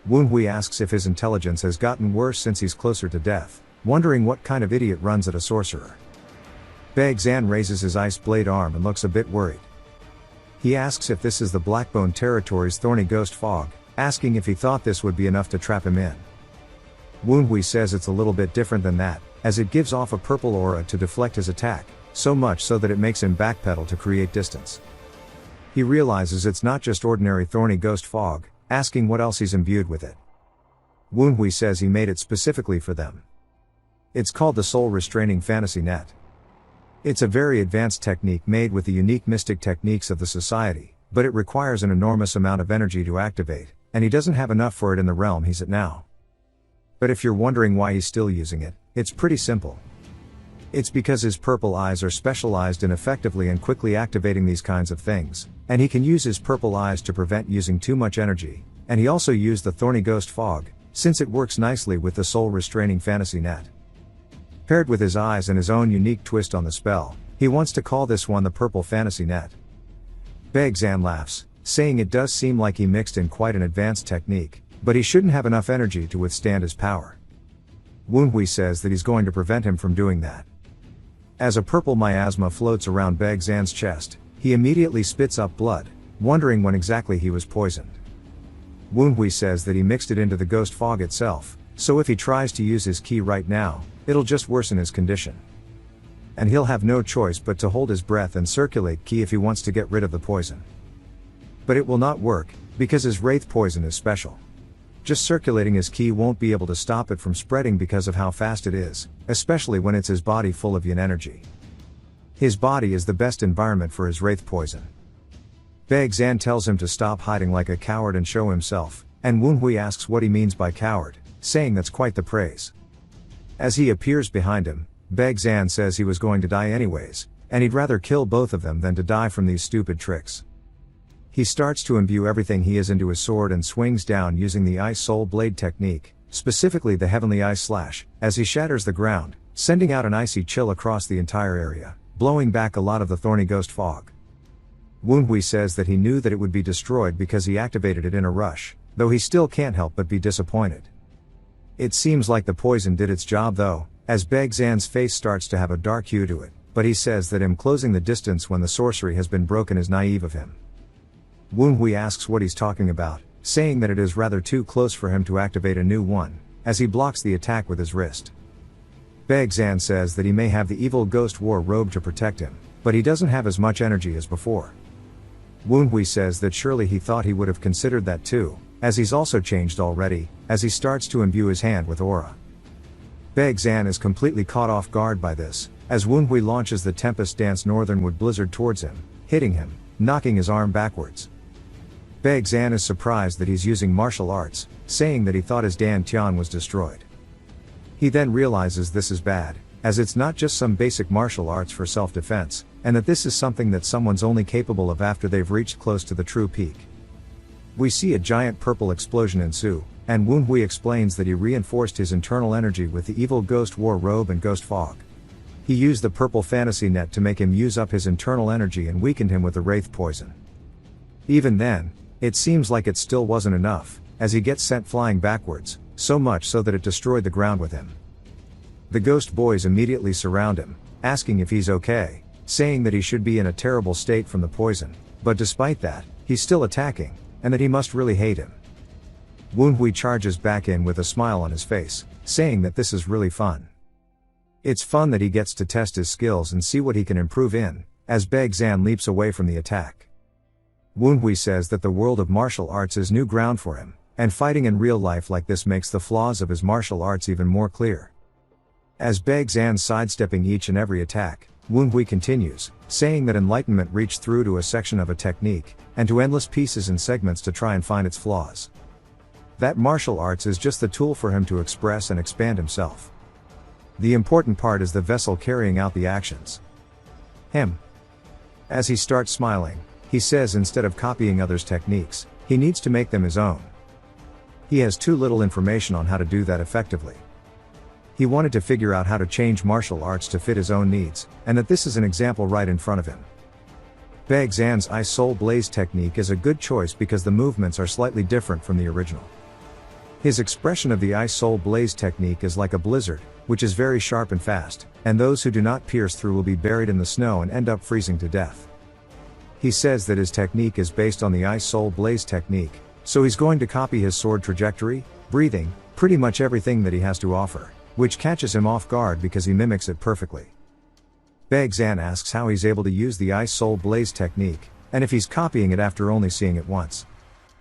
Woonhui asks if his intelligence has gotten worse since he's closer to death, wondering what kind of idiot runs at a sorcerer. Beg Zan raises his ice blade arm and looks a bit worried. He asks if this is the Blackbone Territory's thorny ghost fog, asking if he thought this would be enough to trap him in. Woonhui says it's a little bit different than that, as it gives off a purple aura to deflect his attack, so much so that it makes him backpedal to create distance. He realizes it's not just ordinary thorny ghost fog, asking what else he's imbued with it. Woonhui says he made it specifically for them. It's called the Soul Restraining Fantasy Net. It's a very advanced technique made with the unique mystic techniques of the society, but it requires an enormous amount of energy to activate, and he doesn't have enough for it in the realm he's at now. But if you're wondering why he's still using it, it's pretty simple. It's because his purple eyes are specialized in effectively and quickly activating these kinds of things, and he can use his purple eyes to prevent using too much energy, and he also used the Thorny Ghost Fog, since it works nicely with the Soul Restraining Fantasy Net. Paired with his eyes and his own unique twist on the spell, he wants to call this one the Purple Fantasy Net. Beg Zan laughs, saying it does seem like he mixed in quite an advanced technique, but he shouldn't have enough energy to withstand his power. Woonhui says that he's going to prevent him from doing that. As a purple miasma floats around Beg Zan's chest, he immediately spits up blood, wondering when exactly he was poisoned. Woonhui says that he mixed it into the ghost fog itself, so if he tries to use his ki right now, it'll just worsen his condition. And he'll have no choice but to hold his breath and circulate ki if he wants to get rid of the poison. But it will not work, because his wraith poison is special. Just circulating his ki won't be able to stop it from spreading because of how fast it is, especially when it's his body full of yin energy. His body is the best environment for his wraith poison. Beg Zan tells him to stop hiding like a coward and show himself, and Woonhui asks what he means by coward, saying that's quite the praise. As he appears behind him, Beg Zan says he was going to die anyways, and he'd rather kill both of them than to die from these stupid tricks. He starts to imbue everything he is into his sword and swings down using the Ice Soul Blade technique, specifically the Heavenly Ice Slash, as he shatters the ground, sending out an icy chill across the entire area, blowing back a lot of the thorny ghost fog. Woonhui says that he knew that it would be destroyed because he activated it in a rush, though he still can't help but be disappointed. It seems like the poison did its job though, as Beg Zan's face starts to have a dark hue to it, but he says that him closing the distance when the sorcery has been broken is naive of him. Woonhui asks what he's talking about, saying that it is rather too close for him to activate a new one, as he blocks the attack with his wrist. Beg Zan says that he may have the evil ghost war robe to protect him, but he doesn't have as much energy as before. Woonhui says that surely he thought he would have considered that too, as he's also changed already, as he starts to imbue his hand with aura. Beg Zan is completely caught off guard by this, as Woonhui launches the Tempest Dance Northernwood Blizzard towards him, hitting him, knocking his arm backwards. Beg Zan is surprised that he's using martial arts, saying that he thought his Dan Tian was destroyed. He then realizes this is bad, as it's not just some basic martial arts for self-defense, and that this is something that someone's only capable of after they've reached close to the true peak. We see a giant purple explosion ensue, and Manhwa explains that he reinforced his internal energy with the evil ghost war robe and ghost fog. He used the purple fantasy net to make him use up his internal energy and weakened him with the wraith poison. Even then, it seems like it still wasn't enough, as he gets sent flying backwards, so much so that it destroyed the ground with him. The ghost boys immediately surround him, asking if he's okay, saying that he should be in a terrible state from the poison, but despite that, he's still attacking, and that he must really hate him. Manhwa charges back in with a smile on his face, saying that this is really fun. It's fun that he gets to test his skills and see what he can improve in, as Baekzan leaps away from the attack. Manhwa says that the world of martial arts is new ground for him, and fighting in real life like this makes the flaws of his martial arts even more clear. As Baekzan sidestepping each and every attack, Manhwa continues, saying that enlightenment reached through to a section of a technique, and to endless pieces and segments to try and find its flaws. That martial arts is just the tool for him to express and expand himself. The important part is the vessel carrying out the actions. Him. As he starts smiling, he says instead of copying others' techniques, he needs to make them his own. He has too little information on how to do that effectively. He wanted to figure out how to change martial arts to fit his own needs, and that this is an example right in front of him. Baekzan's Ice Soul Blaze technique is a good choice because the movements are slightly different from the original. His expression of the Ice Soul Blaze technique is like a blizzard, which is very sharp and fast, and those who do not pierce through will be buried in the snow and end up freezing to death. He says that his technique is based on the Ice Soul Blaze technique, so he's going to copy his sword trajectory, breathing, pretty much everything that he has to offer, which catches him off guard because he mimics it perfectly. Baekzan asks how he's able to use the Ice Soul Blaze technique, and if he's copying it after only seeing it once.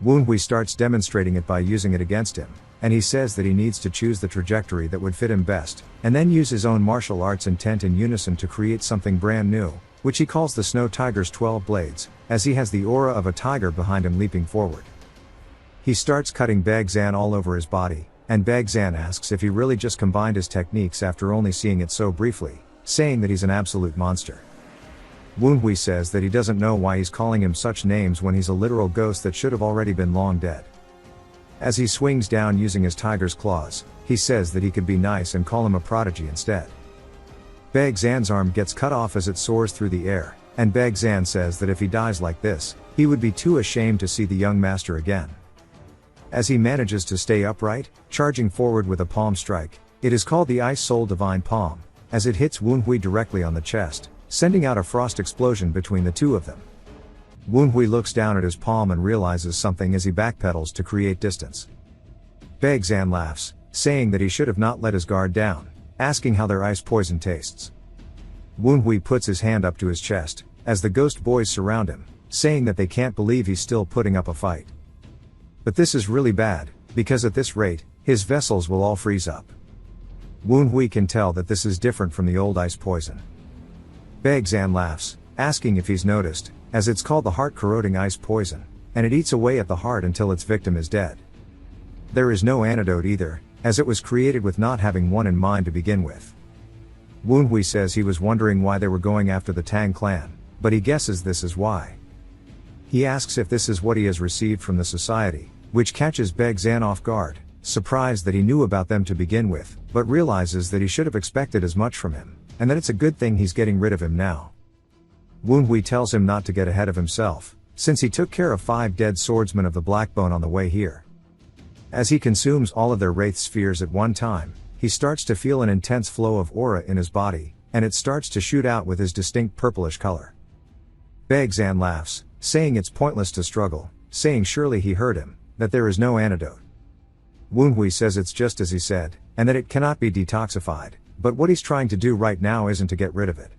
Manhwa starts demonstrating it by using it against him, and he says that he needs to choose the trajectory that would fit him best, and then use his own martial arts intent in unison to create something brand new, which he calls the Snow Tiger's 12 Blades, as he has the aura of a tiger behind him leaping forward. He starts cutting Baekzan all over his body, and Baekzan asks if he really just combined his techniques after only seeing it so briefly, saying that he's an absolute monster. Manhwa says that he doesn't know why he's calling him such names when he's a literal ghost that should have already been long dead. As he swings down using his tiger's claws, he says that he could be nice and call him a prodigy instead. Baekzan's arm gets cut off as it soars through the air, and Baekzan says that if he dies like this, he would be too ashamed to see the young master again. As he manages to stay upright, charging forward with a palm strike, it is called the Ice Soul Divine Palm, as it hits Manhwa directly on the chest, sending out a frost explosion between the two of them. Manhwa looks down at his palm and realizes something as he backpedals to create distance. Baekzan laughs, saying that he should have not let his guard down, asking how their ice poison tastes. Manhwa puts his hand up to his chest, as the ghost boys surround him, saying that they can't believe he's still putting up a fight. But this is really bad, because at this rate, his vessels will all freeze up. Manhwa can tell that this is different from the old ice poison. Baekzan laughs, asking if he's noticed, as it's called the heart-corroding ice poison, and it eats away at the heart until its victim is dead. There is no antidote either, as it was created with not having one in mind to begin with. Manhwa says he was wondering why they were going after the Tang clan, but he guesses this is why. He asks if this is what he has received from the society, which catches Baekzan off guard, surprised that he knew about them to begin with, but realizes that he should have expected as much from him, and that it's a good thing he's getting rid of him now. Manhwa tells him not to get ahead of himself, since he took care of 5 dead swordsmen of the Blackbone on the way here. As he consumes all of their wraith spheres at one time, he starts to feel an intense flow of aura in his body, and it starts to shoot out with his distinct purplish color. Baekzan laughs, saying it's pointless to struggle, saying surely he heard him, that there is no antidote. Manhwa says it's just as he said, and that it cannot be detoxified, but what he's trying to do right now isn't to get rid of it.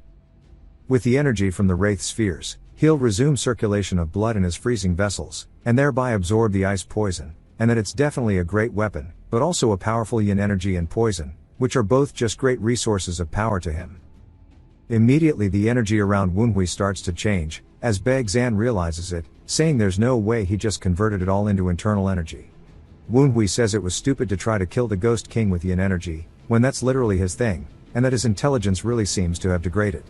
With the energy from the wraith spheres, he'll resume circulation of blood in his freezing vessels, and thereby absorb the ice poison, and that it's definitely a great weapon, but also a powerful yin energy and poison, which are both just great resources of power to him. Immediately the energy around Manhwa starts to change, as Baekzan realizes it, saying there's no way he just converted it all into internal energy. Manhwa says it was stupid to try to kill the Ghost King with yin energy, when that's literally his thing, and that his intelligence really seems to have degraded.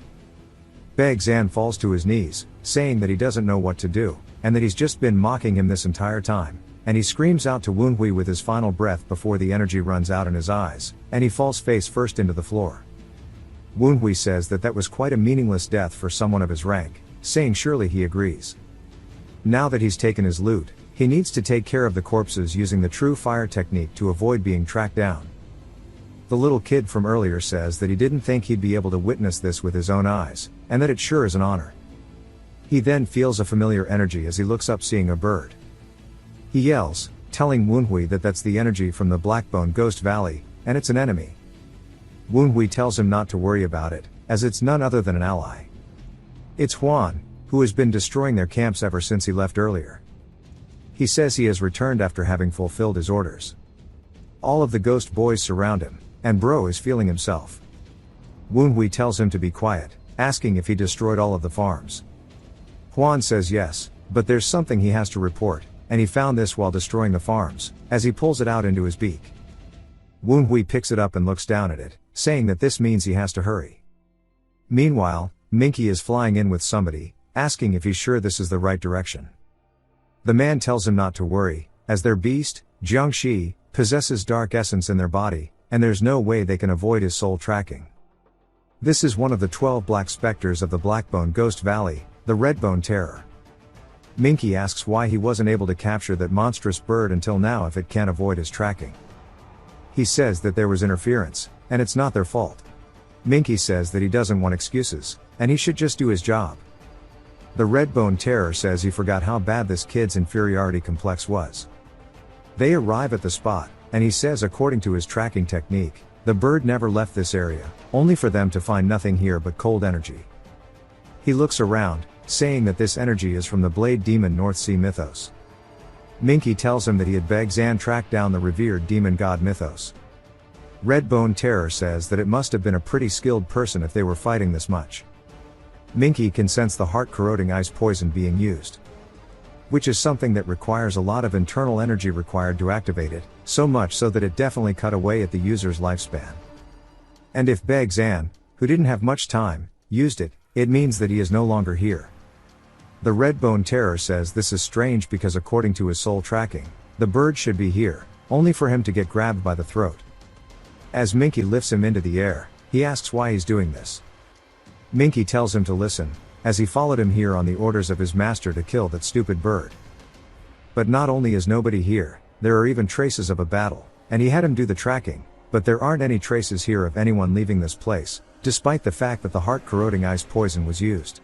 Baek Zan falls to his knees, saying that he doesn't know what to do, and that he's just been mocking him this entire time, and he screams out to Woonhui with his final breath before the energy runs out in his eyes, and he falls face first into the floor. Woonhui says that that was quite a meaningless death for someone of his rank, saying surely he agrees. Now that he's taken his loot, he needs to take care of the corpses using the true fire technique to avoid being tracked down. The little kid from earlier says that he didn't think he'd be able to witness this with his own eyes, and that it sure is an honor. He then feels a familiar energy as he looks up seeing a bird. He yells, telling Woonhui that that's the energy from the Blackbone Ghost Valley, and it's an enemy. Woonhui tells him not to worry about it, as it's none other than an ally. It's Huan, who has been destroying their camps ever since he left earlier. He says he has returned after having fulfilled his orders. All of the ghost boys surround him, and Bro is feeling himself. Woonhui tells him to be quiet, asking if he destroyed all of the farms. Huan says yes, but there's something he has to report, and he found this while destroying the farms, as he pulls it out into his beak. Woonhui picks it up and looks down at it, saying that this means he has to hurry. Meanwhile, Minky is flying in with somebody, asking if he's sure this is the right direction. The man tells him not to worry, as their beast, Jiangxi, possesses dark essence in their body, and there's no way they can avoid his soul tracking. This is one of the 12 black specters of the Blackbone Ghost Valley, the Redbone Terror. Minky asks why he wasn't able to capture that monstrous bird until now if it can't avoid his tracking. He says that there was interference, and it's not their fault. Minky says that he doesn't want excuses, and he should just do his job. The Redbone Terror says he forgot how bad this kid's inferiority complex was. They arrive at the spot, and he says according to his tracking technique, the bird never left this area, only for them to find nothing here but cold energy. He looks around, saying that this energy is from the Blade Demon North Sea mythos. Minky tells him that he had Baek Zan track down the revered demon god mythos. Redbone Terror says that it must have been a pretty skilled person if they were fighting this much. Minky can sense the heart-corroding ice poison being used, which is something that requires a lot of internal energy required to activate it, so much so that it definitely cut away at the user's lifespan. And if Baek Zan, who didn't have much time, used it, it means that he is no longer here. The Redbone Terror says this is strange because according to his soul tracking, the bird should be here, only for him to get grabbed by the throat. As Minky lifts him into the air, he asks why he's doing this. Minky tells him to listen, as he followed him here on the orders of his master to kill that stupid bird. But not only is nobody here, there are even traces of a battle, and he had him do the tracking, but there aren't any traces here of anyone leaving this place, despite the fact that the heart-corroding ice poison was used.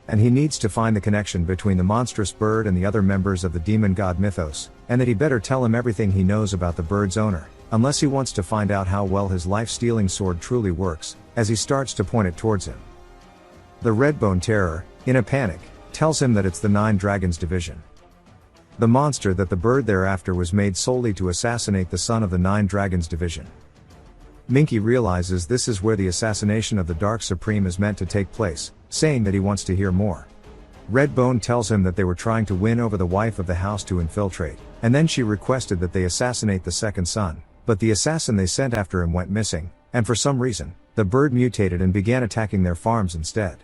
And he needs to find the connection between the monstrous bird and the other members of the demon god mythos, and that he better tell him everything he knows about the bird's owner, unless he wants to find out how well his life-stealing sword truly works, as he starts to point it towards him. The Redbone Terror, in a panic, tells him that it's the Nine Dragons Division. The monster that the bird thereafter was made solely to assassinate the son of the Nine Dragons Division. Minky realizes this is where the assassination of the Dark Supreme is meant to take place, saying that he wants to hear more. Redbone tells him that they were trying to win over the wife of the house to infiltrate, and then she requested that they assassinate the second son, but the assassin they sent after him went missing, and for some reason, the bird mutated and began attacking their farms instead.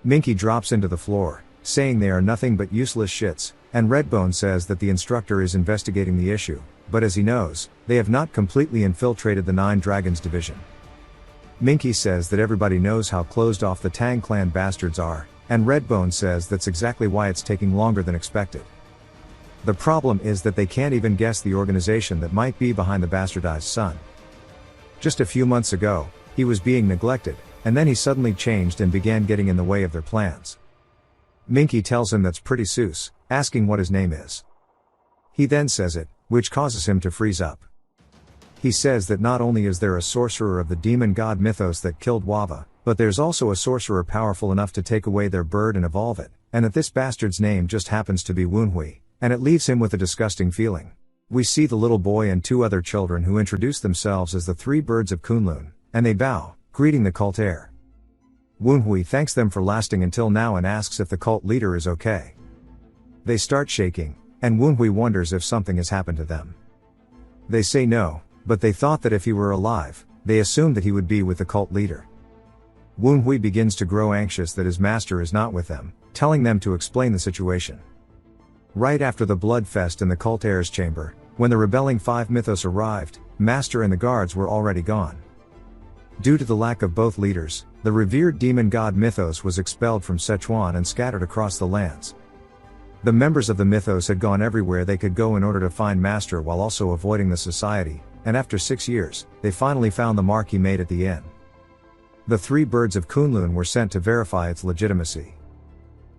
Minky drops into the floor, saying they are nothing but useless shits, and Redbone says that the instructor is investigating the issue, but as he knows, they have not completely infiltrated the Nine Dragons Division. Minky says that everybody knows how closed off the Tang clan bastards are, and Redbone says that's exactly why it's taking longer than expected. The problem is that they can't even guess the organization that might be behind the bastardized son. Just a few months ago, he was being neglected, and then he suddenly changed and began getting in the way of their plans. Minky tells him that's pretty sus, asking what his name is. He then says it, which causes him to freeze up. He says that not only is there a sorcerer of the demon god mythos that killed Wava, but there's also a sorcerer powerful enough to take away their bird and evolve it, and that this bastard's name just happens to be Woonhui, and it leaves him with a disgusting feeling. We see the little boy and two other children who introduce themselves as the three birds of Kunlun, and they bow, greeting the cult heir. Woonhui thanks them for lasting until now and asks if the cult leader is okay. They start shaking, and Woonhui wonders if something has happened to them. They say no, but they thought that if he were alive, they assumed that he would be with the cult leader. Wu Hui begins to grow anxious that his master is not with them, telling them to explain the situation. Right after the blood fest in the cult heir's chamber, when the rebelling 5 mythos arrived, Master and the guards were already gone. Due to the lack of both leaders, the revered demon god mythos was expelled from Sichuan and scattered across the lands. The members of the mythos had gone everywhere they could go in order to find Master while also avoiding the society, and after 6 years, they finally found the mark he made at the inn. The 3 birds of Kunlun were sent to verify its legitimacy.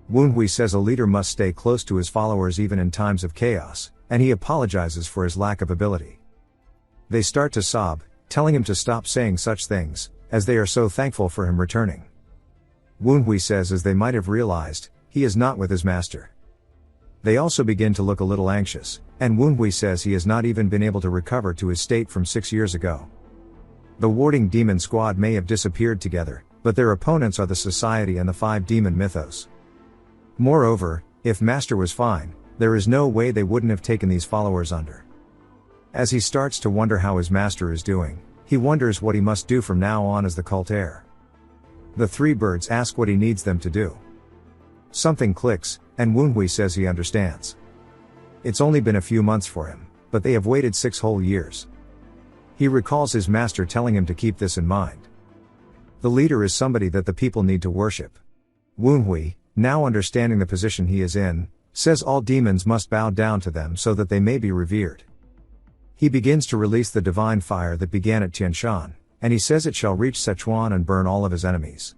Wu Hui says a leader must stay close to his followers even in times of chaos, and he apologizes for his lack of ability. They start to sob, telling him to stop saying such things, as they are so thankful for him returning. Wu Hui says as they might have realized, he is not with his master. They also begin to look a little anxious, and Wu Hui says he has not even been able to recover to his state from 6 years ago. The warding demon squad may have disappeared together, but their opponents are the society and the 5 demon mythos. Moreover, if Master was fine, there is no way they wouldn't have taken these followers under. As he starts to wonder how his master is doing, he wonders what he must do from now on as the cult heir. The 3 birds ask what he needs them to do. Something clicks, and Wu Hui says he understands. It's only been a few months for him, but they have waited 6 whole years. He recalls his master telling him to keep this in mind. The leader is somebody that the people need to worship. Wu Hui, now understanding the position he is in, says all demons must bow down to them so that they may be revered. He begins to release the divine fire that began at Tianshan, and he says it shall reach Sichuan and burn all of his enemies.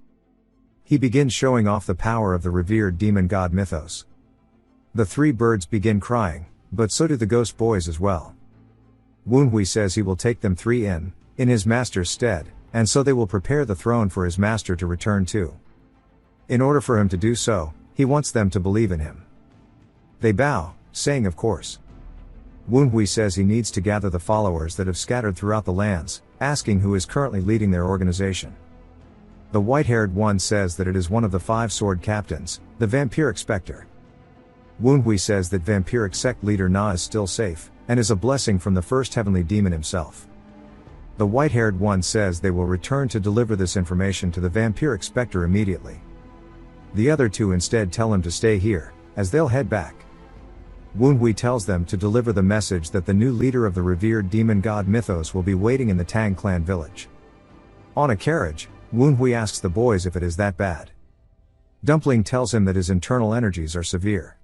He begins showing off the power of the revered demon god mythos. The 3 birds begin crying, but so do the ghost boys as well. Wu Hui says he will take them 3 in his master's stead, and so they will prepare the throne for his master to return to. In order for him to do so, he wants them to believe in him. They bow, saying of course. Wu Hui says he needs to gather the followers that have scattered throughout the lands, asking who is currently leading their organization. The white-haired one says that it is one of the 5 sword captains, the vampiric spectre. Wu Hui says that vampiric sect leader Na is still safe, and is a blessing from the first heavenly demon himself. The white-haired one says they will return to deliver this information to the vampiric spectre immediately. The other 2 instead tell him to stay here, as they'll head back. Wu Hui tells them to deliver the message that the new leader of the revered demon god mythos will be waiting in the Tang clan village. On a carriage, Wu Hui asks the boys if it is that bad. Dumpling tells him that his internal energies are severe.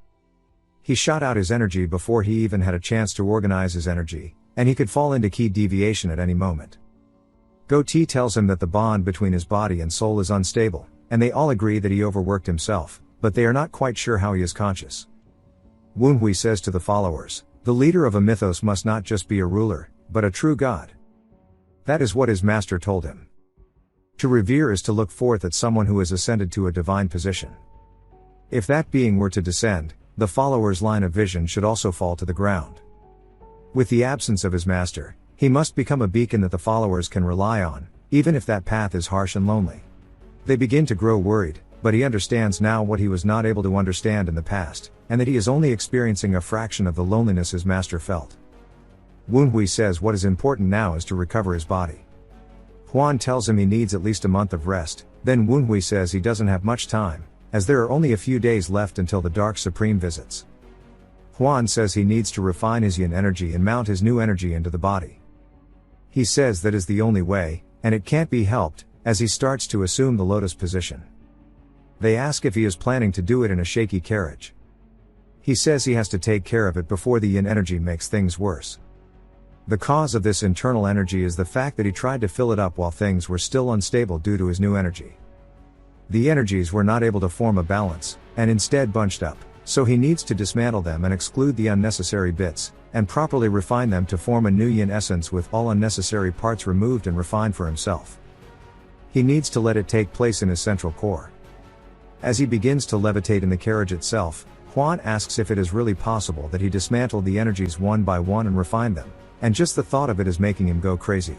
He shot out his energy before he even had a chance to organize his energy, and he could fall into key deviation at any moment. Goatee tells him that the bond between his body and soul is unstable, and they all agree that he overworked himself, but they are not quite sure how he is conscious. Wu Hui says to the followers, the leader of a mythos must not just be a ruler, but a true god. That is what his master told him. To revere is to look forth at someone who has ascended to a divine position. If that being were to descend, the follower's line of vision should also fall to the ground. With the absence of his master, he must become a beacon that the followers can rely on, even if that path is harsh and lonely. They begin to grow worried, but he understands now what he was not able to understand in the past, and that he is only experiencing a fraction of the loneliness his master felt. Wu Hui says what is important now is to recover his body. Huan tells him he needs at least a month of rest, then Wu Hui says he doesn't have much time, as there are only a few days left until the Dark Supreme visits. Huan says he needs to refine his yin energy and mount his new energy into the body. He says that is the only way, and it can't be helped, as he starts to assume the lotus position. They ask if he is planning to do it in a shaky carriage. He says he has to take care of it before the yin energy makes things worse. The cause of this internal energy is the fact that he tried to fill it up while things were still unstable due to his new energy. The energies were not able to form a balance, and instead bunched up, so he needs to dismantle them and exclude the unnecessary bits, and properly refine them to form a new yin essence with all unnecessary parts removed and refined for himself. He needs to let it take place in his central core. As he begins to levitate in the carriage itself, Huan asks if it is really possible that he dismantled the energies one by one and refined them, and just the thought of it is making him go crazy.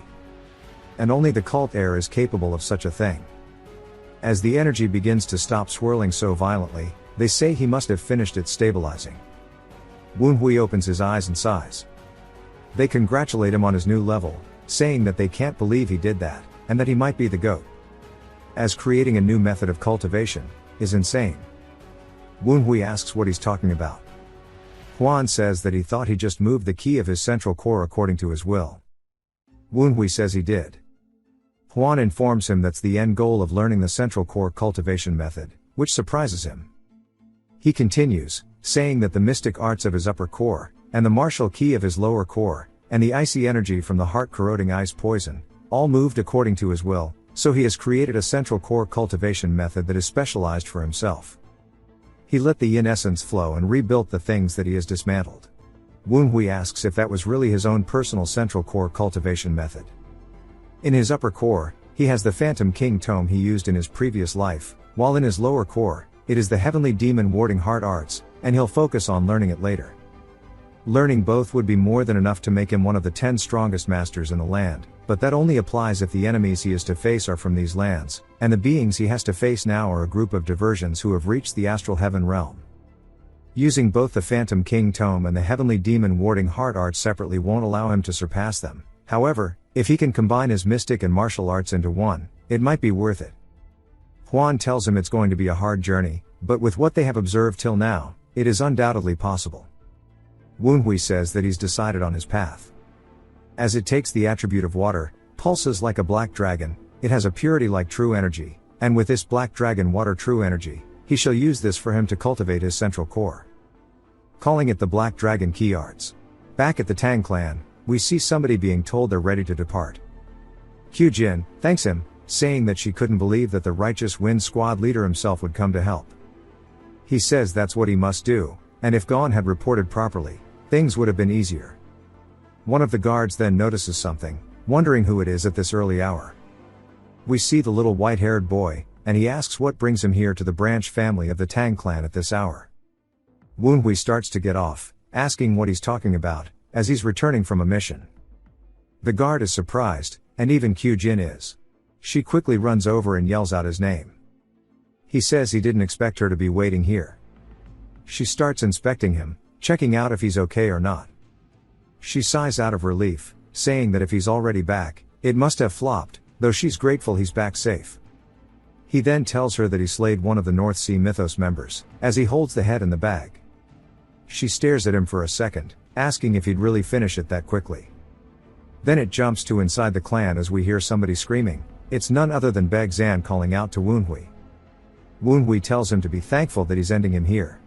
And only the cult heir is capable of such a thing. As the energy begins to stop swirling so violently, they say he must have finished its stabilizing. Wu Hui opens his eyes and sighs. They congratulate him on his new level, saying that they can't believe he did that, and that he might be the GOAT. as creating a new method of cultivation, is insane. Woonhui asks what he's talking about. Huan says that he thought he just moved the key of his central core according to his will. Woonhui says he did. Huan informs him that's the end goal of learning the central core cultivation method, which surprises him. He continues, saying that the mystic arts of his upper core, and the martial key of his lower core, and the icy energy from the heart corroding ice poison, all moved according to his will, so he has created a central core cultivation method that is specialized for himself. He let the yin essence flow and rebuilt the things that he has dismantled. Woonhui asks if that was really his own personal central core cultivation method. In his upper core, he has the Phantom King tome he used in his previous life, while in his lower core, it is the Heavenly Demon Warding Heart Arts, and he'll focus on learning it later. Learning both would be more than enough to make him one of the 10 strongest masters in the land, but that only applies if the enemies he is to face are from these lands, and the beings he has to face now are a group of diversions who have reached the astral heaven realm. Using both the Phantom King tome and the Heavenly Demon Warding Heart Arts separately won't allow him to surpass them. However, if he can combine his mystic and martial arts into one, it might be worth it. Huan tells him it's going to be a hard journey, but with what they have observed till now, it is undoubtedly possible. Woonhui says that he's decided on his path. As it takes the attribute of water, pulses like a black dragon, it has a purity like true energy, and with this black dragon water true energy, he shall use this for him to cultivate his central core. Calling it the Black Dragon Key Arts. Back at the Tang clan, we see somebody being told they're ready to depart. Kyujin thanks him, saying that she couldn't believe that the righteous Wind Squad leader himself would come to help. He says that's what he must do, and if Gon had reported properly, things would have been easier. One of the guards then notices something, wondering who it is at this early hour. We see the little white-haired boy, and he asks what brings him here to the branch family of the Tang clan at this hour. Woonhui starts to get off, asking what he's talking about, as he's returning from a mission. The guard is surprised, and even Kyujin is. She quickly runs over and yells out his name. He says he didn't expect her to be waiting here. She starts inspecting him, checking out if he's okay or not. She sighs out of relief, saying that if he's already back, it must have flopped, though she's grateful he's back safe. He then tells her that he slayed one of the North Sea Mythos members, as he holds the head in the bag. She stares at him for a second, asking if he'd really finish it that quickly. Then it jumps to inside the clan as we hear somebody screaming. It's none other than Beg Zan calling out to Woonhui. Woonhui tells him to be thankful that he's ending him here.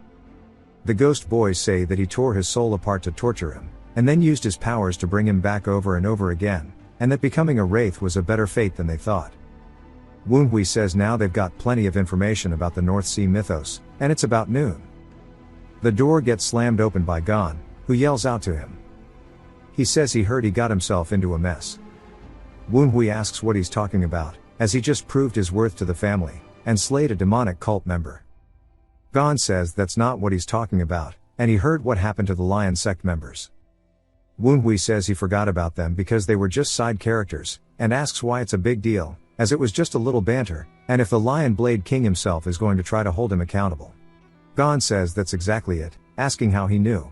The ghost boys say that he tore his soul apart to torture him, and then used his powers to bring him back over and over again, and that becoming a wraith was a better fate than they thought. Woonhui says now they've got plenty of information about the North Sea Mythos, and it's about noon. The door gets slammed open by Gon, who yells out to him. He says he heard he got himself into a mess. Woonhui asks what he's talking about, as he just proved his worth to the family, and slayed a demonic cult member. Gon says that's not what he's talking about, and he heard what happened to the Lion Sect members. Woonhui says he forgot about them because they were just side characters, and asks why it's a big deal, as it was just a little banter, and if the Lion Blade King himself is going to try to hold him accountable. Gon says that's exactly it, asking how he knew.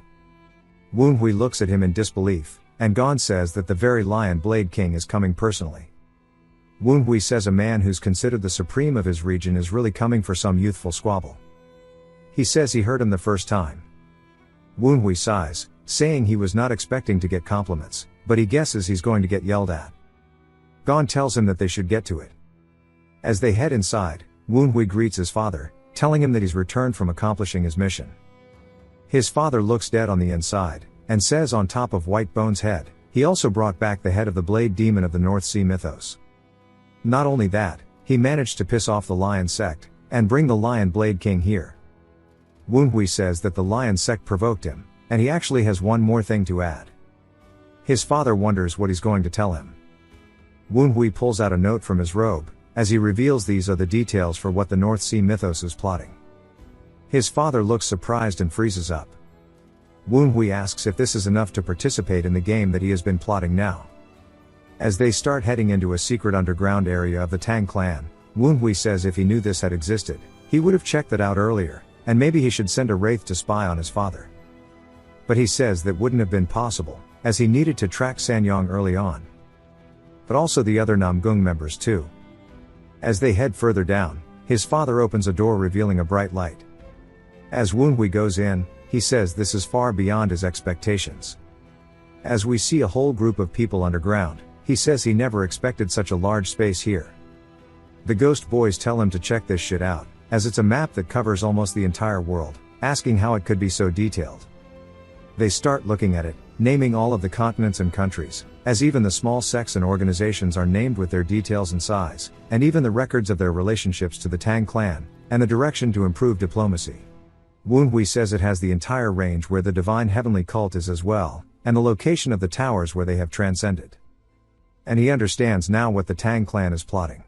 Woonhui looks at him in disbelief, and Gon says that the very Lion Blade King is coming personally. Woonhui says a man who's considered the supreme of his region is really coming for some youthful squabble. He says he heard him the first time. Woonhui sighs, saying he was not expecting to get compliments, but he guesses he's going to get yelled at. Gon tells him that they should get to it. As they head inside, Woonhui greets his father, telling him that he's returned from accomplishing his mission. His father looks dead on the inside, and says on top of White Bone's head, he also brought back the head of the Blade Demon of the North Sea Mythos. Not only that, he managed to piss off the Lion Sect, and bring the Lion Blade King here. Woonhui says that the Lion Sect provoked him, and he actually has one more thing to add. His father wonders what he's going to tell him. Woonhui pulls out a note from his robe, as he reveals these are the details for what the North Sea Mythos is plotting. His father looks surprised and freezes up. Woonhui asks if this is enough to participate in the game that he has been plotting now. As they start heading into a secret underground area of the Tang clan, Woonhui says if he knew this had existed, he would have checked that out earlier, and maybe he should send a wraith to spy on his father. But he says that wouldn't have been possible, as he needed to track Sanyong early on. But also the other Namgung members too. As they head further down, his father opens a door revealing a bright light. As Woonhui goes in, he says this is far beyond his expectations. As we see a whole group of people underground, he says he never expected such a large space here. The ghost boys tell him to check this shit out, as it's a map that covers almost the entire world, asking how it could be so detailed. They start looking at it, naming all of the continents and countries, as even the small sects and organizations are named with their details and size, and even the records of their relationships to the Tang clan, and the direction to improve diplomacy. Woonhui says it has the entire range where the divine heavenly cult is as well, and the location of the towers where they have transcended. And he understands now what the Tang clan is plotting.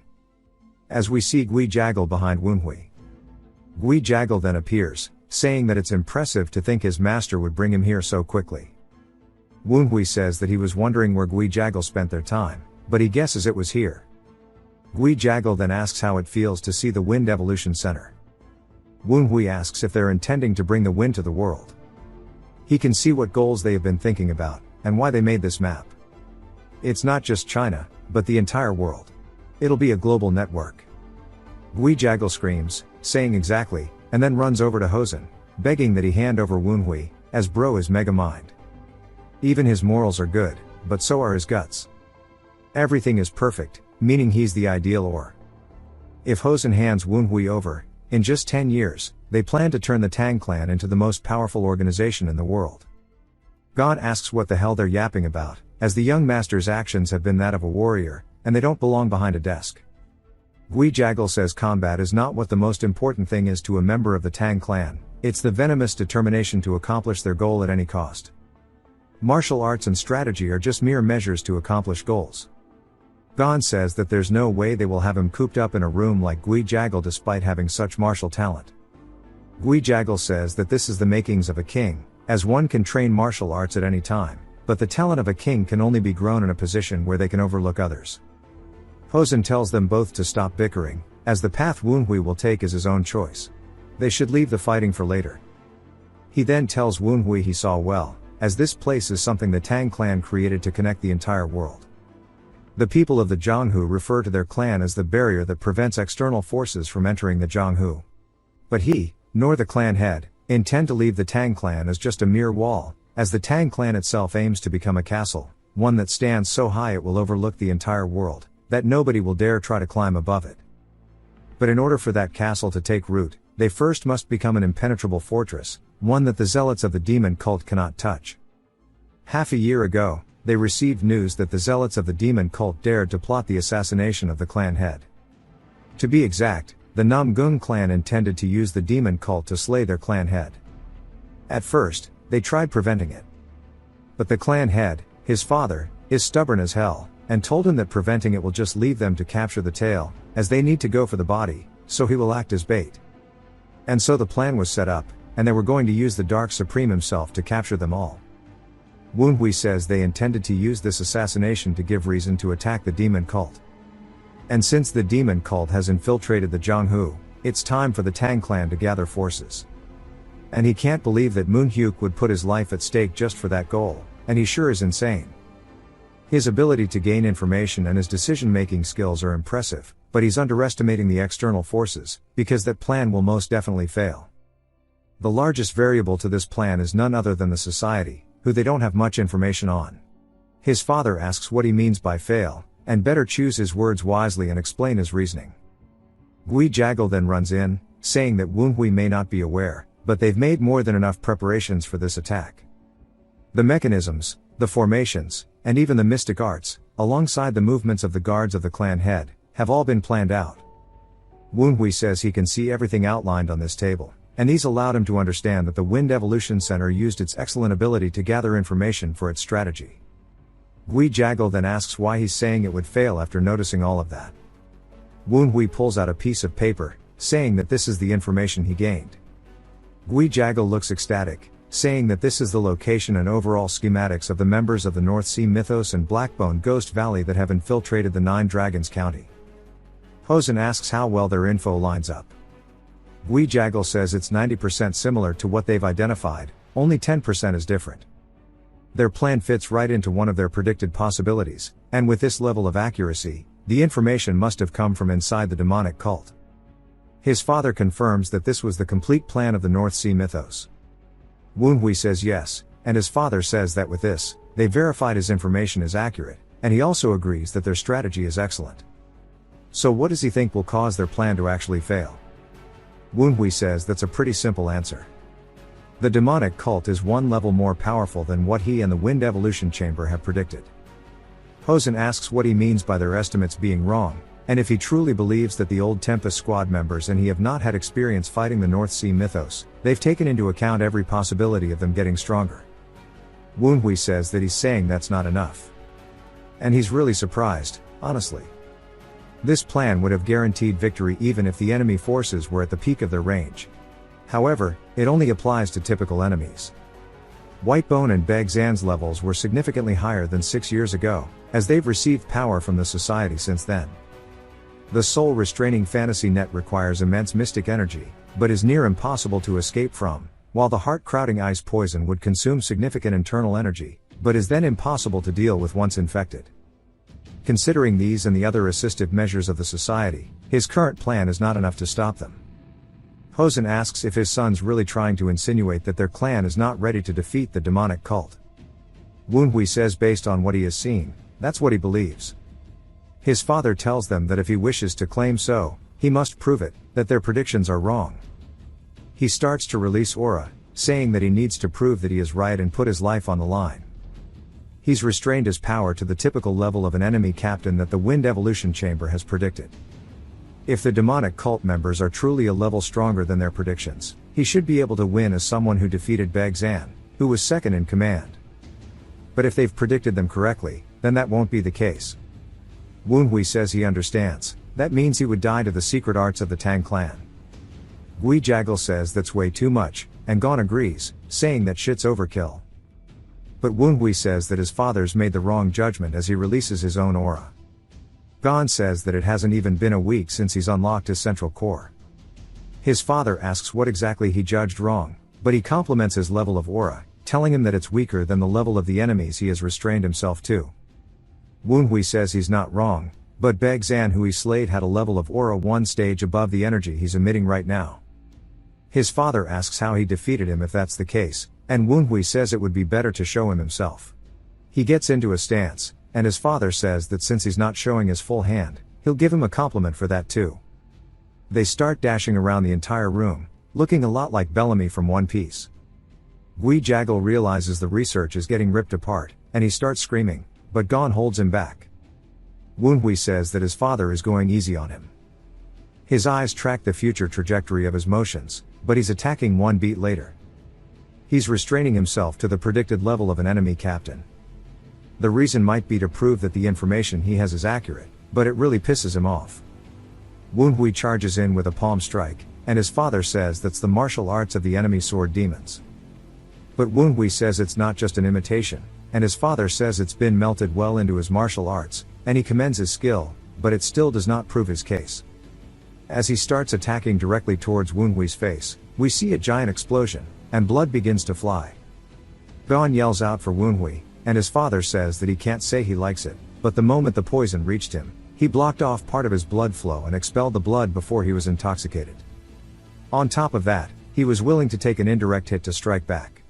As we see Gui Jaggle behind Woonhui. Gui Jaggle then appears, saying that it's impressive to think his master would bring him here so quickly. Woonhui says that he was wondering where Gui Jaggle spent their time, but he guesses it was here. Gui Jaggle then asks how it feels to see the Wind Evolution Center. Woonhui asks if they're intending to bring the wind to the world. He can see what goals they have been thinking about, and why they made this map. It's not just China, but the entire world. It'll be a global network. Gui Jaggle screams, saying exactly, and then runs over to Hosen, begging that he hand over Woonhui, as bro is mega mind. Even his morals are good, but so are his guts. Everything is perfect, meaning he's the ideal or. If Hosen hands Woonhui over, in just 10 years, they plan to turn the Tang clan into the most powerful organization in the world. God asks what the hell they're yapping about, as the young master's actions have been that of a warrior, and they don't belong behind a desk. Gui Jaggle says combat is not what the most important thing is to a member of the Tang clan, it's the venomous determination to accomplish their goal at any cost. Martial arts and strategy are just mere measures to accomplish goals. Gon says that there's no way they will have him cooped up in a room like Gui Jaggle despite having such martial talent. Gui Jaggle says that this is the makings of a king, as one can train martial arts at any time, but the talent of a king can only be grown in a position where they can overlook others. Hosen tells them both to stop bickering, as the path Woonhui will take is his own choice. They should leave the fighting for later. He then tells Woonhui he saw well, as this place is something the Tang clan created to connect the entire world. The people of the Zhonghu refer to their clan as the barrier that prevents external forces from entering the Zhonghu. But he, nor the clan head, intend to leave the Tang clan as just a mere wall, as the Tang clan itself aims to become a castle, one that stands so high it will overlook the entire world, that nobody will dare try to climb above it. But in order for that castle to take root, they first must become an impenetrable fortress, one that the zealots of the demon cult cannot touch. Half a year ago, they received news that the zealots of the demon cult dared to plot the assassination of the clan head. To be exact, the Namgung clan intended to use the demon cult to slay their clan head. At first, they tried preventing it. But the clan head, his father, is stubborn as hell, and told him that preventing it will just leave them to capture the tail, as they need to go for the body, so he will act as bait. And so the plan was set up, and they were going to use the Dark Supreme himself to capture them all. Woonhui says they intended to use this assassination to give reason to attack the demon cult. And since the demon cult has infiltrated the Zhonghu, it's time for the Tang clan to gather forces. And he can't believe that Moonhyuk would put his life at stake just for that goal, and he sure is insane. His ability to gain information and his decision-making skills are impressive, but he's underestimating the external forces, because that plan will most definitely fail. The largest variable to this plan is none other than the society, who they don't have much information on. His father asks what he means by fail, and better choose his words wisely and explain his reasoning. Gui Jaggle then runs in, saying that Woonhui may not be aware, but they've made more than enough preparations for this attack. The mechanisms, the formations, and even the mystic arts, alongside the movements of the guards of the clan head, have all been planned out. Woonhui says he can see everything outlined on this table, and these allowed him to understand that the Wind Evolution Center used its excellent ability to gather information for its strategy. Gui Jaggle then asks why he's saying it would fail after noticing all of that. Woonhui pulls out a piece of paper, saying that this is the information he gained. Gui Jaggle looks ecstatic, saying that this is the location and overall schematics of the members of the North Sea Mythos and Blackbone Ghost Valley that have infiltrated the Nine Dragons County. Hosen asks how well their info lines up. Gui Jaggle says it's 90% similar to what they've identified, only 10% is different. Their plan fits right into one of their predicted possibilities, and with this level of accuracy, The information must have come from inside the demonic cult. His father confirms that this was the complete plan of the North Sea mythos. Woonhui says yes, and his father says that with this, they verified his information is accurate, and he also agrees that their strategy is excellent. So what does he think will cause their plan to actually fail? Woonhui says that's a pretty simple answer. The demonic cult is one level more powerful than what he and the Wind Evolution Chamber have predicted. Hosen asks what he means by their estimates being wrong, and if he truly believes that the old Tempest squad members and he have not had experience fighting the North Sea mythos, they've taken into account every possibility of them getting stronger. Woonhui says that he's saying that's not enough. And he's really surprised, honestly. This plan would have guaranteed victory even if the enemy forces were at the peak of their range. However, it only applies to typical enemies. Whitebone and Beg Zan's levels were significantly higher than 6 years ago, as they've received power from the society since then. The soul-restraining fantasy net requires immense mystic energy, but is near impossible to escape from, while the heart-crowding ice poison would consume significant internal energy, but is then impossible to deal with once infected. Considering these and the other assistive measures of the society, his current plan is not enough to stop them. Hosen asks if his son's really trying to insinuate that their clan is not ready to defeat the demonic cult. Woonhui says based on what he has seen, that's what he believes. His father tells them that if he wishes to claim so, he must prove it, that their predictions are wrong. He starts to release aura, saying that he needs to prove that he is right and put his life on the line. He's restrained his power to the typical level of an enemy captain that the Wind Evolution Chamber has predicted. If the demonic cult members are truly a level stronger than their predictions, he should be able to win as someone who defeated Beg Zan, who was second in command. But if they've predicted them correctly, then that won't be the case. Woonhui says he understands, that means he would die to the secret arts of the Tang clan. Gui Jaggle says that's way too much, and Gon agrees, saying that shit's overkill. But Woonhui says that his father's made the wrong judgment as he releases his own aura. Gon says that it hasn't even been a week since he's unlocked his central core. His father asks what exactly he judged wrong, but he compliments his level of aura, telling him that it's weaker than the level of the enemies he has restrained himself to. Woonhui says he's not wrong, but Beg Zan who he slayed had a level of aura 1 stage above the energy he's emitting right now. His father asks how he defeated him if that's the case, and Woonhui says it would be better to show him himself. He gets into a stance, and his father says that since he's not showing his full hand, he'll give him a compliment for that too. They start dashing around the entire room, looking a lot like Bellamy from One Piece. Gui Jaggle realizes the research is getting ripped apart, and he starts screaming, but Gon holds him back. Woonhui says that his father is going easy on him. His eyes track the future trajectory of his motions, but he's attacking 1 beat later. He's restraining himself to the predicted level of an enemy captain. The reason might be to prove that the information he has is accurate, but it really pisses him off. Woonhui charges in with a palm strike, and his father says that's the martial arts of the enemy sword demons. But Woonhui says it's not just an imitation, and his father says it's been melted well into his martial arts, and he commends his skill, but it still does not prove his case. As he starts attacking directly towards Woonhui's face, we see a giant explosion, and blood begins to fly. Gon yells out for Woonhui, and his father says that he can't say he likes it, but the moment the poison reached him, he blocked off part of his blood flow and expelled the blood before he was intoxicated. On top of that, he was willing to take an indirect hit to strike back.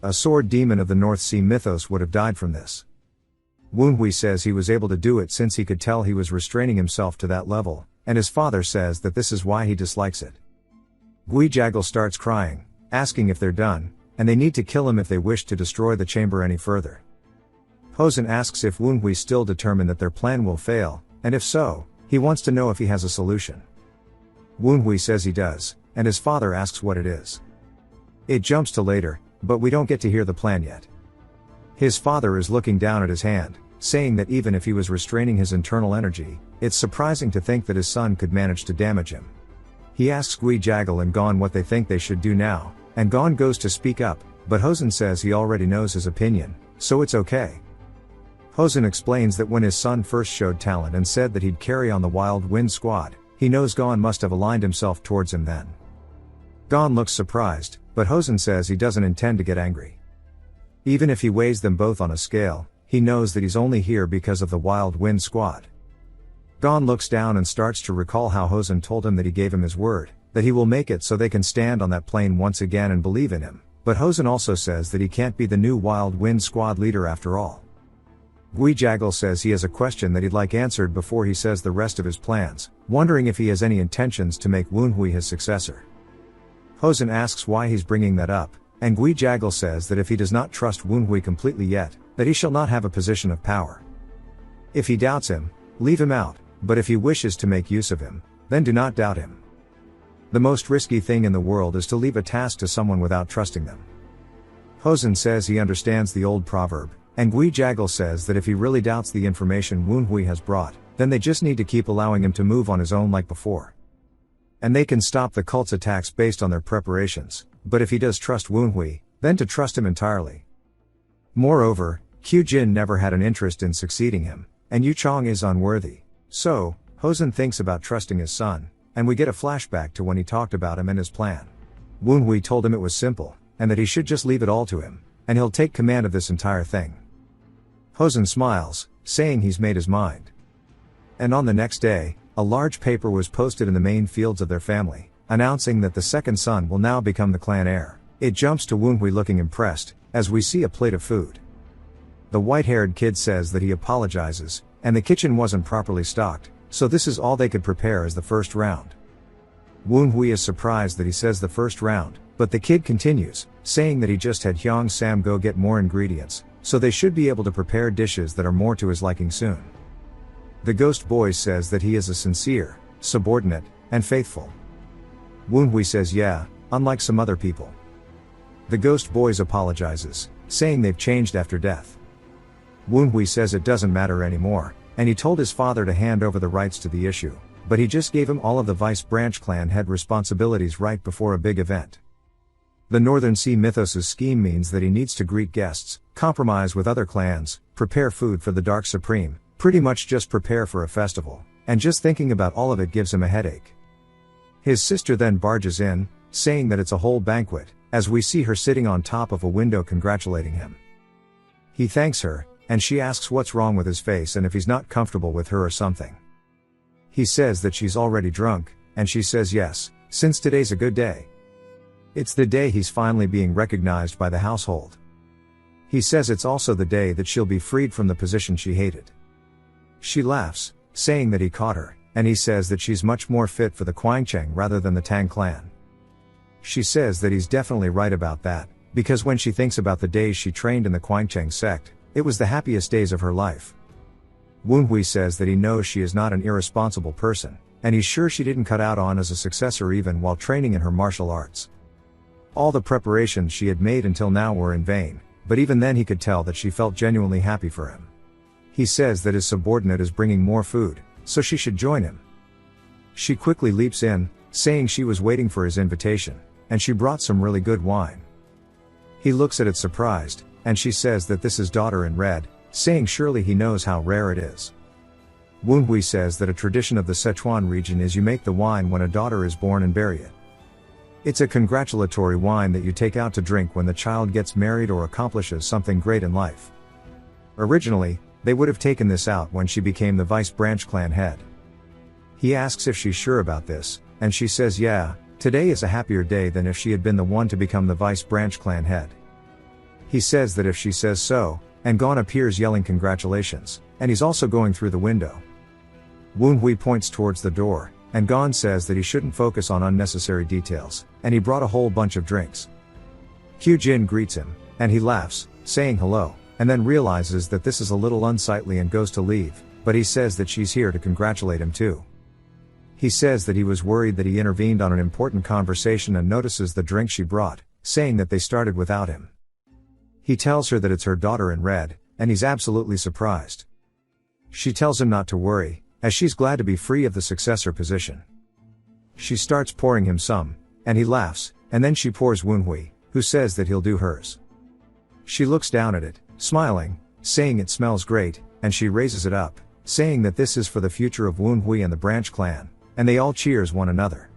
A sword demon of the North Sea mythos would have died from this. Woonhui says he was able to do it since he could tell he was restraining himself to that level, and his father says that this is why he dislikes it. Gui Jaggle starts crying, asking if they're done, and they need to kill him if they wish to destroy the chamber any further. Hosen asks if Woonhui's still determined that their plan will fail, and if so, he wants to know if he has a solution. Woonhui says he does, and his father asks what it is. It jumps to later, but we don't get to hear the plan yet. His father is looking down at his hand, saying that even if he was restraining his internal energy, it's surprising to think that his son could manage to damage him. He asks Gui Jaggle and Gon what they think they should do now, and Gon goes to speak up, but Hosen says he already knows his opinion, so it's okay. Hosen explains that when his son first showed talent and said that he'd carry on the Wild Wind squad, he knows Gon must have aligned himself towards him then. Gon looks surprised, but Hosen says he doesn't intend to get angry. Even if he weighs them both on a scale, he knows that he's only here because of the Wild Wind squad. Gon looks down and starts to recall how Hosen told him that he gave him his word, that he will make it so they can stand on that plane once again and believe in him, but Hosen also says that he can't be the new Wild Wind squad leader after all. Gui Jaggle says he has a question that he'd like answered before he says the rest of his plans, wondering if he has any intentions to make Woonhui his successor. Hosen asks why he's bringing that up, and Gui Jaggle says that if he does not trust Woonhui completely yet, that he shall not have a position of power. If he doubts him, leave him out, but if he wishes to make use of him, then do not doubt him. The most risky thing in the world is to leave a task to someone without trusting them. Hosen says he understands the old proverb, and Gui Jaggle says that if he really doubts the information Woonhui has brought, then they just need to keep allowing him to move on his own like before. And they can stop the cult's attacks based on their preparations, but if he does trust Woonhui, then to trust him entirely. Moreover, Q Jin never had an interest in succeeding him, and Yu Chong is unworthy. So, Hosen thinks about trusting his son, and we get a flashback to when he talked about him and his plan. Woonhui told him it was simple, and that he should just leave it all to him, and he'll take command of this entire thing. Hosen smiles, saying he's made his mind. And on the next day, a large paper was posted in the main fields of their family, announcing that the second son will now become the clan heir. It jumps to Woonhui looking impressed, as we see a plate of food. The white-haired kid says that he apologizes, and the kitchen wasn't properly stocked, so this is all they could prepare as the first round. Woonhui is surprised that he says the first round, but the kid continues, saying that he just had Hyung Sam go get more ingredients, so they should be able to prepare dishes that are more to his liking soon. The ghost boy says that he is a sincere, subordinate, and faithful. Woonhui says yeah, unlike some other people. The ghost boys apologizes, saying they've changed after death. Woonhui says it doesn't matter anymore, and he told his father to hand over the rights to the issue, but he just gave him all of the Vice Branch clan head responsibilities right before a big event. The Northern Sea Mythos' scheme means that he needs to greet guests, compromise with other clans, prepare food for the Dark Supreme, pretty much just prepare for a festival, and just thinking about all of it gives him a headache. His sister then barges in, saying that it's a whole banquet, as we see her sitting on top of a window congratulating him. He thanks her, and she asks what's wrong with his face and if he's not comfortable with her or something. He says that she's already drunk, and she says yes, since today's a good day. It's the day he's finally being recognized by the household. He says it's also the day that she'll be freed from the position she hated. She laughs, saying that he caught her, and he says that she's much more fit for the Kwangcheng rather than the Tang clan. She says that he's definitely right about that, because when she thinks about the days she trained in the Kwangcheng sect, it was the happiest days of her life. Woonhui says that he knows she is not an irresponsible person, and he's sure she didn't cut out on as a successor even while training in her martial arts. All the preparations she had made until now were in vain, but even then he could tell that she felt genuinely happy for him. He says that his subordinate is bringing more food, so she should join him. She quickly leaps in, saying she was waiting for his invitation, and she brought some really good wine. He looks at it surprised, and she says that this is Daughter in Red, saying surely he knows how rare it is. Woonhui says that a tradition of the Sichuan region is you make the wine when a daughter is born and bury it. It's a congratulatory wine that you take out to drink when the child gets married or accomplishes something great in life. Originally, they would have taken this out when she became the Vice Branch clan head. He asks if she's sure about this, and she says yeah, today is a happier day than if she had been the one to become the Vice Branch clan head. He says that if she says so, and Gon appears yelling congratulations, and he's also going through the window. Woonhui points towards the door, and Gon says that he shouldn't focus on unnecessary details, and he brought a whole bunch of drinks. Q Jin greets him, and he laughs, saying hello, and then realizes that this is a little unsightly and goes to leave, but he says that she's here to congratulate him too. He says that he was worried that he intervened on an important conversation and notices the drink she brought, saying that they started without him. He tells her that it's her Daughter in Red, and he's absolutely surprised. She tells him not to worry, as she's glad to be free of the successor position. She starts pouring him some, and he laughs, and then she pours Woonhui, who says that he'll do hers. She looks down at it, smiling, saying it smells great, and she raises it up, saying that this is for the future of Woonhui and the Branch clan, and they all cheers one another.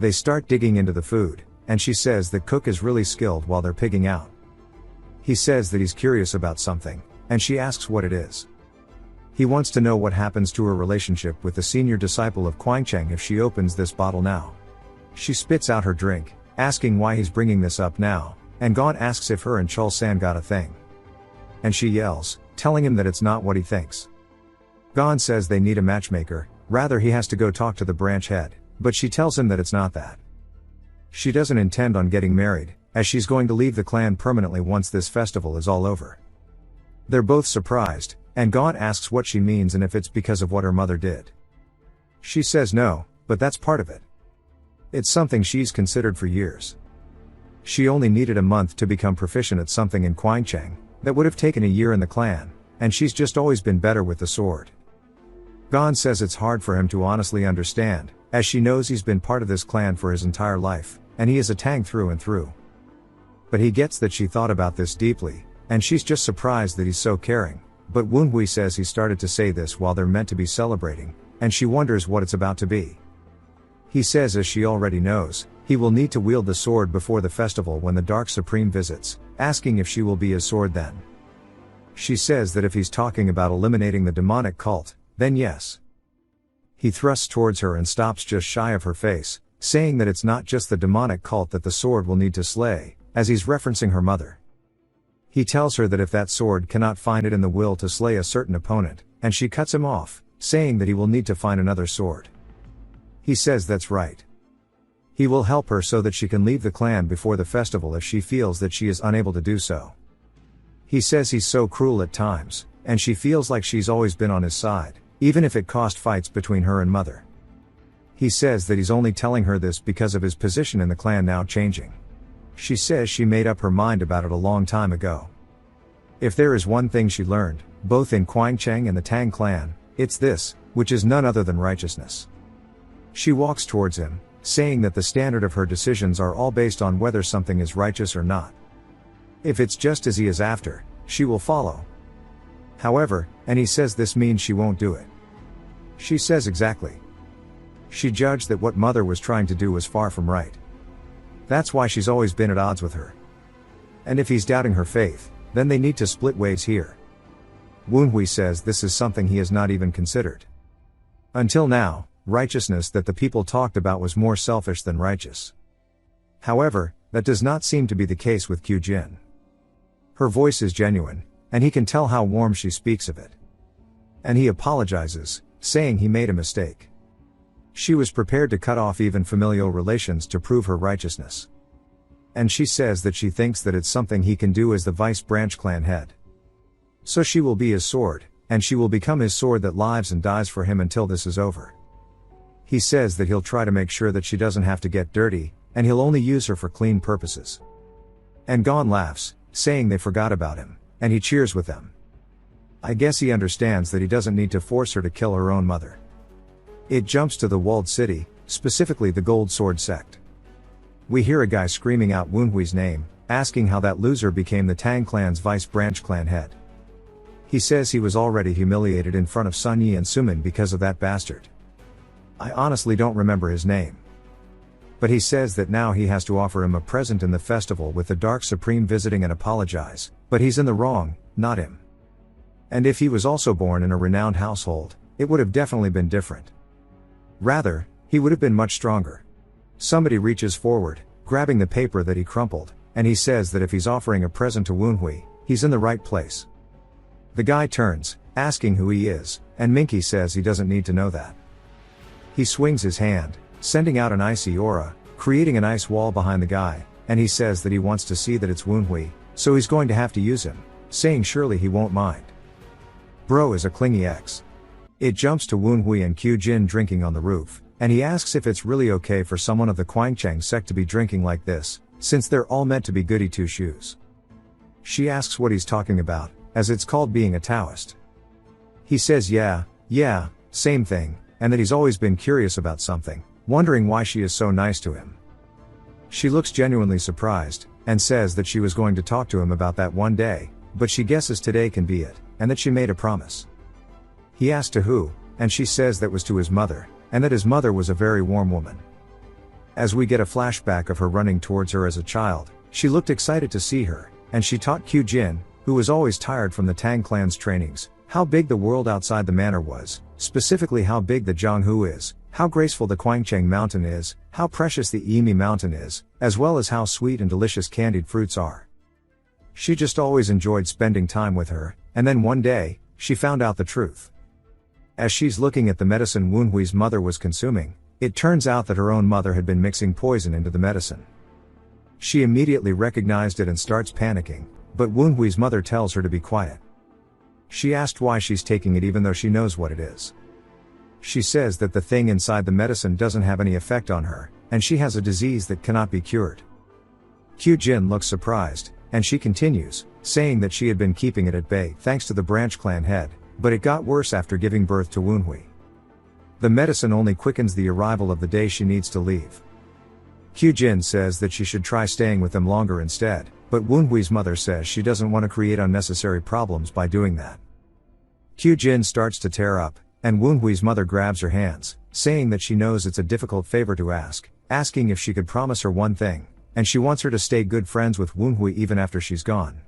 They start digging into the food, and she says that Cook is really skilled while they're pigging out. He says that he's curious about something, and she asks what it is. He wants to know what happens to her relationship with the senior disciple of Quancheng if she opens this bottle now. She spits out her drink, asking why he's bringing this up now, and Gon asks if her and Chul-san got a thing. And she yells, telling him that it's not what he thinks. Gon says they need a matchmaker, rather he has to go talk to the branch head, but she tells him that it's not that. She doesn't intend on getting married, as she's going to leave the clan permanently once this festival is all over. They're both surprised, and Gon asks what she means and if it's because of what her mother did. She says no, but that's part of it. It's something she's considered for years. She only needed a month to become proficient at something in Quancheng, that would have taken a year in the clan, and she's just always been better with the sword. Gon says it's hard for him to honestly understand, as she knows he's been part of this clan for his entire life, and he is a Tang through and through. But he gets that she thought about this deeply, and she's just surprised that he's so caring, but Wenhui says he started to say this while they're meant to be celebrating, and she wonders what it's about to be. He says as she already knows, he will need to wield the sword before the festival when the Dark Supreme visits, asking if she will be his sword then. She says that if he's talking about eliminating the demonic cult, then yes. He thrusts towards her and stops just shy of her face, saying that it's not just the demonic cult that the sword will need to slay, as he's referencing her mother. He tells her that if that sword cannot find it in the will to slay a certain opponent, and she cuts him off, saying that he will need to find another sword. He says that's right. He will help her so that she can leave the clan before the festival if she feels that she is unable to do so. He says he's so cruel at times, and she feels like she's always been on his side, even if it cost fights between her and mother. He says that he's only telling her this because of his position in the clan now changing. She says she made up her mind about it a long time ago. If there is one thing she learned, both in Quancheng and the Tang clan, it's this, which is none other than righteousness. She walks towards him, saying that the standard of her decisions are all based on whether something is righteous or not. If it's just as he is after, she will follow. However, and he says this means she won't do it. She says exactly. She judged that what mother was trying to do was far from right. That's why she's always been at odds with her. And if he's doubting her faith, then they need to split ways here. Wenhui says this is something he has not even considered. Until now, righteousness that the people talked about was more selfish than righteous. However, that does not seem to be the case with Kyujin. Her voice is genuine, and he can tell how warm she speaks of it. And he apologizes, saying he made a mistake. She was prepared to cut off even familial relations to prove her righteousness. And she says that she thinks that it's something he can do as the vice branch clan head. So she will be his sword, and she will become his sword that lives and dies for him until this is over. He says that he'll try to make sure that she doesn't have to get dirty, and he'll only use her for clean purposes. And Gon laughs, saying they forgot about him, and he cheers with them. I guess he understands that he doesn't need to force her to kill her own mother. It jumps to the walled city, specifically the Gold Sword sect. We hear a guy screaming out Wenhui's name, asking how that loser became the Tang clan's vice branch clan head. He says he was already humiliated in front of Sun Yi and Sumin because of that bastard. I honestly don't remember his name. But he says that now he has to offer him a present in the festival with the Dark Supreme visiting and apologize, but he's in the wrong, not him. And if he was also born in a renowned household, it would have definitely been different. Rather, he would have been much stronger. Somebody reaches forward, grabbing the paper that he crumpled, and he says that if he's offering a present to Wenhui, he's in the right place. The guy turns, asking who he is, and Minky says he doesn't need to know that. He swings his hand, sending out an icy aura, creating an ice wall behind the guy, and he says that he wants to see that it's Wenhui, so he's going to have to use him, saying surely he won't mind. Bro is a clingy ex. It jumps to Wenhui and Kyujin drinking on the roof, and he asks if it's really okay for someone of the Quancheng sect to be drinking like this, since they're all meant to be goody two-shoes. She asks what he's talking about, as it's called being a Taoist. He says yeah, same thing, and that he's always been curious about something, wondering why she is so nice to him. She looks genuinely surprised, and says that she was going to talk to him about that one day, but she guesses today can be it, and that she made a promise. He asks to who, and she says that was to his mother, and that his mother was a very warm woman. As we get a flashback of her running towards her as a child, she looked excited to see her, and she taught Kyujin, who was always tired from the Tang clan's trainings, How big the world outside the manor was, specifically how big the Jianghu is, how graceful the Guangcheng mountain is, how precious the Yimi mountain is, as well as how sweet and delicious candied fruits are. She just always enjoyed spending time with her, and then one day, she found out the truth. As she's looking at the medicine Wenhui's mother was consuming, it turns out that her own mother had been mixing poison into the medicine. She immediately recognized it and starts panicking, but Wenhui's mother tells her to be quiet. She asked why she's taking it even though she knows what it is. She says that the thing inside the medicine doesn't have any effect on her, and she has a disease that cannot be cured. Kyujin looks surprised, and she continues, saying that she had been keeping it at bay thanks to the branch clan head, but it got worse after giving birth to Wenhui. The medicine only quickens the arrival of the day she needs to leave. Kyujin says that she should try staying with them longer instead, but Wenhui's mother says she doesn't want to create unnecessary problems by doing that. Kyujin starts to tear up, and Wenhui's mother grabs her hands, saying that she knows it's a difficult favor to ask, asking if she could promise her one thing, and she wants her to stay good friends with Wenhui even after she's gone.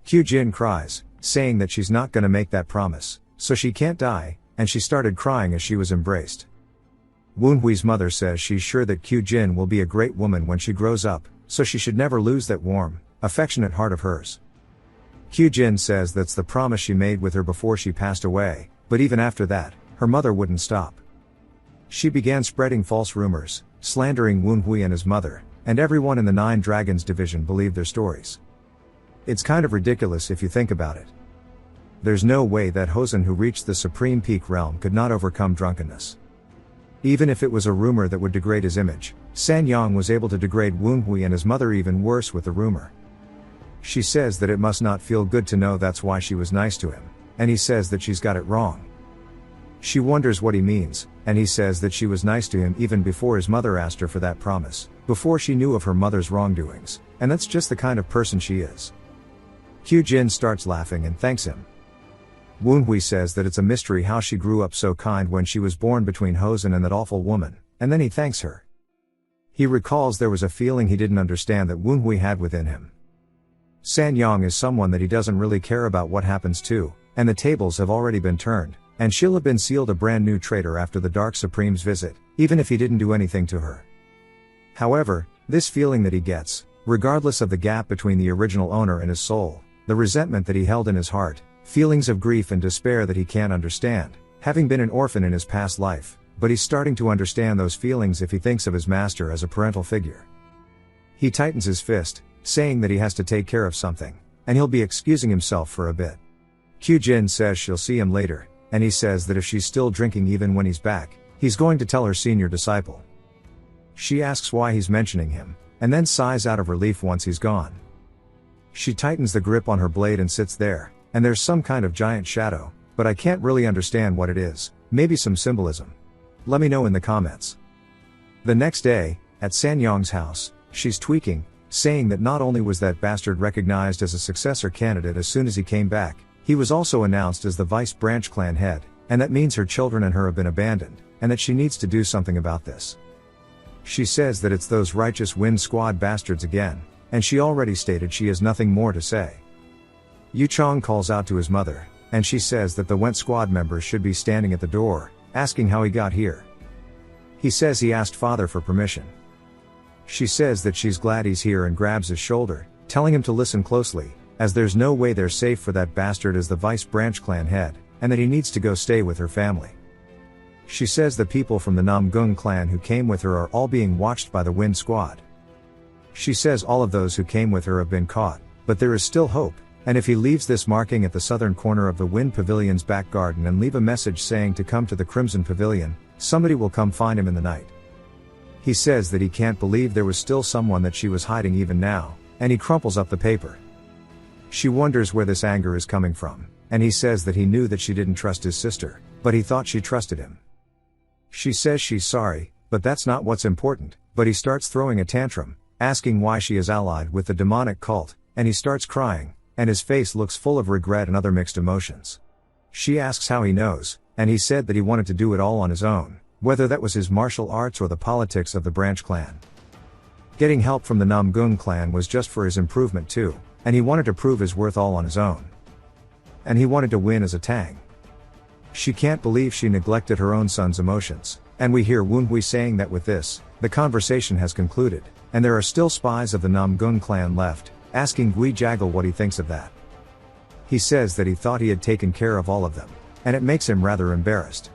Kyujin cries, saying that she's not gonna make that promise, so she can't die, and she started crying as she was embraced. Wenhui's mother says she's sure that Kyujin will be a great woman when she grows up, so she should never lose that warm, affectionate heart of hers. Kyujin says that's the promise she made with her before she passed away, but even after that, her mother wouldn't stop. She began spreading false rumors, slandering Wenhui and his mother, and everyone in the Nine Dragons division believed their stories. It's kind of ridiculous if you think about it. There's no way that Hosen who reached the supreme peak realm could not overcome drunkenness. Even if it was a rumor that would degrade his image, Sanyang was able to degrade Wenhui and his mother even worse with the rumor. She says that it must not feel good to know that's why she was nice to him, and he says that she's got it wrong. She wonders what he means, and he says that she was nice to him even before his mother asked her for that promise, before she knew of her mother's wrongdoings, and that's just the kind of person she is. Kyujin starts laughing and thanks him. Wenhui says that it's a mystery how she grew up so kind when she was born between Hosen and that awful woman, and then he thanks her. He recalls there was a feeling he didn't understand that Wenhui had within him. Sanyang is someone that he doesn't really care about what happens to, and the tables have already been turned, and she'll have been sealed a brand new traitor after the Dark Supreme's visit, even if he didn't do anything to her. However, this feeling that he gets, regardless of the gap between the original owner and his soul, the resentment that he held in his heart, feelings of grief and despair that he can't understand, having been an orphan in his past life, but he's starting to understand those feelings if he thinks of his master as a parental figure. He tightens his fist, saying that he has to take care of something, and he'll be excusing himself for a bit. Kyujin says she'll see him later, and he says that if she's still drinking even when he's back, he's going to tell her senior disciple. She asks why he's mentioning him, and then sighs out of relief once he's gone. She tightens the grip on her blade and sits there, and there's some kind of giant shadow, but I can't really understand what it is, maybe some symbolism. Let me know in the comments. The next day, at Sanyang's house, she's tweaking, saying that not only was that bastard recognized as a successor candidate as soon as he came back, he was also announced as the vice branch clan head, and that means her children and her have been abandoned, and that she needs to do something about this. She says that it's those righteous Wind Squad bastards again, and she already stated she has nothing more to say. Yuchong calls out to his mother, and she says that the Went Squad members should be standing at the door, asking how he got here. He says he asked father for permission. She says that she's glad he's here and grabs his shoulder, telling him to listen closely, as there's no way they're safe for that bastard as the vice branch clan head, and that he needs to go stay with her family. She says the people from the Namgung clan who came with her are all being watched by the Wind Squad. She says all of those who came with her have been caught, but there is still hope, and if he leaves this marking at the southern corner of the Wind Pavilion's back garden and leave a message saying to come to the Crimson Pavilion, somebody will come find him in the night. He says that he can't believe there was still someone that she was hiding even now, and he crumples up the paper. She wonders where this anger is coming from, and he says that he knew that she didn't trust his sister, but he thought she trusted him. She says she's sorry, but that's not what's important, but he starts throwing a tantrum, asking why she is allied with the demonic cult, and he starts crying, and his face looks full of regret and other mixed emotions. She asks how he knows, and he said that he wanted to do it all on his own, whether that was his martial arts or the politics of the branch clan. Getting help from the Namgung clan was just for his improvement too, and he wanted to prove his worth all on his own. and he wanted to win as a Tang. She can't believe she neglected her own son's emotions, and we hear Woonhui saying that with this, the conversation has concluded, and there are still spies of the Namgun clan left, asking Gui Jagal what he thinks of that. He says that he thought he had taken care of all of them, and it makes him rather embarrassed.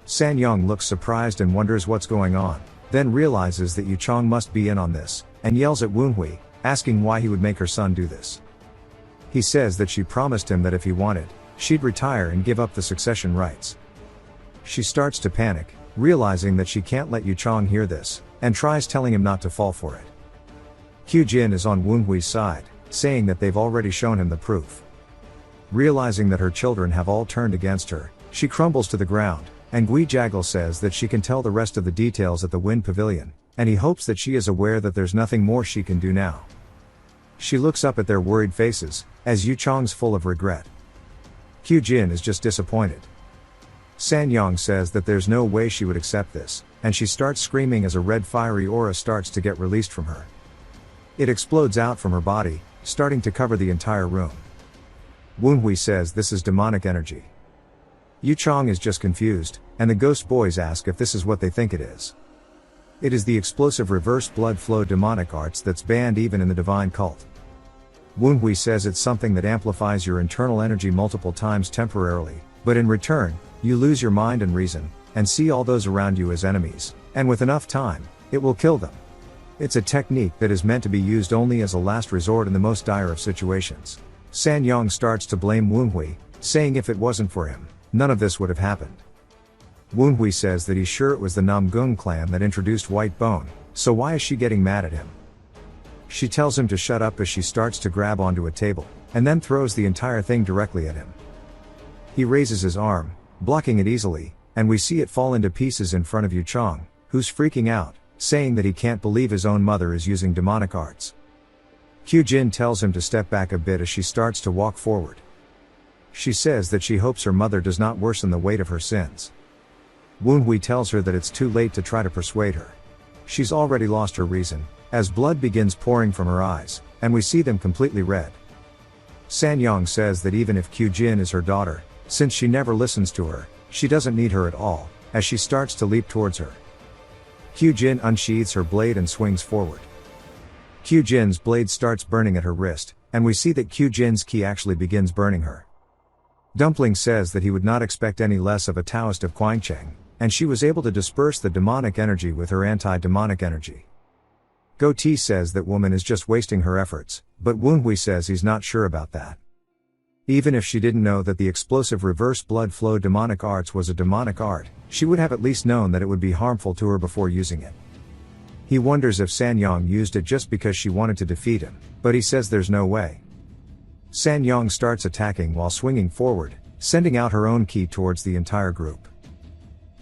Sanyong looks surprised and wonders what's going on, then realizes that Yu Chong must be in on this, and yells at Woonhui, asking why he would make her son do this. He says that she promised him that if he wanted, she'd retire and give up the succession rights. She starts to panic, realizing that she can't let Yu Chong hear this, and tries telling him not to fall for it. Q Jin is on Woonhui's side, saying that they've already shown him the proof. Realizing that her children have all turned against her, she crumbles to the ground, and Gui Jagal says that she can tell the rest of the details at the Wind Pavilion, and he hopes that she is aware that there's nothing more she can do now. She looks up at their worried faces, as Yu Chong's full of regret. Q Jin is just disappointed. Sanyong says that there's no way she would accept this, and she starts screaming as a red fiery aura starts to get released from her. It explodes out from her body, starting to cover the entire room. Woonhui says this is demonic energy. Yu Chong is just confused, and the ghost boys ask if this is what they think it is. It is the explosive reverse blood flow demonic arts that's banned even in the divine cult. Woonhui says it's something that amplifies your internal energy multiple times temporarily, but in return, you lose your mind and reason, and see all those around you as enemies, and with enough time, it will kill them. It's a technique that is meant to be used only as a last resort in the most dire of situations. Sanyong starts to blame Woonhui, saying if it wasn't for him, none of this would have happened. Woonhui says that he's sure it was the Namgun clan that introduced White Bone, so why is she getting mad at him? She tells him to shut up as she starts to grab onto a table, and then throws the entire thing directly at him. He raises his arm, blocking it easily, and we see it fall into pieces in front of Yu Chong, who's freaking out, saying that he can't believe his own mother is using demonic arts. Q Jin tells him to step back a bit as she starts to walk forward. She says that she hopes her mother does not worsen the weight of her sins. Woonhui tells her that it's too late to try to persuade her. She's already lost her reason, as blood begins pouring from her eyes, and we see them completely red. Sanyong says that even if Q Jin is her daughter, since she never listens to her, she doesn't need her at all, as she starts to leap towards her. Q Jin unsheathes her blade and swings forward. Q Jin's blade starts burning at her wrist, and we see that Q Jin's ki actually begins burning her. Dumpling says that he would not expect any less of a Taoist of Guangcheng, and she was able to disperse the demonic energy with her anti-demonic energy. Go Ti says that woman is just wasting her efforts, but Woonhui says he's not sure about that. Even if she didn't know that the explosive reverse blood flow demonic arts was a demonic art, she would have at least known that it would be harmful to her before using it. He wonders if Sanyong used it just because she wanted to defeat him, but he says there's no way. Sanyong starts attacking while swinging forward, sending out her own ki towards the entire group.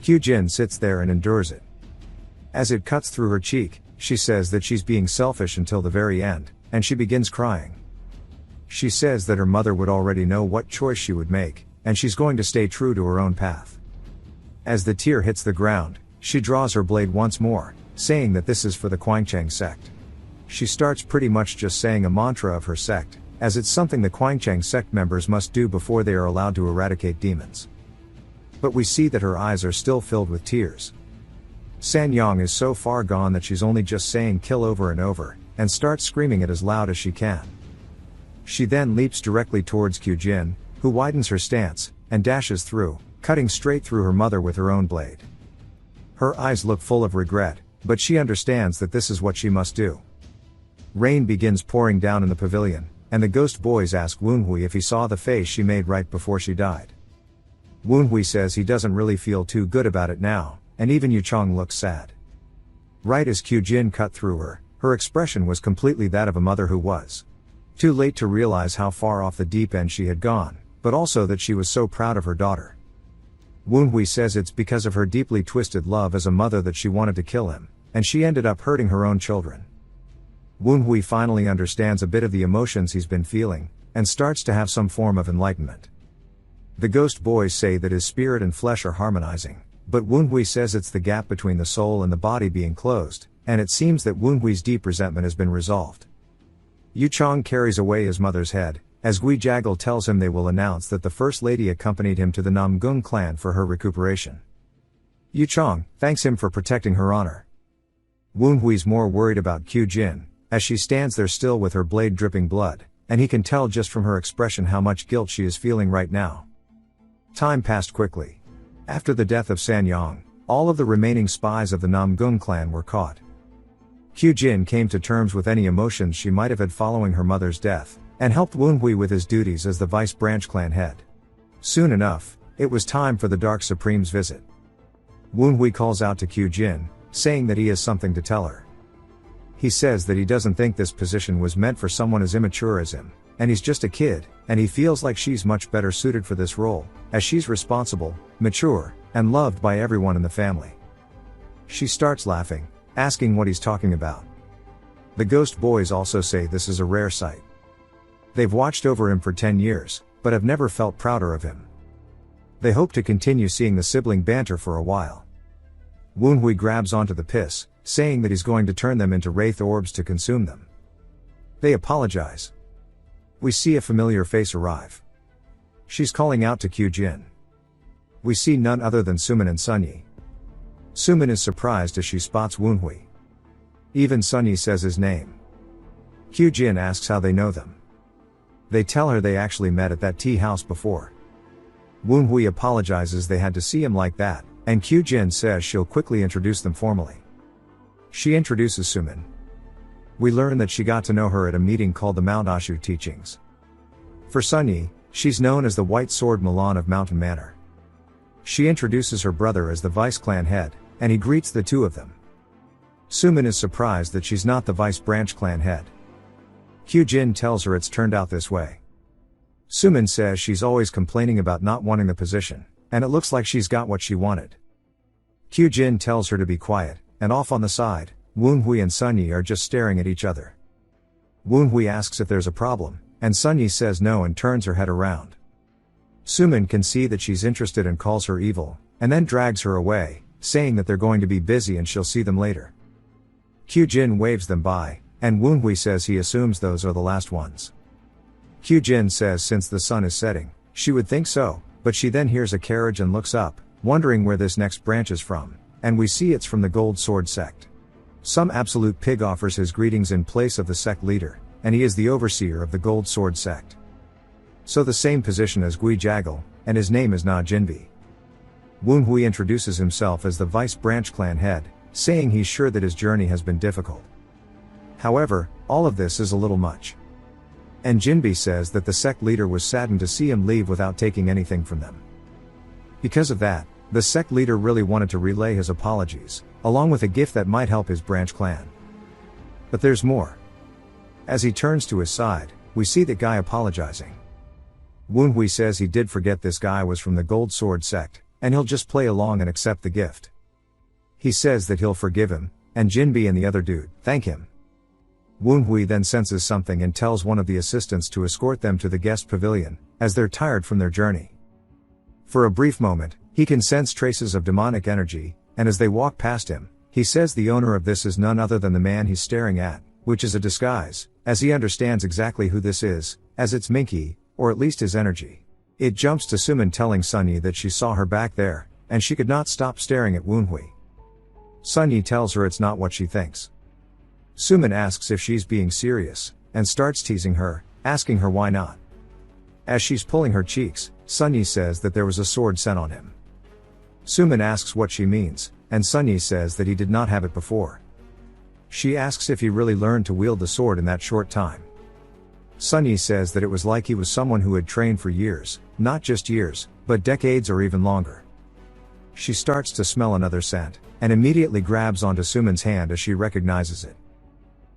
Q Jin sits there and endures it. As it cuts through her cheek, she says that she's being selfish until the very end, and she begins crying. She says that her mother would already know what choice she would make, and she's going to stay true to her own path. As the tear hits the ground, she draws her blade once more, saying that this is for the Guangcheng sect. She starts pretty much just saying a mantra of her sect, as it's something the Guangcheng sect members must do before they are allowed to eradicate demons. But we see that her eyes are still filled with tears. Sanyong is so far gone that she's only just saying kill over and over, and starts screaming it as loud as she can. She then leaps directly towards Q Jin, who widens her stance, and dashes through, cutting straight through her mother with her own blade. Her eyes look full of regret, but she understands that this is what she must do. Rain begins pouring down in the pavilion, and the ghost boys ask Woonhui if he saw the face she made right before she died. Woonhui says he doesn't really feel too good about it now, and even Yu Chong looks sad. Right as Q Jin cut through her, her expression was completely that of a mother who was too late to realize how far off the deep end she had gone, but also that she was so proud of her daughter. Woonhui says it's because of her deeply twisted love as a mother that she wanted to kill him, and she ended up hurting her own children. Woonhui finally understands a bit of the emotions he's been feeling, and starts to have some form of enlightenment. The ghost boys say that his spirit and flesh are harmonizing, but Woonhui says it's the gap between the soul and the body being closed, and it seems that Woonhui's deep resentment has been resolved. Yu Chong carries away his mother's head, as Gui Jagal tells him they will announce that the First Lady accompanied him to the Namgung clan for her recuperation. Yu Chong thanks him for protecting her honor. Woon Hui's more worried about Q Jin, as she stands there still with her blade dripping blood, and he can tell just from her expression how much guilt she is feeling right now. Time passed quickly. After the death of San Yang, all of the remaining spies of the Namgung clan were caught. Q Jin came to terms with any emotions she might have had following her mother's death, and helped Woon Hui with his duties as the Vice Branch clan head. Soon enough, it was time for the Dark Supreme's visit. Woon Hui calls out to Q Jin, saying that he has something to tell her. He says that he doesn't think this position was meant for someone as immature as him, and he's just a kid, and he feels like she's much better suited for this role, as she's responsible, mature, and loved by everyone in the family. She starts laughing, asking what he's talking about. The Ghost Boys also say this is a rare sight. They've watched over him for 10 years, but have never felt prouder of him. They hope to continue seeing the sibling banter for a while. Woon Hui grabs onto the piss, saying that he's going to turn them into wraith orbs to consume them. They apologize. We see a familiar face arrive. She's calling out to Q Jin. We see none other than Sumin and Sunyi. Sumin is surprised as she spots Woon Hui. Even Sunyi says his name. Q Jin asks how they know them. They tell her they actually met at that tea house before. Woon Hui apologizes they had to see him like that, and Q Jin says she'll quickly introduce them formally. She introduces Sumin. We learn that she got to know her at a meeting called the Mount Ashu Teachings. For Sunyi, she's known as the White Sword Milan of Mountain Manor. She introduces her brother as the Vice Clan head, and he greets the two of them. Sumin is surprised that she's not the Vice Branch Clan head. Q Jin tells her it's turned out this way. Sumin says she's always complaining about not wanting the position, and it looks like she's got what she wanted. Q Jin tells her to be quiet, and off on the side, Woon Hui and Sunyi are just staring at each other. Woon Hui asks if there's a problem, and Sunyi says no and turns her head around. Sumin can see that she's interested and calls her evil, and then drags her away, saying that they're going to be busy and she'll see them later. Q Jin waves them by, and Woon Hui says he assumes those are the last ones. Q Jin says since the sun is setting, she would think so, but she then hears a carriage and looks up, wondering where this next branch is from, and we see it's from the Gold Sword sect. Some absolute pig offers his greetings in place of the sect leader, and he is the overseer of the Gold Sword sect. So the same position as Gui Jagal, and his name is Na Jinbi. Woon Hui introduces himself as the Vice Branch Clan head, saying he's sure that his journey has been difficult. However, all of this is a little much. And Jinbi says that the sect leader was saddened to see him leave without taking anything from them. Because of that, the sect leader really wanted to relay his apologies, along with a gift that might help his branch clan. But there's more. As he turns to his side, we see that guy apologizing. Woon Hui says he did forget this guy was from the Gold Sword sect, and he'll just play along and accept the gift. He says that he'll forgive him, and Jinbi and the other dude thank him. Woon Hui then senses something and tells one of the assistants to escort them to the guest pavilion, as they're tired from their journey. For a brief moment, he can sense traces of demonic energy, and as they walk past him, he says the owner of this is none other than the man he's staring at, which is a disguise, as he understands exactly who this is, as it's Minky, or at least his energy. It jumps to Sumin telling Sunyi that she saw her back there, and she could not stop staring at Woon Hui. Sunyi tells her it's not what she thinks. Sumin asks if she's being serious, and starts teasing her, asking her why not. As she's pulling her cheeks, Sunyi says that there was a sword sent on him. Sumin asks what she means, and Sunyi says that he did not have it before. She asks if he really learned to wield the sword in that short time. Sunyi says that it was like he was someone who had trained for years, not just years, but decades or even longer. She starts to smell another scent, and immediately grabs onto Sumin's hand as she recognizes it.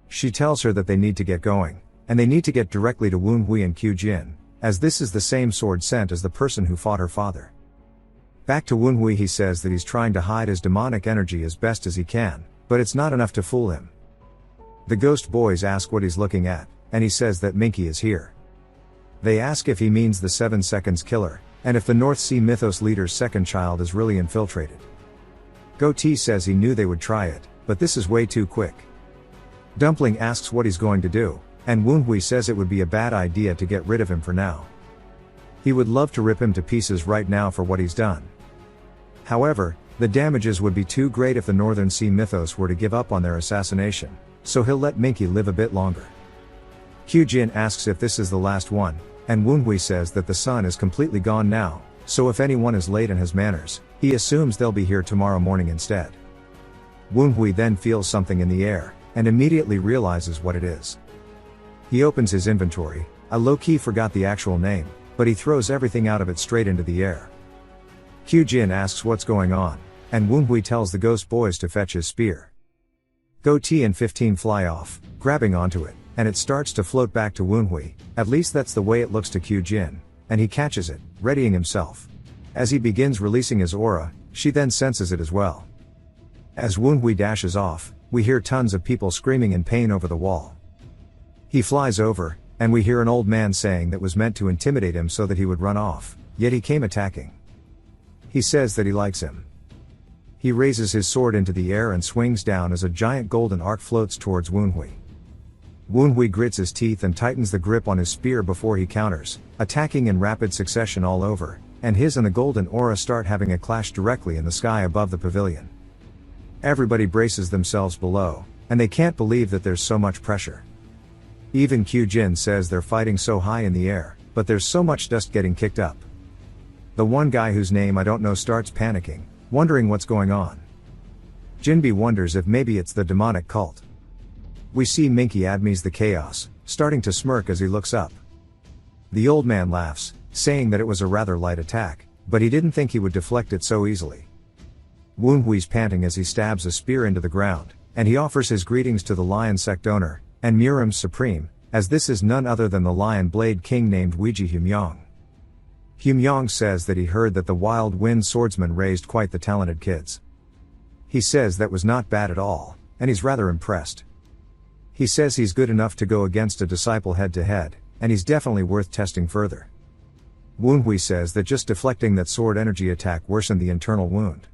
She tells her that they need to get going, and they need to get directly to Woon Hui and Q Jin, as this is the same sword sent as the person who fought her father. Back to Woon Hui, he says that he's trying to hide his demonic energy as best as he can, but it's not enough to fool him. The Ghost Boys ask what he's looking at, and he says that Minky is here. They ask if he means the 7 Seconds Killer, and if the North Sea Mythos leader's second child is really infiltrated. Goatee says he knew they would try it, but this is way too quick. Dumpling asks what he's going to do, and Woonhui says it would be a bad idea to get rid of him for now. He would love to rip him to pieces right now for what he's done. However, the damages would be too great if the Northern Sea mythos were to give up on their assassination, so he'll let Minky live a bit longer. Kyujin asks if this is the last one, and Woonhui says that the sun is completely gone now, so if anyone is late and has manners, he assumes they'll be here tomorrow morning instead. Woonhui then feels something in the air, and immediately realizes what it is. He opens his inventory. I low-key forgot the actual name, but he throws everything out of it straight into the air. Kyujin asks what's going on, and Woonhui tells the ghost boys to fetch his spear. Go-T and 15 fly off, grabbing onto it, and it starts to float back to Woonhui, at least that's the way it looks to Kyujin, and he catches it, readying himself. As he begins releasing his aura, she then senses it as well. As Woonhui dashes off, we hear tons of people screaming in pain over the wall. He flies over, and we hear an old man saying that was meant to intimidate him so that he would run off, yet he came attacking. He says that he likes him. He raises his sword into the air and swings down as a giant golden arc floats towards Woonhui. Woonhui grits his teeth and tightens the grip on his spear before he counters, attacking in rapid succession all over, and his and the golden aura start having a clash directly in the sky above the pavilion. Everybody braces themselves below, and they can't believe that there's so much pressure. Even Kyujin says they're fighting so high in the air, but there's so much dust getting kicked up. The one guy whose name I don't know starts panicking, wondering what's going on. Jinbi wonders if maybe it's the demonic cult. We see Minky admires the chaos, starting to smirk as he looks up. The old man laughs, saying that it was a rather light attack, but he didn't think he would deflect it so easily. Woonhui's panting as he stabs a spear into the ground, and he offers his greetings to the Lion Sect owner, and Murim's supreme, as this is none other than the Lion Blade King named Weiji Humyong. Humyong says that he heard that the Wild Wind swordsman raised quite the talented kids. He says that was not bad at all, and he's rather impressed. He says he's good enough to go against a disciple head to head, and he's definitely worth testing further. Woonhui says that just deflecting that sword energy attack worsened the internal wound.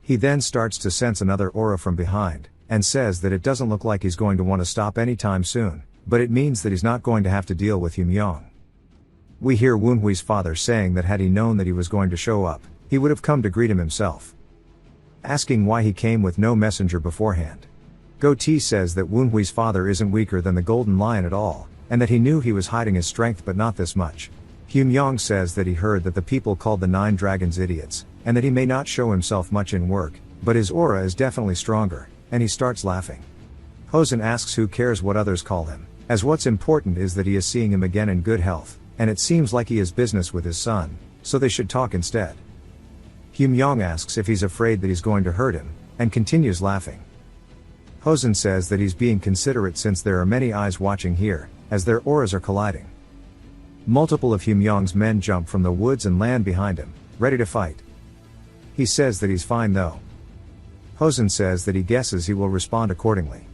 He then starts to sense another aura from behind, and says that it doesn't look like he's going to want to stop anytime soon, but it means that he's not going to have to deal with Humyong. We hear Woonhui's father saying that had he known that he was going to show up, he would have come to greet him himself. Asking why he came with no messenger beforehand. Go-T says that Woonhui's father isn't weaker than the Golden Lion at all, and that he knew he was hiding his strength but not this much. Humyong says that he heard that the people called the 9 dragons idiots, and that he may not show himself much in work, but his aura is definitely stronger, and he starts laughing. Hosen asks who cares what others call him, as what's important is that he is seeing him again in good health, and it seems like he has business with his son, so they should talk instead. Humyong asks if he's afraid that he's going to hurt him, and continues laughing. Hosen says that he's being considerate since there are many eyes watching here, as their auras are colliding. Multiple of Humyong's men jump from the woods and land behind him, ready to fight. He says that he's fine though. Hosen says that he guesses he will respond accordingly.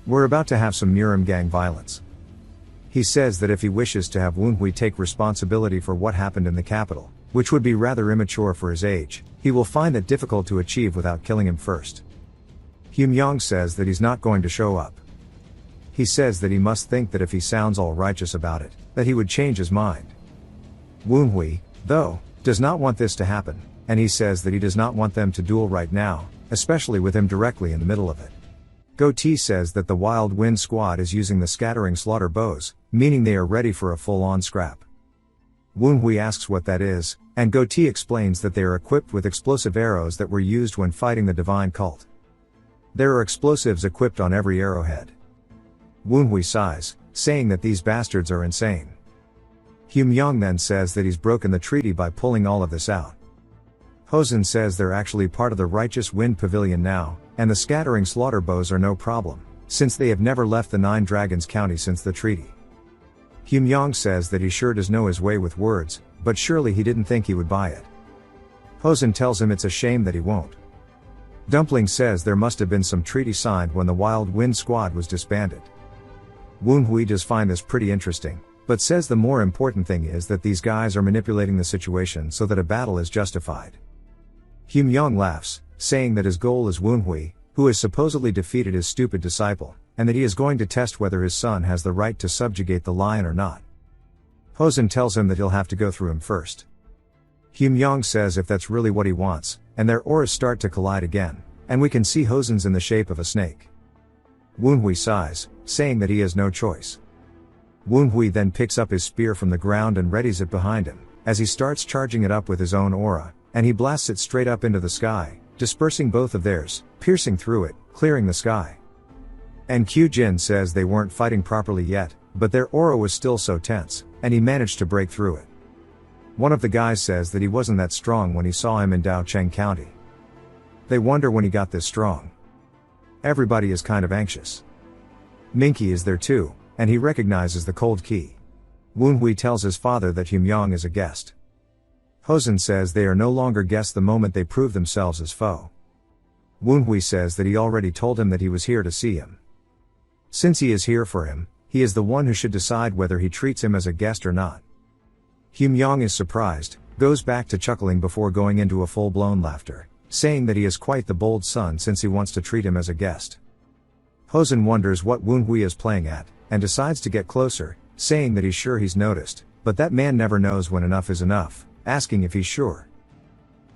We're about to have some Murim gang violence. He says that if he wishes to have Woonhui take responsibility for what happened in the capital, which would be rather immature for his age, he will find that difficult to achieve without killing him first. Humyong says that he's not going to show up. He says that he must think that if he sounds all righteous about it, that he would change his mind. Woonhui, though, does not want this to happen, and he says that he does not want them to duel right now, especially with him directly in the middle of it. Go-T says that the Wild Wind squad is using the scattering slaughter bows, meaning they are ready for a full-on scrap. Woonhui asks what that is, and Go-T explains that they are equipped with explosive arrows that were used when fighting the divine cult. There are explosives equipped on every arrowhead. Woonhui sighs, saying that these bastards are insane. Humyong then says that he's broken the treaty by pulling all of this out. Hosen says they're actually part of the Righteous Wind Pavilion now, and the scattering slaughter bows are no problem, since they have never left the 9 Dragons County since the treaty. Humyong says that he sure does know his way with words, but surely he didn't think he would buy it. Hosen tells him it's a shame that he won't. Dumpling says there must have been some treaty signed when the Wild Wind squad was disbanded. Woonhui does find this pretty interesting, but says the more important thing is that these guys are manipulating the situation so that a battle is justified. Humyong laughs, saying that his goal is Woonhui, who has supposedly defeated his stupid disciple, and that he is going to test whether his son has the right to subjugate the lion or not. Hosen tells him that he'll have to go through him first. Hyun-myong says if that's really what he wants, and their auras start to collide again, and we can see Hosen's in the shape of a snake. Woon-hui sighs, saying that he has no choice. Woon-hui then picks up his spear from the ground and readies it behind him, as he starts charging it up with his own aura, and he blasts it straight up into the sky, dispersing both of theirs, piercing through it, clearing the sky. And Kyujin says they weren't fighting properly yet, but their aura was still so tense, and he managed to break through it. One of the guys says that he wasn't that strong when he saw him in Daocheng County. They wonder when he got this strong. Everybody is kind of anxious. Minky is there too, and he recognizes the cold key. Woon-hui tells his father that Hyun-myong is a guest. Hosen says they are no longer guests the moment they prove themselves as foe. Woon-hui says that he already told him that he was here to see him. Since he is here for him, he is the one who should decide whether he treats him as a guest or not. Hyun-myong is surprised, goes back to chuckling before going into a full-blown laughter, saying that he is quite the bold son since he wants to treat him as a guest. Hosen wonders what Woon-hui is playing at, and decides to get closer, saying that he's sure he's noticed, but that man never knows when enough is enough, asking if he's sure.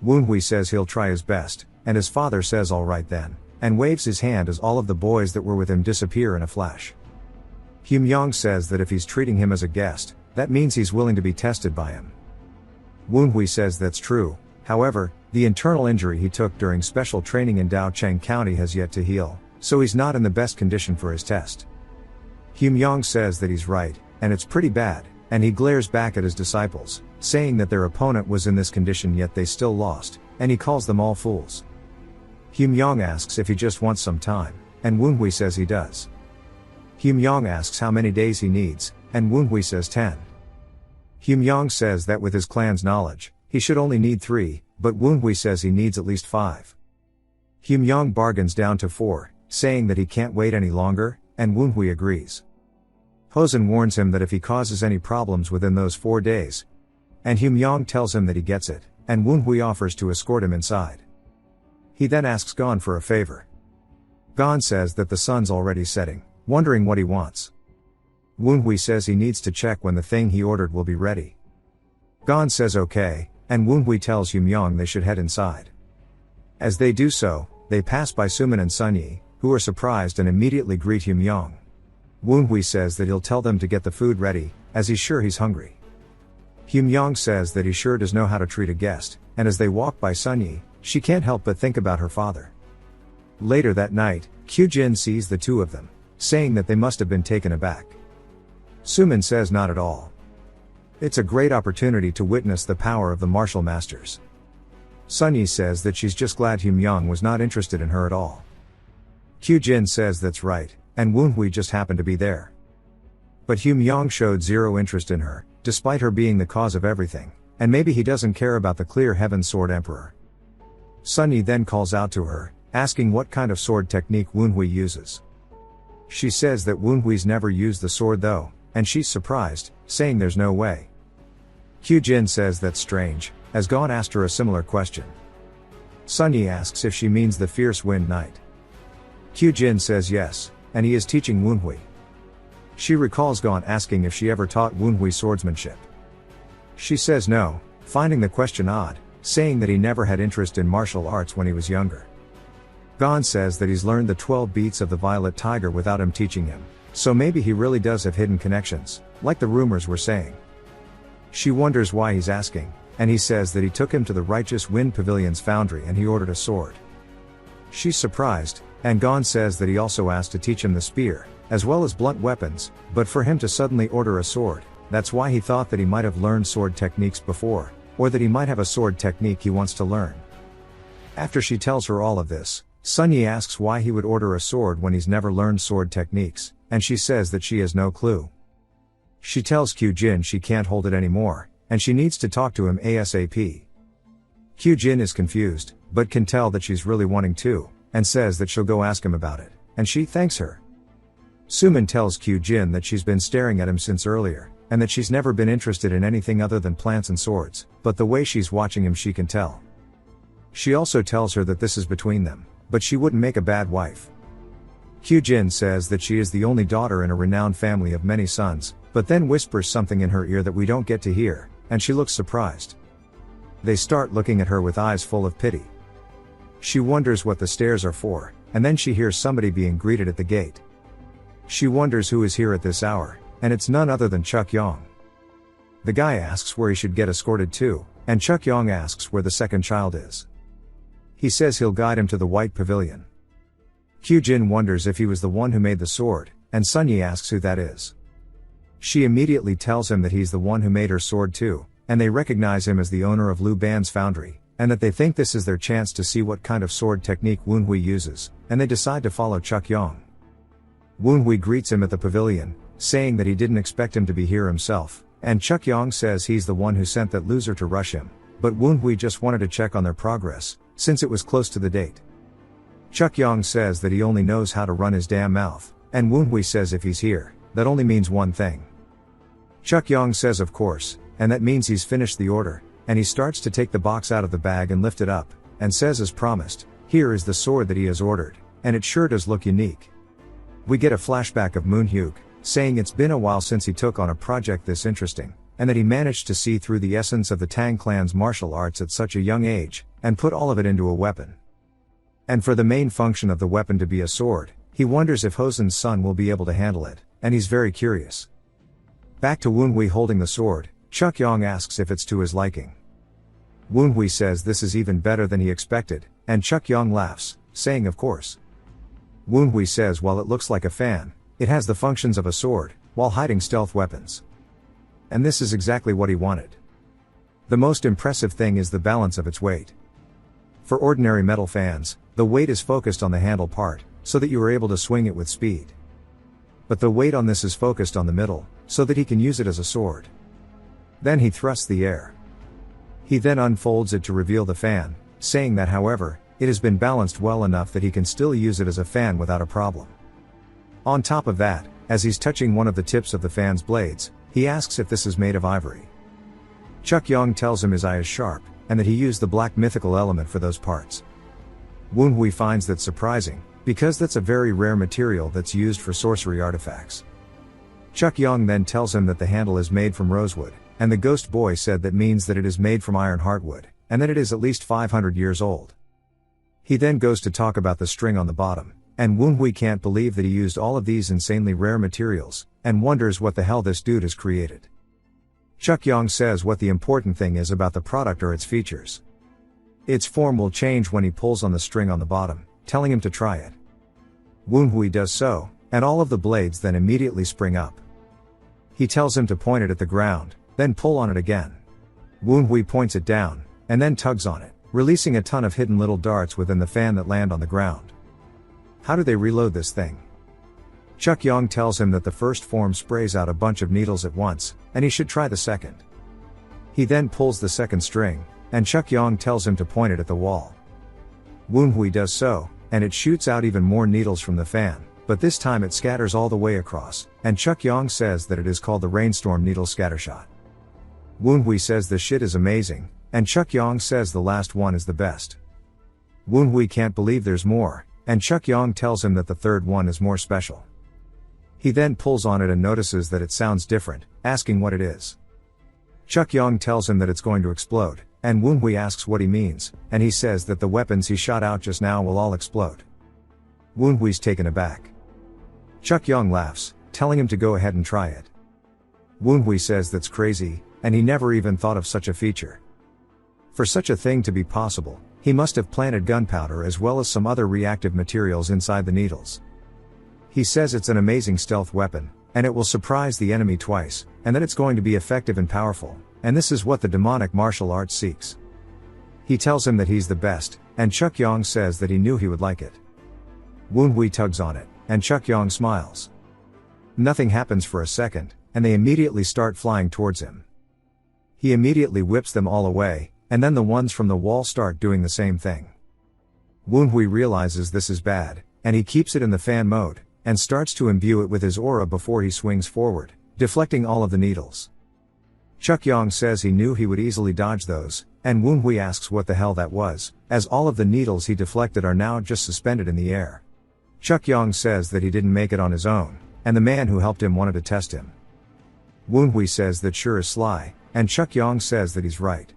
Woon-hui says he'll try his best, and his father says alright then, and waves his hand as all of the boys that were with him disappear in a flash. Hyun-myong says that if he's treating him as a guest, that means he's willing to be tested by him. Woon-hui says that's true, however, the internal injury he took during special training in Daocheng County has yet to heal, so he's not in the best condition for his test. Hyun-myong says that he's right, and it's pretty bad, and he glares back at his disciples, saying that their opponent was in this condition yet they still lost, and he calls them all fools. Hyun-myong asks if he just wants some time, and Woon-hui says he does. Hyun-myong asks how many days he needs, and Woon-hui says 10. Hyun-myong says that with his clan's knowledge, he should only need 3, but Woon-hui says he needs at least 5. Hyun-myong bargains down to 4, saying that he can't wait any longer, and Woon-hui agrees. Hosen warns him that if he causes any problems within those 4 days, and Hyun-myong tells him that he gets it, and Woon-hui offers to escort him inside. He then asks Gon for a favor. Gon says that the sun's already setting, wondering what he wants. Woon-hui says he needs to check when the thing he ordered will be ready. Gon says okay, and Woon-hui tells Hyun-myong they should head inside. As they do so, they pass by Sumin and Sunyi, who are surprised and immediately greet Hyun-myong. Woon-hui says that he'll tell them to get the food ready, as he's sure he's hungry. Hyun-myong says that he sure does know how to treat a guest, and as they walk by Sunyi, she can't help but think about her father. Later that night, Kyujin sees the two of them, saying that they must have been taken aback. Sumin says not at all. It's a great opportunity to witness the power of the martial masters. Sunyi says that she's just glad Hyun-myong was not interested in her at all. Kyujin says that's right, and Woon-hui just happened to be there. But Hyun-myong showed zero interest in her, despite her being the cause of everything, and maybe he doesn't care about the Clear Heaven Sword Emperor. Sunyi then calls out to her, asking what kind of sword technique Woon-hui uses. She says that Woon-hui's never used the sword though, and she's surprised, saying there's no way. Kyujin says that's strange, as Gon asked her a similar question. Sunyi asks if she means the Fierce Wind Knight. Kyujin says yes, and he is teaching Woon-hui. She recalls Gon asking if she ever taught Woon-hui swordsmanship. She says no, finding the question odd, saying that he never had interest in martial arts when he was younger. Gon says that he's learned the 12 beats of the Violet Tiger without him teaching him, so maybe he really does have hidden connections, like the rumors were saying. She wonders why he's asking, and he says that he took him to the Righteous Wind Pavilion's foundry and he ordered a sword. She's surprised, and Gon says that he also asked to teach him the spear, as well as blunt weapons, but for him to suddenly order a sword, that's why he thought that he might have learned sword techniques before, or that he might have a sword technique he wants to learn. After she tells her all of this, Sunyi asks why he would order a sword when he's never learned sword techniques, and she says that she has no clue. She tells Kyujin she can't hold it anymore, and she needs to talk to him ASAP. Kyujin is confused, but can tell that she's really wanting to, and says that she'll go ask him about it, and she thanks her. Sumin tells Kyujin that she's been staring at him since earlier, and that she's never been interested in anything other than plants and swords, but the way she's watching him she can tell. She also tells her that this is between them, but she wouldn't make a bad wife. Kyujin says that she is the only daughter in a renowned family of many sons, but then whispers something in her ear that we don't get to hear, and she looks surprised. They start looking at her with eyes full of pity. She wonders what the stares are for, and then she hears somebody being greeted at the gate. She wonders who is here at this hour, and it's none other than Chuck Yong. The guy asks where he should get escorted to, and Chuck Yong asks where the second child is. He says he'll guide him to the White Pavilion. Kyujin wonders if he was the one who made the sword, and Sunyi asks who that is. She immediately tells him that he's the one who made her sword too, and they recognize him as the owner of Lu Ban's foundry, and that they think this is their chance to see what kind of sword technique Woonhui uses, and they decide to follow Chuck Yong. Woonhui greets him at the pavilion, saying that he didn't expect him to be here himself, and Chuck Yong says he's the one who sent that loser to rush him, but Woonhui just wanted to check on their progress, since it was close to the date. Chuck Yong says that he only knows how to run his damn mouth, and Woonhui says if he's here, that only means one thing. Chuck Yong says of course, and that means he's finished the order, and he starts to take the box out of the bag and lift it up, and says as promised, here is the sword that he has ordered, and it sure does look unique. We get a flashback of Moonhyuk, saying it's been a while since he took on a project this interesting, and that he managed to see through the essence of the Tang clan's martial arts at such a young age, and put all of it into a weapon. And for the main function of the weapon to be a sword, he wonders if Hosen's son will be able to handle it, and he's very curious. Back to Woonhui holding the sword, Chuck Yong asks if it's to his liking. Woonhui says this is even better than he expected, and Chuck Yong laughs, saying of course. Woonhui says while it looks like a fan, it has the functions of a sword, while hiding stealth weapons. And this is exactly what he wanted. The most impressive thing is the balance of its weight. For ordinary metal fans, the weight is focused on the handle part, so that you are able to swing it with speed. But the weight on this is focused on the middle, so that he can use it as a sword. Then he thrusts the air. He then unfolds it to reveal the fan, saying that however, it has been balanced well enough that he can still use it as a fan without a problem. On top of that, as he's touching one of the tips of the fan's blades, he asks if this is made of ivory. Chuck Yong tells him his eye is sharp, and that he used the black mythical element for those parts. Woonhui finds that surprising, because that's a very rare material that's used for sorcery artifacts. Chuck Yong then tells him that the handle is made from rosewood, and the ghost boy said that means that it is made from iron heartwood, and that it is at least 500 years old. He then goes to talk about the string on the bottom, and Woonhui can't believe that he used all of these insanely rare materials, and wonders what the hell this dude has created. Chuck Yong says what the important thing is about the product are its features. Its form will change when he pulls on the string on the bottom, telling him to try it. Woonhui does so, and all of the blades then immediately spring up. He tells him to point it at the ground, then pull on it again. Woonhui points it down, and then tugs on it, releasing a ton of hidden little darts within the fan that land on the ground. How do they reload this thing? Chuck Yong tells him that the first form sprays out a bunch of needles at once, and he should try the second. He then pulls the second string, and Chuck Yong tells him to point it at the wall. Woonhui does so, and it shoots out even more needles from the fan, but this time it scatters all the way across, and Chuck Yong says that it is called the Rainstorm Needle Scattershot. Woonhui says the shit is amazing, and Chuck Yong says the last one is the best. Woonhui can't believe there's more, and Chuck Yong tells him that the third one is more special. He then pulls on it and notices that it sounds different, asking what it is. Chuck Yong tells him that it's going to explode, and Woonhui asks what he means, and he says that the weapons he shot out just now will all explode. Woonhui's taken aback. Chuck Yong laughs, telling him to go ahead and try it. Woonhui says that's crazy, and he never even thought of such a feature. For such a thing to be possible, he must have planted gunpowder as well as some other reactive materials inside the needles. He says it's an amazing stealth weapon, and it will surprise the enemy twice, and that it's going to be effective and powerful, and this is what the demonic martial arts seeks. He tells him that he's the best, and Chuck Yong says that he knew he would like it. Woonhui tugs on it, and Chuck Yong smiles. Nothing happens for a second, and they immediately start flying towards him. He immediately whips them all away, and then the ones from the wall start doing the same thing. Woonhui realizes this is bad, and he keeps it in the fan mode, and starts to imbue it with his aura before he swings forward, deflecting all of the needles. Chuck Yong says he knew he would easily dodge those, and Woonhui asks what the hell that was, as all of the needles he deflected are now just suspended in the air. Chukyong says that he didn't make it on his own, and the man who helped him wanted to test him. Woonhui says that sure is sly, and Chukyong says that he's right.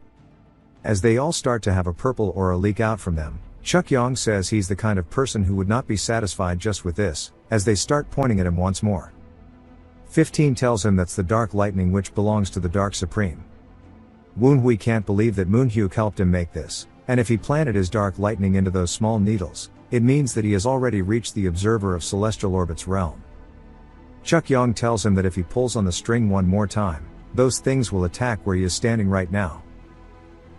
As they all start to have a purple aura leak out from them, Chukyong says he's the kind of person who would not be satisfied just with this, as they start pointing at him once more. 15 tells him that's the dark lightning which belongs to the Dark Supreme. Woonhui can't believe that Moonhyuk helped him make this, and if he planted his dark lightning into those small needles, it means that he has already reached the observer of celestial orbit's realm. Chukyong tells him that if he pulls on the string one more time, those things will attack where he is standing right now.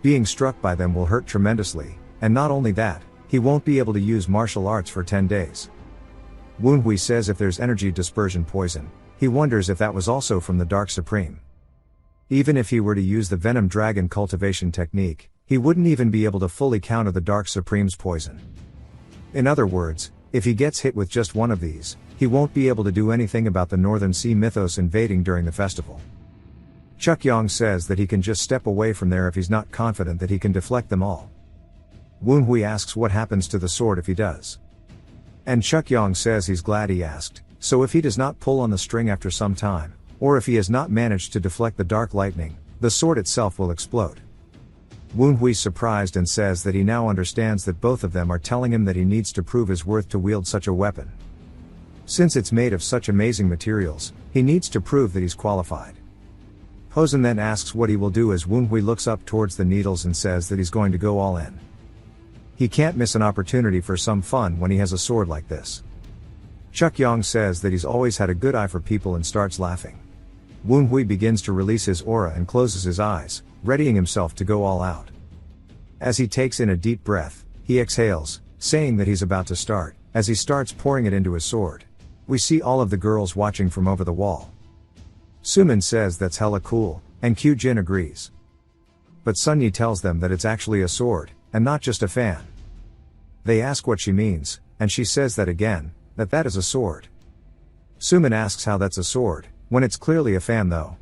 Being struck by them will hurt tremendously, and not only that, he won't be able to use martial arts for 10 days. Woonhui says if there's energy dispersion poison, he wonders if that was also from the Dark Supreme. Even if he were to use the Venom Dragon cultivation technique, he wouldn't even be able to fully counter the Dark Supreme's poison. In other words, if he gets hit with just one of these, he won't be able to do anything about the Northern Sea mythos invading during the festival. Chukyong says that he can just step away from there if he's not confident that he can deflect them all. Woonhui asks what happens to the sword if he does. And Chukyong says he's glad he asked, so if he does not pull on the string after some time, or if he has not managed to deflect the dark lightning, the sword itself will explode. Woonhui's surprised and says that he now understands that both of them are telling him that he needs to prove his worth to wield such a weapon. Since it's made of such amazing materials, he needs to prove that he's qualified. Hosen then asks what he will do as Woonhui looks up towards the needles and says that he's going to go all in. He can't miss an opportunity for some fun when he has a sword like this. Chukyong says that he's always had a good eye for people and starts laughing. Woonhui begins to release his aura and closes his eyes, readying himself to go all out. As he takes in a deep breath, he exhales, saying that he's about to start, as he starts pouring it into his sword. We see all of the girls watching from over the wall. Sumin says that's hella cool, and Kyujin agrees. But Sunyi tells them that it's actually a sword, and not just a fan. They ask what she means, and she says that again, that is a sword. Sumin asks how that's a sword, when it's clearly a fan though.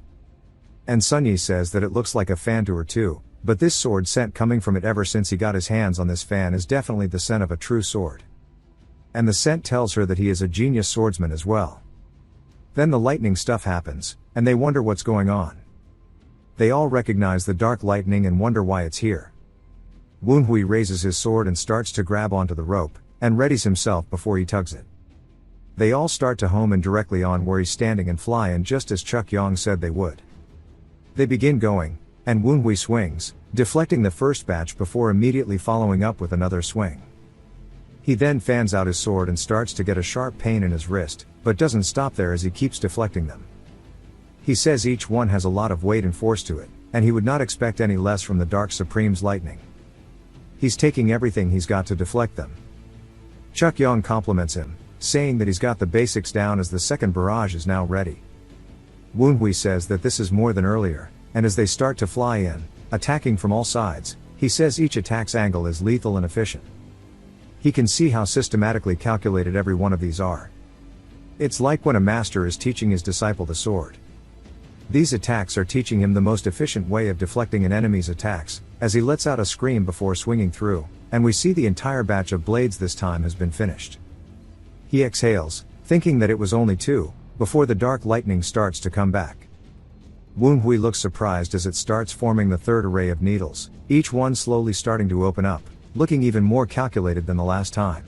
And Sunyi says that it looks like a fan to her too, but this sword scent coming from it ever since he got his hands on this fan is definitely the scent of a true sword. And the scent tells her that he is a genius swordsman as well. Then the lightning stuff happens, and they wonder what's going on. They all recognize the dark lightning and wonder why it's here. Woonhui raises his sword and starts to grab onto the rope, and readies himself before he tugs it. They all start to home in directly on where he's standing and fly in just as Chukyong said they would. They begin going, and Woonhui swings, deflecting the first batch before immediately following up with another swing. He then fans out his sword and starts to get a sharp pain in his wrist, but doesn't stop there as he keeps deflecting them. He says each one has a lot of weight and force to it, and he would not expect any less from the Dark Supreme's lightning. He's taking everything he's got to deflect them. Chukyong compliments him, saying that he's got the basics down as the second barrage is now ready. Woonhui says that this is more than earlier, and as they start to fly in, attacking from all sides, he says each attack's angle is lethal and efficient. He can see how systematically calculated every one of these are. It's like when a master is teaching his disciple the sword. These attacks are teaching him the most efficient way of deflecting an enemy's attacks, as he lets out a scream before swinging through, and we see the entire batch of blades this time has been finished. He exhales, thinking that it was only 2, before the dark lightning starts to come back. Woonhui looks surprised as it starts forming the third array of needles, each one slowly starting to open up, looking even more calculated than the last time.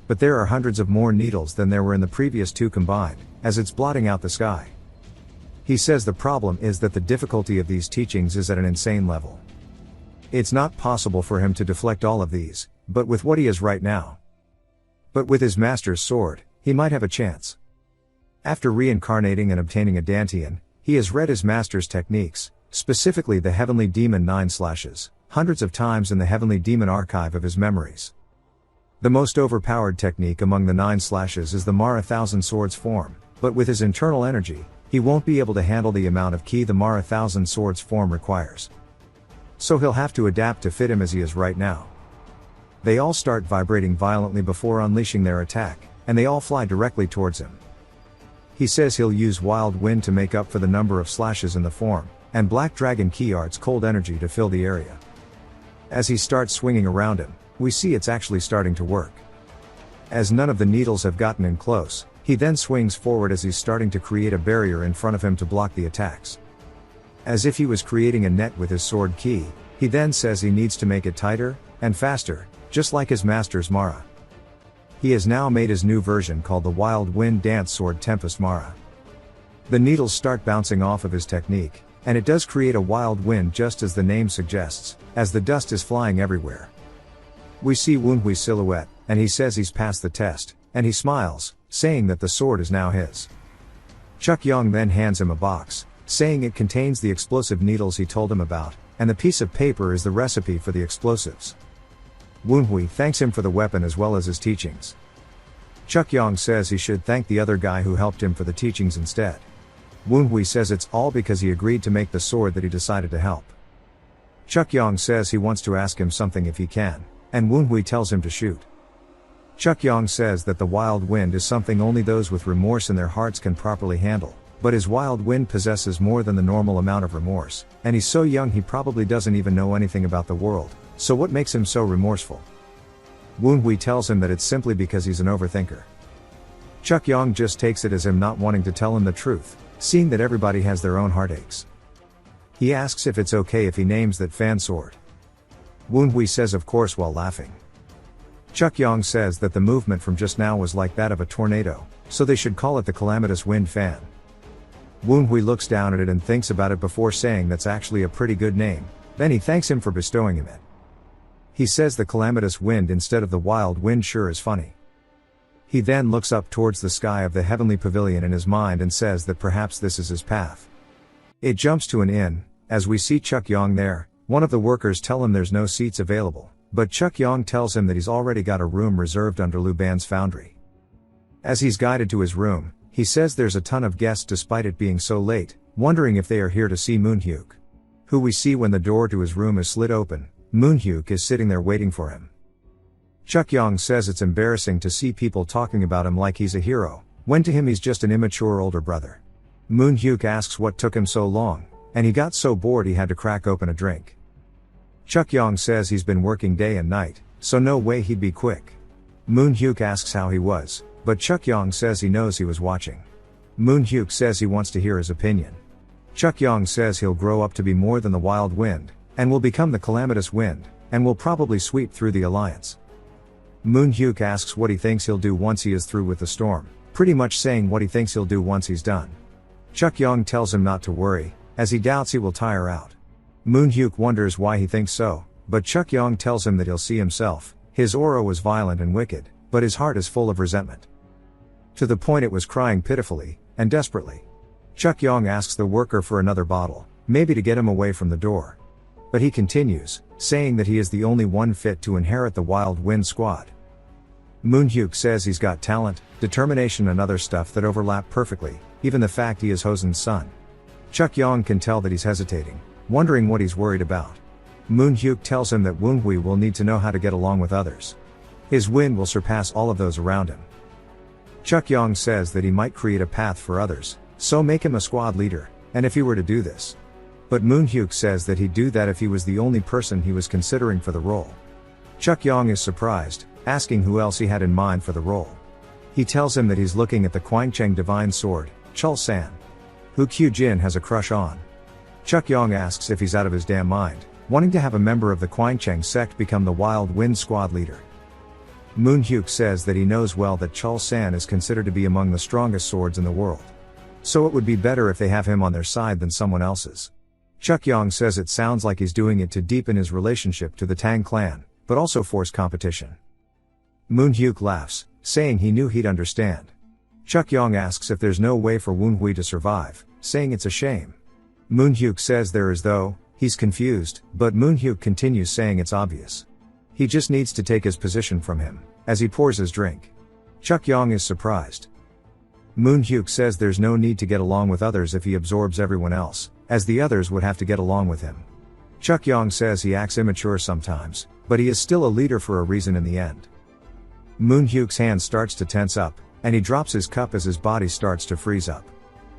But there are hundreds of more needles than there were in the previous 2 combined, as it's blotting out the sky. He says the problem is that the difficulty of these teachings is at an insane level. It's not possible for him to deflect all of these, but with what he is right now. But with his master's sword, he might have a chance. After reincarnating and obtaining a Dantian, he has read his master's techniques, specifically the Heavenly Demon 9 slashes, hundreds of times in the Heavenly Demon archive of his memories. The most overpowered technique among the 9 slashes is the Mara Thousand Swords form, but with his internal energy, he won't be able to handle the amount of ki the Mara Thousand Swords form requires. So he'll have to adapt to fit him as he is right now. They all start vibrating violently before unleashing their attack, and they all fly directly towards him. He says he'll use Wild Wind to make up for the number of slashes in the form, and Black Dragon Ki Art's Cold Energy to fill the area. As he starts swinging around him, we see it's actually starting to work. As none of the needles have gotten in close, he then swings forward as he's starting to create a barrier in front of him to block the attacks. As if he was creating a net with his sword ki, he then says he needs to make it tighter and faster, just like his master's Mara. He has now made his new version called the Wild Wind Dance Sword Tempest Mara. The needles start bouncing off of his technique, and it does create a wild wind just as the name suggests, as the dust is flying everywhere. We see Woonhui's silhouette, and he says he's passed the test, and he smiles, saying that the sword is now his. Chukyong then hands him a box, saying it contains the explosive needles he told him about, and the piece of paper is the recipe for the explosives. Woonhui thanks him for the weapon as well as his teachings. Chukyong says he should thank the other guy who helped him for the teachings instead. Woonhui says it's all because he agreed to make the sword that he decided to help. Chukyong says he wants to ask him something if he can, and Woonhui tells him to shoot. Chukyong says that the wild wind is something only those with remorse in their hearts can properly handle, but his wild wind possesses more than the normal amount of remorse, and he's so young he probably doesn't even know anything about the world, so what makes him so remorseful? Woonhui tells him that it's simply because he's an overthinker. Chukyong just takes it as him not wanting to tell him the truth, seeing that everybody has their own heartaches. He asks if it's okay if he names that fan sword. Woonhui says of course while laughing. Chukyong says that the movement from just now was like that of a tornado, so they should call it the Calamitous Wind Fan. Woonhui looks down at it and thinks about it before saying that's actually a pretty good name, then he thanks him for bestowing him it. He says the Calamitous Wind instead of the Wild Wind sure is funny. He then looks up towards the sky of the heavenly pavilion in his mind and says that perhaps this is his path. It jumps to an inn, as we see Chukyong there. One of the workers tell him there's no seats available, but Chukyong tells him that he's already got a room reserved under Lu Ban's foundry. As he's guided to his room, he says there's a ton of guests despite it being so late, wondering if they are here to see Moonhyuk, who we see when the door to his room is slid open. Moonhyuk is sitting there waiting for him. Chukyong says it's embarrassing to see people talking about him like he's a hero, when to him he's just an immature older brother. Moonhyuk asks what took him so long, and he got so bored he had to crack open a drink. Chukyong says he's been working day and night, so no way he'd be quick. Moonhyuk asks how he was, but Chukyong says he knows he was watching. Moonhyuk says he wants to hear his opinion. Chukyong says he'll grow up to be more than the wild wind, and will become the calamitous wind, and will probably sweep through the alliance. Moonhyuk asks what he thinks he'll do once he is through with the storm, pretty much saying what he thinks he'll do once he's done. Chukyong tells him not to worry, as he doubts he will tire out. Moonhyuk wonders why he thinks so, but Chukyong tells him that he'll see himself. His aura was violent and wicked, but his heart is full of resentment. To the point it was crying pitifully, and desperately. Chukyong asks the worker for another bottle, maybe to get him away from the door. But he continues, saying that he is the only one fit to inherit the Wild Wind Squad. Moonhyuk says he's got talent, determination and other stuff that overlap perfectly, even the fact he is Hosen's son. Chukyong can tell that he's hesitating, wondering what he's worried about. Moonhyuk tells him that Woonhui will need to know how to get along with others. His wind will surpass all of those around him. Chukyong says that he might create a path for others, so make him a squad leader, and if he were to do this. But Moonhyuk says that he'd do that if he was the only person he was considering for the role. Chukyong is surprised, asking who else he had in mind for the role. He tells him that he's looking at the Quancheng Divine Sword, Chul-san, who Kyujin has a crush on. Chukyong asks if he's out of his damn mind, wanting to have a member of the Quancheng sect become the Wild Wind Squad leader. Moonhyuk says that he knows well that Chul-san is considered to be among the strongest swords in the world. So it would be better if they have him on their side than someone else's. Chukyong says it sounds like he's doing it to deepen his relationship to the Tang clan, but also force competition. Moonhyuk laughs, saying he knew he'd understand. Chukyong asks if there's no way for Woonhui to survive, saying it's a shame. Moonhyuk says there is though. He's confused, but Moonhyuk continues saying it's obvious. He just needs to take his position from him, as he pours his drink. Chukyong is surprised. Moonhyuk says there's no need to get along with others if he absorbs everyone else, as the others would have to get along with him. Chukyong says he acts immature sometimes, but he is still a leader for a reason in the end. Moonhyuk's hand starts to tense up, and he drops his cup as his body starts to freeze up.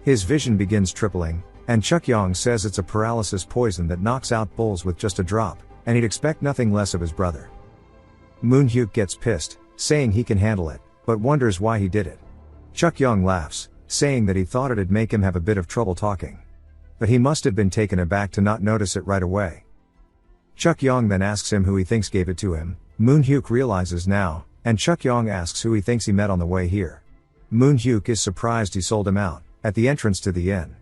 His vision begins tripling, and Chukyong says it's a paralysis poison that knocks out bulls with just a drop, and he'd expect nothing less of his brother. Moonhyuk gets pissed, saying he can handle it, but wonders why he did it. Chuck Young laughs, saying that he thought it'd make him have a bit of trouble talking. But he must have been taken aback to not notice it right away. Chuck Young then asks him who he thinks gave it to him. Moon-hyuk realizes now, and Chuck Young asks who he thinks he met on the way here. Moon-hyuk is surprised he sold him out, at the entrance to the inn.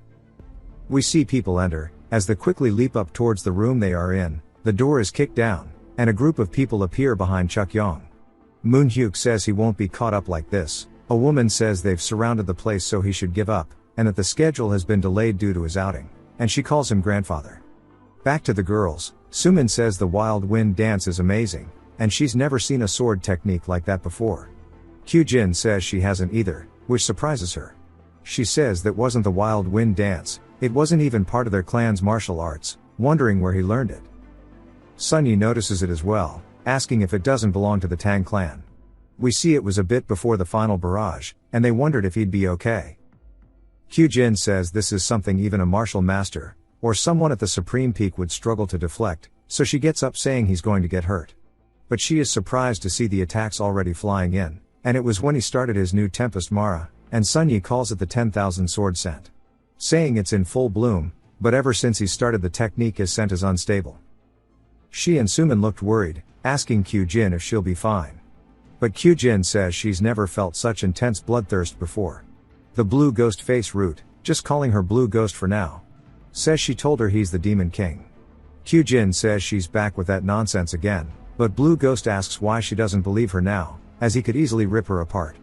We see people enter, as they quickly leap up towards the room they are in, the door is kicked down, and a group of people appear behind Chuck Young. Moon-hyuk says he won't be caught up like this. A woman says they've surrounded the place so he should give up, and that the schedule has been delayed due to his outing, and she calls him grandfather. Back to the girls, Sumin says the wild wind dance is amazing, and she's never seen a sword technique like that before. Kyujin says she hasn't either, which surprises her. She says that wasn't the wild wind dance, it wasn't even part of their clan's martial arts, wondering where he learned it. Sunyi notices it as well, asking if it doesn't belong to the Tang clan. We see it was a bit before the final barrage, and they wondered if he'd be okay. Kyujin says this is something even a martial master, or someone at the supreme peak would struggle to deflect, so she gets up saying he's going to get hurt. But she is surprised to see the attacks already flying in, and it was when he started his new Tempest Mara, and Sunyi calls it the 10,000 sword scent. Saying it's in full bloom, but ever since he started the technique his scent is unstable. She and Sumin looked worried, asking Kyujin if she'll be fine. But Kyujin says she's never felt such intense bloodthirst before. The blue ghost face root, just calling her blue ghost for now. Says she told her he's the demon king. Kyujin says she's back with that nonsense again, but blue ghost asks why she doesn't believe her now, as he could easily rip her apart.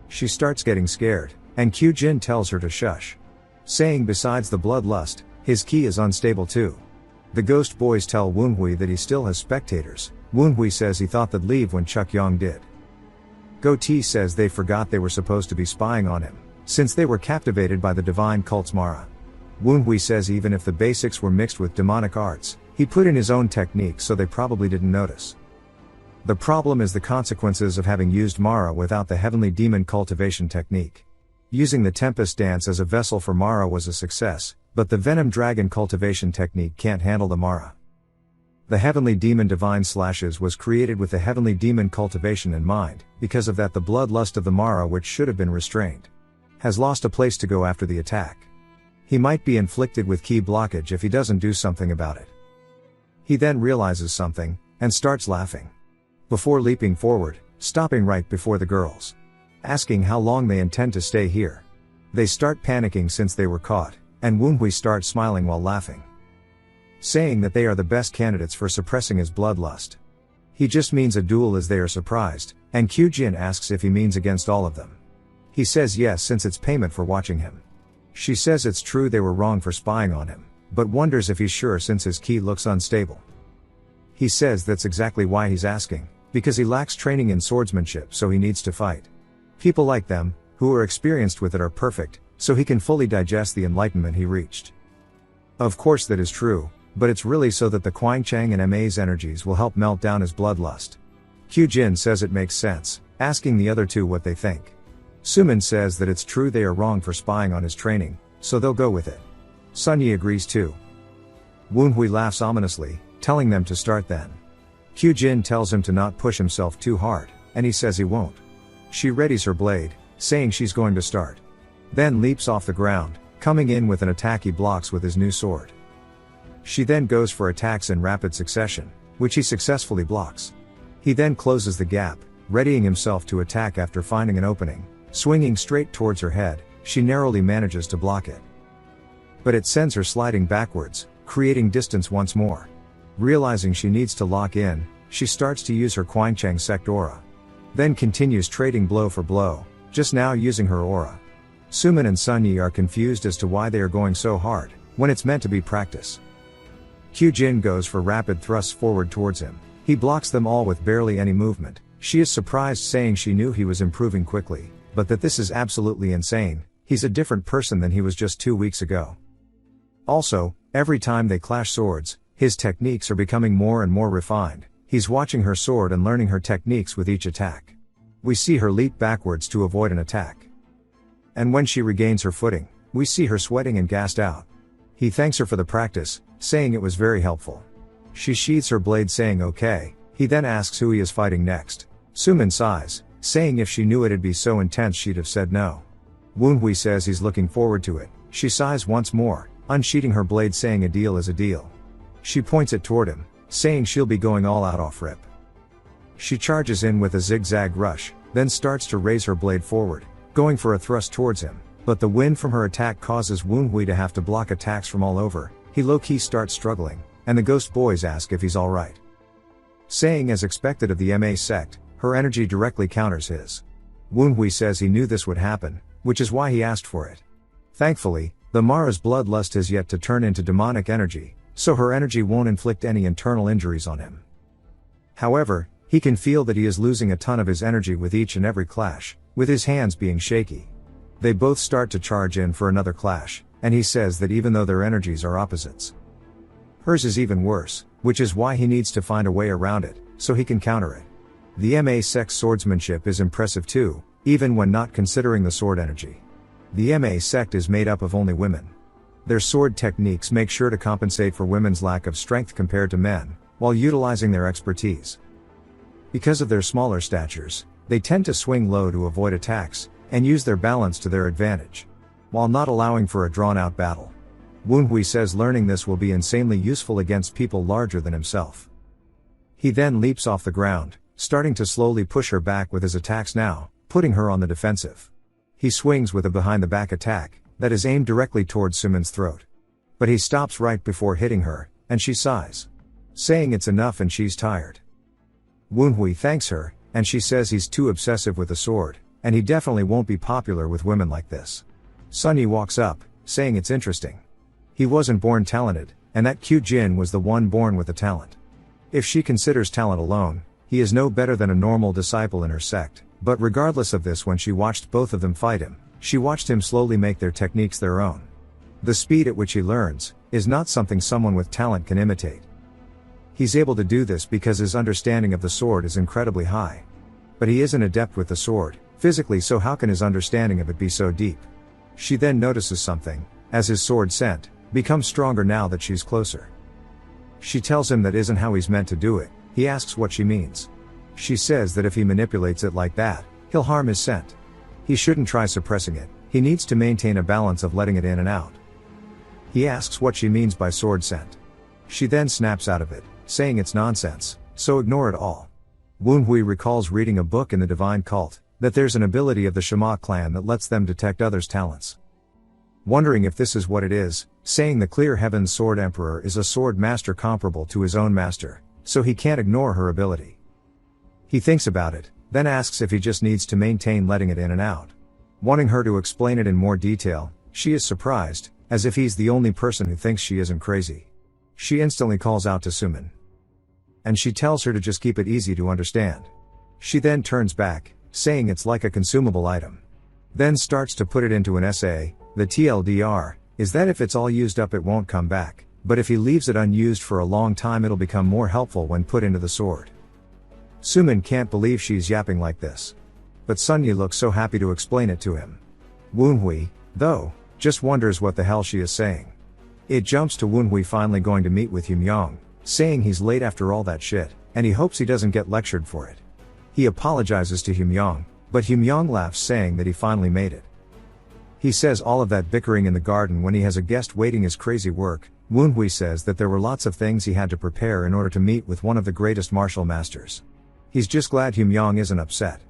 She starts getting scared, and Kyujin tells her to shush. Saying besides the bloodlust, his ki is unstable too. The ghost boys tell Woonhui that he still has spectators. Woonhui says he thought they'd leave when Chuck Young did. Go-T says they forgot they were supposed to be spying on him, since they were captivated by the divine cult's Mara. Woonhui says even if the basics were mixed with demonic arts, he put in his own technique so they probably didn't notice. The problem is the consequences of having used Mara without the heavenly demon cultivation technique. Using the Tempest Dance as a vessel for Mara was a success, but the Venom Dragon cultivation technique can't handle the Mara. The Heavenly Demon Divine Slashes was created with the Heavenly Demon cultivation in mind, because of that the bloodlust of the Mara, which should have been restrained, has lost a place to go after the attack. He might be inflicted with ki blockage if he doesn't do something about it. He then realizes something, and starts laughing. Before leaping forward, stopping right before the girls. Asking how long they intend to stay here. They start panicking since they were caught, and Woonhui starts smiling while laughing. Saying that they are the best candidates for suppressing his bloodlust. He just means a duel as they are surprised, and Kyujin asks if he means against all of them. He says yes since it's payment for watching him. She says it's true they were wrong for spying on him, but wonders if he's sure since his ki looks unstable. He says that's exactly why he's asking, because he lacks training in swordsmanship so he needs to fight. People like them, who are experienced with it, are perfect, so he can fully digest the enlightenment he reached. Of course that is true, but it's really so that the Quangchang and Ma's energies will help melt down his bloodlust. Kyujin says it makes sense, asking the other two what they think. Sumin says that it's true they are wrong for spying on his training, so they'll go with it. Sunyi agrees too. Woonhui laughs ominously, telling them to start then. Kyujin tells him to not push himself too hard, and he says he won't. She readies her blade, saying she's going to start. Then leaps off the ground, coming in with an attack he blocks with his new sword. She then goes for attacks in rapid succession, which he successfully blocks. He then closes the gap, readying himself to attack after finding an opening. Swinging straight towards her head, she narrowly manages to block it. But it sends her sliding backwards, creating distance once more. Realizing she needs to lock in, she starts to use her Quangchang Sect aura. Then continues trading blow for blow, just now using her aura. Sumin and Sunyi are confused as to why they are going so hard, when it's meant to be practice. Kyujin goes for rapid thrusts forward towards him. He blocks them all with barely any movement. She is surprised, saying she knew he was improving quickly, but that this is absolutely insane. He's a different person than he was just 2 weeks ago. Also, every time they clash swords, his techniques are becoming more and more refined. He's watching her sword and learning her techniques with each attack. We see her leap backwards to avoid an attack. And when she regains her footing, we see her sweating and gassed out. He thanks her for the practice, saying it was very helpful. She sheathes her blade, saying okay. He then asks who he is fighting next. Sumin sighs, saying if she knew it'd be so intense she'd have said no. Woonhui says he's looking forward to it. She sighs once more, unsheathing her blade, saying a deal is a deal. She points it toward him, saying she'll be going all out off rip. She charges in with a zigzag rush, then starts to raise her blade forward, going for a thrust towards him, but the wind from her attack causes Woonhui to have to block attacks from all over. He low-key starts struggling, and the ghost boys ask if he's alright. Saying as expected of the MA sect, her energy directly counters his. Woonhui says he knew this would happen, which is why he asked for it. Thankfully, the Mara's bloodlust has yet to turn into demonic energy, so her energy won't inflict any internal injuries on him. However, he can feel that he is losing a ton of his energy with each and every clash, with his hands being shaky. They both start to charge in for another clash, and he says that even though their energies are opposites, hers is even worse, which is why he needs to find a way around it, so he can counter it. The MA sect's swordsmanship is impressive too, even when not considering the sword energy. The MA sect is made up of only women. Their sword techniques make sure to compensate for women's lack of strength compared to men, while utilizing their expertise. Because of their smaller statures, they tend to swing low to avoid attacks, and use their balance to their advantage, while not allowing for a drawn-out battle. Woonhui says learning this will be insanely useful against people larger than himself. He then leaps off the ground, starting to slowly push her back with his attacks now, putting her on the defensive. He swings with a behind-the-back attack that is aimed directly towards Sumin's throat. But he stops right before hitting her, and she sighs, saying it's enough and she's tired. Woonhui thanks her, and she says he's too obsessive with the sword, and he definitely won't be popular with women like this. Sunyi walks up, saying it's interesting. He wasn't born talented, and that cute Jin was the one born with the talent. If she considers talent alone, he is no better than a normal disciple in her sect, but regardless of this, when she watched both of them fight him, she watched him slowly make their techniques their own. The speed at which he learns is not something someone with talent can imitate. He's able to do this because his understanding of the sword is incredibly high. But he is an adept with the sword, physically, so how can his understanding of it be so deep? She then notices something, as his sword scent becomes stronger now that she's closer. She tells him that isn't how he's meant to do it. He asks what she means. She says that if he manipulates it like that, he'll harm his scent. He shouldn't try suppressing it, he needs to maintain a balance of letting it in and out. He asks what she means by sword scent. She then snaps out of it, saying it's nonsense, so ignore it all. Woonhui recalls reading a book in the divine cult, that there's an ability of the Shema clan that lets them detect others' talents. Wondering if this is what it is, saying the Clear Heaven's Sword Emperor is a sword master comparable to his own master, so he can't ignore her ability. He thinks about it, then asks if he just needs to maintain letting it in and out. Wanting her to explain it in more detail, she is surprised, as if he's the only person who thinks she isn't crazy. She instantly calls out to Sumin, and she tells her to just keep it easy to understand. She then turns back, saying it's like a consumable item. Then starts to put it into an essay. The TLDR is that if it's all used up it won't come back, but if he leaves it unused for a long time it'll become more helpful when put into the sword. Sumin can't believe she's yapping like this. But Sunyi looks so happy to explain it to him. Woonhui, though, just wonders what the hell she is saying. It jumps to Woonhui finally going to meet with Humyong, saying he's late after all that shit, and he hopes he doesn't get lectured for it. He apologizes to Humyong, but Humyong laughs, saying that he finally made it. He says all of that bickering in the garden when he has a guest waiting is crazy work. Woonhui says that there were lots of things he had to prepare in order to meet with one of the greatest martial masters. He's just glad Humyong isn't upset.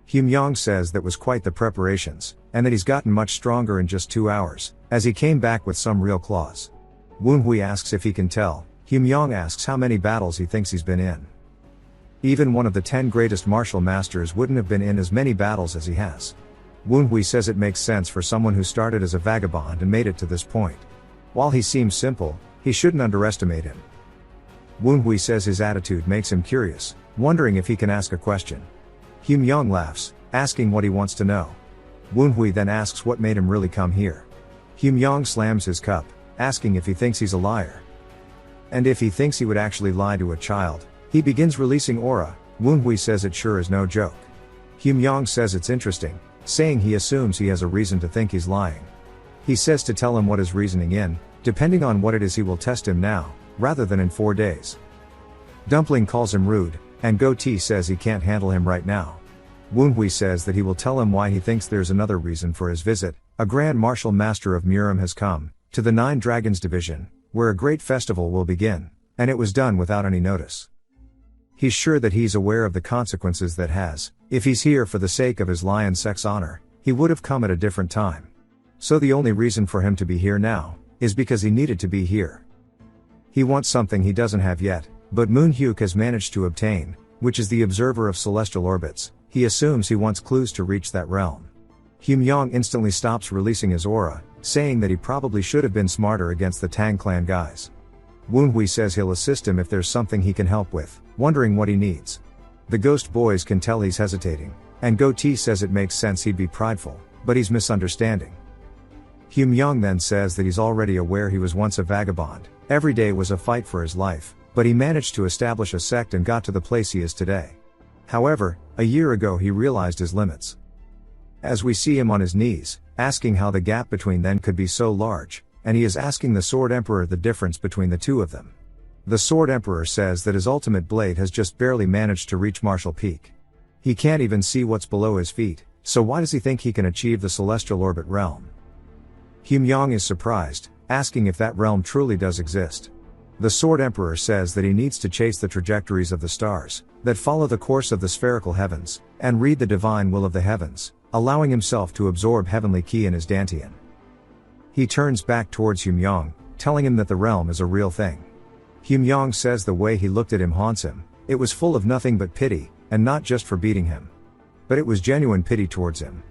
Humyong says that was quite the preparations, and that he's gotten much stronger in just 2 hours, as he came back with some real claws. Woonhui asks if he can tell. Humyong asks how many battles he thinks he's been in. Even one of the 10 greatest martial masters wouldn't have been in as many battles as he has. Woonhui says it makes sense for someone who started as a vagabond and made it to this point. While he seems simple, he shouldn't underestimate him. Woonhui says his attitude makes him curious, wondering if he can ask a question. Humyong laughs, asking what he wants to know. Woonhui then asks what made him really come here. Humyong slams his cup, asking if he thinks he's a liar. And if he thinks he would actually lie to a child. He begins releasing aura. Woonhui says it sure is no joke. Humyong says it's interesting, saying he assumes he has a reason to think he's lying. He says to tell him what his reasoning in, depending on what it is he will test him now, rather than in 4 days. Dumpling calls him rude, and Go-T says he can't handle him right now. Woon-hui says that he will tell him why he thinks there's another reason for his visit. A Grand Martial Master of Murim has come to the Nine Dragons Division, where a great festival will begin, and it was done without any notice. He's sure that he's aware of the consequences that has. If he's here for the sake of his lion sex honor, he would have come at a different time. So the only reason for him to be here now is because he needed to be here. He wants something he doesn't have yet, but Moon-hyuk has managed to obtain, which is the observer of celestial orbits. He assumes he wants clues to reach that realm. Hyun-yong instantly stops releasing his aura, saying that he probably should have been smarter against the Tang clan guys. Woon-hui says he'll assist him if there's something he can help with, wondering what he needs. The ghost boys can tell he's hesitating, and Go-T says it makes sense he'd be prideful, but he's misunderstanding. Hyun-yong then says that he's already aware he was once a vagabond. Every day was a fight for his life, but he managed to establish a sect and got to the place he is today. However, a year ago he realized his limits. As we see him on his knees, asking how the gap between them could be so large, and he is asking the Sword Emperor the difference between the two of them. The Sword Emperor says that his ultimate blade has just barely managed to reach Martial Peak. He can't even see what's below his feet, so why does he think he can achieve the celestial orbit realm? Hyun-yong is surprised, asking if that realm truly does exist. The Sword Emperor says that he needs to chase the trajectories of the stars, that follow the course of the spherical heavens, and read the divine will of the heavens, allowing himself to absorb heavenly ki in his dantian. He turns back towards Hyun-yong, telling him that the realm is a real thing. Hyun-yong says the way he looked at him haunts him. It was full of nothing but pity, and not just for beating him. But it was genuine pity towards him.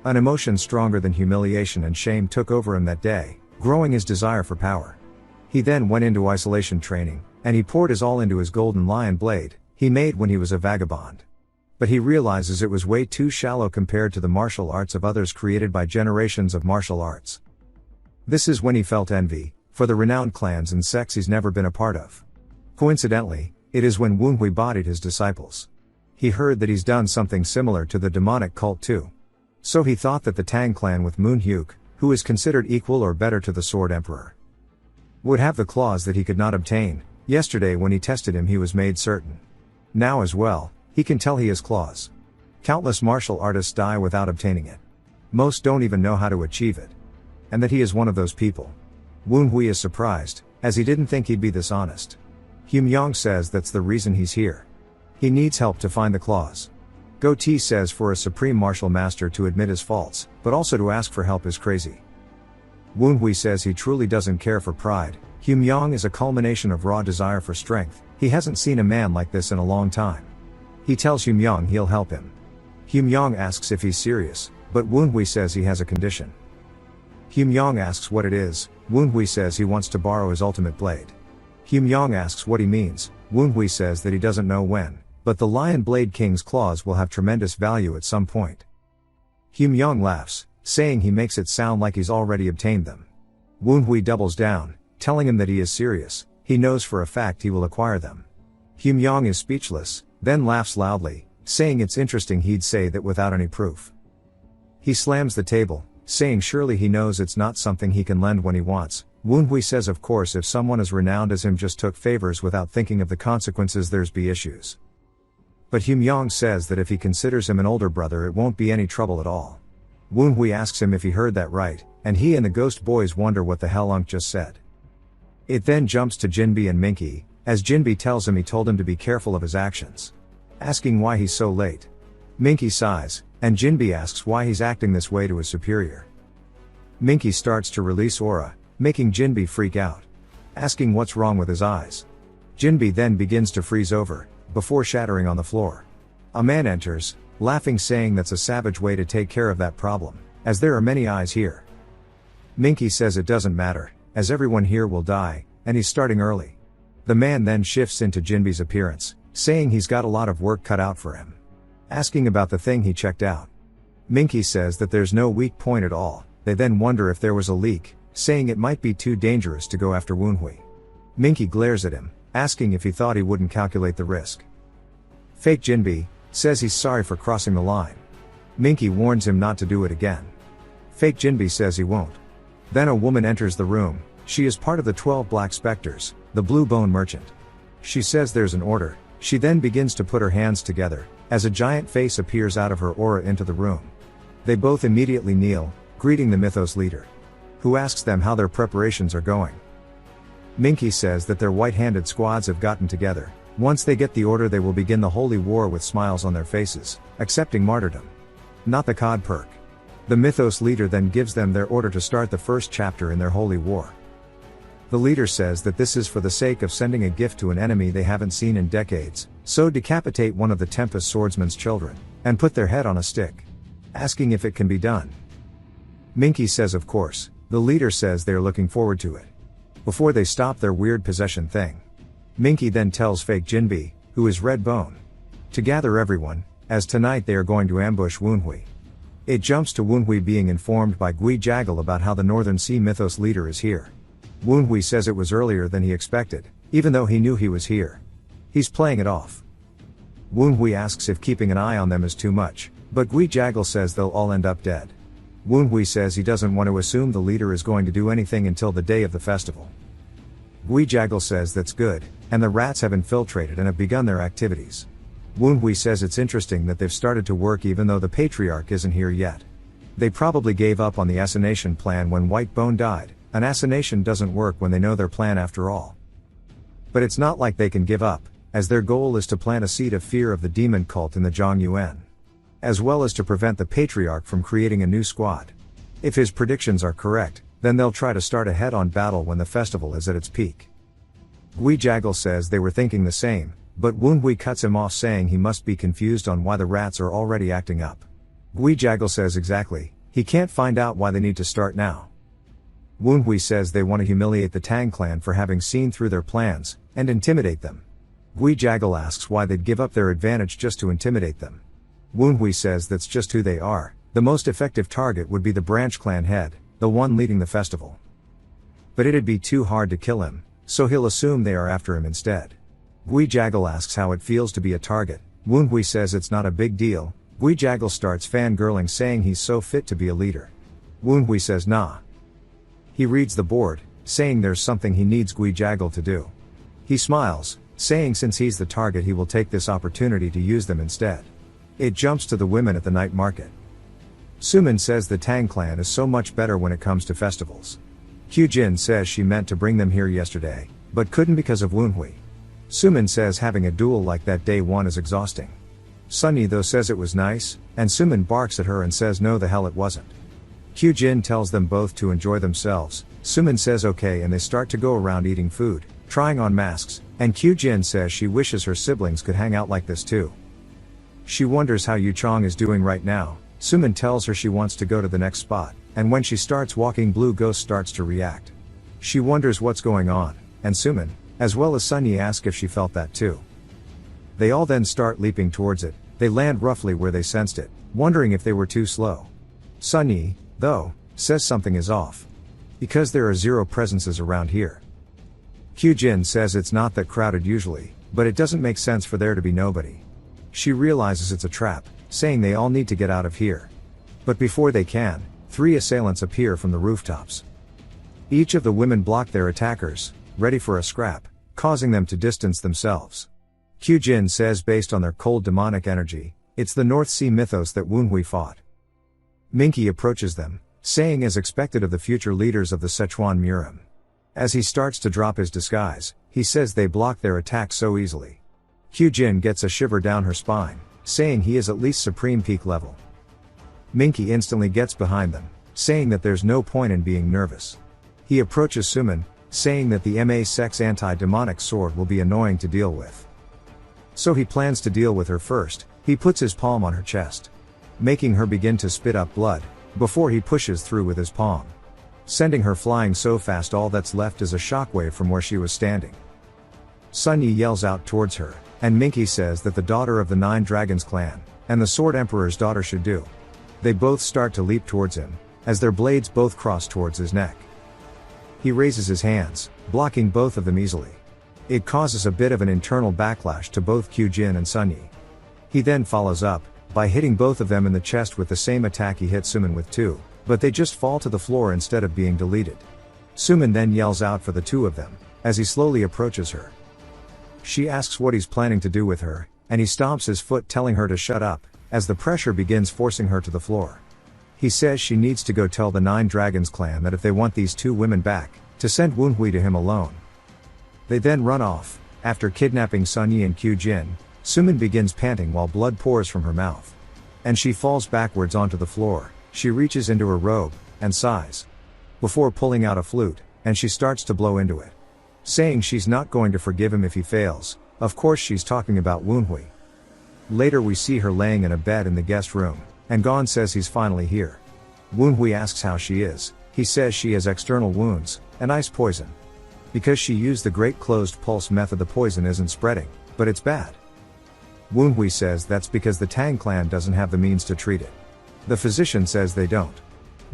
An emotion stronger than humiliation and shame took over him that day, growing his desire for power. He then went into isolation training, and he poured his all into his golden lion blade he made when he was a vagabond. But he realizes it was way too shallow compared to the martial arts of others created by generations of martial arts. This is when he felt envy for the renowned clans and sects he's never been a part of. Coincidentally, it is when Woon-hui bodied his disciples. He heard that he's done something similar to the demonic cult too. So he thought that the Tang clan with Moon-hyuk, who is considered equal or better to the Sword Emperor, would have the claws that he could not obtain. Yesterday when he tested him he was made certain. Now as well, he can tell he has claws. Countless martial artists die without obtaining it. Most don't even know how to achieve it. And that he is one of those people. Woon-hui is surprised, as he didn't think he'd be this honest. Hyun-yong says that's the reason he's here. He needs help to find the claws. Go-T says for a supreme martial master to admit his faults, but also to ask for help is crazy. Woon-hui says he truly doesn't care for pride. Hyun-yong is a culmination of raw desire for strength. He hasn't seen a man like this in a long time. He tells Hyun-yong he'll help him. Hyun-yong asks if he's serious, but Woon-hui says he has a condition. Hyun-yong asks what it is. Woon-hui says he wants to borrow his ultimate blade. Hyun-yong asks what he means. Woon-hui says that he doesn't know when, but the Lion Blade King's claws will have tremendous value at some point. Hyun-yong laughs, saying he makes it sound like he's already obtained them. Woon-hui doubles down, telling him that he is serious. He knows for a fact he will acquire them. Hyun-yong is speechless, then laughs loudly, saying it's interesting he'd say that without any proof. He slams the table, saying surely he knows it's not something he can lend when he wants. Woon-hui says of course if someone as renowned as him just took favors without thinking of the consequences there's be issues. But Hyun-yong says that if he considers him an older brother it won't be any trouble at all. Woon-hui asks him if he heard that right, and he and the ghost boys wonder what the hell Unk just said. It then jumps to Jinbi and Minky, as Jinbi tells him he told him to be careful of his actions. Asking why he's so late. Minky sighs, and Jinbi asks why he's acting this way to his superior. Minky starts to release aura, making Jinbi freak out. Asking what's wrong with his eyes. Jinbi then begins to freeze over, before shattering on the floor. A man enters, laughing saying that's a savage way to take care of that problem, as there are many eyes here. Minky says it doesn't matter, as everyone here will die, and he's starting early. The man then shifts into Jinbi's appearance, saying he's got a lot of work cut out for him. Asking about the thing he checked out. Minky says that there's no weak point at all. They then wonder if there was a leak, saying it might be too dangerous to go after Woon-hui. Minky glares at him, asking if he thought he wouldn't calculate the risk. Fake Jinbi says he's sorry for crossing the line. Minky warns him not to do it again. Fake Jinbi says he won't. Then a woman enters the room. She is part of the 12 Black Spectres, the Blue Bone Merchant. She says there's an order She then begins to put her hands together, as a giant face appears out of her aura into the room. They both immediately kneel, greeting the Mythos leader, who asks them how their preparations are going. Minky says that their white-handed squads have gotten together. Once they get the order, they will begin the holy war with smiles on their faces, accepting martyrdom. Not the COD perk. The Mythos leader then gives them their order to start the first chapter in their holy war. The leader says that this is for the sake of sending a gift to an enemy they haven't seen in decades, so decapitate one of the Tempest swordsman's children, and put their head on a stick. Asking if it can be done. Minky says of course. The leader says they are looking forward to it. Before they stop their weird possession thing. Minky then tells fake Jinbi, who is Red Bone, to gather everyone, as tonight they are going to ambush Woonhui. It jumps to Woonhui being informed by Gui Jaggle about how the Northern Sea Mythos leader is here. Woonhui says it was earlier than he expected, even though he knew he was here. He's playing it off. Woonhui asks if keeping an eye on them is too much, but Gui Jaggle says they'll all end up dead. Woonhui says he doesn't want to assume the leader is going to do anything until the day of the festival. Gui Jaggle says that's good, and the rats have infiltrated and have begun their activities. Woonhui says it's interesting that they've started to work even though the patriarch isn't here yet. They probably gave up on the assassination plan when White Bone died. An assassination doesn't work when they know their plan after all. But it's not like they can give up, as their goal is to plant a seed of fear of the demon cult in the Zhongyuan, as well as to prevent the patriarch from creating a new squad. If his predictions are correct, then they'll try to start a head-on battle when the festival is at its peak. Gui Jaggle says they were thinking the same, but Woonhui cuts him off saying he must be confused on why the rats are already acting up. Gui Jaggle says exactly, he can't find out why they need to start now. Woonhui says they want to humiliate the Tang clan for having seen through their plans, and intimidate them. Gui Jaggle asks why they'd give up their advantage just to intimidate them. Woonhui says that's just who they are. The most effective target would be the branch clan head, the one leading the festival. But it'd be too hard to kill him, so he'll assume they are after him instead. Gui Jaggle asks how it feels to be a target. Woonhui says it's not a big deal. Gui Jaggle starts fangirling saying he's so fit to be a leader. Woonhui says nah. He reads the board, saying there's something he needs Gui Jaggle to do. He smiles, saying since he's the target he will take this opportunity to use them instead. It jumps to the women at the night market. Sumin says the Tang clan is so much better when it comes to festivals. Kyujin says she meant to bring them here yesterday, but couldn't because of Woonhui. Sumin says having a duel like that day one is exhausting. Sunny though says it was nice, and Sumin barks at her and says no the hell it wasn't. Kyujin tells them both to enjoy themselves. Sumin says okay and they start to go around eating food, trying on masks, and Kyujin says she wishes her siblings could hang out like this too. She wonders how Yuchong is doing right now. Sumin tells her she wants to go to the next spot, and when she starts walking Blue Ghost starts to react. She wonders what's going on, and Sumin, as well as Sunny ask if she felt that too. They all then start leaping towards it. They land roughly where they sensed it, wondering if they were too slow. Sunny, though, says something is off. Because there are 0 presences around here. Kyujin says it's not that crowded usually, but it doesn't make sense for there to be nobody. She realizes it's a trap, saying they all need to get out of here. But before they can, 3 assailants appear from the rooftops. Each of the women block their attackers, ready for a scrap, causing them to distance themselves. Kyujin says based on their cold demonic energy, it's the North Sea Mythos that Woonhui fought. Minky approaches them, saying as expected of the future leaders of the Sichuan Murim. As he starts to drop his disguise, he says they block their attack so easily. Kyujin gets a shiver down her spine, saying he is at least supreme peak level. Minky instantly gets behind them, saying that there's no point in being nervous. He approaches Sumin, saying that the MA Sex anti-demonic sword will be annoying to deal with. So he plans to deal with her first. He puts his palm on her chest, making her begin to spit up blood, before he pushes through with his palm, sending her flying so fast all that's left is a shockwave from where she was standing. Sunyi yells out towards her, and Minky says that the daughter of the 9 Dragons clan, and the Sword Emperor's daughter should do. They both start to leap towards him, as their blades both cross towards his neck. He raises his hands, blocking both of them easily. It causes a bit of an internal backlash to both Kyujin and Sunyi. He then follows up, by hitting both of them in the chest with the same attack he hit Sumin with too, but they just fall to the floor instead of being deleted. Sumin then yells out for the 2 of them, as he slowly approaches her. She asks what he's planning to do with her, and he stomps his foot telling her to shut up, as the pressure begins forcing her to the floor. He says she needs to go tell the Nine Dragons clan that if they want these two women back, to send Woonhui to him alone. They then run off. After kidnapping Sunyi and Kyujin, Sumin begins panting while blood pours from her mouth. And she falls backwards onto the floor. She reaches into her robe, and sighs. Before pulling out a flute, and she starts to blow into it. Saying she's not going to forgive him if he fails. Of course she's talking about Woonhui. Later we see her laying in a bed in the guest room, and Gon says he's finally here. Woonhui asks how she is. He says she has external wounds, and ice poison. Because she used the great closed pulse method, the poison isn't spreading, but it's bad. Woonhui says that's because the Tang clan doesn't have the means to treat it. The physician says they don't.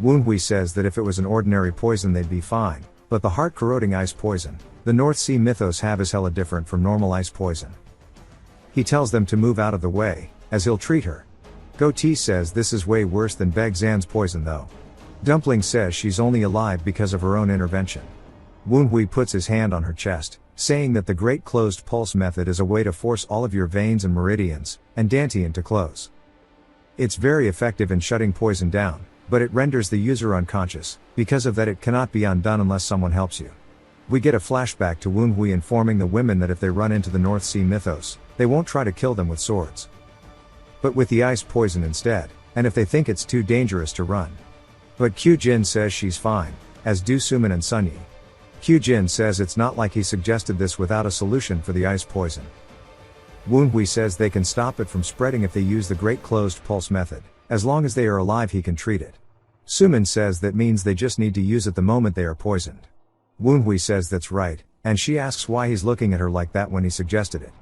Woonhui says that if it was an ordinary poison they'd be fine, but the heart-corroding ice poison, the North Sea mythos have is hella different from normal ice poison. He tells them to move out of the way, as he'll treat her. Goatee says this is way worse than Beg Zan's poison though. Dumpling says she's only alive because of her own intervention. Woonhui puts his hand on her chest, saying that the Great Closed Pulse method is a way to force all of your veins and meridians, and dantian to close. It's very effective in shutting poison down, but it renders the user unconscious. Because of that it cannot be undone unless someone helps you. We get a flashback to Woonhui informing the women that if they run into the North Sea mythos, they won't try to kill them with swords, but with the ice poison instead, and if they think it's too dangerous to run. But Kyujin says she's fine, as do Sumin and Sunyi. Kyujin says it's not like he suggested this without a solution for the ice poison. Woonhui says they can stop it from spreading if they use the Great Closed Pulse method. As long as they are alive he can treat it. Sumin says that means they just need to use it the moment they are poisoned. Woonhui says that's right, and she asks why he's looking at her like that when he suggested it.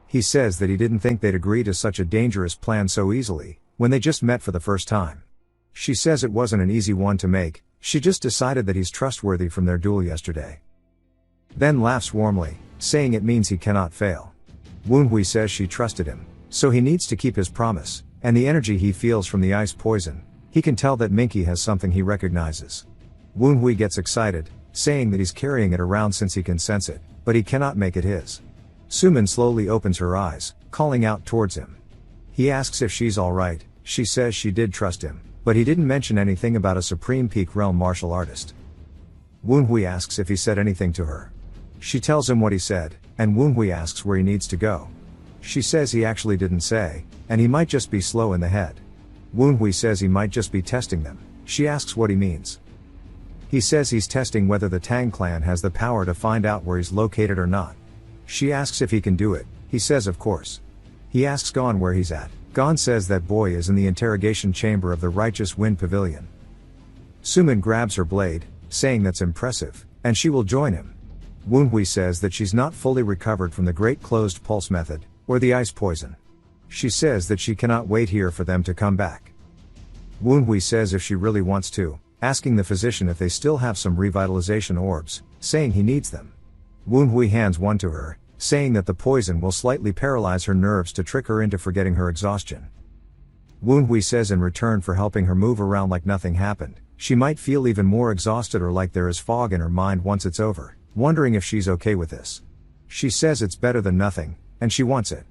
He says that he didn't think they'd agree to such a dangerous plan so easily, when they just met for the first time. She says it wasn't an easy one to make, she just decided that he's trustworthy from their duel yesterday. Then laughs warmly, saying it means he cannot fail. Woonhui says she trusted him, so he needs to keep his promise, and the energy he feels from the ice poison, he can tell that Minky has something he recognizes. Woonhui gets excited, saying that he's carrying it around since he can sense it, but he cannot make it his. Sumin slowly opens her eyes, calling out towards him. He asks if she's alright. She says she did trust him, but he didn't mention anything about a Supreme Peak Realm martial artist. Woonhui asks if he said anything to her. She tells him what he said, and Woonhui asks where he needs to go. She says he actually didn't say, and he might just be slow in the head. Woonhui says he might just be testing them. She asks what he means. He says he's testing whether the Tang clan has the power to find out where he's located or not. She asks if he can do it. He says of course. He asks Gon where he's at. Gon says that boy is in the interrogation chamber of the Righteous Wind Pavilion. Sumin grabs her blade, saying that's impressive, and she will join him. Woonhui says that she's not fully recovered from the Great Closed Pulse method, or the ice poison. She says that she cannot wait here for them to come back. Woonhui says if she really wants to, asking the physician if they still have some revitalization orbs, saying he needs them. Woonhui hands one to her, saying that the poison will slightly paralyze her nerves to trick her into forgetting her exhaustion. Woonhui says in return for helping her move around like nothing happened, she might feel even more exhausted or like there is fog in her mind once it's over, wondering if she's okay with this. She says it's better than nothing, and she wants it.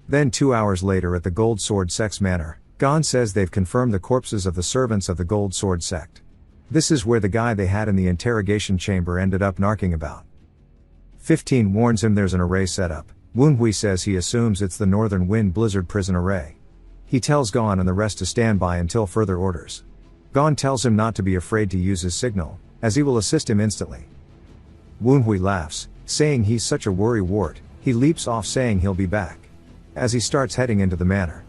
Then 2 hours later at the Gold Sword Sect's manor, Gon says they've confirmed the corpses of the servants of the Gold Sword Sect. This is where the guy they had in the interrogation chamber ended up narking about. 15 warns him there's an array set up. Woonhui says he assumes it's the Northern Wind Blizzard prison array. He tells Gon and the rest to stand by until further orders. Gon tells him not to be afraid to use his signal, as he will assist him instantly. Woonhui laughs, saying he's such a worrywart. He leaps off saying he'll be back. As he starts heading into the manor,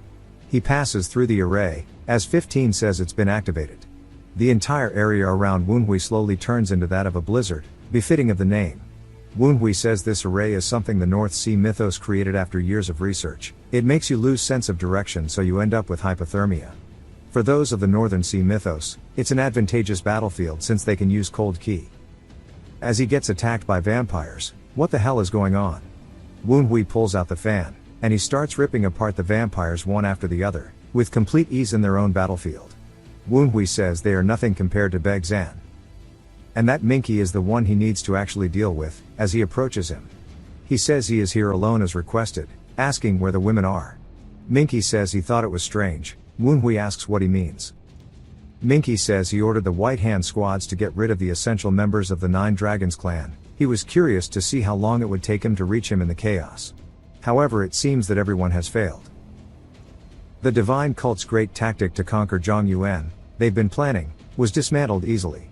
he passes through the array, as 15 says it's been activated. The entire area around Woonhui slowly turns into that of a blizzard, befitting of the name. Woonhui says this array is something the North Sea mythos created after years of research. It makes you lose sense of direction so you end up with hypothermia. For those of the Northern Sea mythos, it's an advantageous battlefield since they can use cold ki. As he gets attacked by vampires, what the hell is going on? Woonhui pulls out the fan, and he starts ripping apart the vampires one after the other, with complete ease in their own battlefield. Woonhui says they are nothing compared to Beg Zan. And that Minky is the one he needs to actually deal with, as he approaches him. He says he is here alone as requested, asking where the women are. Minky says he thought it was strange. Woonhui asks what he means. Minky says he ordered the White Hand squads to get rid of the essential members of the Nine Dragons clan. He was curious to see how long it would take him to reach him in the chaos. However, it seems that everyone has failed. The divine cult's great tactic to conquer Zhongyuan, they've been planning, was dismantled easily.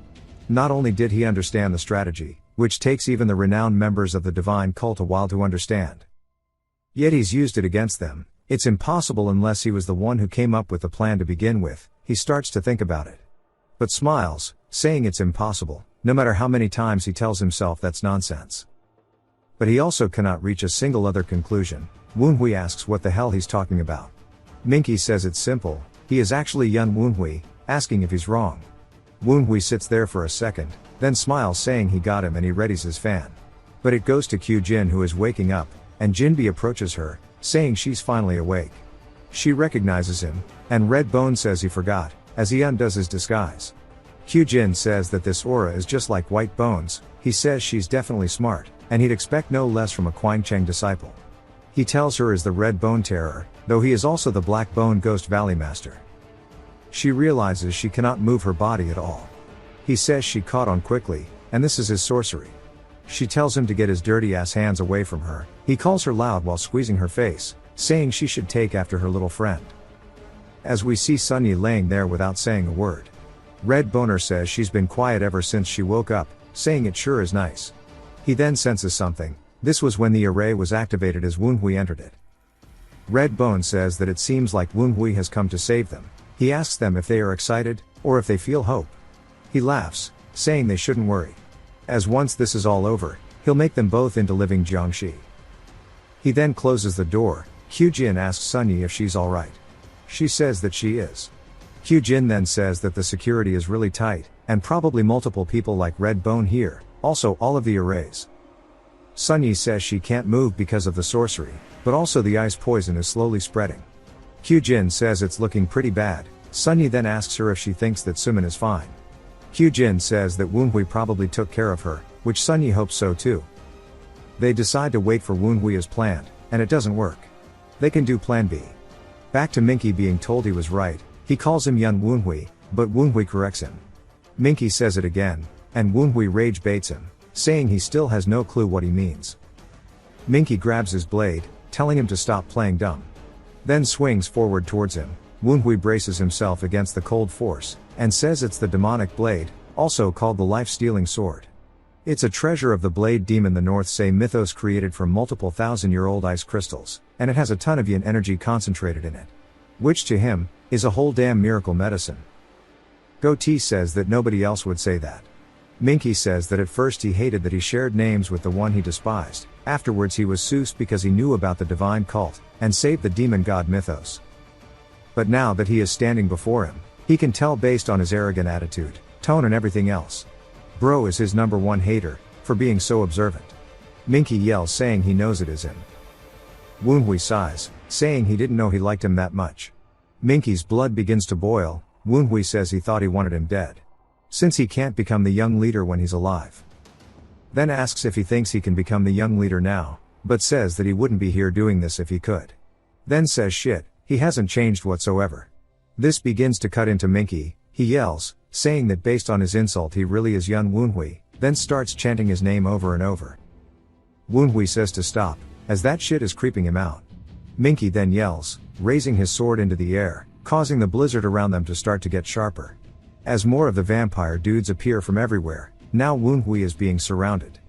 Not only did he understand the strategy, which takes even the renowned members of the divine cult a while to understand, yet he's used it against them. It's impossible unless he was the one who came up with the plan to begin with. He starts to think about it, but smiles, saying it's impossible, no matter how many times he tells himself that's nonsense. But he also cannot reach a single other conclusion. Woonhui asks what the hell he's talking about. Minky says it's simple, he is actually young Woonhui, asking if he's wrong. Woonhui sits there for a second, then smiles saying he got him and he readies his fan. But it goes to Kyujin who is waking up, and Jinbi approaches her, saying she's finally awake. She recognizes him, and Red Bone says he forgot, as he undoes his disguise. Kyujin says that this aura is just like White Bone's. He says she's definitely smart, and he'd expect no less from a Quangcheng disciple. He tells her is the Red Bone Terror, though he is also the Black Bone Ghost Valley Master. She realizes she cannot move her body at all. He says she caught on quickly, and this is his sorcery. She tells him to get his dirty ass hands away from her. He calls her loud while squeezing her face, saying she should take after her little friend. As we see Sunyi laying there without saying a word. Red Boner says she's been quiet ever since she woke up, saying it sure is nice. He then senses something. This was when the array was activated as Woonhui entered it. Red Bone says that it seems like Woonhui has come to save them. He asks them if they are excited, or if they feel hope. He laughs, saying they shouldn't worry, as once this is all over, he'll make them both into living Jiangshi. He then closes the door. Kyujin asks Sunyi if she's alright. She says that she is. Kyujin then says that the security is really tight, and probably multiple people like Red Bone here, also all of the arrays. Sunyi says she can't move because of the sorcery, but also the ice poison is slowly spreading. Kyujin says it's looking pretty bad. Sunyi then asks her if she thinks that Sumin is fine. Kyujin says that Woonhui probably took care of her, which Sunyi hopes so too. They decide to wait for Woonhui as planned, and it doesn't work. They can do plan B. Back to Minky being told he was right. He calls him young Woonhui, but Woonhui corrects him. Minky says it again, and Woonhui rage baits him, saying he still has no clue what he means. Minky grabs his blade, telling him to stop playing dumb. Then swings forward towards him. Woonhui braces himself against the cold force, and says it's the demonic blade, also called the life-stealing sword. It's a treasure of the blade demon the North Say mythos created from multiple thousand-year-old ice crystals, and it has a ton of yin energy concentrated in it. Which to him, is a whole damn miracle medicine. Goatee says that nobody else would say that. Minky says that at first he hated that he shared names with the one he despised, afterwards he was Seuss because he knew about the divine cult, and saved the demon god mythos. But now that he is standing before him, he can tell based on his arrogant attitude, tone and everything else. Bro is his number one hater, for being so observant. Minky yells saying he knows it is him. Woonhui sighs, saying he didn't know he liked him that much. Minky's blood begins to boil. Woonhui says he thought he wanted him dead, since he can't become the young leader when he's alive. Then asks if he thinks he can become the young leader now, but says that he wouldn't be here doing this if he could. Then says shit, he hasn't changed whatsoever. This begins to cut into Minky. He yells, saying that based on his insult he really is young Woonhui, then starts chanting his name over and over. Woonhui says to stop, as that shit is creeping him out. Minky then yells, raising his sword into the air, causing the blizzard around them to start to get sharper. As more of the vampire dudes appear from everywhere, now Woonhui is being surrounded.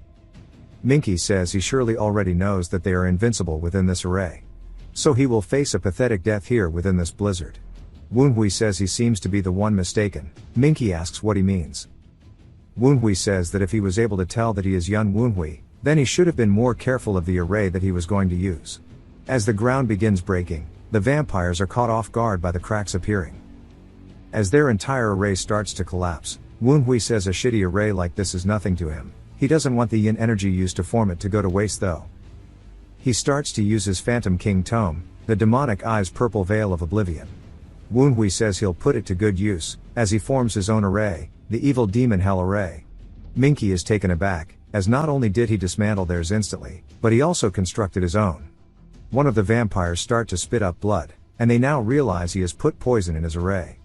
Minky says he surely already knows that they are invincible within this array. So he will face a pathetic death here within this blizzard. Woonhui says he seems to be the one mistaken. Minky asks what he means. Woonhui says that if he was able to tell that he is young Woonhui, then he should have been more careful of the array that he was going to use. As the ground begins breaking, the vampires are caught off guard by the cracks appearing. As their entire array starts to collapse, Woonhui says a shitty array like this is nothing to him. He doesn't want the yin energy used to form it to go to waste though. He starts to use his Phantom King Tome, the demonic eye's purple veil of oblivion. Woonhui says he'll put it to good use, as he forms his own array, the evil demon hell array. Minky is taken aback, as not only did he dismantle theirs instantly, but he also constructed his own. One of the vampires start to spit up blood, and they now realize he has put poison in his array.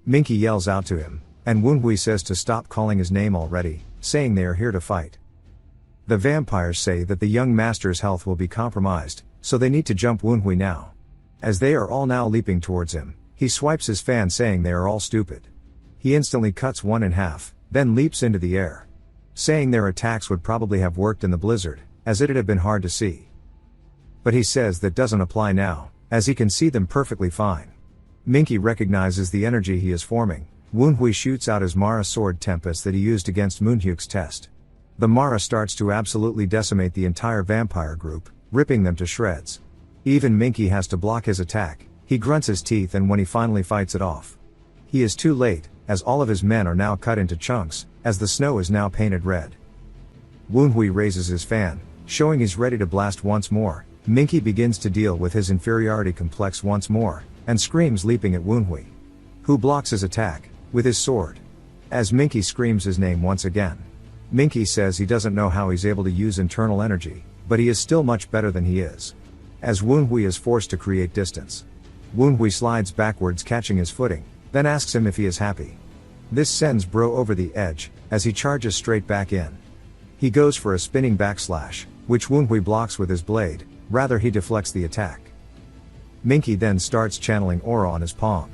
Minky yells out to him, and Woonhui says to stop calling his name already, saying they are here to fight. The vampires say that the young master's health will be compromised, so they need to jump Woonhui now. As they are all now leaping towards him, he swipes his fan saying they are all stupid. He instantly cuts one in half, then leaps into the air, saying their attacks would probably have worked in the blizzard, as it'd have been hard to see. But he says that doesn't apply now, as he can see them perfectly fine. Minky recognizes the energy he is forming. Woonhui shoots out his Mara sword Tempest that he used against Moonhyuk's test. The Mara starts to absolutely decimate the entire vampire group, ripping them to shreds. Even Minky has to block his attack. He grunts his teeth, and when he finally fights it off, he is too late, as all of his men are now cut into chunks, as the snow is now painted red. Woonhui raises his fan, showing he's ready to blast once more. Minky begins to deal with his inferiority complex once more, and screams, leaping at Woonhui, who blocks his attack with his sword. As Minky screams his name once again, Minky says he doesn't know how he's able to use internal energy, but he is still much better than he is. As Woonhui is forced to create distance, Woonhui slides backwards, catching his footing, then asks him if he is happy. This sends Bro over the edge, as he charges straight back in. He goes for a spinning backslash, which Woonhui blocks with his blade. Rather, he deflects the attack. Minky then starts channeling aura on his palm.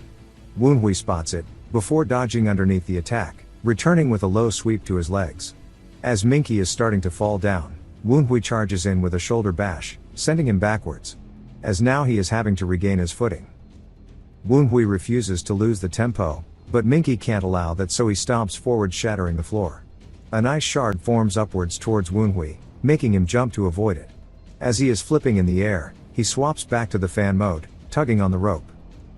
Woonhui spots it, before dodging underneath the attack, returning with a low sweep to his legs. As Minky is starting to fall down, Woonhui charges in with a shoulder bash, sending him backwards, as now he is having to regain his footing. Woonhui refuses to lose the tempo, but Minky can't allow that, so he stomps forward, shattering the floor. An ice shard forms upwards towards Woonhui, making him jump to avoid it. As he is flipping in the air, he swaps back to the fan mode, tugging on the rope,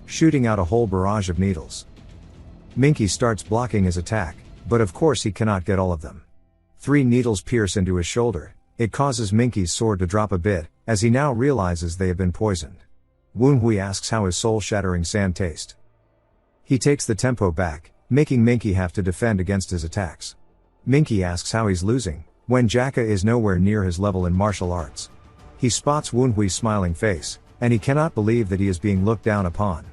shooting out a whole barrage of needles. Minky starts blocking his attack, but of course he cannot get all of them. 3 needles pierce into his shoulder. It causes Minky's sword to drop a bit, as he now realizes they have been poisoned. Woonhui asks how his soul-shattering sand tastes. He takes the tempo back, making Minky have to defend against his attacks. Minky asks how he's losing, when Jaka is nowhere near his level in martial arts. He spots Woonhui's smiling face, and he cannot believe that he is being looked down upon.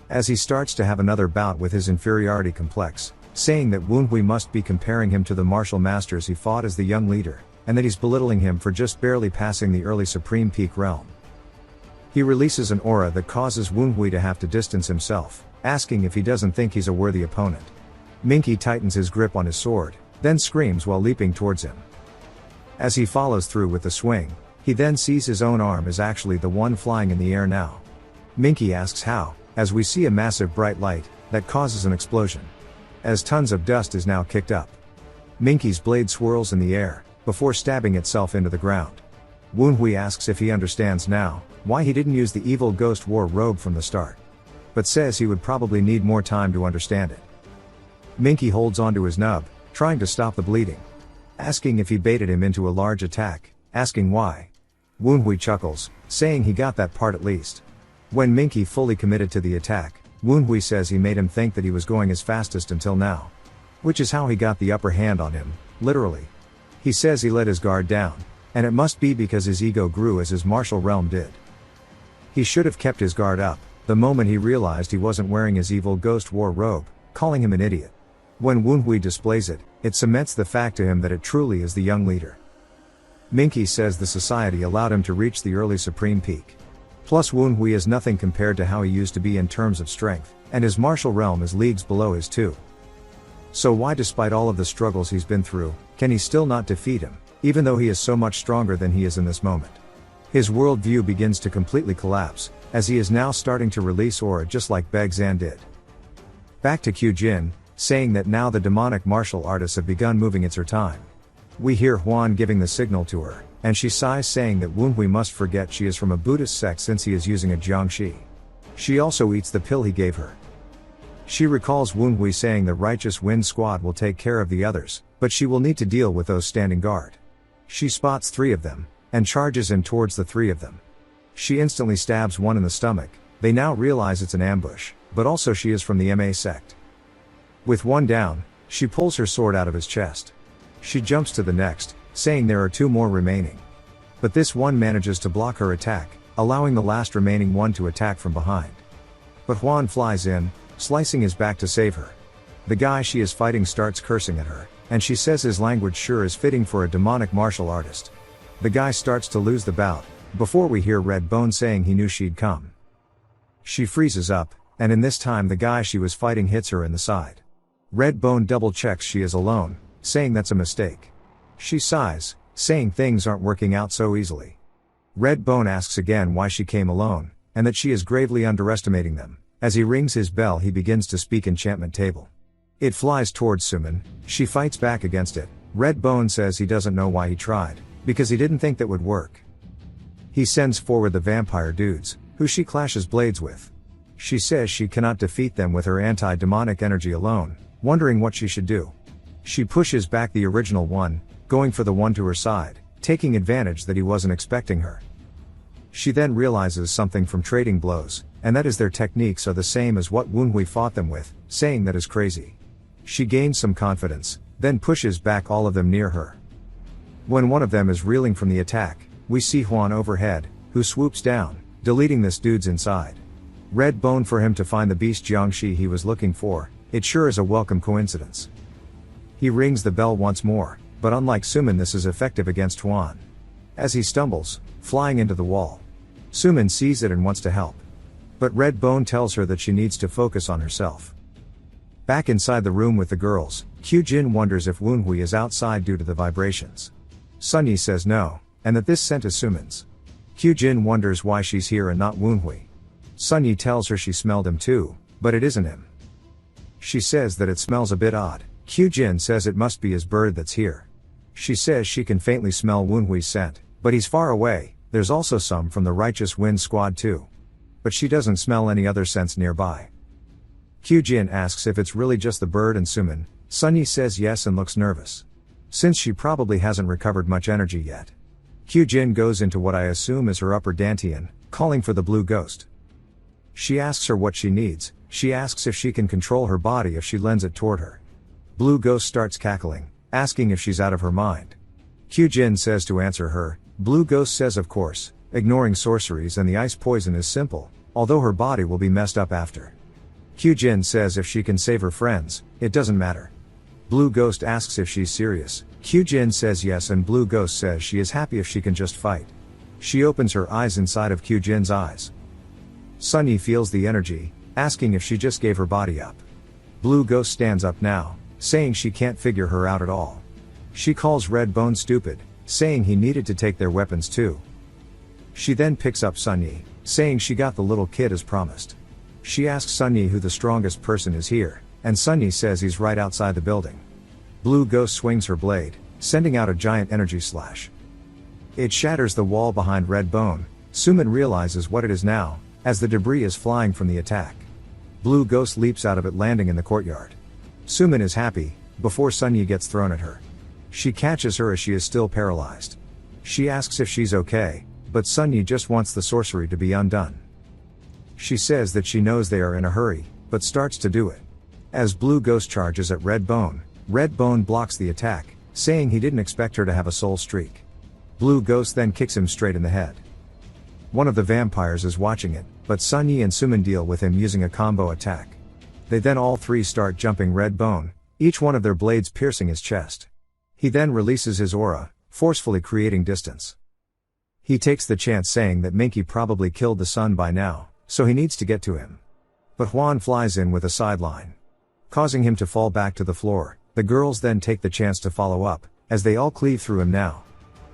As he starts to have another bout with his inferiority complex, saying that Woonhui must be comparing him to the martial masters he fought as the young leader, and that he's belittling him for just barely passing the early Supreme Peak realm. He releases an aura that causes Woonhui to have to distance himself, asking if he doesn't think he's a worthy opponent. Minky tightens his grip on his sword, then screams while leaping towards him. As he follows through with the swing, he then sees his own arm is actually the one flying in the air now. Minky asks how, as we see a massive bright light that causes an explosion, as tons of dust is now kicked up. Minky's blade swirls in the air, before stabbing itself into the ground. Woonhui asks if he understands now, why he didn't use the evil ghost war robe from the start, but says he would probably need more time to understand it. Minky holds onto his nub, trying to stop the bleeding, asking if he baited him into a large attack, asking why. Woonhui chuckles, saying he got that part at least. When Minky fully committed to the attack, Woonhui says he made him think that he was going his fastest until now, which is how he got the upper hand on him, literally. He says he let his guard down, and it must be because his ego grew as his martial realm did. He should have kept his guard up, the moment he realized he wasn't wearing his evil ghost war robe, calling him an idiot. When Woonhui displays it, it cements the fact to him that it truly is the young leader. Minky says the society allowed him to reach the early Supreme Peak. Plus Woonhui is nothing compared to how he used to be in terms of strength, and his martial realm is leagues below his too. So why, despite all of the struggles he's been through, can he still not defeat him, even though he is so much stronger than he is in this moment? His worldview begins to completely collapse, as he is now starting to release aura just like Begzan did. Back to Kyujin, saying that now the demonic martial artists have begun moving, it's her time. We hear Huan giving the signal to her, and she sighs, saying that Woonhui must forget she is from a Buddhist sect since he is using a Jiangshi. She also eats the pill he gave her. She recalls Woonhui saying the Righteous Wind Squad will take care of the others, but she will need to deal with those standing guard. She spots 3 of them, and charges in towards the 3 of them. She instantly stabs one in the stomach. They now realize it's an ambush, but also she is from the MA sect. With one down, she pulls her sword out of his chest. She jumps to the next, saying there are 2 more remaining. But this one manages to block her attack, allowing the last remaining one to attack from behind. But Juan flies in, slicing his back to save her. The guy she is fighting starts cursing at her, and she says his language sure is fitting for a demonic martial artist. The guy starts to lose the bout, before we hear Red Bone saying he knew she'd come. She freezes up, and in this time the guy she was fighting hits her in the side. Red Bone double checks she is alone, saying that's a mistake. She sighs, saying things aren't working out so easily. Red Bone asks again why she came alone, and that she is gravely underestimating them. As he rings his bell he begins to speak enchantment table. It flies towards Suman, she fights back against it. Red Bone says he doesn't know why he tried, because he didn't think that would work. He sends forward the vampire dudes, who she clashes blades with. She says she cannot defeat them with her anti-demonic energy alone, wondering what she should do. She pushes back the original one, going for the one to her side, taking advantage that he wasn't expecting her. She then realizes something from trading blows, and that is their techniques are the same as what Wunhui fought them with, saying that is crazy. She gains some confidence, then pushes back all of them near her. When one of them is reeling from the attack, we see Juan overhead, who swoops down, deleting this dude's inside. Red Bone for him to find the beast Jiangshi he was looking for, it sure is a welcome coincidence. He rings the bell once more, but unlike Suman this is effective against Juan. As he stumbles, flying into the wall. Suman sees it and wants to help. But Red Bone tells her that she needs to focus on herself. Back inside the room with the girls, Kyujin wonders if Wunhui is outside due to the vibrations. Sunyi says no, and that this scent is Suman's. Kyujin wonders why she's here and not Wunhui. Sunyi tells her she smelled him too, but it isn't him. She says that it smells a bit odd. Kyujin says it must be his bird that's here. She says she can faintly smell Wunhui's scent, but he's far away. There's also some from the Righteous Wind squad too. But she doesn't smell any other scents nearby. Kyujin asks if it's really just the bird and Suman. Sunyi says yes and looks nervous. Since she probably hasn't recovered much energy yet. Kyujin goes into what I assume is her upper dantian, calling for the blue ghost. She asks her what she needs. She asks if she can control her body if she lends it toward her. Blue ghost starts cackling, asking if she's out of her mind. Kyujin says to answer her. Blue ghost says of course, ignoring sorceries and the ice poison is simple, although her body will be messed up after. Kyujin says if she can save her friends, it doesn't matter. Blue ghost asks if she's serious. Kyujin says yes and Blue ghost says she is happy if she can just fight. She opens her eyes inside of Kyujin's eyes. Sunyi feels the energy, asking if she just gave her body up. Blue ghost stands up now, saying she can't figure her out at all. She calls Red Bone stupid, saying he needed to take their weapons too. She then picks up Sunyi, saying she got the little kid as promised. She asks Sunyi who the strongest person is here, and Sunyi says he's right outside the building. Blue ghost swings her blade, sending out a giant energy slash. It shatters the wall behind Red Bone. Suman realizes what it is now, as the debris is flying from the attack. Blue ghost leaps out of it, landing in the courtyard. Suman is happy, before Sunyi gets thrown at her. She catches her as she is still paralyzed. She asks if she's okay, but Sunyi just wants the sorcery to be undone. She says that she knows they are in a hurry, but starts to do it. As Blue ghost charges at Red Bone blocks the attack, saying he didn't expect her to have a soul streak. Blue ghost then kicks him straight in the head. One of the vampires is watching it, but Sunyi and Suman deal with him using a combo attack. They then all three start jumping Red Bone, each one of their blades piercing his chest. He then releases his aura, forcefully creating distance. He takes the chance saying that Minky probably killed the sun by now, so he needs to get to him. But Juan flies in with a sideline, causing him to fall back to the floor. The girls then take the chance to follow up, as they all cleave through him now,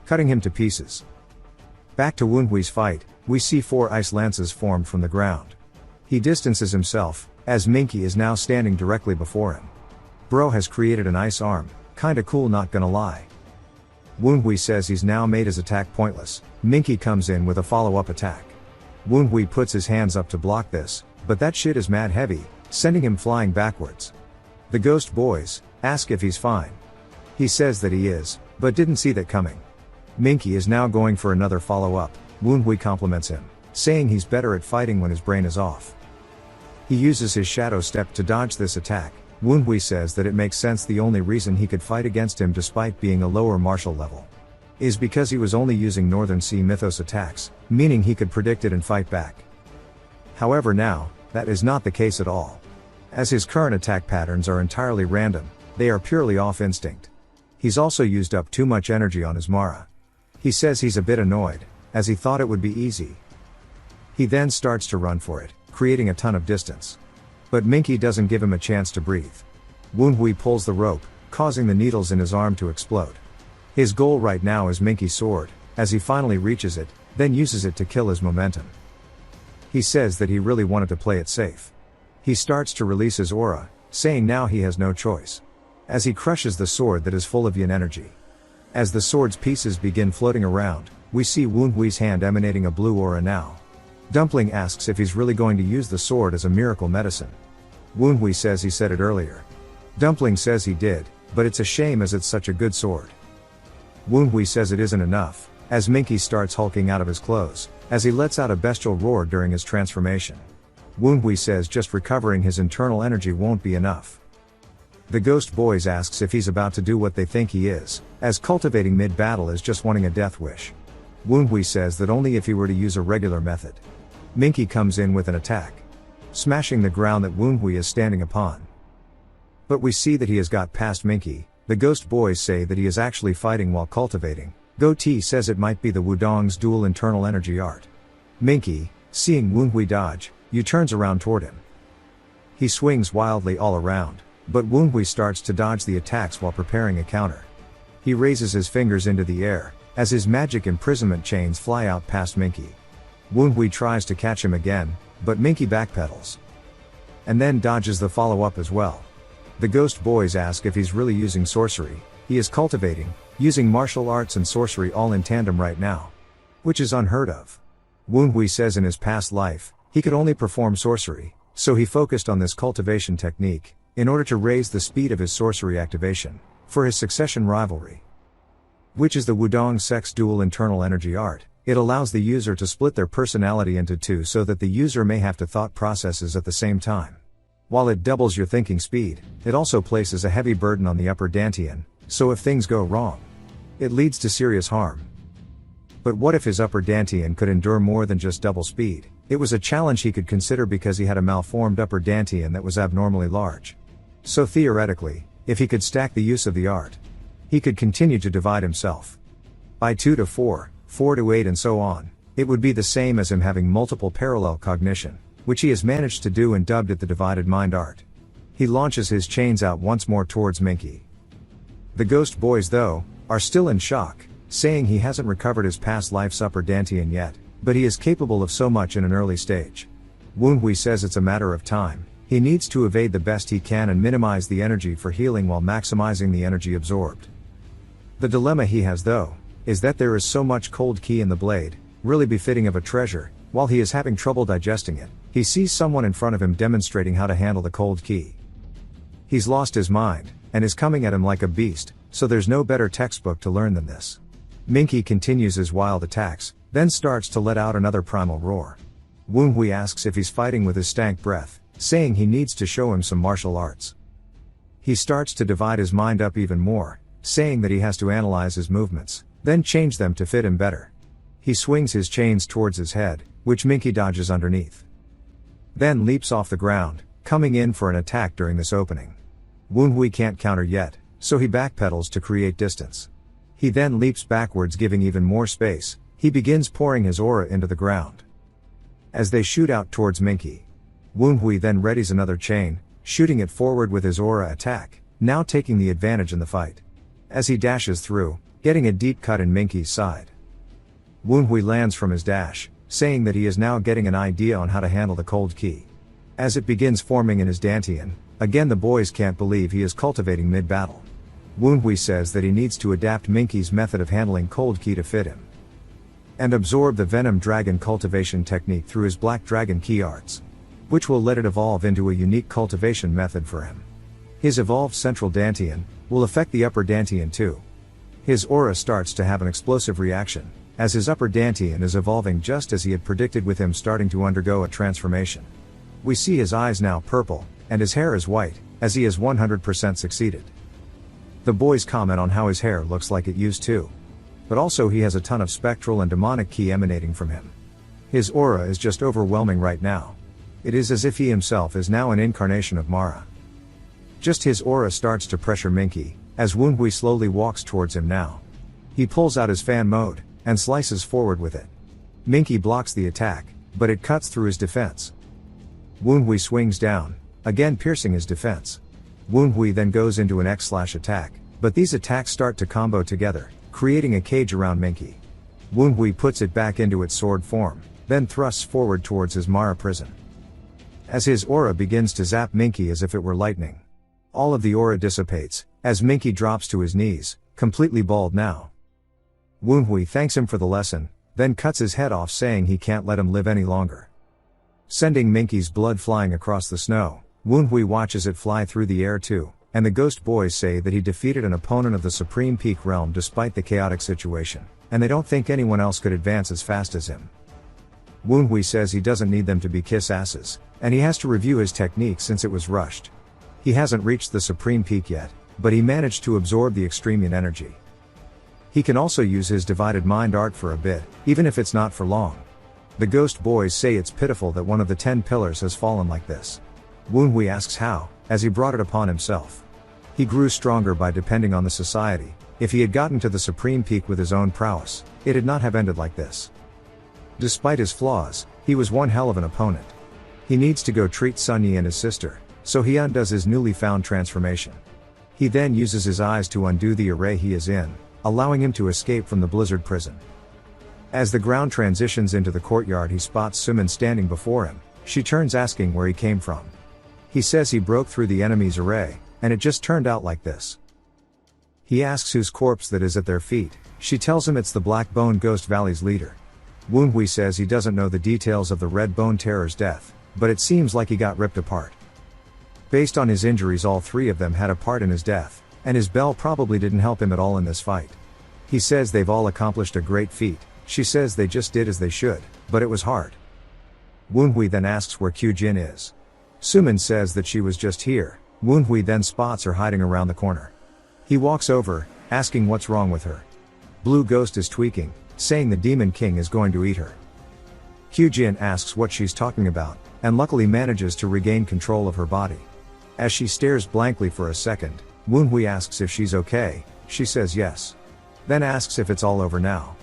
cutting him to pieces. Back to Wunhui's fight, we see 4 ice lances formed from the ground. He distances himself, as Minky is now standing directly before him. Bro has created an ice arm, kinda cool not gonna lie. Wunhui says he's now made his attack pointless. Minky comes in with a follow-up attack. Wunhui puts his hands up to block this, but that shit is mad heavy, sending him flying backwards. The ghost boys ask if he's fine. He says that he is, but didn't see that coming. Minky is now going for another follow-up. Wunhui compliments him, saying he's better at fighting when his brain is off. He uses his shadow step to dodge this attack. Manhwa says that it makes sense the only reason he could fight against him despite being a lower martial level is because he was only using Northern Sea mythos attacks, meaning he could predict it and fight back. However now, that is not the case at all. As his current attack patterns are entirely random, they are purely off instinct. He's also used up too much energy on his Mara. He says he's a bit annoyed, as he thought it would be easy. He then starts to run for it, creating a ton of distance. But Minky doesn't give him a chance to breathe. Manhwa pulls the rope, causing the needles in his arm to explode. His goal right now is Minky's sword, as he finally reaches it, then uses it to kill his momentum. He says that he really wanted to play it safe. He starts to release his aura, saying now he has no choice. As he crushes the sword that is full of yin energy. As the sword's pieces begin floating around, we see Manhwa's hand emanating a blue aura now. Dumpling asks if he's really going to use the sword as a miracle medicine. Manhwa says he said it earlier. Dumpling says he did, but it's a shame as it's such a good sword. Manhwa says it isn't enough, as Minky starts hulking out of his clothes, as he lets out a bestial roar during his transformation. Manhwa says just recovering his internal energy won't be enough. The Ghost Boys asks if he's about to do what they think he is, as cultivating mid-battle is just wanting a death wish. Manhwa says that only if he were to use a regular method. Minky comes in with an attack, smashing the ground that Manhwa is standing upon. But we see that he has got past Minky. The Ghost Boys say that he is actually fighting while cultivating. Goatee says it might be the Wudong's dual internal energy art. Minky, seeing Manhwa dodge, turns around toward him. He swings wildly all around, but Manhwa starts to dodge the attacks while preparing a counter. He raises his fingers into the air, as his magic imprisonment chains fly out past Minky. Manhwa tries to catch him again, but Minky backpedals. And then dodges the follow-up as well. The Ghost Boys ask if he's really using sorcery. He is cultivating, using martial arts and sorcery all in tandem right now. Which is unheard of. Manhwa says in his past life, he could only perform sorcery, so he focused on this cultivation technique, in order to raise the speed of his sorcery activation, for his succession rivalry. Which is the Wudong Sex Dual Internal Energy Art. It allows the user to split their personality into two so that the user may have to thought processes at the same time. While it doubles your thinking speed, it also places a heavy burden on the upper dantian, so if things go wrong, it leads to serious harm. But what if his upper dantian could endure more than just double speed? It was a challenge he could consider because he had a malformed upper dantian that was abnormally large. So theoretically, if he could stack the use of the art, he could continue to divide himself by 2 to 4, 4 to 8 and so on. It would be the same as him having multiple parallel cognition, which he has managed to do and dubbed it the Divided Mind Art. He launches his chains out once more towards Minky. The Ghost Boys though, are still in shock, saying he hasn't recovered his past life's upper dantian yet, but he is capable of so much in an early stage. Manhwa says it's a matter of time. He needs to evade the best he can and minimize the energy for healing while maximizing the energy absorbed. The dilemma he has though, is that there is so much cold ki in the blade, really befitting of a treasure. While he is having trouble digesting it, he sees someone in front of him demonstrating how to handle the cold ki. He's lost his mind, and is coming at him like a beast, so there's no better textbook to learn than this. Minky continues his wild attacks, then starts to let out another primal roar. Manhwa asks if he's fighting with his stank breath, saying he needs to show him some martial arts. He starts to divide his mind up even more, saying that he has to analyze his movements, then change them to fit him better. He swings his chains towards his head, which Minky dodges underneath. Then leaps off the ground, coming in for an attack during this opening. Manhwa can't counter yet, so he backpedals to create distance. He then leaps backwards, giving even more space. He begins pouring his aura into the ground. As they shoot out towards Minky, Manhwa then readies another chain, shooting it forward with his aura attack, now taking the advantage in the fight. As he dashes through, getting a deep cut in Minky's side. Manhwa lands from his dash, saying that he is now getting an idea on how to handle the cold ki. As it begins forming in his dantian, again the boys can't believe he is cultivating mid-battle. Manhwa says that he needs to adapt Minky's method of handling cold ki to fit him. And absorb the venom dragon cultivation technique through his black dragon ki arts. Which will let it evolve into a unique cultivation method for him. His evolved central dantian will affect the upper dantian too. His aura starts to have an explosive reaction, as his upper dantian is evolving just as he had predicted, with him starting to undergo a transformation. We see his eyes now purple, and his hair is white, as he has 100% succeeded. The boys comment on how his hair looks like it used to. But also he has a ton of spectral and demonic ki emanating from him. His aura is just overwhelming right now. It is as if he himself is now an incarnation of Mara. Just his aura starts to pressure Minky, as Woonhui slowly walks towards him now. He pulls out his fan mode, and slices forward with it. Minky blocks the attack, but it cuts through his defense. Woonhui swings down, again piercing his defense. Woonhui then goes into an X/attack, but these attacks start to combo together, creating a cage around Minky. Woonhui puts it back into its sword form, then thrusts forward towards his Mara prison. As his aura begins to zap Minky as if it were lightning. All of the aura dissipates, as Minky drops to his knees, completely bald now. Woonhui thanks him for the lesson, then cuts his head off saying he can't let him live any longer. Sending Minky's blood flying across the snow, Woonhui watches it fly through the air too, and the ghost boys say that he defeated an opponent of the Supreme Peak realm despite the chaotic situation, and they don't think anyone else could advance as fast as him. Woonhui says he doesn't need them to be kiss asses, and he has to review his technique since it was rushed. He hasn't reached the Supreme Peak yet, but he managed to absorb the Extremian energy. He can also use his divided mind art for a bit, even if it's not for long. The ghost boys say it's pitiful that one of the 10 pillars has fallen like this. Woonhui asks how, as he brought it upon himself. He grew stronger by depending on the society. If he had gotten to the Supreme Peak with his own prowess, it had not have ended like this. Despite his flaws, he was one hell of an opponent. He needs to go treat Sun Yi and his sister, so he undoes his newly found transformation. He then uses his eyes to undo the array he is in, allowing him to escape from the blizzard prison. As the ground transitions into the courtyard, he spots Sumin standing before him. She turns asking where he came from. He says he broke through the enemy's array, and it just turned out like this. He asks whose corpse that is at their feet. She tells him it's the Black Bone Ghost Valley's leader. Woonhui says he doesn't know the details of the Red Bone Terror's death, but it seems like he got ripped apart. Based on his injuries, all three of them had a part in his death, and his bell probably didn't help him at all in this fight. He says they've all accomplished a great feat. She says they just did as they should, but it was hard. Woonhui then asks where Kyujin is. Sumin says that she was just here. Woonhui then spots her hiding around the corner. He walks over, asking what's wrong with her. Blue Ghost is tweaking, saying the Demon King is going to eat her. Kyujin asks what she's talking about, and luckily manages to regain control of her body. As she stares blankly for a second, Woonhui asks if she's okay. She says yes. Then asks if it's all over now.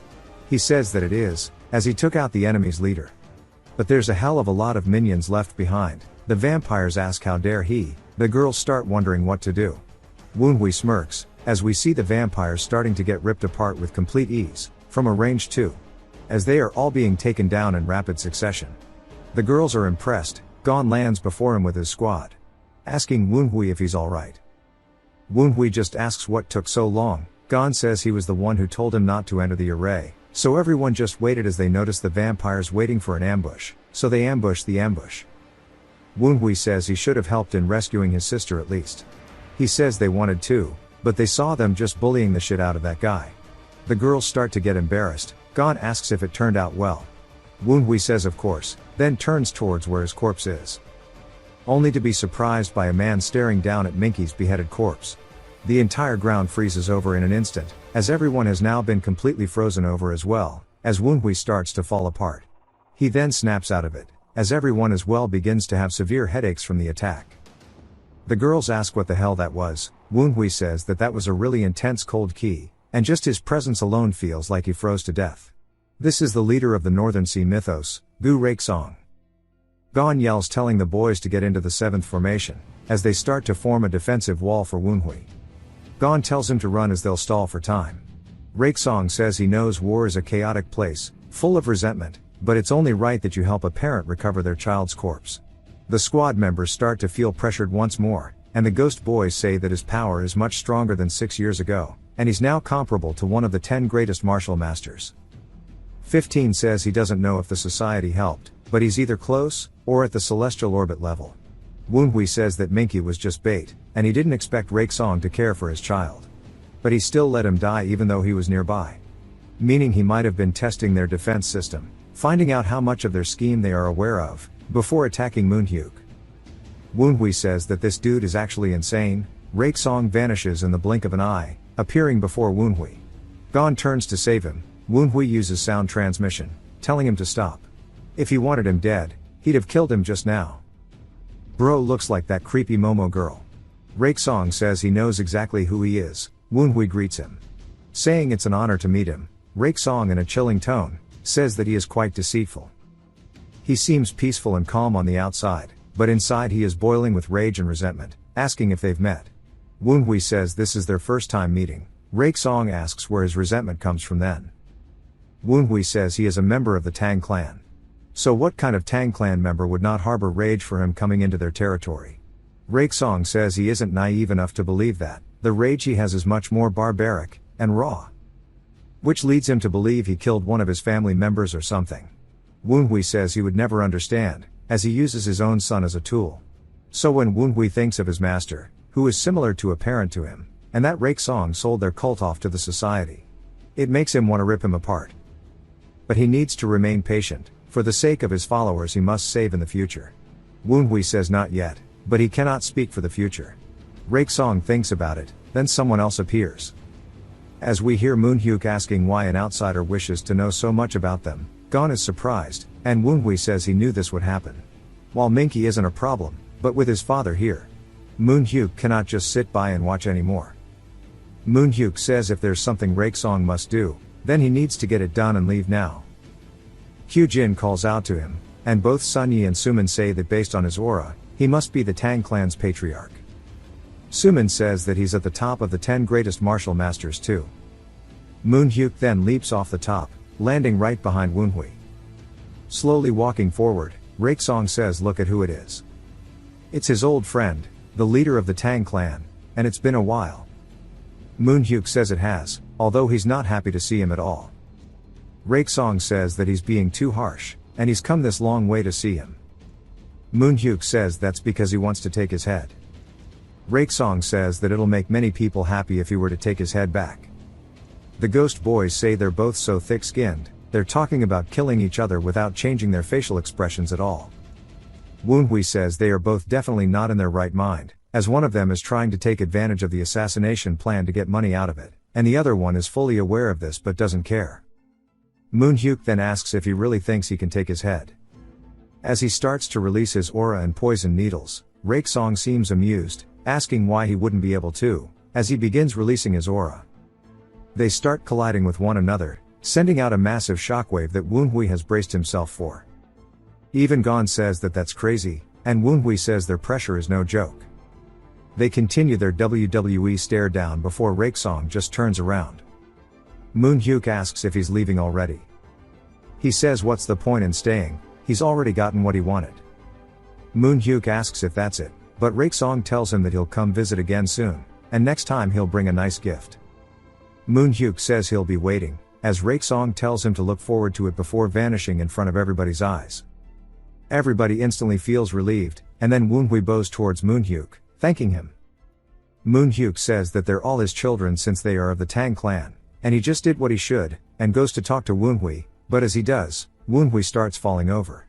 He says that it is, as he took out the enemy's leader. But there's a hell of a lot of minions left behind. The vampires ask how dare he. The girls start wondering what to do. Woonhui smirks, as we see the vampires starting to get ripped apart with complete ease, from a range 2. As they are all being taken down in rapid succession. The girls are impressed. Gon lands before him with his squad. Asking Woonhui if he's alright. Woonhui just asks what took so long. Gon says he was the one who told him not to enter the array, so everyone just waited as they noticed the vampires waiting for an ambush, so they ambushed the ambush. Woonhui says he should have helped in rescuing his sister at least. He says they wanted to, but they saw them just bullying the shit out of that guy. The girls start to get embarrassed. Gon asks if it turned out well. Woonhui says of course, then turns towards where his corpse is. Only to be surprised by a man staring down at Minky's beheaded corpse. The entire ground freezes over in an instant, as everyone has now been completely frozen over as well, as Woonhui starts to fall apart. He then snaps out of it, as everyone as well begins to have severe headaches from the attack. The girls ask what the hell that was. Woonhui says that that was a really intense cold ki, and just his presence alone feels like he froze to death. This is the leader of the Northern Sea mythos, Gu Raksong. Gon yells telling the boys to get into the 7th formation, as they start to form a defensive wall for Woonhui. Gon tells him to run as they'll stall for time. Raksong says he knows war is a chaotic place, full of resentment, but it's only right that you help a parent recover their child's corpse. The squad members start to feel pressured once more, and the ghost boys say that his power is much stronger than 6 years ago, and he's now comparable to one of the 10 greatest martial masters. 15 says he doesn't know if the society helped, but he's either close, or at the celestial orbit level. Woonhui says that Minky was just bait, and he didn't expect Raksong to care for his child. But he still let him die even though he was nearby. Meaning he might have been testing their defense system, finding out how much of their scheme they are aware of, before attacking Moonhyuk. Woonhui says that this dude is actually insane. Raikesong vanishes in the blink of an eye, appearing before Woonhui. Gon turns to save him. Woonhui uses sound transmission, telling him to stop. If he wanted him dead, he'd have killed him just now. Bro looks like that creepy Momo girl. Raikesong says he knows exactly who he is. Woonhui greets him, saying it's an honor to meet him. Raikesong, in a chilling tone, says that he is quite deceitful. He seems peaceful and calm on the outside, but inside he is boiling with rage and resentment, asking if they've met. Woonhui says this is their first time meeting. Raikesong asks where his resentment comes from then. Woonhui says he is a member of the Tang clan. So what kind of Tang clan member would not harbor rage for him coming into their territory? Raikesong says he isn't naive enough to believe that. The rage he has is much more barbaric and raw, which leads him to believe he killed one of his family members or something. Woonhui says he would never understand, as he uses his own son as a tool. So when Woonhui thinks of his master, who is similar to a parent to him, and that Raikesong sold their cult off to the society, it makes him want to rip him apart. But he needs to remain patient. For the sake of his followers he must save in the future. Woonhui says not yet, but he cannot speak for the future. Raikesong thinks about it, then someone else appears. As we hear Moonhyuk asking why an outsider wishes to know so much about them, Gon is surprised, and Woonhui says he knew this would happen. While Minky isn't a problem, but with his father here, Moonhyuk cannot just sit by and watch anymore. Moonhyuk says if there's something Raikesong must do, then he needs to get it done and leave now. Hyujin calls out to him, and both Sunyi and Sumin say that based on his aura, he must be the Tang clan's patriarch. Sumin says that he's at the top of the 10 greatest martial masters too. Moonhyuk then leaps off the top, landing right behind Woonhui. Slowly walking forward, Raikesong says look at who it is. It's his old friend, the leader of the Tang clan, and it's been a while. Moonhyuk says it has, although he's not happy to see him at all. Raikesong says that he's being too harsh, and he's come this long way to see him. Moonhyuk says that's because he wants to take his head. Raikesong says that it'll make many people happy if he were to take his head back. The ghost boys say they're both so thick-skinned, they're talking about killing each other without changing their facial expressions at all. Woonhui says they are both definitely not in their right mind, as one of them is trying to take advantage of the assassination plan to get money out of it, and the other one is fully aware of this but doesn't care. Moonhyuk then asks if he really thinks he can take his head. As he starts to release his aura and poison needles, Raikesong seems amused, asking why he wouldn't be able to, as he begins releasing his aura. They start colliding with one another, sending out a massive shockwave that Woonhui has braced himself for. Even Gon says that that's crazy, and Woonhui says their pressure is no joke. They continue their WWE stare down before Raikesong just turns around. Moonhyuk asks if he's leaving already. He says what's the point in staying, he's already gotten what he wanted. Moonhyuk asks if that's it, but Raikesong tells him that he'll come visit again soon, and next time he'll bring a nice gift. Moonhyuk says he'll be waiting, as Raikesong tells him to look forward to it before vanishing in front of everybody's eyes. Everybody instantly feels relieved, and then Woonhui bows towards Moonhyuk, thanking him. Moonhyuk says that they're all his children since they are of the Tang clan, and he just did what he should, and goes to talk to Woonhui, but as he does, Woonhui starts falling over.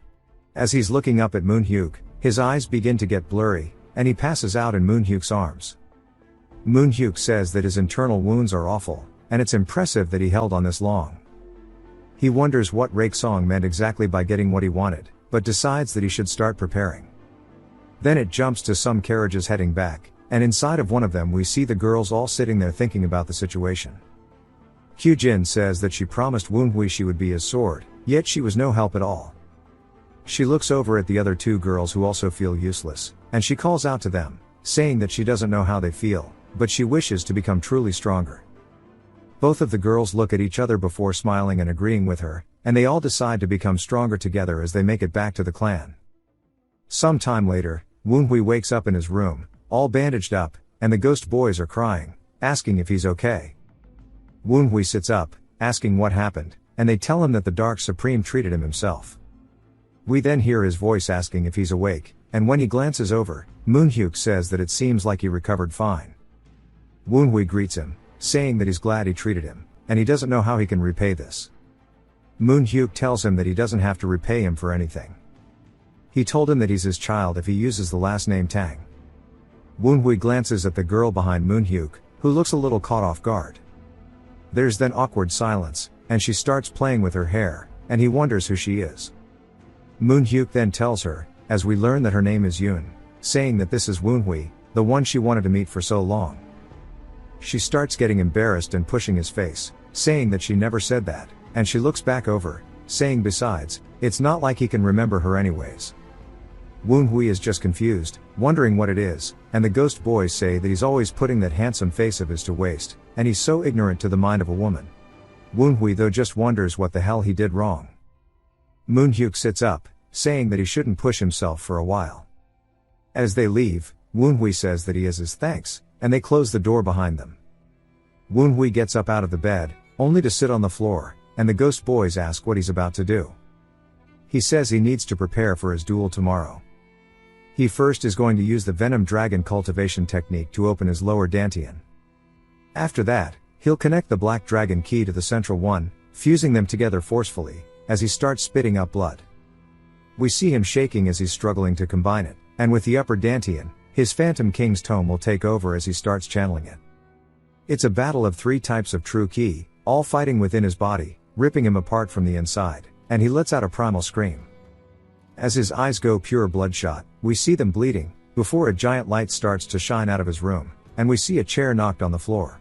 As he's looking up at Moonhyuk, his eyes begin to get blurry, and he passes out in Moonhyuk's arms. Moonhyuk says that his internal wounds are awful, and it's impressive that he held on this long. He wonders what Raikesong meant exactly by getting what he wanted, but decides that he should start preparing. Then it jumps to some carriages heading back, and inside of one of them we see the girls all sitting there thinking about the situation. Hyujin says that she promised Woonhui she would be his sword, yet she was no help at all. She looks over at the other two girls who also feel useless, and she calls out to them, saying that she doesn't know how they feel, but she wishes to become truly stronger. Both of the girls look at each other before smiling and agreeing with her, and they all decide to become stronger together as they make it back to the clan. Some time later, Woonhui wakes up in his room, all bandaged up, and the ghost boys are crying, asking if he's okay. Woonhui sits up, asking what happened, and they tell him that the Dark Supreme treated him himself. We then hear his voice asking if he's awake, and when he glances over, Moonhyuk says that it seems like he recovered fine. Woonhui greets him, saying that he's glad he treated him, and he doesn't know how he can repay this. Moonhyuk tells him that he doesn't have to repay him for anything. He told him that he's his child if he uses the last name Tang. Woonhui glances at the girl behind Moonhyuk, who looks a little caught off guard. There's then awkward silence, and she starts playing with her hair, and he wonders who she is. Moonhyuk then tells her, as we learn that her name is Yoon, saying that this is Woonhui, the one she wanted to meet for so long. She starts getting embarrassed and pushing his face, saying that she never said that, and she looks back over, saying besides, it's not like he can remember her anyways. Woonhui is just confused, wondering what it is, and the ghost boys say that he's always putting that handsome face of his to waste, and he's so ignorant to the mind of a woman. Woonhui though just wonders what the hell he did wrong. Moonhyuk sits up, saying that he shouldn't push himself for a while. As they leave, Woonhui says that he is his thanks, and they close the door behind them. Woonhui gets up out of the bed, only to sit on the floor, and the ghost boys ask what he's about to do. He says he needs to prepare for his duel tomorrow. He first is going to use the venom dragon cultivation technique to open his lower dantian. After that, he'll connect the black dragon key to the central one, fusing them together forcefully, as he starts spitting up blood. We see him shaking as he's struggling to combine it, and with the upper dantian, his Phantom King's tome will take over as he starts channeling it. It's a battle of 3 types of true ki, all fighting within his body, ripping him apart from the inside, and he lets out a primal scream. As his eyes go pure bloodshot, we see them bleeding, before a giant light starts to shine out of his room, and we see a chair knocked on the floor.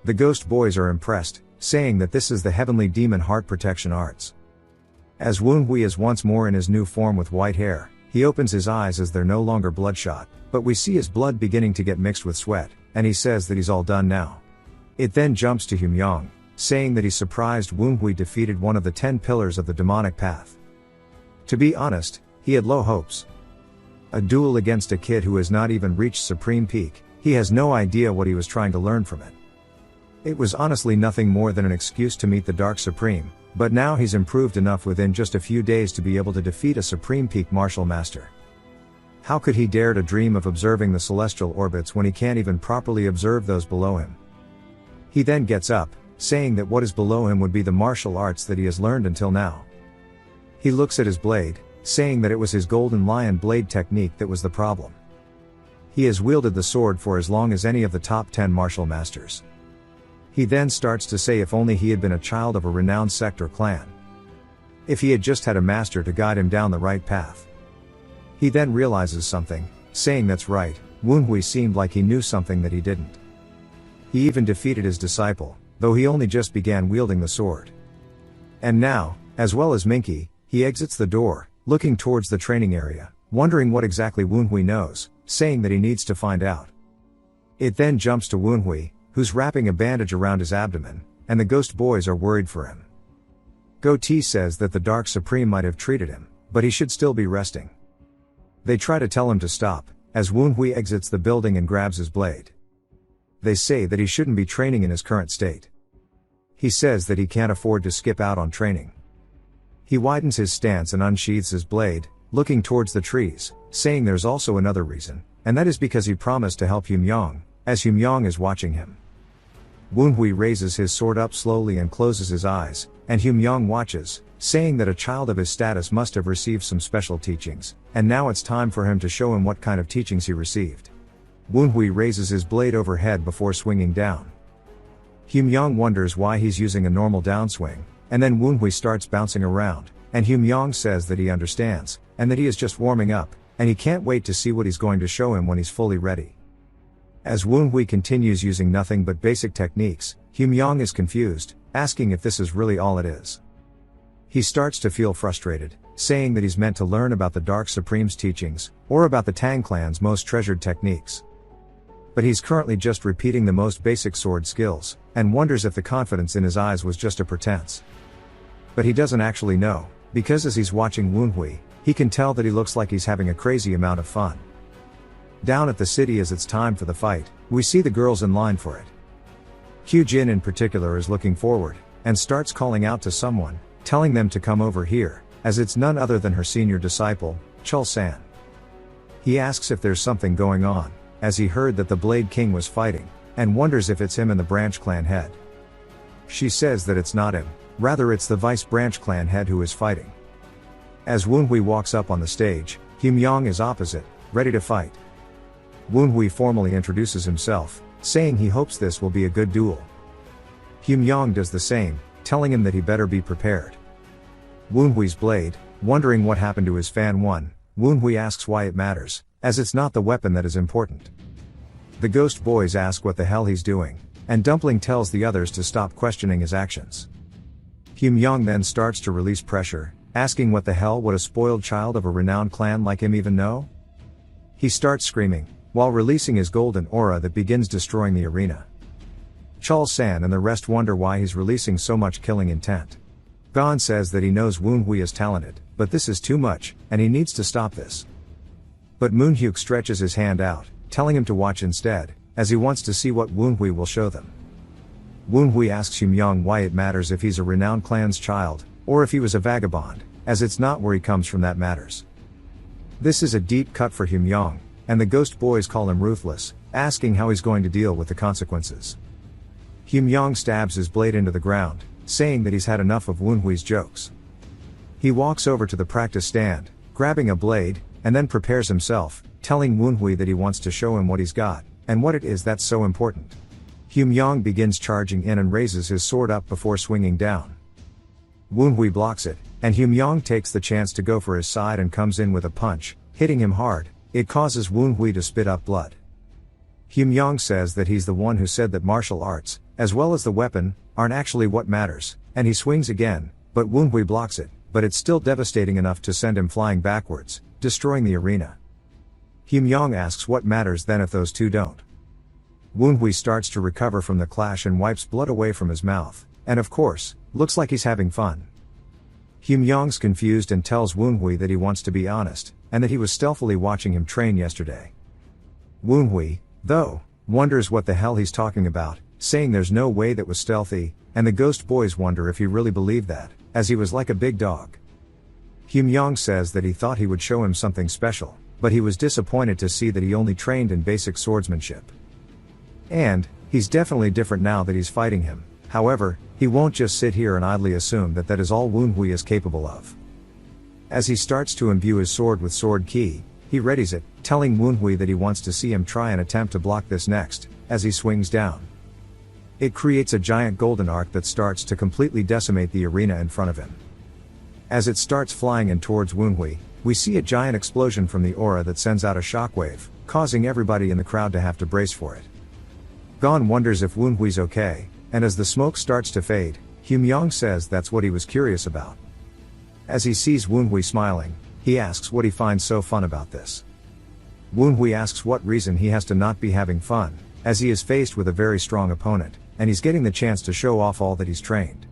The ghost boys are impressed, saying that this is the heavenly demon heart protection arts. As Woonhui is once more in his new form with white hair, he opens his eyes as they're no longer bloodshot, but we see his blood beginning to get mixed with sweat, and he says that he's all done now. It then jumps to Humyong, saying that he's surprised Woonhui defeated one of the 10 pillars of the demonic path. To be honest, he had low hopes. A duel against a kid who has not even reached supreme peak, he has no idea what he was trying to learn from it. It was honestly nothing more than an excuse to meet the Dark Supreme, but now he's improved enough within just a few days to be able to defeat a supreme peak martial master. How could he dare to dream of observing the celestial orbits when he can't even properly observe those below him? He then gets up, saying that what is below him would be the martial arts that he has learned until now. He looks at his blade, saying that it was his golden lion blade technique that was the problem. He has wielded the sword for as long as any of the top 10 martial masters. He then starts to say if only he had been a child of a renowned sect or clan. If he had just had a master to guide him down the right path. He then realizes something, saying that's right, Woonhui seemed like he knew something that he didn't. He even defeated his disciple, though he only just began wielding the sword. And now, as well as Minky, he exits the door, looking towards the training area, wondering what exactly Woonhui knows, saying that he needs to find out. It then jumps to Woonhui, who's wrapping a bandage around his abdomen, and the ghost boys are worried for him. Goatee says that the Dark Supreme might have treated him, but he should still be resting. They try to tell him to stop, as Woonhui exits the building and grabs his blade. They say that he shouldn't be training in his current state. He says that he can't afford to skip out on training. He widens his stance and unsheathes his blade, looking towards the trees, saying there's also another reason, and that is because he promised to help Humyong, as Humyong is watching him. Woonhui raises his sword up slowly and closes his eyes, and Humyong watches, saying that a child of his status must have received some special teachings, and now it's time for him to show him what kind of teachings he received. Woonhui raises his blade overhead before swinging down. Humyong wonders why he's using a normal downswing, and then Woonhui starts bouncing around, and Humyong says that he understands, and that he is just warming up, and he can't wait to see what he's going to show him when he's fully ready. As Woonhui continues using nothing but basic techniques, Humyong is confused, asking if this is really all it is. He starts to feel frustrated, saying that he's meant to learn about the Dark Supreme's teachings, or about the Tang clan's most treasured techniques. But he's currently just repeating the most basic sword skills, and wonders if the confidence in his eyes was just a pretense. But he doesn't actually know, because as he's watching Woonhui, he can tell that he looks like he's having a crazy amount of fun. Down at the city as it's time for the fight, we see the girls in line for it. Kyujin in particular is looking forward, and starts calling out to someone, telling them to come over here, as it's none other than her senior disciple, Chul-san. He asks if there's something going on, as he heard that the Blade King was fighting, and wonders if it's him and the branch clan head. She says that it's not him, rather it's the vice branch clan head who is fighting. As Woonhui walks up on the stage, Hyun-myong is opposite, ready to fight. Woonhui formally introduces himself, saying he hopes this will be a good duel. Hyun-myong does the same, telling him that he better be prepared. Woonhui's blade, wondering what happened to his fan 1, Woonhui asks why it matters, as it's not the weapon that is important. The ghost boys ask what the hell he's doing, and Dumpling tells the others to stop questioning his actions. Hyun-myong then starts to release pressure, asking what the hell would a spoiled child of a renowned clan like him even know? He starts screaming, while releasing his golden aura that begins destroying the arena. Chol-san and the rest wonder why he's releasing so much killing intent. Gon says that he knows Woonhui is talented, but this is too much, and he needs to stop this. But Moonhyuk stretches his hand out, telling him to watch instead, as he wants to see what Woonhui will show them. Woonhui asks Hyun-myong why it matters if he's a renowned clan's child, or if he was a vagabond, as it's not where he comes from that matters. This is a deep cut for Hyun-myong, and the ghost boys call him ruthless, asking how he's going to deal with the consequences. Hyun-myong stabs his blade into the ground, saying that he's had enough of Woonhui's jokes. He walks over to the practice stand, grabbing a blade, and then prepares himself, telling Woonhui that he wants to show him what he's got, and what it is that's so important. Hyun-myong begins charging in and raises his sword up before swinging down. Woonhui blocks it, and Hyun-myong takes the chance to go for his side and comes in with a punch, hitting him hard. It causes Woonhui to spit up blood. Hyun-myong says that he's the one who said that martial arts, as well as the weapon, aren't actually what matters, and he swings again, but Woonhui blocks it, but it's still devastating enough to send him flying backwards, destroying the arena. Hyun-myong asks what matters then if those two don't. Woonhui starts to recover from the clash and wipes blood away from his mouth, and of course, looks like he's having fun. Hyun-myong's confused and tells Woonhui that he wants to be honest, and that he was stealthily watching him train yesterday. Woonhui, though, wonders what the hell he's talking about, saying there's no way that was stealthy, and the ghost boys wonder if he really believed that, as he was like a big dog. Hyun-myong says that he thought he would show him something special, but he was disappointed to see that he only trained in basic swordsmanship. And, he's definitely different now that he's fighting him. However, he won't just sit here and idly assume that that is all Woonhui is capable of. As he starts to imbue his sword with sword ki, he readies it, telling Woonhui that he wants to see him try and attempt to block this next, as he swings down. It creates a giant golden arc that starts to completely decimate the arena in front of him. As it starts flying in towards Woonhui, we see a giant explosion from the aura that sends out a shockwave, causing everybody in the crowd to have to brace for it. Gon wonders if Woonhui's okay, and as the smoke starts to fade, Hyun-myong says that's what he was curious about. As he sees Woonhui smiling, he asks what he finds so fun about this. Woonhui asks what reason he has to not be having fun, as he is faced with a very strong opponent, and he's getting the chance to show off all that he's trained.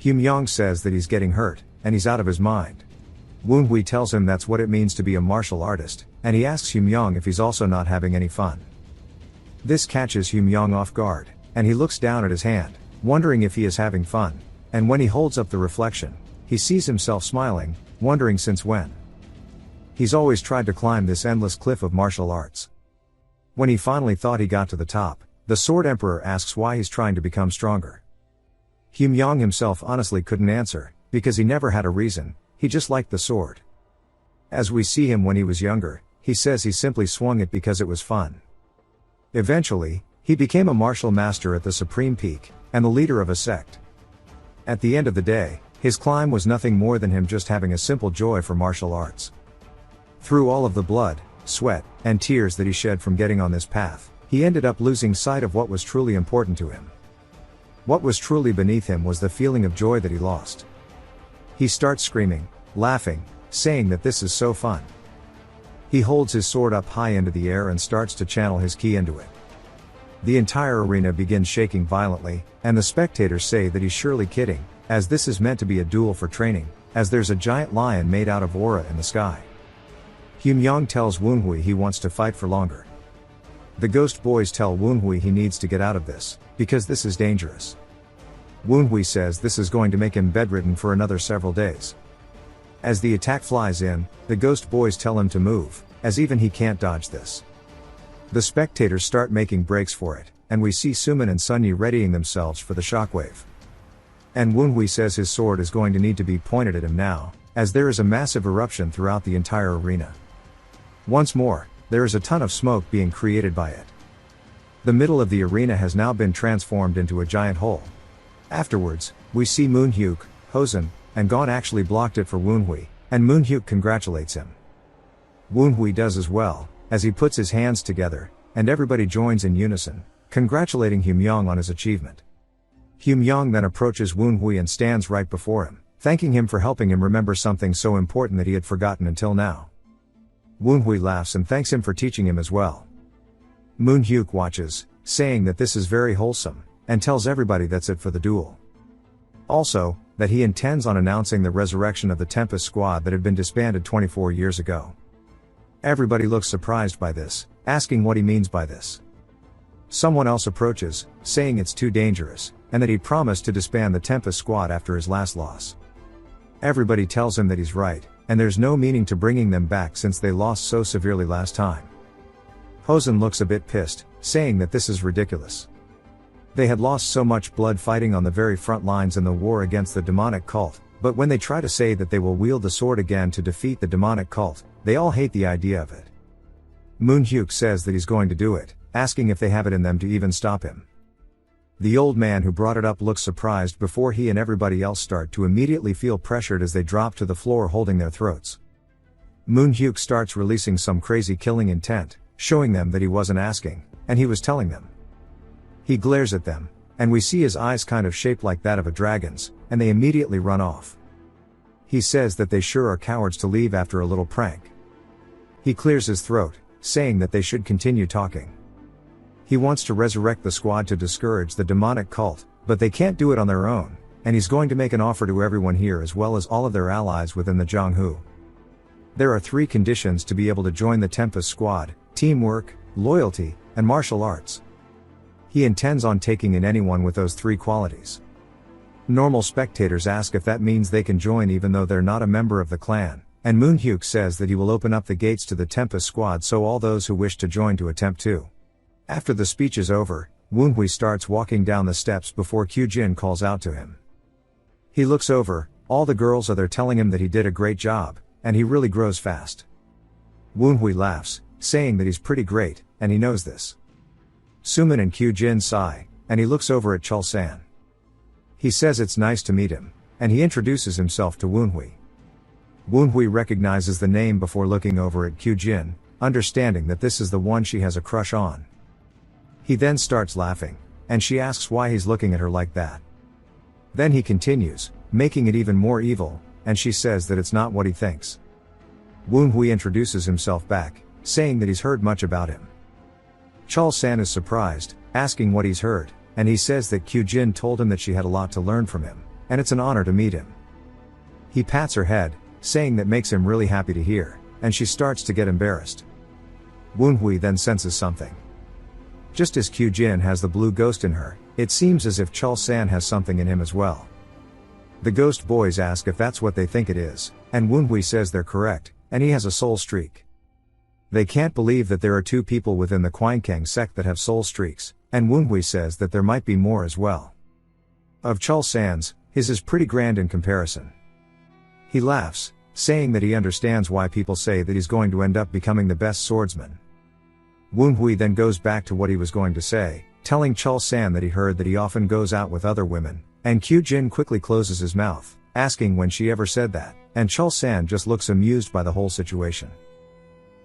Hyun-myong says that he's getting hurt, and he's out of his mind. Woonhui tells him that's what it means to be a martial artist, and he asks Hyun-myong if he's also not having any fun. This catches Hyun-myong off guard, and he looks down at his hand, wondering if he is having fun, and when he holds up the reflection, he sees himself smiling, wondering since when. He's always tried to climb this endless cliff of martial arts. When he finally thought he got to the top, the Sword Emperor asks why he's trying to become stronger. Hyun-myong himself honestly couldn't answer, because he never had a reason, he just liked the sword. As we see him when he was younger, he says he simply swung it because it was fun. Eventually, he became a martial master at the supreme peak, and the leader of a sect. At the end of the day, his climb was nothing more than him just having a simple joy for martial arts. Through all of the blood, sweat, and tears that he shed from getting on this path, he ended up losing sight of what was truly important to him. What was truly beneath him was the feeling of joy that he lost. He starts screaming, laughing, saying that this is so fun. He holds his sword up high into the air and starts to channel his ki into it. The entire arena begins shaking violently, and the spectators say that he's surely kidding, as this is meant to be a duel for training, as there's a giant lion made out of aura in the sky. Hyun-myong tells Woonhui he wants to fight for longer. The ghost boys tell Woonhui he needs to get out of this, because this is dangerous. Woonhui says this is going to make him bedridden for another several days. As the attack flies in, the ghost boys tell him to move, as even he can't dodge this. The spectators start making breaks for it, and we see Sumin and Sunyi readying themselves for the shockwave. And Woonhui says his sword is going to need to be pointed at him now, as there is a massive eruption throughout the entire arena. Once more, there is a ton of smoke being created by it. The middle of the arena has now been transformed into a giant hole. Afterwards, we see Moonhyuk, Hosen, and Gon actually blocked it for Woonhui, and Moonhyuk congratulates him. Woonhui does as well, as he puts his hands together, and everybody joins in unison, congratulating Humyong on his achievement. Humyong then approaches Woonhui and stands right before him, thanking him for helping him remember something so important that he had forgotten until now. Woonhui laughs and thanks him for teaching him as well. Moonhyuk watches, saying that this is very wholesome, and tells everybody that's it for the duel. Also, that he intends on announcing the resurrection of the Tempest Squad that had been disbanded 24 years ago. Everybody looks surprised by this, asking what he means by this. Someone else approaches, saying it's too dangerous, and that he promised to disband the Tempest Squad after his last loss. Everybody tells him that he's right, and there's no meaning to bringing them back since they lost so severely last time. Hosen looks a bit pissed, saying that this is ridiculous. They had lost so much blood fighting on the very front lines in the war against the demonic cult, but when they try to say that they will wield the sword again to defeat the demonic cult, they all hate the idea of it. Moonhyuk says that he's going to do it, asking if they have it in them to even stop him. The old man who brought it up looks surprised before he and everybody else start to immediately feel pressured as they drop to the floor holding their throats. Moonhyuk starts releasing some crazy killing intent, showing them that he wasn't asking, and he was telling them. He glares at them, and we see his eyes kind of shaped like that of a dragon's, and they immediately run off. He says that they sure are cowards to leave after a little prank. He clears his throat, saying that they should continue talking. He wants to resurrect the squad to discourage the demonic cult, but they can't do it on their own, and he's going to make an offer to everyone here as well as all of their allies within the Zhonghu. There are 3 conditions to be able to join the Tempest Squad: teamwork, loyalty, and martial arts. He intends on taking in anyone with those 3 qualities. Normal spectators ask if that means they can join even though they're not a member of the clan, and Moonhyuk says that he will open up the gates to the Tempest Squad so all those who wish to join to attempt to. After the speech is over, Woonhui starts walking down the steps before Kyujin calls out to him. He looks over, all the girls are there telling him that he did a great job, and he really grows fast. Woonhui laughs, saying that he's pretty great, and he knows this. Sumin and Kyujin sigh, and he looks over at Chul-san. He says it's nice to meet him, and he introduces himself to Woonhui. Woonhui recognizes the name before looking over at Kyujin, understanding that this is the one she has a crush on. He then starts laughing, and she asks why he's looking at her like that. Then he continues, making it even more evil, and she says that it's not what he thinks. Woonhui introduces himself back, saying that he's heard much about him. Chul-san is surprised, asking what he's heard, and he says that Kyujin told him that she had a lot to learn from him, and it's an honor to meet him. He pats her head, saying that makes him really happy to hear, and she starts to get embarrassed. Woonhui then senses something. Just as Kyujin has the blue ghost in her, it seems as if Chul-san has something in him as well. The ghost boys ask if that's what they think it is, and Woonhui says they're correct, and he has a soul streak. They can't believe that there are 2 people within the Quainkang sect that have soul streaks, and Woonhui says that there might be more as well. Of Chul-san's, his is pretty grand in comparison. He laughs, saying that he understands why people say that he's going to end up becoming the best swordsman. Woonhui then goes back to what he was going to say, telling Chul-san that he heard that he often goes out with other women, and Kyujin quickly closes his mouth, asking when she ever said that, and Chul-san just looks amused by the whole situation.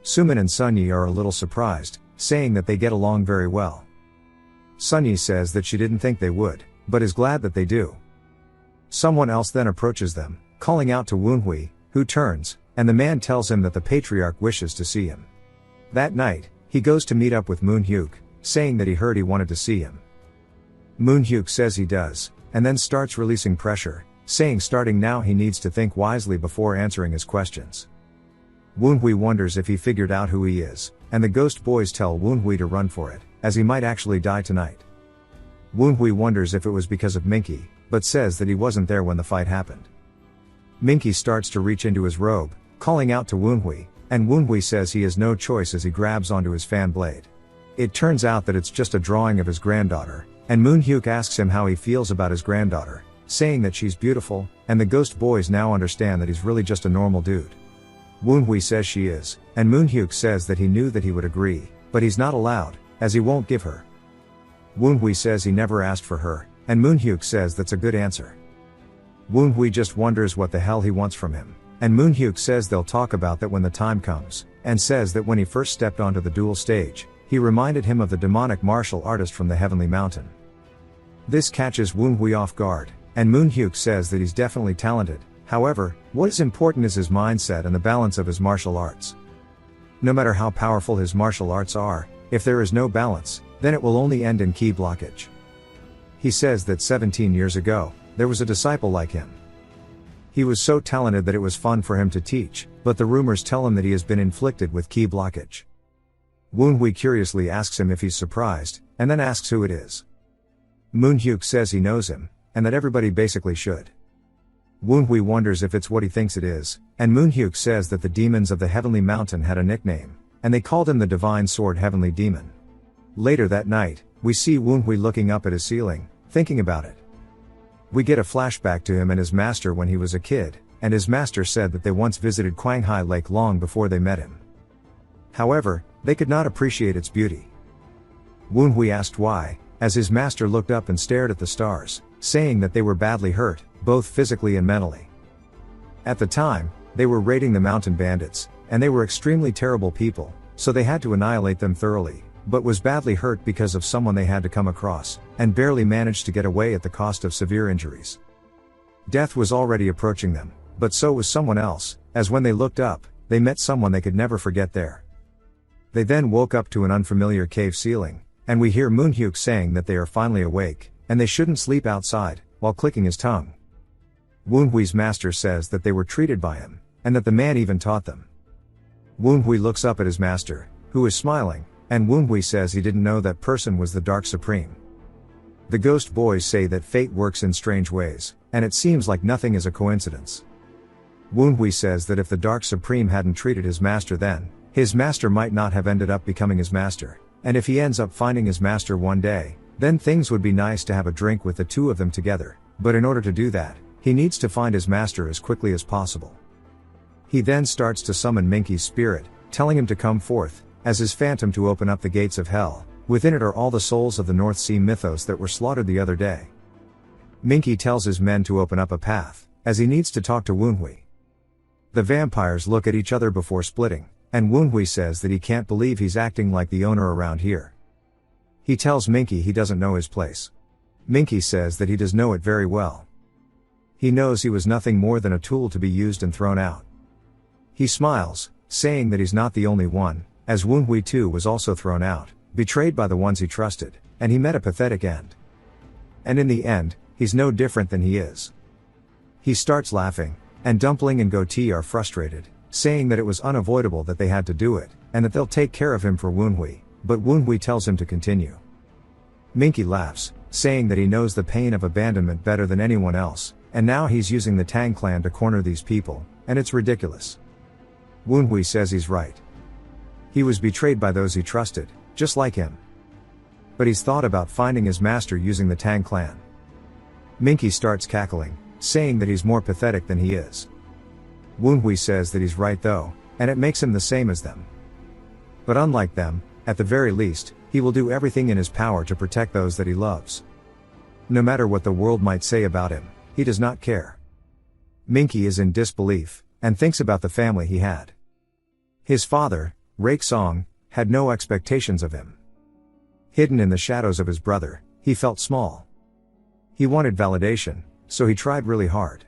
Sumin and Sunyi are a little surprised, saying that they get along very well. Sunyi says that she didn't think they would, but is glad that they do. Someone else then approaches them, calling out to Woonhui, who turns, and the man tells him that the patriarch wishes to see him. That night, he goes to meet up with Moonhyuk, saying that he heard he wanted to see him. Moonhyuk says he does, and then starts releasing pressure, saying starting now he needs to think wisely before answering his questions. Woonhui wonders if he figured out who he is, and the ghost boys tell Woonhui to run for it, as he might actually die tonight. Woonhui wonders if it was because of Minky, but says that he wasn't there when the fight happened. Minky starts to reach into his robe, calling out to Woonhui, and Woonhui says he has no choice as he grabs onto his fan blade. It turns out that it's just a drawing of his granddaughter, and Moonhyuk asks him how he feels about his granddaughter, saying that she's beautiful, and the ghost boys now understand that he's really just a normal dude. Woonhui says she is, and Moonhyuk says that he knew that he would agree, but he's not allowed, as he won't give her. Woonhui says he never asked for her, and Moonhyuk says that's a good answer. Woonhui just wonders what the hell he wants from him, and Moonhyuk says they'll talk about that when the time comes, and says that when he first stepped onto the duel stage, he reminded him of the demonic martial artist from the Heavenly Mountain. This catches Woonhui off guard, and Moonhyuk says that he's definitely talented. However, what is important is his mindset and the balance of his martial arts. No matter how powerful his martial arts are, if there is no balance, then it will only end in ki blockage. He says that 17 years ago, there was a disciple like him. He was so talented that it was fun for him to teach, but the rumors tell him that he has been inflicted with ki blockage. Woonhui curiously asks him if he's surprised, and then asks who it is. Moonhyuk says he knows him, and that everybody basically should. Woonhui wonders if it's what he thinks it is, and Moonhyuk says that the demons of the Heavenly Mountain had a nickname, and they called him the Divine Sword Heavenly Demon. Later that night, we see Woonhui looking up at his ceiling, thinking about it. We get a flashback to him and his master when he was a kid, and his master said that they once visited Kwanghai Lake long before they met him. However, they could not appreciate its beauty. Woonhui asked why, as his master looked up and stared at the stars, saying that they were badly hurt, both physically and mentally. At the time, they were raiding the mountain bandits, and they were extremely terrible people, so they had to annihilate them thoroughly, but was badly hurt because of someone they had to come across, and barely managed to get away at the cost of severe injuries. Death was already approaching them, but so was someone else, as when they looked up, they met someone they could never forget there. They then woke up to an unfamiliar cave ceiling, and we hear Moonhyuk saying that they are finally awake, and they shouldn't sleep outside, while clicking his tongue. Woonhui's master says that they were treated by him, and that the man even taught them. Woonhui looks up at his master, who is smiling, and Woonhui says he didn't know that person was the Dark Supreme. The ghost boys say that fate works in strange ways, and it seems like nothing is a coincidence. Woonhui says that if the Dark Supreme hadn't treated his master then, his master might not have ended up becoming his master, and if he ends up finding his master one day, then things would be nice to have a drink with the two of them together, but in order to do that, he needs to find his master as quickly as possible. He then starts to summon Minky's spirit, telling him to come forth, as his phantom to open up the gates of hell. Within it are all the souls of the North Sea mythos that were slaughtered the other day. Minky tells his men to open up a path, as he needs to talk to Woonhui. The vampires look at each other before splitting, and Woonhui says that he can't believe he's acting like the owner around here. He tells Minky he doesn't know his place. Minky says that he does know it very well. He knows he was nothing more than a tool to be used and thrown out. He smiles, saying that he's not the only one, as Woonhui too was also thrown out, betrayed by the ones he trusted, and he met a pathetic end. And in the end, he's no different than he is. He starts laughing, and Dumpling and Goatee are frustrated, saying that it was unavoidable that they had to do it, and that they'll take care of him for Woonhui, but Woonhui tells him to continue. Minky laughs, saying that he knows the pain of abandonment better than anyone else, and now he's using the Tang clan to corner these people, and it's ridiculous. Woonhui says he's right. He was betrayed by those he trusted, just like him. But he's thought about finding his master using the Tang clan. Minky starts cackling, saying that he's more pathetic than he is. Woonhui says that he's right though, and it makes him the same as them. But unlike them, at the very least, he will do everything in his power to protect those that he loves. No matter what the world might say about him, he does not care. Minky is in disbelief, and thinks about the family he had. His father, Rake Song, had no expectations of him. Hidden in the shadows of his brother, he felt small. He wanted validation, so he tried really hard.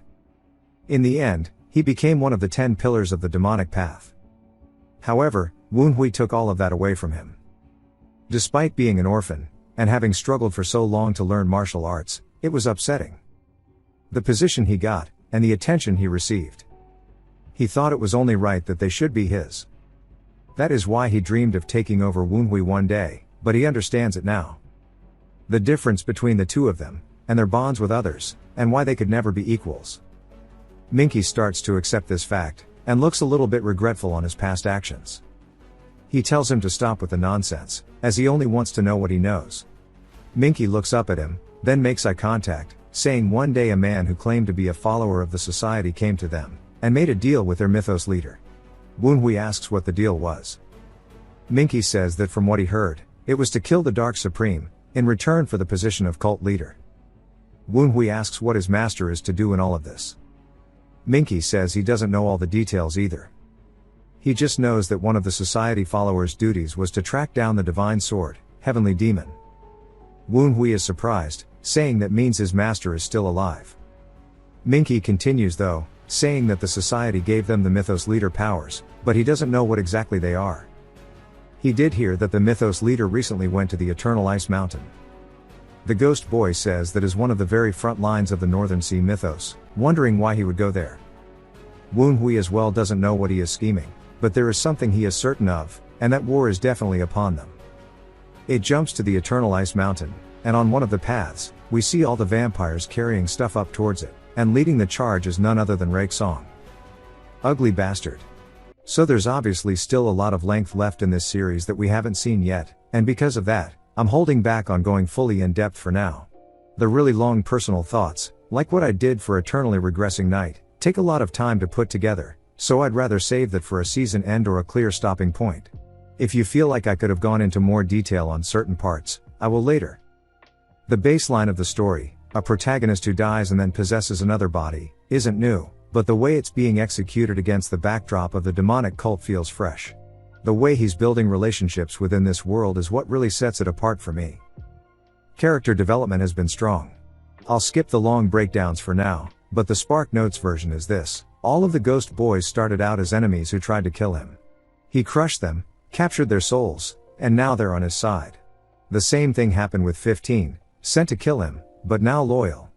In the end, he became one of the 10 pillars of the demonic path. However, Woonhui took all of that away from him. Despite being an orphan, and having struggled for so long to learn martial arts, it was upsetting. The position he got, and the attention he received. He thought it was only right that they should be his. That is why he dreamed of taking over Woonhui one day, but he understands it now. The difference between the two of them, and their bonds with others, and why they could never be equals. Minky starts to accept this fact, and looks a little bit regretful on his past actions. He tells him to stop with the nonsense, as he only wants to know what he knows. Minky looks up at him, then makes eye contact, saying one day a man who claimed to be a follower of the society came to them, and made a deal with their mythos leader. Woonhui asks what the deal was. Minky says that from what he heard, it was to kill the Dark Supreme, in return for the position of cult leader. Woonhui asks what his master is to do in all of this. Minky says he doesn't know all the details either. He just knows that one of the society followers' duties was to track down the divine sword, Heavenly Demon. Woonhui is surprised, saying that means his master is still alive. Minky continues though, saying that the society gave them the mythos leader powers, but he doesn't know what exactly they are. He did hear that the mythos leader recently went to the Eternal Ice Mountain. The ghost boy says that is one of the very front lines of the Northern Sea mythos, wondering why he would go there. Woonhui as well doesn't know what he is scheming, but there is something he is certain of, and that war is definitely upon them. It jumps to the Eternal Ice Mountain, and on one of the paths, we see all the vampires carrying stuff up towards it, and leading the charge is none other than Rake Song. Ugly bastard. So there's obviously still a lot of length left in this series that we haven't seen yet, and because of that, I'm holding back on going fully in depth for now. The really long personal thoughts, like what I did for Eternally Regressing Night, take a lot of time to put together, so I'd rather save that for a season end or a clear stopping point. If you feel like I could have gone into more detail on certain parts, I will later. The baseline of the story, a protagonist who dies and then possesses another body, isn't new, but the way it's being executed against the backdrop of the demonic cult feels fresh. The way he's building relationships within this world is what really sets it apart for me. Character development has been strong. I'll skip the long breakdowns for now, but the Spark Notes version is this: all of the ghost boys started out as enemies who tried to kill him. He crushed them, captured their souls, and now they're on his side. The same thing happened with 15, sent to kill him, but now loyal.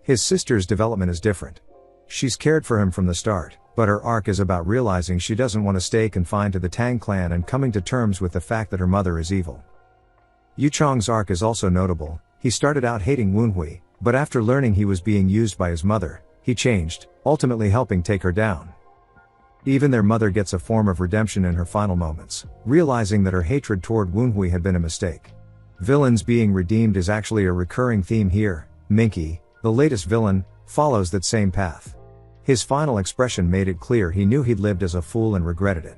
His sister's development is different. She's cared for him from the start, but her arc is about realizing she doesn't want to stay confined to the Tang clan and coming to terms with the fact that her mother is evil. Yu Chong's arc is also notable. He started out hating Woonhui, but after learning he was being used by his mother, he changed, ultimately helping take her down. Even their mother gets a form of redemption in her final moments, realizing that her hatred toward Woonhui had been a mistake. Villains being redeemed is actually a recurring theme here. Minky, the latest villain, follows that same path. His final expression made it clear he knew he'd lived as a fool and regretted it.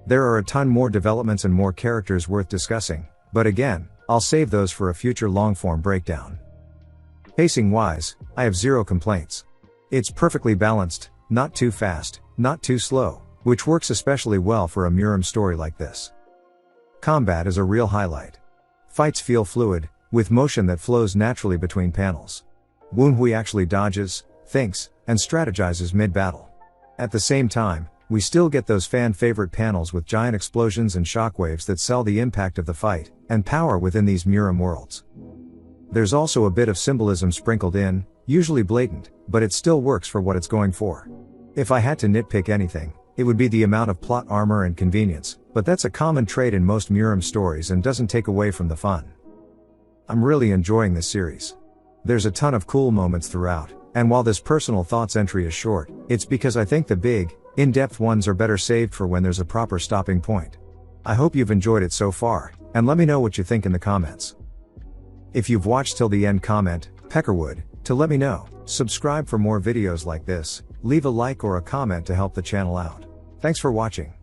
There are a ton more developments and more characters worth discussing, but again, I'll save those for a future long-form breakdown. Pacing-wise, I have zero complaints. It's perfectly balanced, not too fast, not too slow, which works especially well for a Muram story like this. Combat is a real highlight. Fights feel fluid, with motion that flows naturally between panels. Woonhui actually dodges, thinks, and strategizes mid-battle. At the same time, we still get those fan-favorite panels with giant explosions and shockwaves that sell the impact of the fight, and power within these Muram worlds. There's also a bit of symbolism sprinkled in, usually blatant, but it still works for what it's going for. If I had to nitpick anything, it would be the amount of plot armor and convenience, but that's a common trait in most Muram stories and doesn't take away from the fun. I'm really enjoying this series. There's a ton of cool moments throughout, and while this personal thoughts entry is short, it's because I think the big, in-depth ones are better saved for when there's a proper stopping point. I hope you've enjoyed it so far, and let me know what you think in the comments. If you've watched till the end, comment, Peckerwood, to let me know. Subscribe for more videos like this, leave a like or a comment to help the channel out. Thanks for watching.